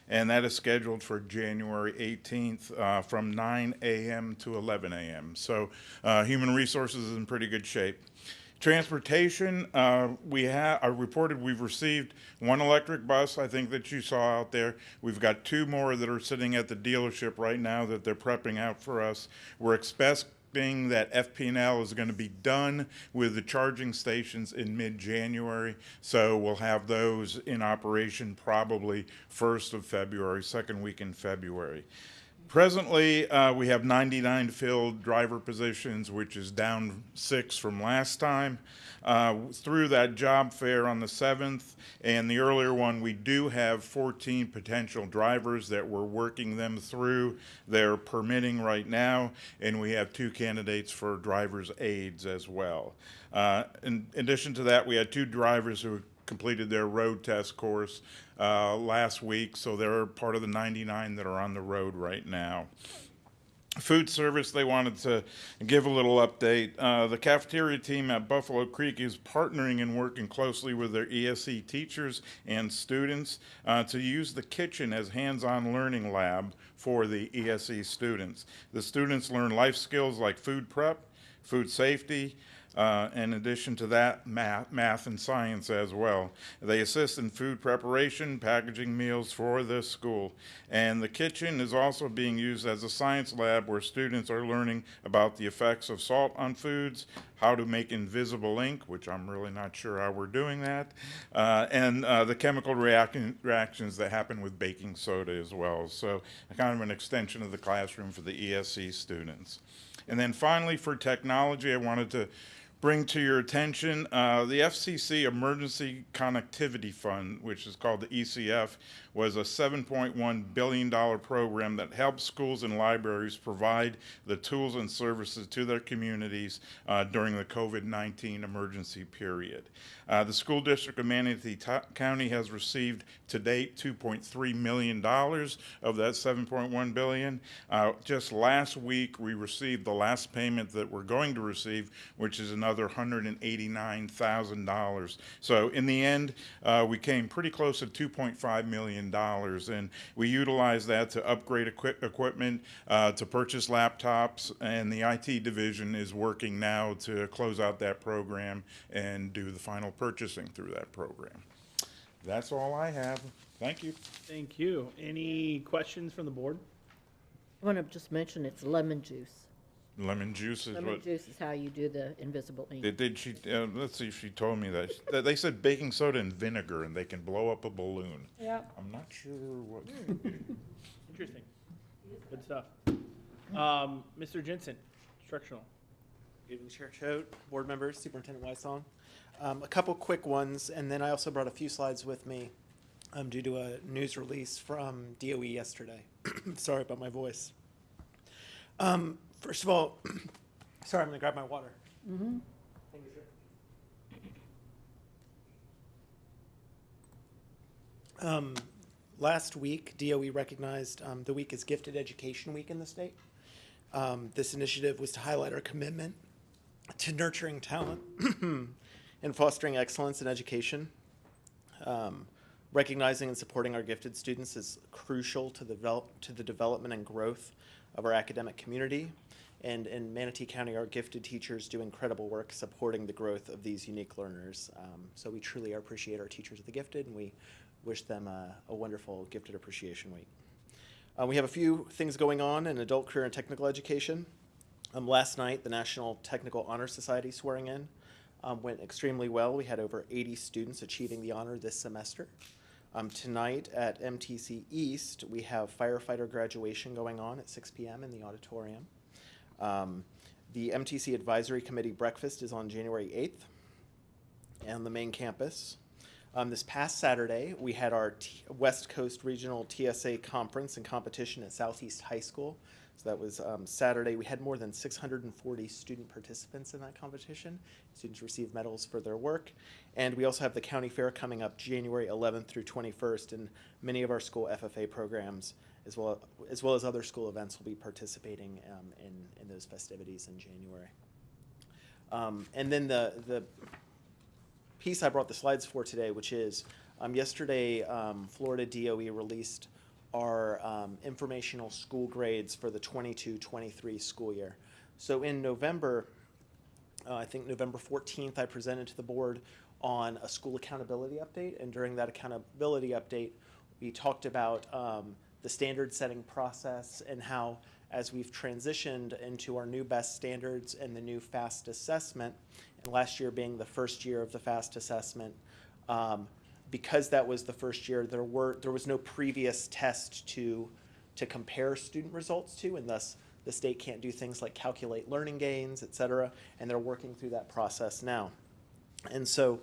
Speaker 19: and that is scheduled for January 18th from 9 a.m. to 11 a.m. So Human Resources is in pretty good shape. Transportation, I reported we've received 1 electric bus, I think that you saw out there. We've got 2 more that are sitting at the dealership right now that they're prepping out for us. We're expecting that FP&L is going to be done with the charging stations in mid-January, so we'll have those in operation probably 1st of February, second week in February. Presently, we have 99 filled driver positions, which is down 6 from last time. Through that job fair on the 7th and the earlier one, we do have 14 potential drivers that we're working them through. They're permitting right now, and we have 2 candidates for driver's aids as well. In addition to that, we had 2 drivers who completed their road test course last week, so they're part of the 99 that are on the road right now. Food service, they wanted to give a little update. The cafeteria team at Buffalo Creek is partnering and working closely with their ESE teachers and students to use the kitchen as hands-on learning lab for the ESE students. The students learn life skills like food prep, food safety, in addition to that, math and science as well. They assist in food preparation, packaging meals for the school. And the kitchen is also being used as a science lab where students are learning about the effects of salt on foods, how to make invisible ink, which I'm really not sure how we're doing that, and the chemical reactions that happen with baking soda as well. So kind of an extension of the classroom for the ESE students. And then finally, for technology, I wanted to bring to your attention the FCC Emergency Connectivity Fund, which is called the ECF, was a $7.1 billion program that helps schools and libraries provide the tools and services to their communities during the COVID-19 emergency period. The School District of Manatee County has received to date $2.3 million of that $7.1 billion. Just last week, we received the last payment that we're going to receive, which is another $189,000. So in the end, we came pretty close to $2.5 million, and we utilized that to upgrade equipment, to purchase laptops, and the IT division is working now to close out that program and do the final purchasing through that program. That's all I have. Thank you.
Speaker 1: Thank you. Any questions from the board?
Speaker 9: I want to just mention it's lemon juice.
Speaker 19: Lemon juice is
Speaker 9: Lemon
Speaker 19: what?
Speaker 9: juice is how you do the invisible ink.
Speaker 19: Did she? Let's see if she told me that. They said baking soda and vinegar, and they can blow up a balloon.
Speaker 9: Yeah.
Speaker 19: I'm not sure what.
Speaker 1: Interesting. Good stuff. Mr. Jensen, instructional.
Speaker 20: Good evening, Chair Choate, board members, Superintendent Wysong. A couple quick ones, and then I also brought a few slides with me due to a news release from DOE yesterday. Sorry about my voice. First of all, sorry, I'm going to grab my water.
Speaker 8: Mm-hmm.
Speaker 20: Thank you, sir. Last week, DOE recognized the week as Gifted Education Week in the state. This initiative was to highlight our commitment to nurturing talent and fostering excellence in education. Recognizing and supporting our gifted students is crucial to the development and growth of our academic community. And in Manatee County, our gifted teachers do incredible work supporting the growth of these unique learners. So we truly appreciate our teachers of the gifted, and we wish them a wonderful Gifted Appreciation Week. We have a few things going on in adult career and technical education. Last night, the National Technical Honor Society swearing in went extremely well. We had over 80 students achieving the honor this semester. Tonight at MTC East, we have firefighter graduation going on at 6 p.m. in the auditorium. The MTC Advisory Committee breakfast is on January 8th on the main campus. This past Saturday, we had our West Coast Regional TSA Conference and competition at Southeast High School. So that was Saturday. We had more than 640 student participants in that competition. Students received medals for their work. And we also have the county fair coming up January 11th through 21st, and many of our school FFA programs, as well as other school events, will be participating in those festivities in January. And then the piece I brought the slides for today, which is yesterday Florida DOE released our informational school grades for the 22-23 school year. So in November, I think November 14th, I presented to the board on a school accountability update, and during that accountability update, we talked about the standard setting process and how, as we've transitioned into our new best standards and the new FAST assessment, and last year being the first year of the FAST assessment, because that was the first year, there was no previous test to compare student results to, and thus the state can't do things like calculate learning gains, et cetera, and they're working through that process now. And so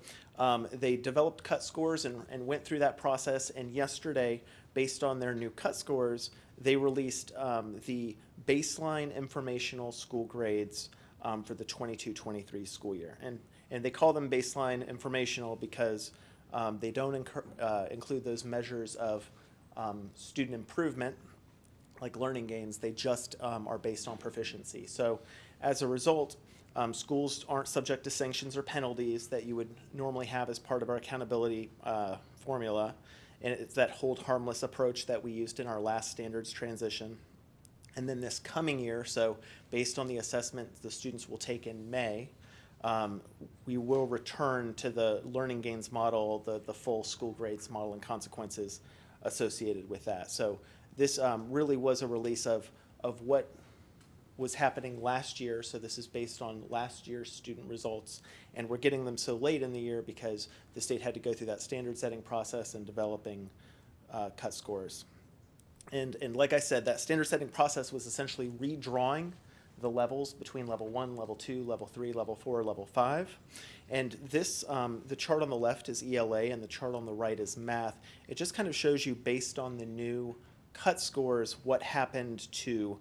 Speaker 20: they developed cut scores and went through that process, and yesterday, based on their new cut scores, they released the baseline informational school grades for the 22-23 school year. And they call them baseline informational because they don't include those measures of student improvement, like learning gains. They just are based on proficiency. So as a result, schools aren't subject to sanctions or penalties that you would normally have as part of our accountability formula. And it's that hold harmless approach that we used in our last standards transition. And then this coming year, so based on the assessment the students will take in May, we will return to the learning gains model, the full school grades model and consequences associated with that. So this really was a release of what was happening last year. So this is based on last year's student results, and we're getting them so late in the year because the state had to go through that standard setting process and developing cut scores. And like I said, that standard setting process was essentially redrawing the levels between level 1, level 2, level 3, level 4, level 5. And this, the chart on the left is ELA and the chart on the right is math. It just kind of shows you, based on the new cut scores, what happened to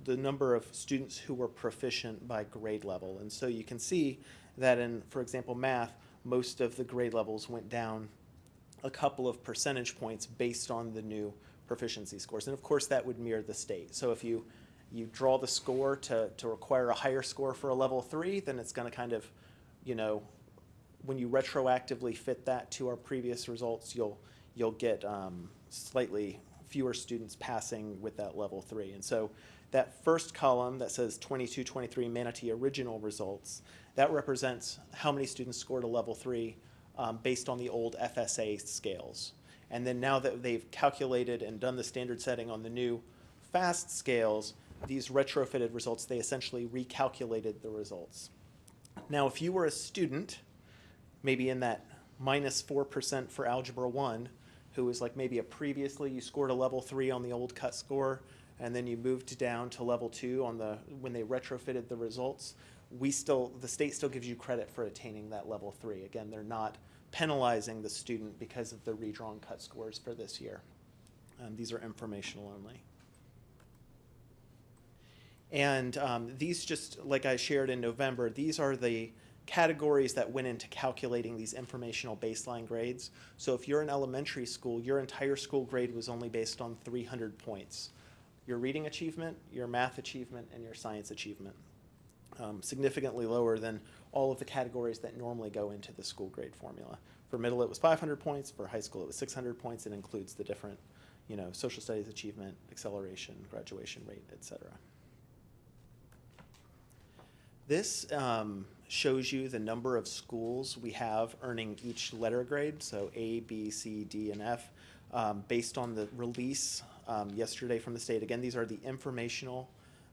Speaker 20: the number of students who were proficient by grade level. And so you can see that in, for example, math, most of the grade levels went down a couple of percentage points based on the new proficiency scores. And of course that would mirror the state. So if you draw the score to require a higher score for a level 3, then it's going to kind of, you know, when you retroactively fit that to our previous results, you'll get slightly fewer students passing with that level 3. And so that first column that says 22-23 Manatee original results, that represents how many students scored a level 3 based on the old FSA scales. And then now that they've calculated and done the standard setting on the new FAST scales, these retrofitted results, they essentially recalculated the results. Now, if you were a student, maybe in that -4% for Algebra 1, who was like maybe previously you scored a level 3 on the old cut score, and then you moved down to level 2 on when they retrofitted the results, the state still gives you credit for attaining that level 3. Again, they're not penalizing the student because of the redrawn cut scores for this year. These are informational only. And these, just like I shared in November, these are the categories that went into calculating these informational baseline grades. So if you're in elementary school, your entire school grade was only based on 300 points. Your reading achievement, your math achievement, and your science achievement. Significantly lower than all of the categories that normally go into the school grade formula. For middle, it was 500 points. For high school, it was 600 points. It includes the different, social studies achievement, acceleration, graduation rate, etc. This shows you the number of schools we have earning each letter grade, so A, B, C, D, and F, based on the release yesterday from the state. Again, these are the informational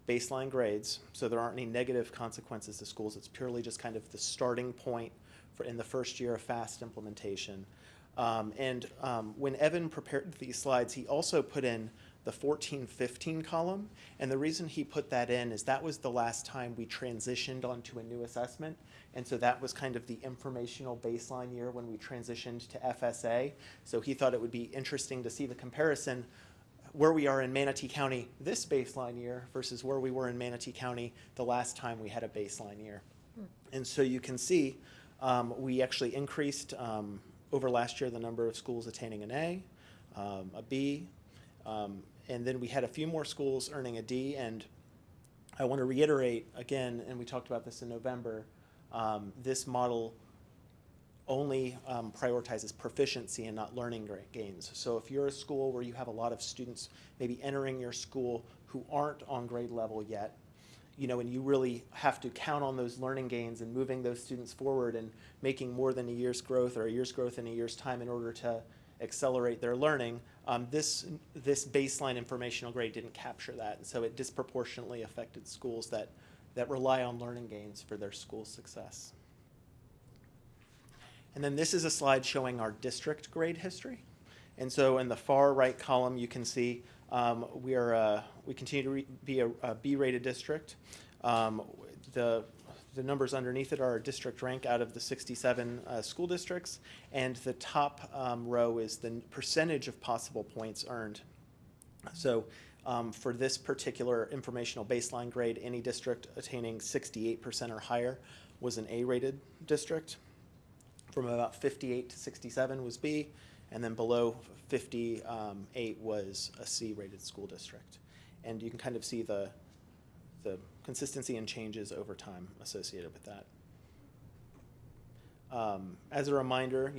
Speaker 20: baseline grades, so there aren't any negative consequences to schools. It's purely just kind of the starting point for in the first year of FAST implementation. When Evan prepared these slides, he also put in the 14-15 column, and the reason he put that in is that was the last time we transitioned onto a new assessment, and so that was kind of the informational baseline year when we transitioned to FSA. So he thought it would be interesting to see the comparison where we are in Manatee County this baseline year versus where we were in Manatee County the last time we had a baseline year. And so you can see we actually increased over last year the number of schools attaining an A, a B, and then we had a few more schools earning a D. And I want to reiterate again, and we talked about this in November, this model only prioritizes proficiency and not learning gains. So if you're a school where you have a lot of students maybe entering your school who aren't on grade level yet, and you really have to count on those learning gains and moving those students forward and making more than a year's growth or a year's growth in a year's time in order to accelerate their learning, this baseline informational grade didn't capture that. And so it disproportionately affected schools that rely on learning gains for their school success. And then this is a slide showing our district grade history. And so in the far right column, you can see we continue to be a B-rated district. The numbers underneath it are our district rank out of the 67 school districts, and the top row is the percentage of possible points earned. So for this particular informational baseline grade, any district attaining 68% or higher was an A-rated district. From about 58 to 67 was B, and then below 58 was a C-rated school district. And you can kind of see the consistency and changes over time associated with that. As a reminder,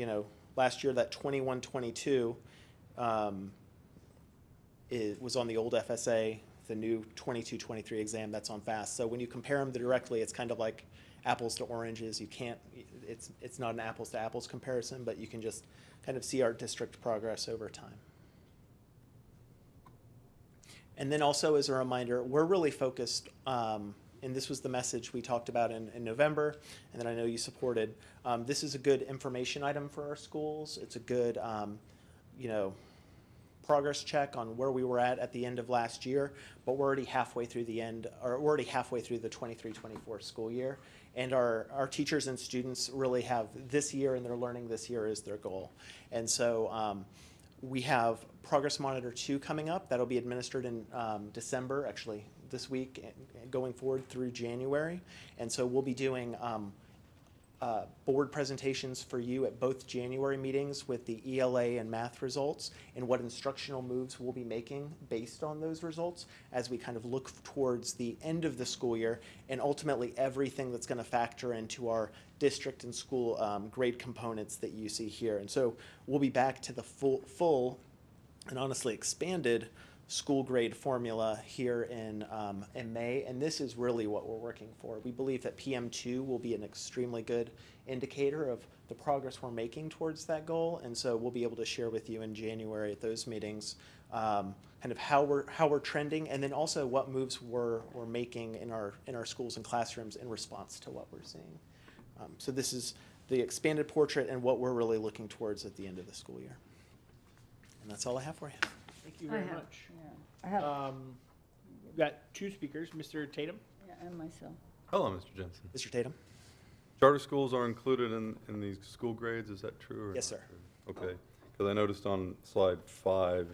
Speaker 20: last year that 21-22 it was on the old FSA. The new 22-23 exam, that's on FAST. So when you compare them directly, it's kind of like apples to oranges. You can't, it's not an apples to apples comparison, but you can just kind of see our district progress over time. And then also as a reminder, we're really focused, and this was the message we talked about in November, and that I know you supported. This is a good information item for our schools. It's a good, progress check on where we were at the end of last year, but we're already halfway through the end, or we're already halfway through the 23-24 school year. And our teachers and students really have this year and their learning this year is their goal. And so we have Progress Monitor 2 coming up. That'll be administered in December, actually this week, and going forward through January. And so we'll be doing board presentations for you at both January meetings with the ELA and math results and what instructional moves we'll be making based on those results as we kind of look towards the end of the school year and ultimately everything that's going to factor into our district and school grade components that you see here. And so we'll be back to the full and honestly expanded school grade formula here in May, and this is really what we're working for. We believe that PM2 will be an extremely good indicator of the progress we're making towards that goal, and so we'll be able to share with you in January at those meetings kind of how we're trending, and then also what moves we're making in our schools and classrooms in response to what we're seeing. So this is the expanded portrait and what we're really looking towards at the end of the school year. And that's all I have for you.
Speaker 1: Thank you very much.
Speaker 8: I have.
Speaker 1: We've got two speakers, Mr. Tatum.
Speaker 8: Yeah, and myself.
Speaker 10: Hello, Mr. Jensen.
Speaker 20: Mr. Tatum.
Speaker 10: Charter schools are included in these school grades, is that true? Or
Speaker 20: yes, sir.
Speaker 10: Okay, because I noticed on slide 5,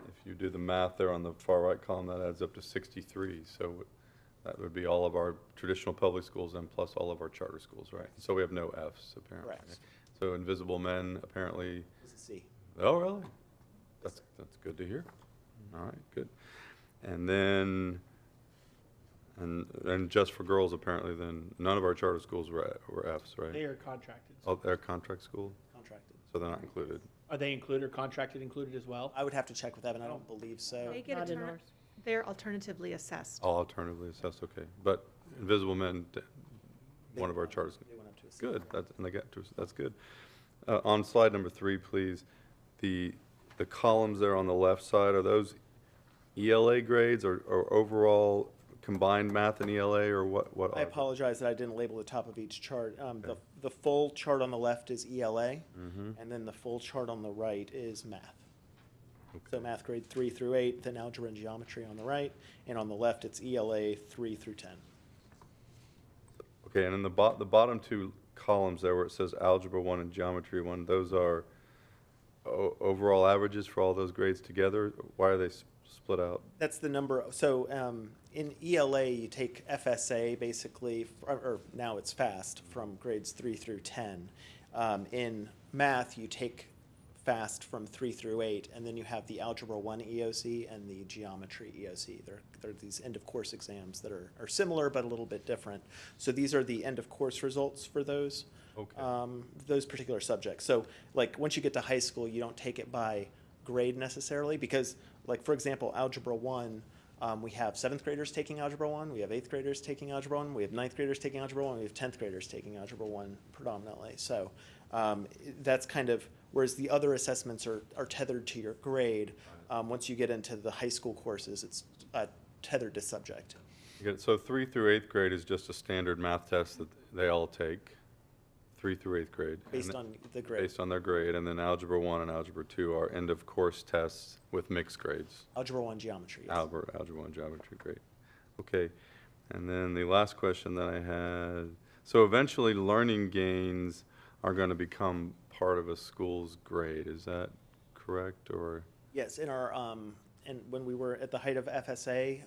Speaker 10: if you do the math there on the far right column, that adds up to 63. So That would be all of our traditional public schools and plus all of our charter schools, right? So we have no Fs, apparently.
Speaker 20: Correct.
Speaker 10: So Invisible Men, apparently.
Speaker 20: It's a C.
Speaker 10: Oh, really? That's good to hear. All right, good. And then, and just for girls, apparently, then none of our charter schools were Fs, right?
Speaker 1: They are contracted.
Speaker 10: Oh, they're contract school,
Speaker 20: Contracted.
Speaker 10: so they're not included.
Speaker 1: Are they included or contracted included as well?
Speaker 20: I would have to check with Evan. I don't believe so.
Speaker 2: They get
Speaker 9: Not in
Speaker 2: a
Speaker 9: ours.
Speaker 2: they're alternatively assessed.
Speaker 10: All alternatively assessed, okay. But Invisible Men, one of our charters.
Speaker 20: They went up to a C.
Speaker 10: Good, and they got to, that's good. On slide number 3, please, the columns there on the left side, are those ELA grades or overall combined math and ELA, or what
Speaker 20: I
Speaker 10: are they?
Speaker 20: apologize that I didn't label the top of each chart. The full chart on the left is ELA,
Speaker 10: Mhm.
Speaker 20: and then the full chart on the right is math. So math grade 3 through 8, then algebra and geometry on the right, and on the left it's ELA 3 through 10.
Speaker 10: Okay, and then the bottom 2 columns there where it says Algebra 1 and Geometry 1, those are overall averages for all those grades together? Why are they split out?
Speaker 20: That's the number. So in ELA, you take FSA basically, or now it's FAST from grades 3 through 10. In math, you take FAST from 3 through 8, and then you have the Algebra 1 EOC and the Geometry EOC. They're these end-of-course exams that are similar but a little bit different. So these are the end-of-course results for those. Those particular subjects. So like once you get to high school, you don't take it by grade necessarily because like for example, Algebra 1, we have 7th graders taking Algebra 1, we have 8th graders taking Algebra 1, we have 9th graders taking Algebra 1, we have 10th graders taking Algebra 1 predominantly. So that's kind of, whereas the other assessments are tethered to your grade. Once you get into the high school courses, it's tethered to subject.
Speaker 10: So 3 through 8th grade is just a standard math test that they all take. 3 through 8th grade.
Speaker 20: Based on the grade.
Speaker 10: Based on their grade, and then Algebra 1 and Algebra 2 are end-of-course tests with mixed grades.
Speaker 20: Algebra 1 geometry. Yes.
Speaker 10: Algebra 1 geometry, great. Okay, and then the last question that I had, so eventually learning gains are going to become part of a school's grade, is that correct, or?
Speaker 20: Yes, in our, and when we were at the height of FSA,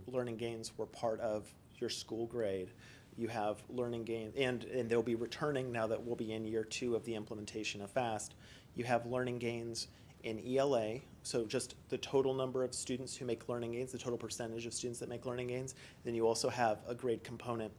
Speaker 20: learning gains were part of your school grade. You have learning gains, and they'll be returning now that we'll be in year 2 of the implementation of FAST. You have learning gains in ELA, so just the total number of students who make learning gains, the total percentage of students that make learning gains. Then you also have a grade component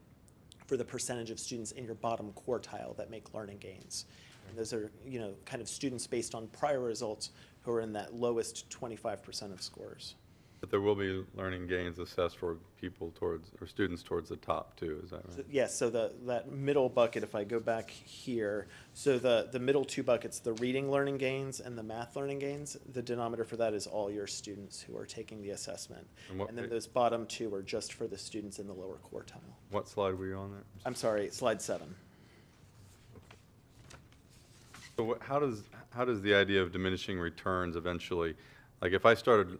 Speaker 20: for the percentage of students in your bottom quartile that make learning gains. And those are, you know, kind of students based on prior results who are in that lowest 25% of scores.
Speaker 10: But there will be learning gains assessed for people towards, or students towards the top too, is that right?
Speaker 20: So, yes, so that middle bucket, if I go back here, so the middle 2 buckets, the reading learning gains and the math learning gains, the denominator for that is all your students who are taking the assessment. And then those bottom 2 are just for the students in the lower quartile.
Speaker 10: What slide were you on there?
Speaker 20: I'm sorry, slide 7.
Speaker 10: So how does the idea of diminishing returns eventually, like if I started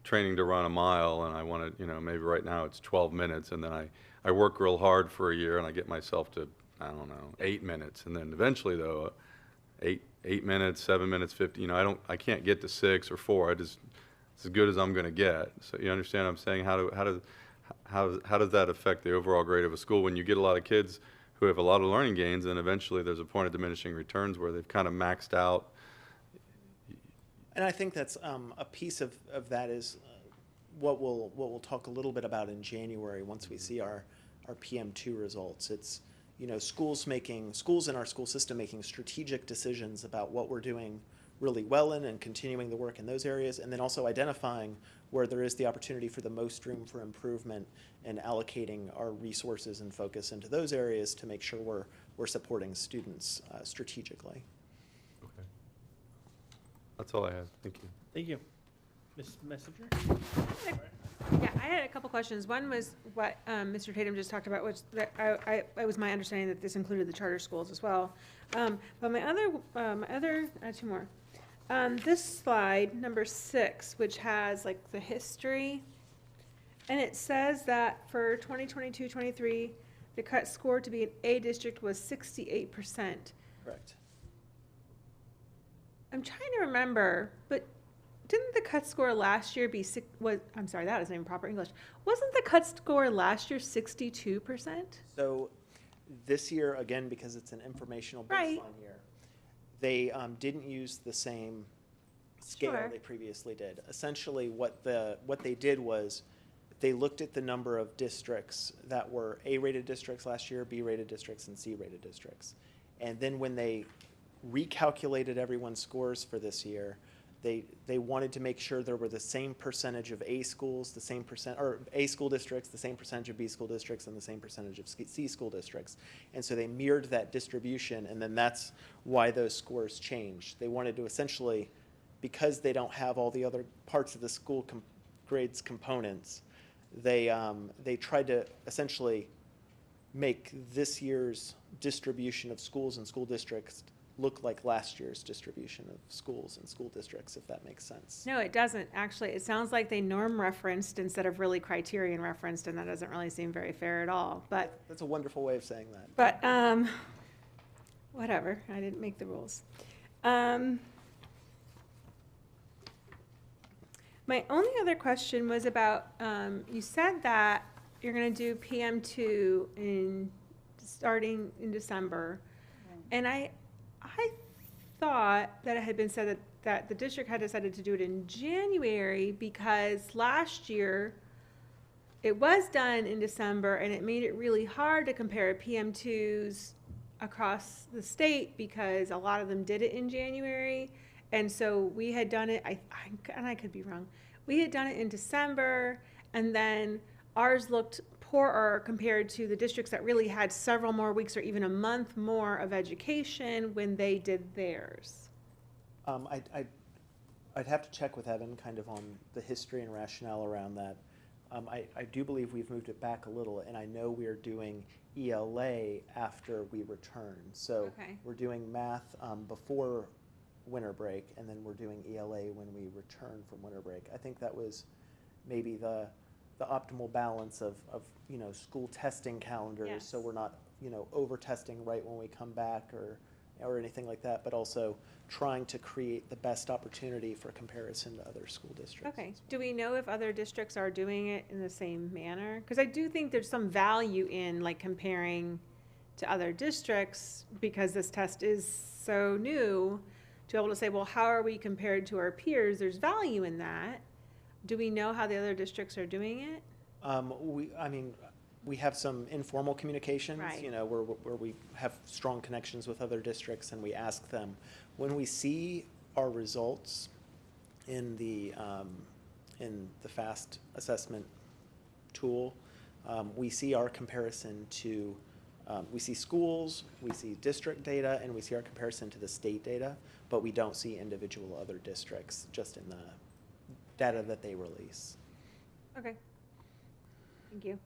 Speaker 10: training to run a mile and I want to, you know, maybe right now it's 12 minutes and then I work real hard for a year and I get myself to, I don't know, 8 minutes, and then eventually though, 8 minutes, 7 minutes, 50, you know, I can't get to 6 or 4. It's as good as I'm going to get. So you understand what I'm saying? How does that affect the overall grade of a school when you get a lot of kids who have a lot of learning gains and eventually there's a point of diminishing returns where they've kind of maxed out?
Speaker 20: And I think that's a piece of that is what we'll talk a little bit about in January once we see our PM2 results. It's, you know, schools in our school system making strategic decisions about what we're doing really well in and continuing the work in those areas, and then also identifying where there is the opportunity for the most room for improvement and allocating our resources and focus into those areas to make sure we're supporting students strategically.
Speaker 10: Okay. That's all I had. Thank you.
Speaker 1: Thank you. Ms. Messenger?
Speaker 2: Yeah, I had a couple questions. One was what Mr. Tatum just talked about, which that it was my understanding that this included the charter schools as well. But my other 2 more. This slide, number 6, which has like the history, and it says that for 2022-23, the cut score to be an A district was 68%.
Speaker 20: Correct.
Speaker 2: I'm trying to remember, but didn't the cut score last year be I'm sorry, that isn't even proper English. Wasn't the cut score last year 62%?
Speaker 20: So this year, again, because it's an informational
Speaker 2: Right.
Speaker 20: baseline year, they didn't use the same scale
Speaker 2: Sure.
Speaker 20: they previously did. Essentially, what they did was they looked at the number of districts that were A-rated districts last year, B-rated districts, and C-rated districts. And then when they recalculated everyone's scores for this year, they wanted to make sure there were the same percentage of A schools, the same percent, or A school districts, the same percentage of B school districts, and the same percentage of C school districts. And so they mirrored that distribution, and then that's why those scores changed. They wanted to essentially, because they don't have all the other parts of the school grades components, they tried to essentially make this year's distribution of schools and school districts look like last year's distribution of schools and school districts, if that makes sense.
Speaker 2: No, it doesn't, actually. It sounds like they norm referenced instead of really criterion referenced, and that doesn't really seem very fair at all, but.
Speaker 20: That's a wonderful way of saying that.
Speaker 2: But, whatever, I didn't make the rules. My only other question was about, you said that you're gonna do PM2 starting in December. And I thought that it had been said that the district had decided to do it in January because last year it was done in December and it made it really hard to compare PM2s across the state because a lot of them did it in January. And so we had done it, and I could be wrong, we had done it in December, and then ours looked poorer compared to the districts that really had several more weeks or even a month more of education when they did theirs.
Speaker 20: I'd have to check with Evan kind of on the history and rationale around that. I do believe we've moved it back a little, and I know we're doing ELA after we return. So
Speaker 2: Okay.
Speaker 20: we're doing math before winter break, and then we're doing ELA when we return from winter break. I think that was maybe the optimal balance of school testing calendars,
Speaker 2: Yes.
Speaker 20: so we're not over testing right when we come back or anything like that, but also trying to create the best opportunity for comparison to other school districts.
Speaker 2: Okay, do we know if other districts are doing it in the same manner? Because I do think there's some value in like comparing to other districts because this test is so new, to be able to say, well, how are we compared to our peers? There's value in that. Do we know how the other districts are doing it?
Speaker 20: We have some informal communications,
Speaker 2: Right.
Speaker 20: where we have strong connections with other districts, and we ask them. When we see our results in the FAST assessment tool, we see our comparison to, we see schools, we see district data, and we see our comparison to the state data, but we don't see individual other districts just in the data that they release.
Speaker 2: Okay. Thank you.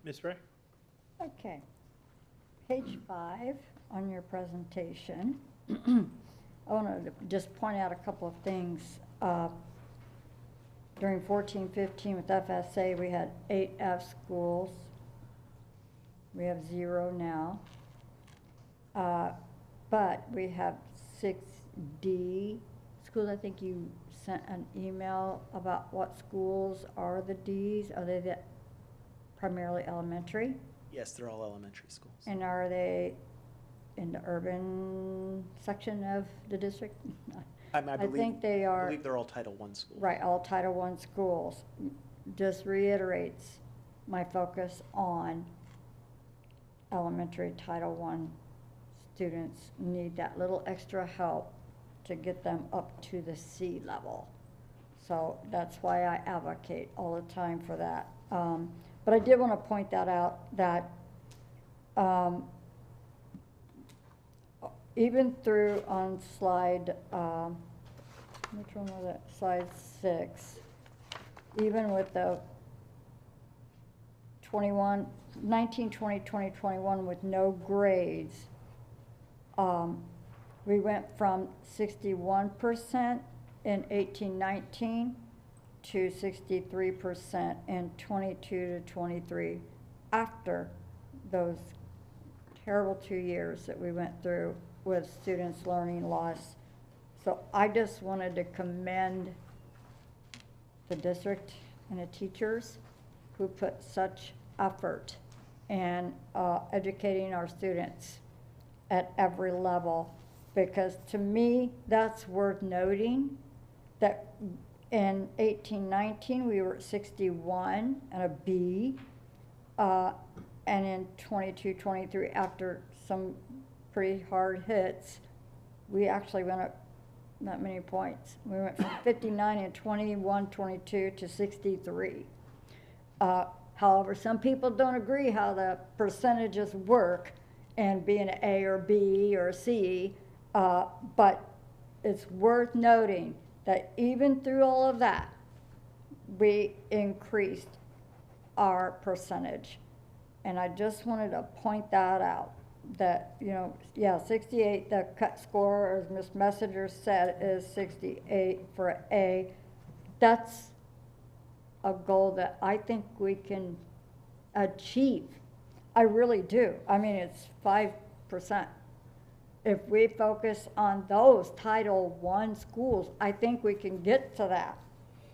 Speaker 1: Ms. Ray?
Speaker 8: Okay. Page 5 on your presentation. I want to just point out a couple of things. During 14-15 with FSA, we had 8 F schools. We have 0 now. But we have 6 D schools. I think you sent an email about what schools are the Ds. Are they primarily elementary?
Speaker 20: Yes, they're all elementary schools.
Speaker 8: And are they in the urban section of the district?
Speaker 20: I
Speaker 8: think they are.
Speaker 20: I believe they're all Title I schools.
Speaker 8: Right, all Title I schools. Just reiterates my focus on elementary Title I students need that little extra help to get them up to the C level. So that's why I advocate all the time for that. But I did want to point that out, that even through on slide, which one was it? Slide 6, even with the 19, 20, 21 with no grades, we went from 61% in 18-19 to 63% in 22-23 after those terrible 2 years that we went through with students' learning loss, So I just wanted to commend the district and the teachers who put such effort in educating our students at every level. Because to me, that's worth noting, that in 18-19, we were at 61 and a B. And in 22-23, after some pretty hard hits, we actually went up not many points. We went from 59 in 21-22 to 63. However, some people don't agree how the percentages work and being an A or B or C, but it's worth noting that even through all of that, we increased our percentage. And I just wanted to point that out, that, you know, yeah, 68, the cut score, as Ms. Messenger said, is 68 for A. That's a goal that I think we can achieve. I really do. I mean, it's 5%. If we focus on those Title I schools, I think we can get to that.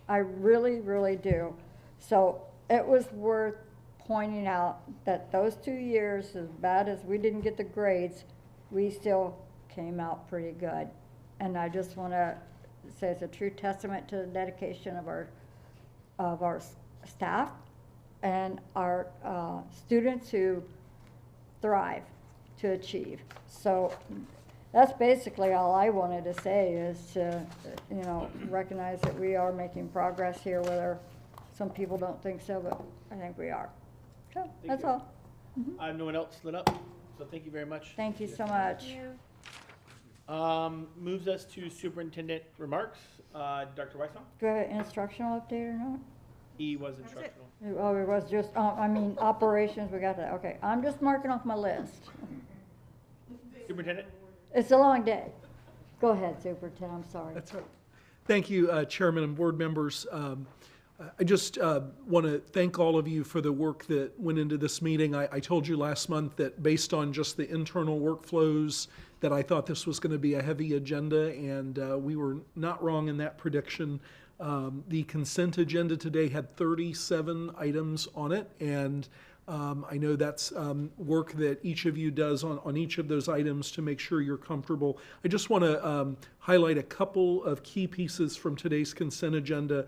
Speaker 8: I really, really do. So it was worth pointing out that those 2 years, as bad as we didn't get the grades, we still came out pretty good. And I just want to say it's a true testament to the dedication of our staff and our students who thrive to achieve. So that's basically all I wanted to say, is to, you know, recognize that we are making progress here, whether some people don't think so, but I think we are. So that's
Speaker 1: you.
Speaker 8: all.
Speaker 1: I have no one else lit up, so thank you very much.
Speaker 8: Thank you so much.
Speaker 1: Moves us to superintendent remarks. Dr. Weissman?
Speaker 8: Do I have an instructional update or not?
Speaker 1: E was instructional.
Speaker 8: Oh, it was just, I mean, operations, we got that. Okay, I'm just marking off my list.
Speaker 1: Superintendent?
Speaker 8: It's a long day. Go ahead, Superintendent, I'm sorry.
Speaker 6: That's right. Thank you, Chairman and board members. I just want to thank all of you for the work that went into this meeting. I told you last month that based on just the internal workflows, that I thought this was going to be a heavy agenda, and we were not wrong in that prediction. The consent agenda today had 37 items on it, and I know that's work that each of you does on each of those items to make sure you're comfortable. I just want to highlight a couple of key pieces from today's consent agenda.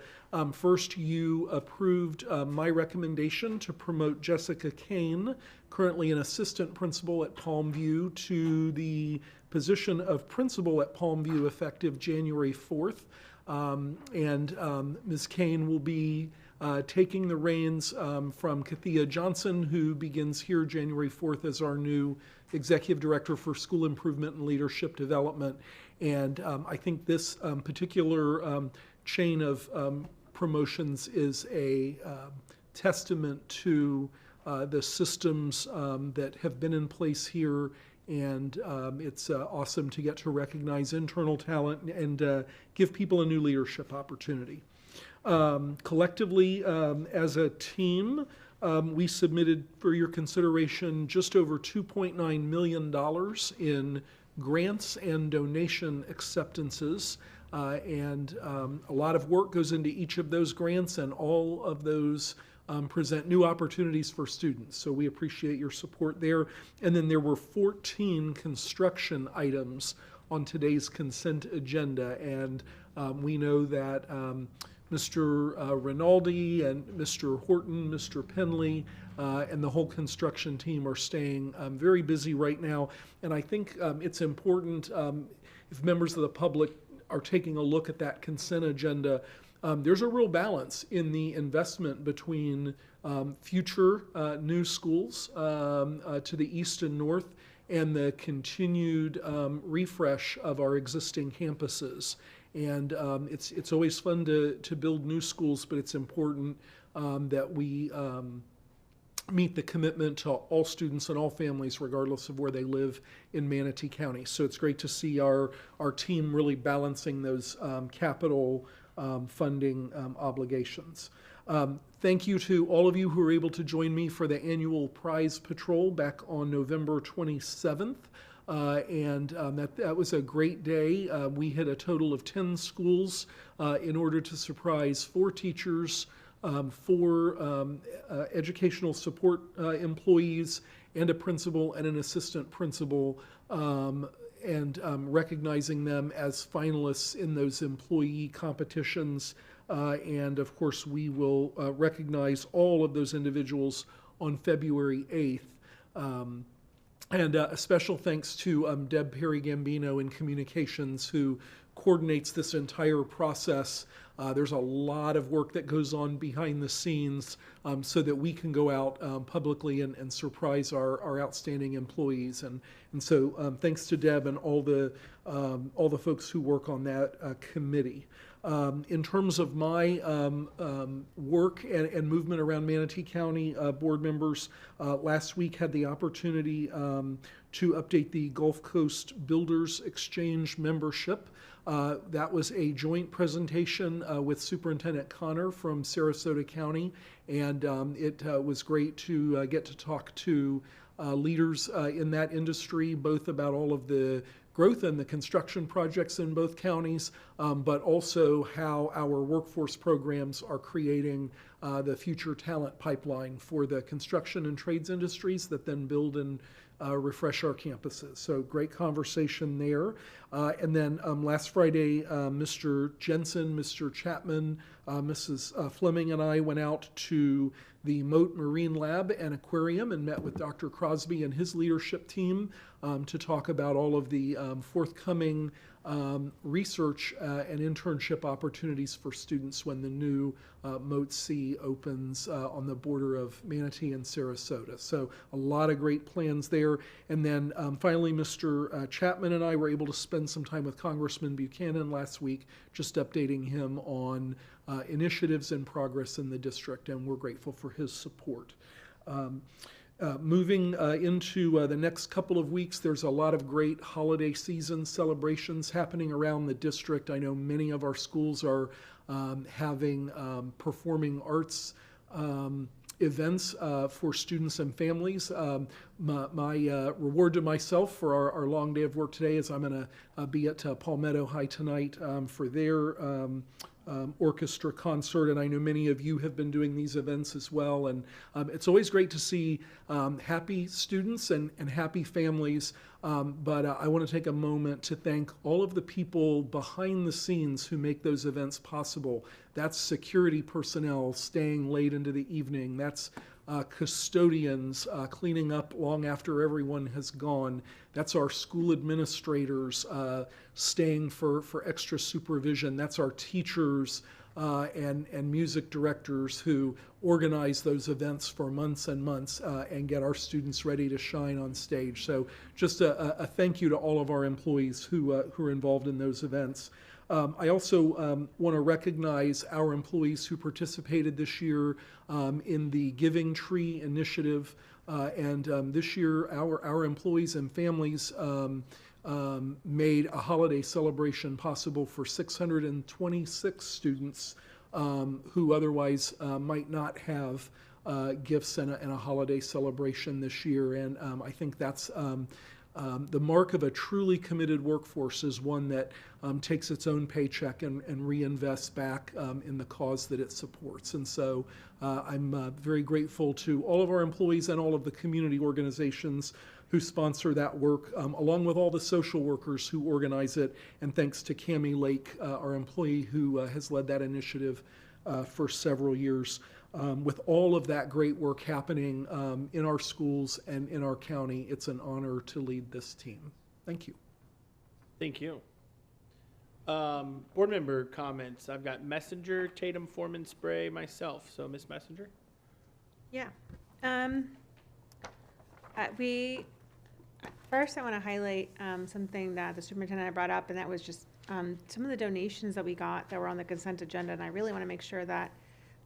Speaker 6: First, you approved my recommendation to promote Jessica Kane, currently an assistant principal at Palmview, to the position of principal at Palmview effective January 4th. Ms. Kane will be taking the reins from Kathia Johnson, who begins here January 4th as our new Executive Director for School Improvement and Leadership Development. And I think this particular chain of promotions is a testament to the systems that have been in place here. And it's awesome to get to recognize internal talent and give people a new leadership opportunity. Collectively, as a team, we submitted for your consideration just over $2.9 million in grants and donation acceptances. And a lot of work goes into each of those grants, and all of those present new opportunities for students. So we appreciate your support there. And then there were 14 construction items on today's consent agenda. And we know that Mr. Rinaldi and Mr. Horton, Mr. Penley, and the whole construction team are staying very busy right now. And I think it's important, if members of the public are taking a look at that consent agenda, there's a real balance in the investment between future new schools to the east and north and the continued refresh of our existing campuses. And it's always fun to build new schools, but it's important that we meet the commitment to all students and all families, regardless of where they live in Manatee County. So it's great to see our team really balancing those capital funding obligations. Thank you to all of you who were able to join me for the annual prize patrol back on November 27th. That was a great day. We hit a total of 10 schools in order to surprise 4 teachers, 4 educational support employees, and a principal and an assistant principal, recognizing them as finalists in those employee competitions. And of course, we will recognize all of those individuals on February 8th. A special thanks to Deb Perry-Gambino in Communications, who coordinates this entire process. There's a lot of work that goes on behind the scenes so that we can go out publicly and surprise our outstanding employees. And so thanks to Deb and all the folks who work on that committee. In terms of my work and movement around Manatee County, board members last week had the opportunity to update the Gulf Coast Builders Exchange membership. That was a joint presentation with Superintendent Connor from Sarasota County, and it was great to get to talk to leaders in that industry, both about all of the growth and the construction projects in both counties, but also how our workforce programs are creating the future talent pipeline for the construction and trades industries that then build and refresh our campuses. So great conversation there. And then last Friday, Mr. Jensen, Mr. Chapman, Mrs. Fleming and I went out to the Moat Marine Lab and Aquarium and met with Dr. Crosby and his leadership team to talk about all of the forthcoming research and internship opportunities for students when the new Moat C opens on the border of Manatee and Sarasota. So a lot of great plans there. And then finally, Mr. Chapman and I were able to spend some time with Congressman Buchanan last week, just updating him on initiatives and progress in the district, and we're grateful for his support. Moving into the next couple of weeks, there's a lot of great holiday season celebrations happening around the district. I know many of our schools are having performing arts events for students and families. My reward to myself for our long day of work today is I'm going to be at Palmetto High tonight for their orchestra concert, and I know many of you have been doing these events as well, and it's always great to see happy students and happy families, but I want to take a moment to thank all of the people behind the scenes who make those events possible. That's security personnel staying late into the evening. That's custodians cleaning up long after everyone has gone. That's our school administrators staying for extra supervision. That's our teachers and music directors who organize those events for months and months and get our students ready to shine on stage. So just a thank you to all of our employees who are involved in those events. I also want to recognize our employees who participated this year in the Giving Tree Initiative. This year, our employees and families made a holiday celebration possible for 626 students who otherwise might not have gifts and a holiday celebration this year. And I think that's the mark of a truly committed workforce is one that takes its own paycheck and reinvests back in the cause that it supports. And so I'm very grateful to all of our employees and all of the community organizations who sponsor that work, along with all the social workers who organize it. And thanks to Cammie Lake, our employee who has led that initiative for several years. With all of that great work happening in our schools and in our county, it's an honor to lead this team. Thank you.
Speaker 1: Thank you. Board member comments. I've got Messenger, Tatum, Foreman, Spray, myself. So, Ms. Messenger?
Speaker 2: Yeah. First I want to highlight something that the superintendent brought up, and that was just some of the donations that we got that were on the consent agenda, and I really want to make sure that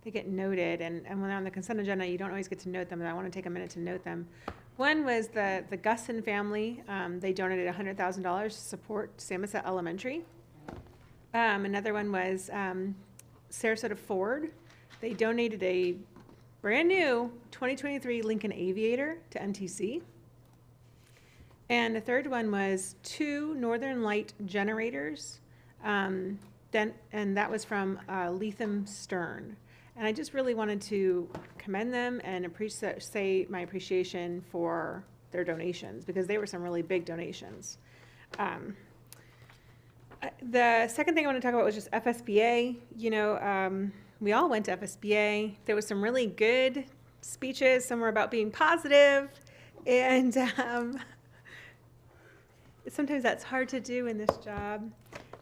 Speaker 2: they get noted. And when they're on the consent agenda, you don't always get to note them, and I want to take a minute to note them. One was the Gusson family. They donated $100,000 to support Samoset Elementary. Another one was Sarasota Ford. they donated a brand new 2023 Lincoln Aviator to MTC. And the third one was 2 Northern Light generators, and that was from Lethem Stern. And I just really wanted to commend them and say my appreciation for their donations, because they were some really big donations. The second thing I want to talk about was just FSBA. You know, we all went to FSBA. There was some really good speeches. Some were about being positive, and sometimes that's hard to do in this job.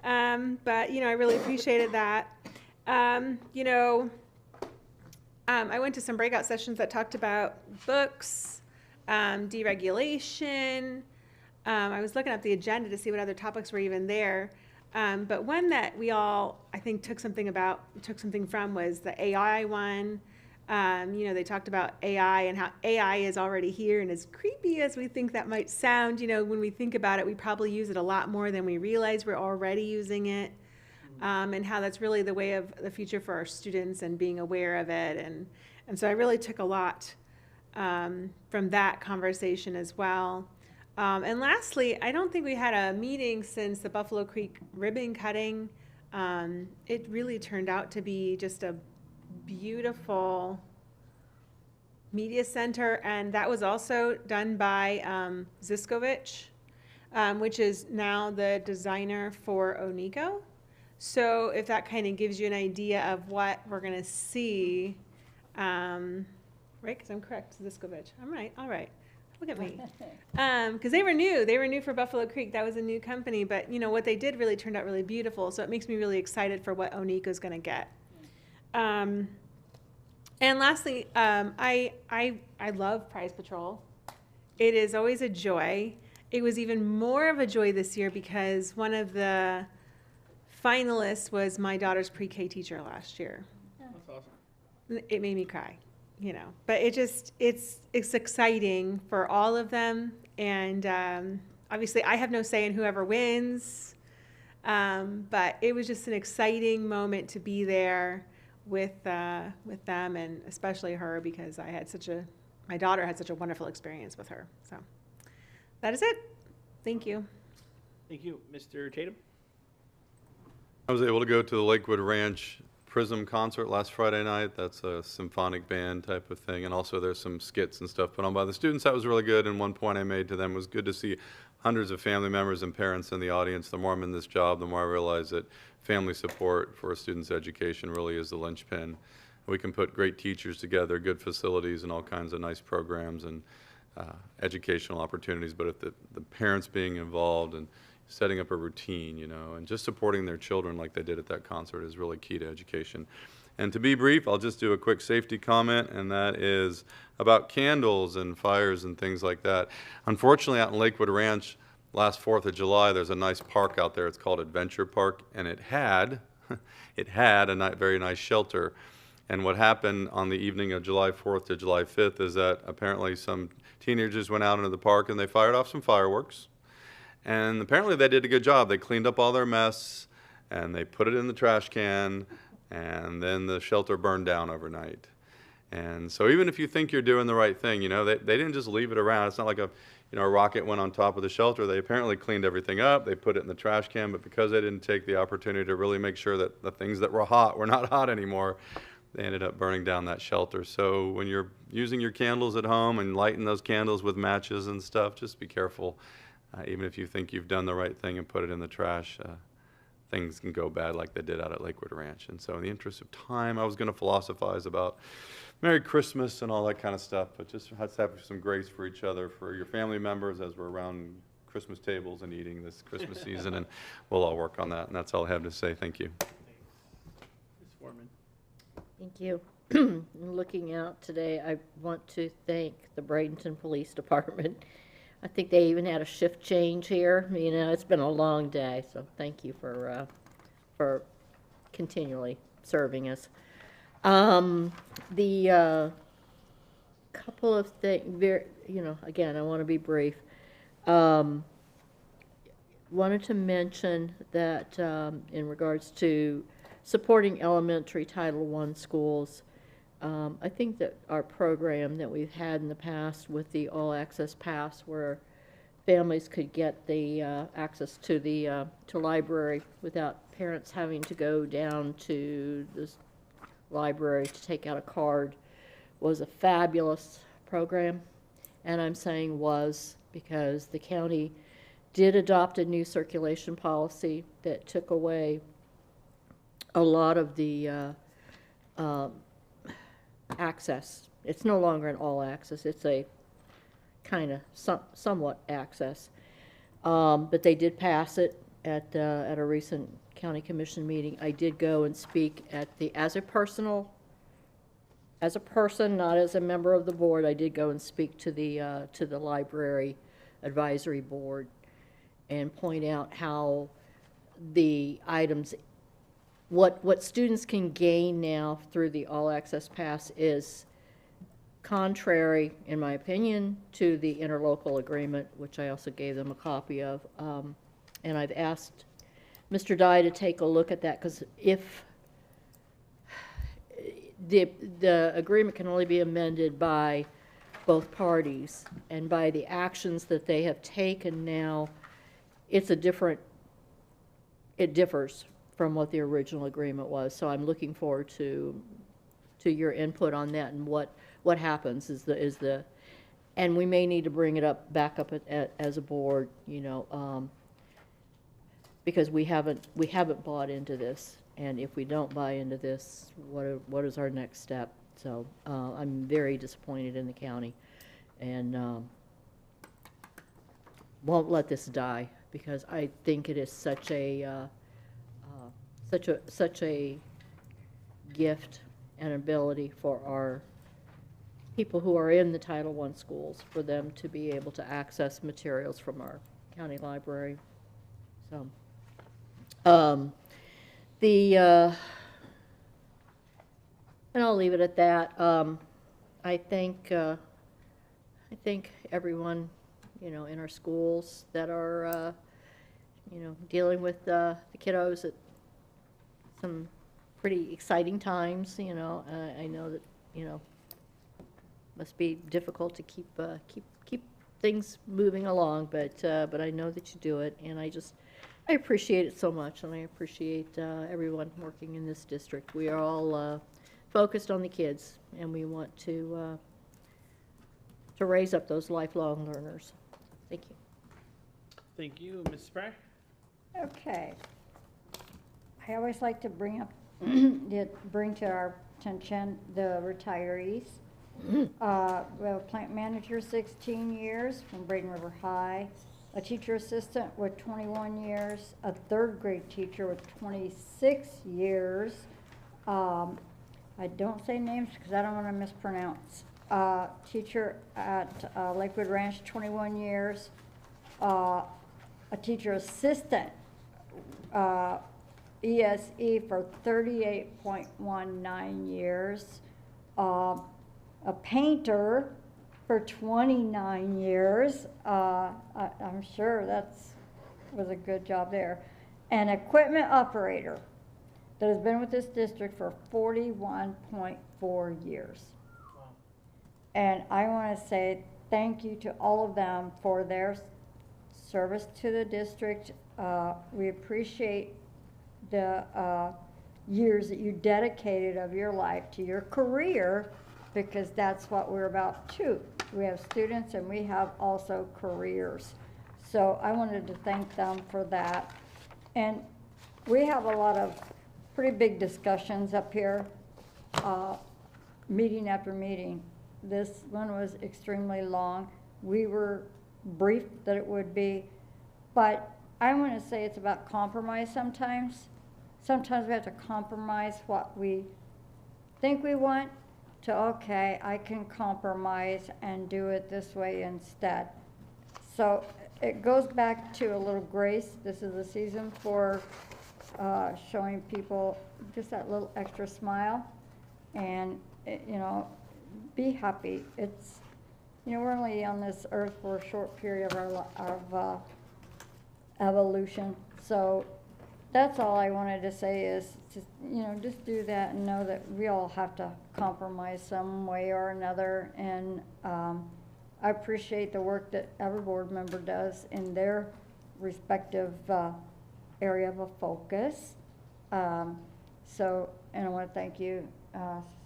Speaker 2: But, you know, I really appreciated that. You know, I went to some breakout sessions that talked about books, deregulation. I was looking at the agenda to see what other topics were even there. But one that we all, I think, took something from was the AI one. You know, they talked about AI and how AI is already here, and as creepy as we think that might sound, you know, when we think about it, we probably use it a lot more than we realize we're already using it. And how that's really the way of the future for our students and being aware of it. And so I really took a lot from that conversation as well. And lastly, I don't think we had a meeting since the Buffalo Creek ribbon cutting. It really turned out to be just a beautiful media center, and that was also done by Ziskovich, which is now the designer for Onico. So if that kind of gives you an idea of what we're going to see, right, because I'm correct, Ziskovich. I'm right, all right. Look at me. Because they were new for Buffalo Creek. That was a new company, but you know what they did really turned out really beautiful. So it makes me really excited for what Onico's going to get. And lastly, I love Prize Patrol. It is always a joy. It was even more of a joy this year because one of the finalists was my daughter's pre-K teacher last year.
Speaker 1: That's awesome.
Speaker 2: It made me cry, you know, but it's exciting for all of them. And obviously I have no say in whoever wins, but it was just an exciting moment to be there with them, and especially her, because my daughter had such a wonderful experience with her. So that is it. Thank you.
Speaker 1: Thank you. Mr. Tatum?
Speaker 10: I was able to go to the Lakewood Ranch Prism concert last Friday night. That's a symphonic band type of thing, and also there's some skits and stuff put on by the students. That was really good, and one point I made to them was good to see hundreds of family members and parents in the audience. The more I'm in this job, the more I realize that family support for a student's education really is the linchpin. We can put great teachers together, good facilities, and all kinds of nice programs and educational opportunities, but if the parents being involved and setting up a routine, you know, and just supporting their children like they did at that concert is really key to education. And to be brief, I'll just do a quick safety comment, and that is about candles and fires and things like that. Unfortunately, out in Lakewood Ranch, last 4th of July, there's a nice park out there. It's called Adventure Park, and it had a very nice shelter. And what happened on the evening of July 4th to July 5th is that apparently some teenagers went out into the park and they fired off some fireworks. And apparently they did a good job. They cleaned up all their mess, and they put it in the trash can, and then the shelter burned down overnight. And so even if you think you're doing the right thing, you know, they didn't just leave it around. It's not like a rocket went on top of the shelter. They apparently cleaned everything up. They put it in the trash can, but because they didn't take the opportunity to really make sure that the things that were hot were not hot anymore, they ended up burning down that shelter. So when you're using your candles at home and lighting those candles with matches and stuff, just be careful. Even if you think you've done the right thing and put it in the trash, things can go bad like they did out at Lakewood Ranch. And so in the interest of time, I was going to philosophize about Merry Christmas and all that kind of stuff, but just let's have some grace for each other, for your family members as we're around Christmas tables and eating this Christmas season, and we'll all work on that. And that's all I have to say. Thank you.
Speaker 1: Ms. Foreman?
Speaker 9: Thank you. Looking out today, I want to thank the Bradenton Police Department. I think they even had a shift change here. You know, it's been a long day, so thank you for continually serving us. The couple of things, again, I want to be brief. Wanted to mention that in regards to supporting elementary Title I schools. I think that our program that we've had in the past with the All Access Pass, where families could get the access to the to library without parents having to go down to the library to take out a card, was a fabulous program. And I'm saying was because the county did adopt a new circulation policy that took away a lot of the access. It's no longer an all access. It's a kind of somewhat access. But they did pass it at a recent county commission meeting. I did go and speak at the, as a person, not as a member of the board, I did go and speak to the library advisory board and point out how the items, what students can gain now through the All Access Pass is contrary, in my opinion, to the interlocal agreement, which I also gave them a copy of. And I've asked Mr. Dye to take a look at that, because if the agreement can only be amended by both parties, and by the actions that they have taken now, it's a different, it differs from what the original agreement was. So I'm looking forward to your input on that, and what happens is the and we may need to bring it back up as a board, you know, because we haven't bought into this, and if we don't buy into this, what is our next step? So I'm very disappointed in the county, and won't let this die, because I think it is such a gift and ability for our people who are in the Title I schools, for them to be able to access materials from our county library. So and I'll leave it at that. I think everyone, you know, in our schools that are, you know, dealing with the kiddos at some pretty exciting times, you know, I know that, you know, must be difficult to keep things moving along, but I know that you do it, and I appreciate it so much, and I appreciate everyone working in this district. We are all focused on the kids, and we want to raise up those lifelong learners. Thank you.
Speaker 1: Thank you, Ms. Spry.
Speaker 8: Okay. I always like to bring to our attention the retirees. We have a plant manager, 16 years from Braden River High, a teacher assistant with 21 years, a third grade teacher with 26 years. I don't say names because I don't want to mispronounce. Teacher at Lakewood Ranch, 21 years. A teacher assistant, ESE for 38.19 years. A painter for 29 years. I'm sure was a good job there. An equipment operator that has been with this district for 41.4 years.
Speaker 1: Wow.
Speaker 8: And I want to say thank you to all of them for their service to the district. We appreciate the years that you dedicated of your life to your career, because that's what we're about too. We have students and we have also careers. So I wanted to thank them for that. And we have a lot of pretty big discussions up here, meeting after meeting. This one was extremely long. We were briefed that it would be, but I want to say it's about compromise sometimes. Sometimes we have to compromise what we think we want to, okay, I can compromise and do it this way instead. So it goes back to a little grace. This is a season for showing people just that little extra smile, and you know, be happy. It's, you know, we're only on this earth for a short period of our evolution, so that's all I wanted to say is, just, just do that and know that we all have to compromise some way or another. And I appreciate the work that every board member does in their respective area of a focus. And I want to thank you,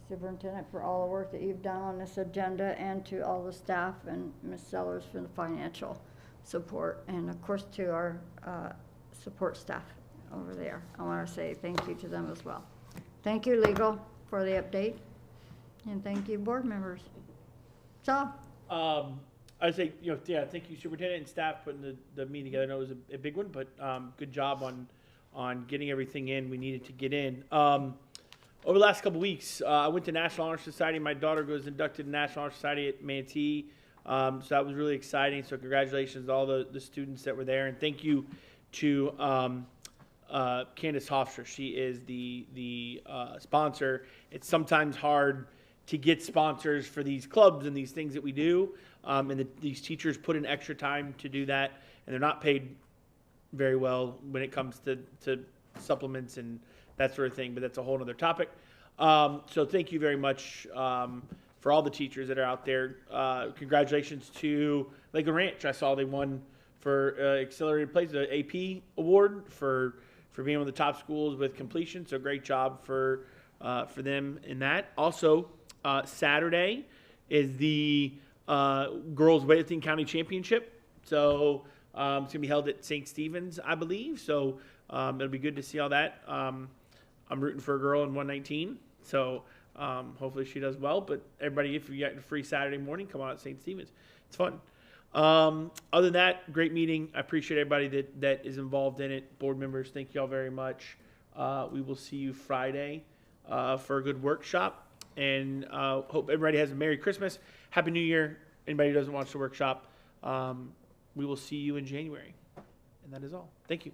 Speaker 8: Superintendent, for all the work that you've done on this agenda, and to all the staff and Ms. Sellers for the financial support, and of course to our support staff over there. I want to say thank you to them as well. Thank you, legal, for the update, and thank you, board members. So,
Speaker 1: I'd say, thank you, Superintendent and staff, putting the meeting together. I know it was a big one, but good job on getting everything in we needed to get in. Over the last couple weeks, I went to National Honor Society. My daughter was inducted to National Honor Society at Manatee. So that was really exciting. So congratulations to all the students that were there. And thank you to Candace Hofstra. She is the sponsor. It's sometimes hard to get sponsors for these clubs and these things that we do. And these teachers put in extra time to do that. And they're not paid very well when it comes to supplements and that sort of thing, but that's a whole other topic. So thank you very much for all the teachers that are out there. Congratulations to Lakewood Ranch. I saw they won for accelerated plays, the AP award for being one of the top schools with completion. So great job for them in that. Also, Saturday is the girls weightlifting county championship. So it's going to be held at St. Stephen's, I believe. So it'll be good to see all that. I'm rooting for a girl in 119, so hopefully she does well. But everybody, if you get a free Saturday morning, come out at St. Stephen's. It's fun. Other than that, great meeting. I appreciate everybody that is involved in it. Board members, thank you all very much. We will see you Friday for a good workshop. And hope everybody has a Merry Christmas. Happy New Year. Anybody who doesn't watch the workshop, we will see you in January. And that is all. Thank you.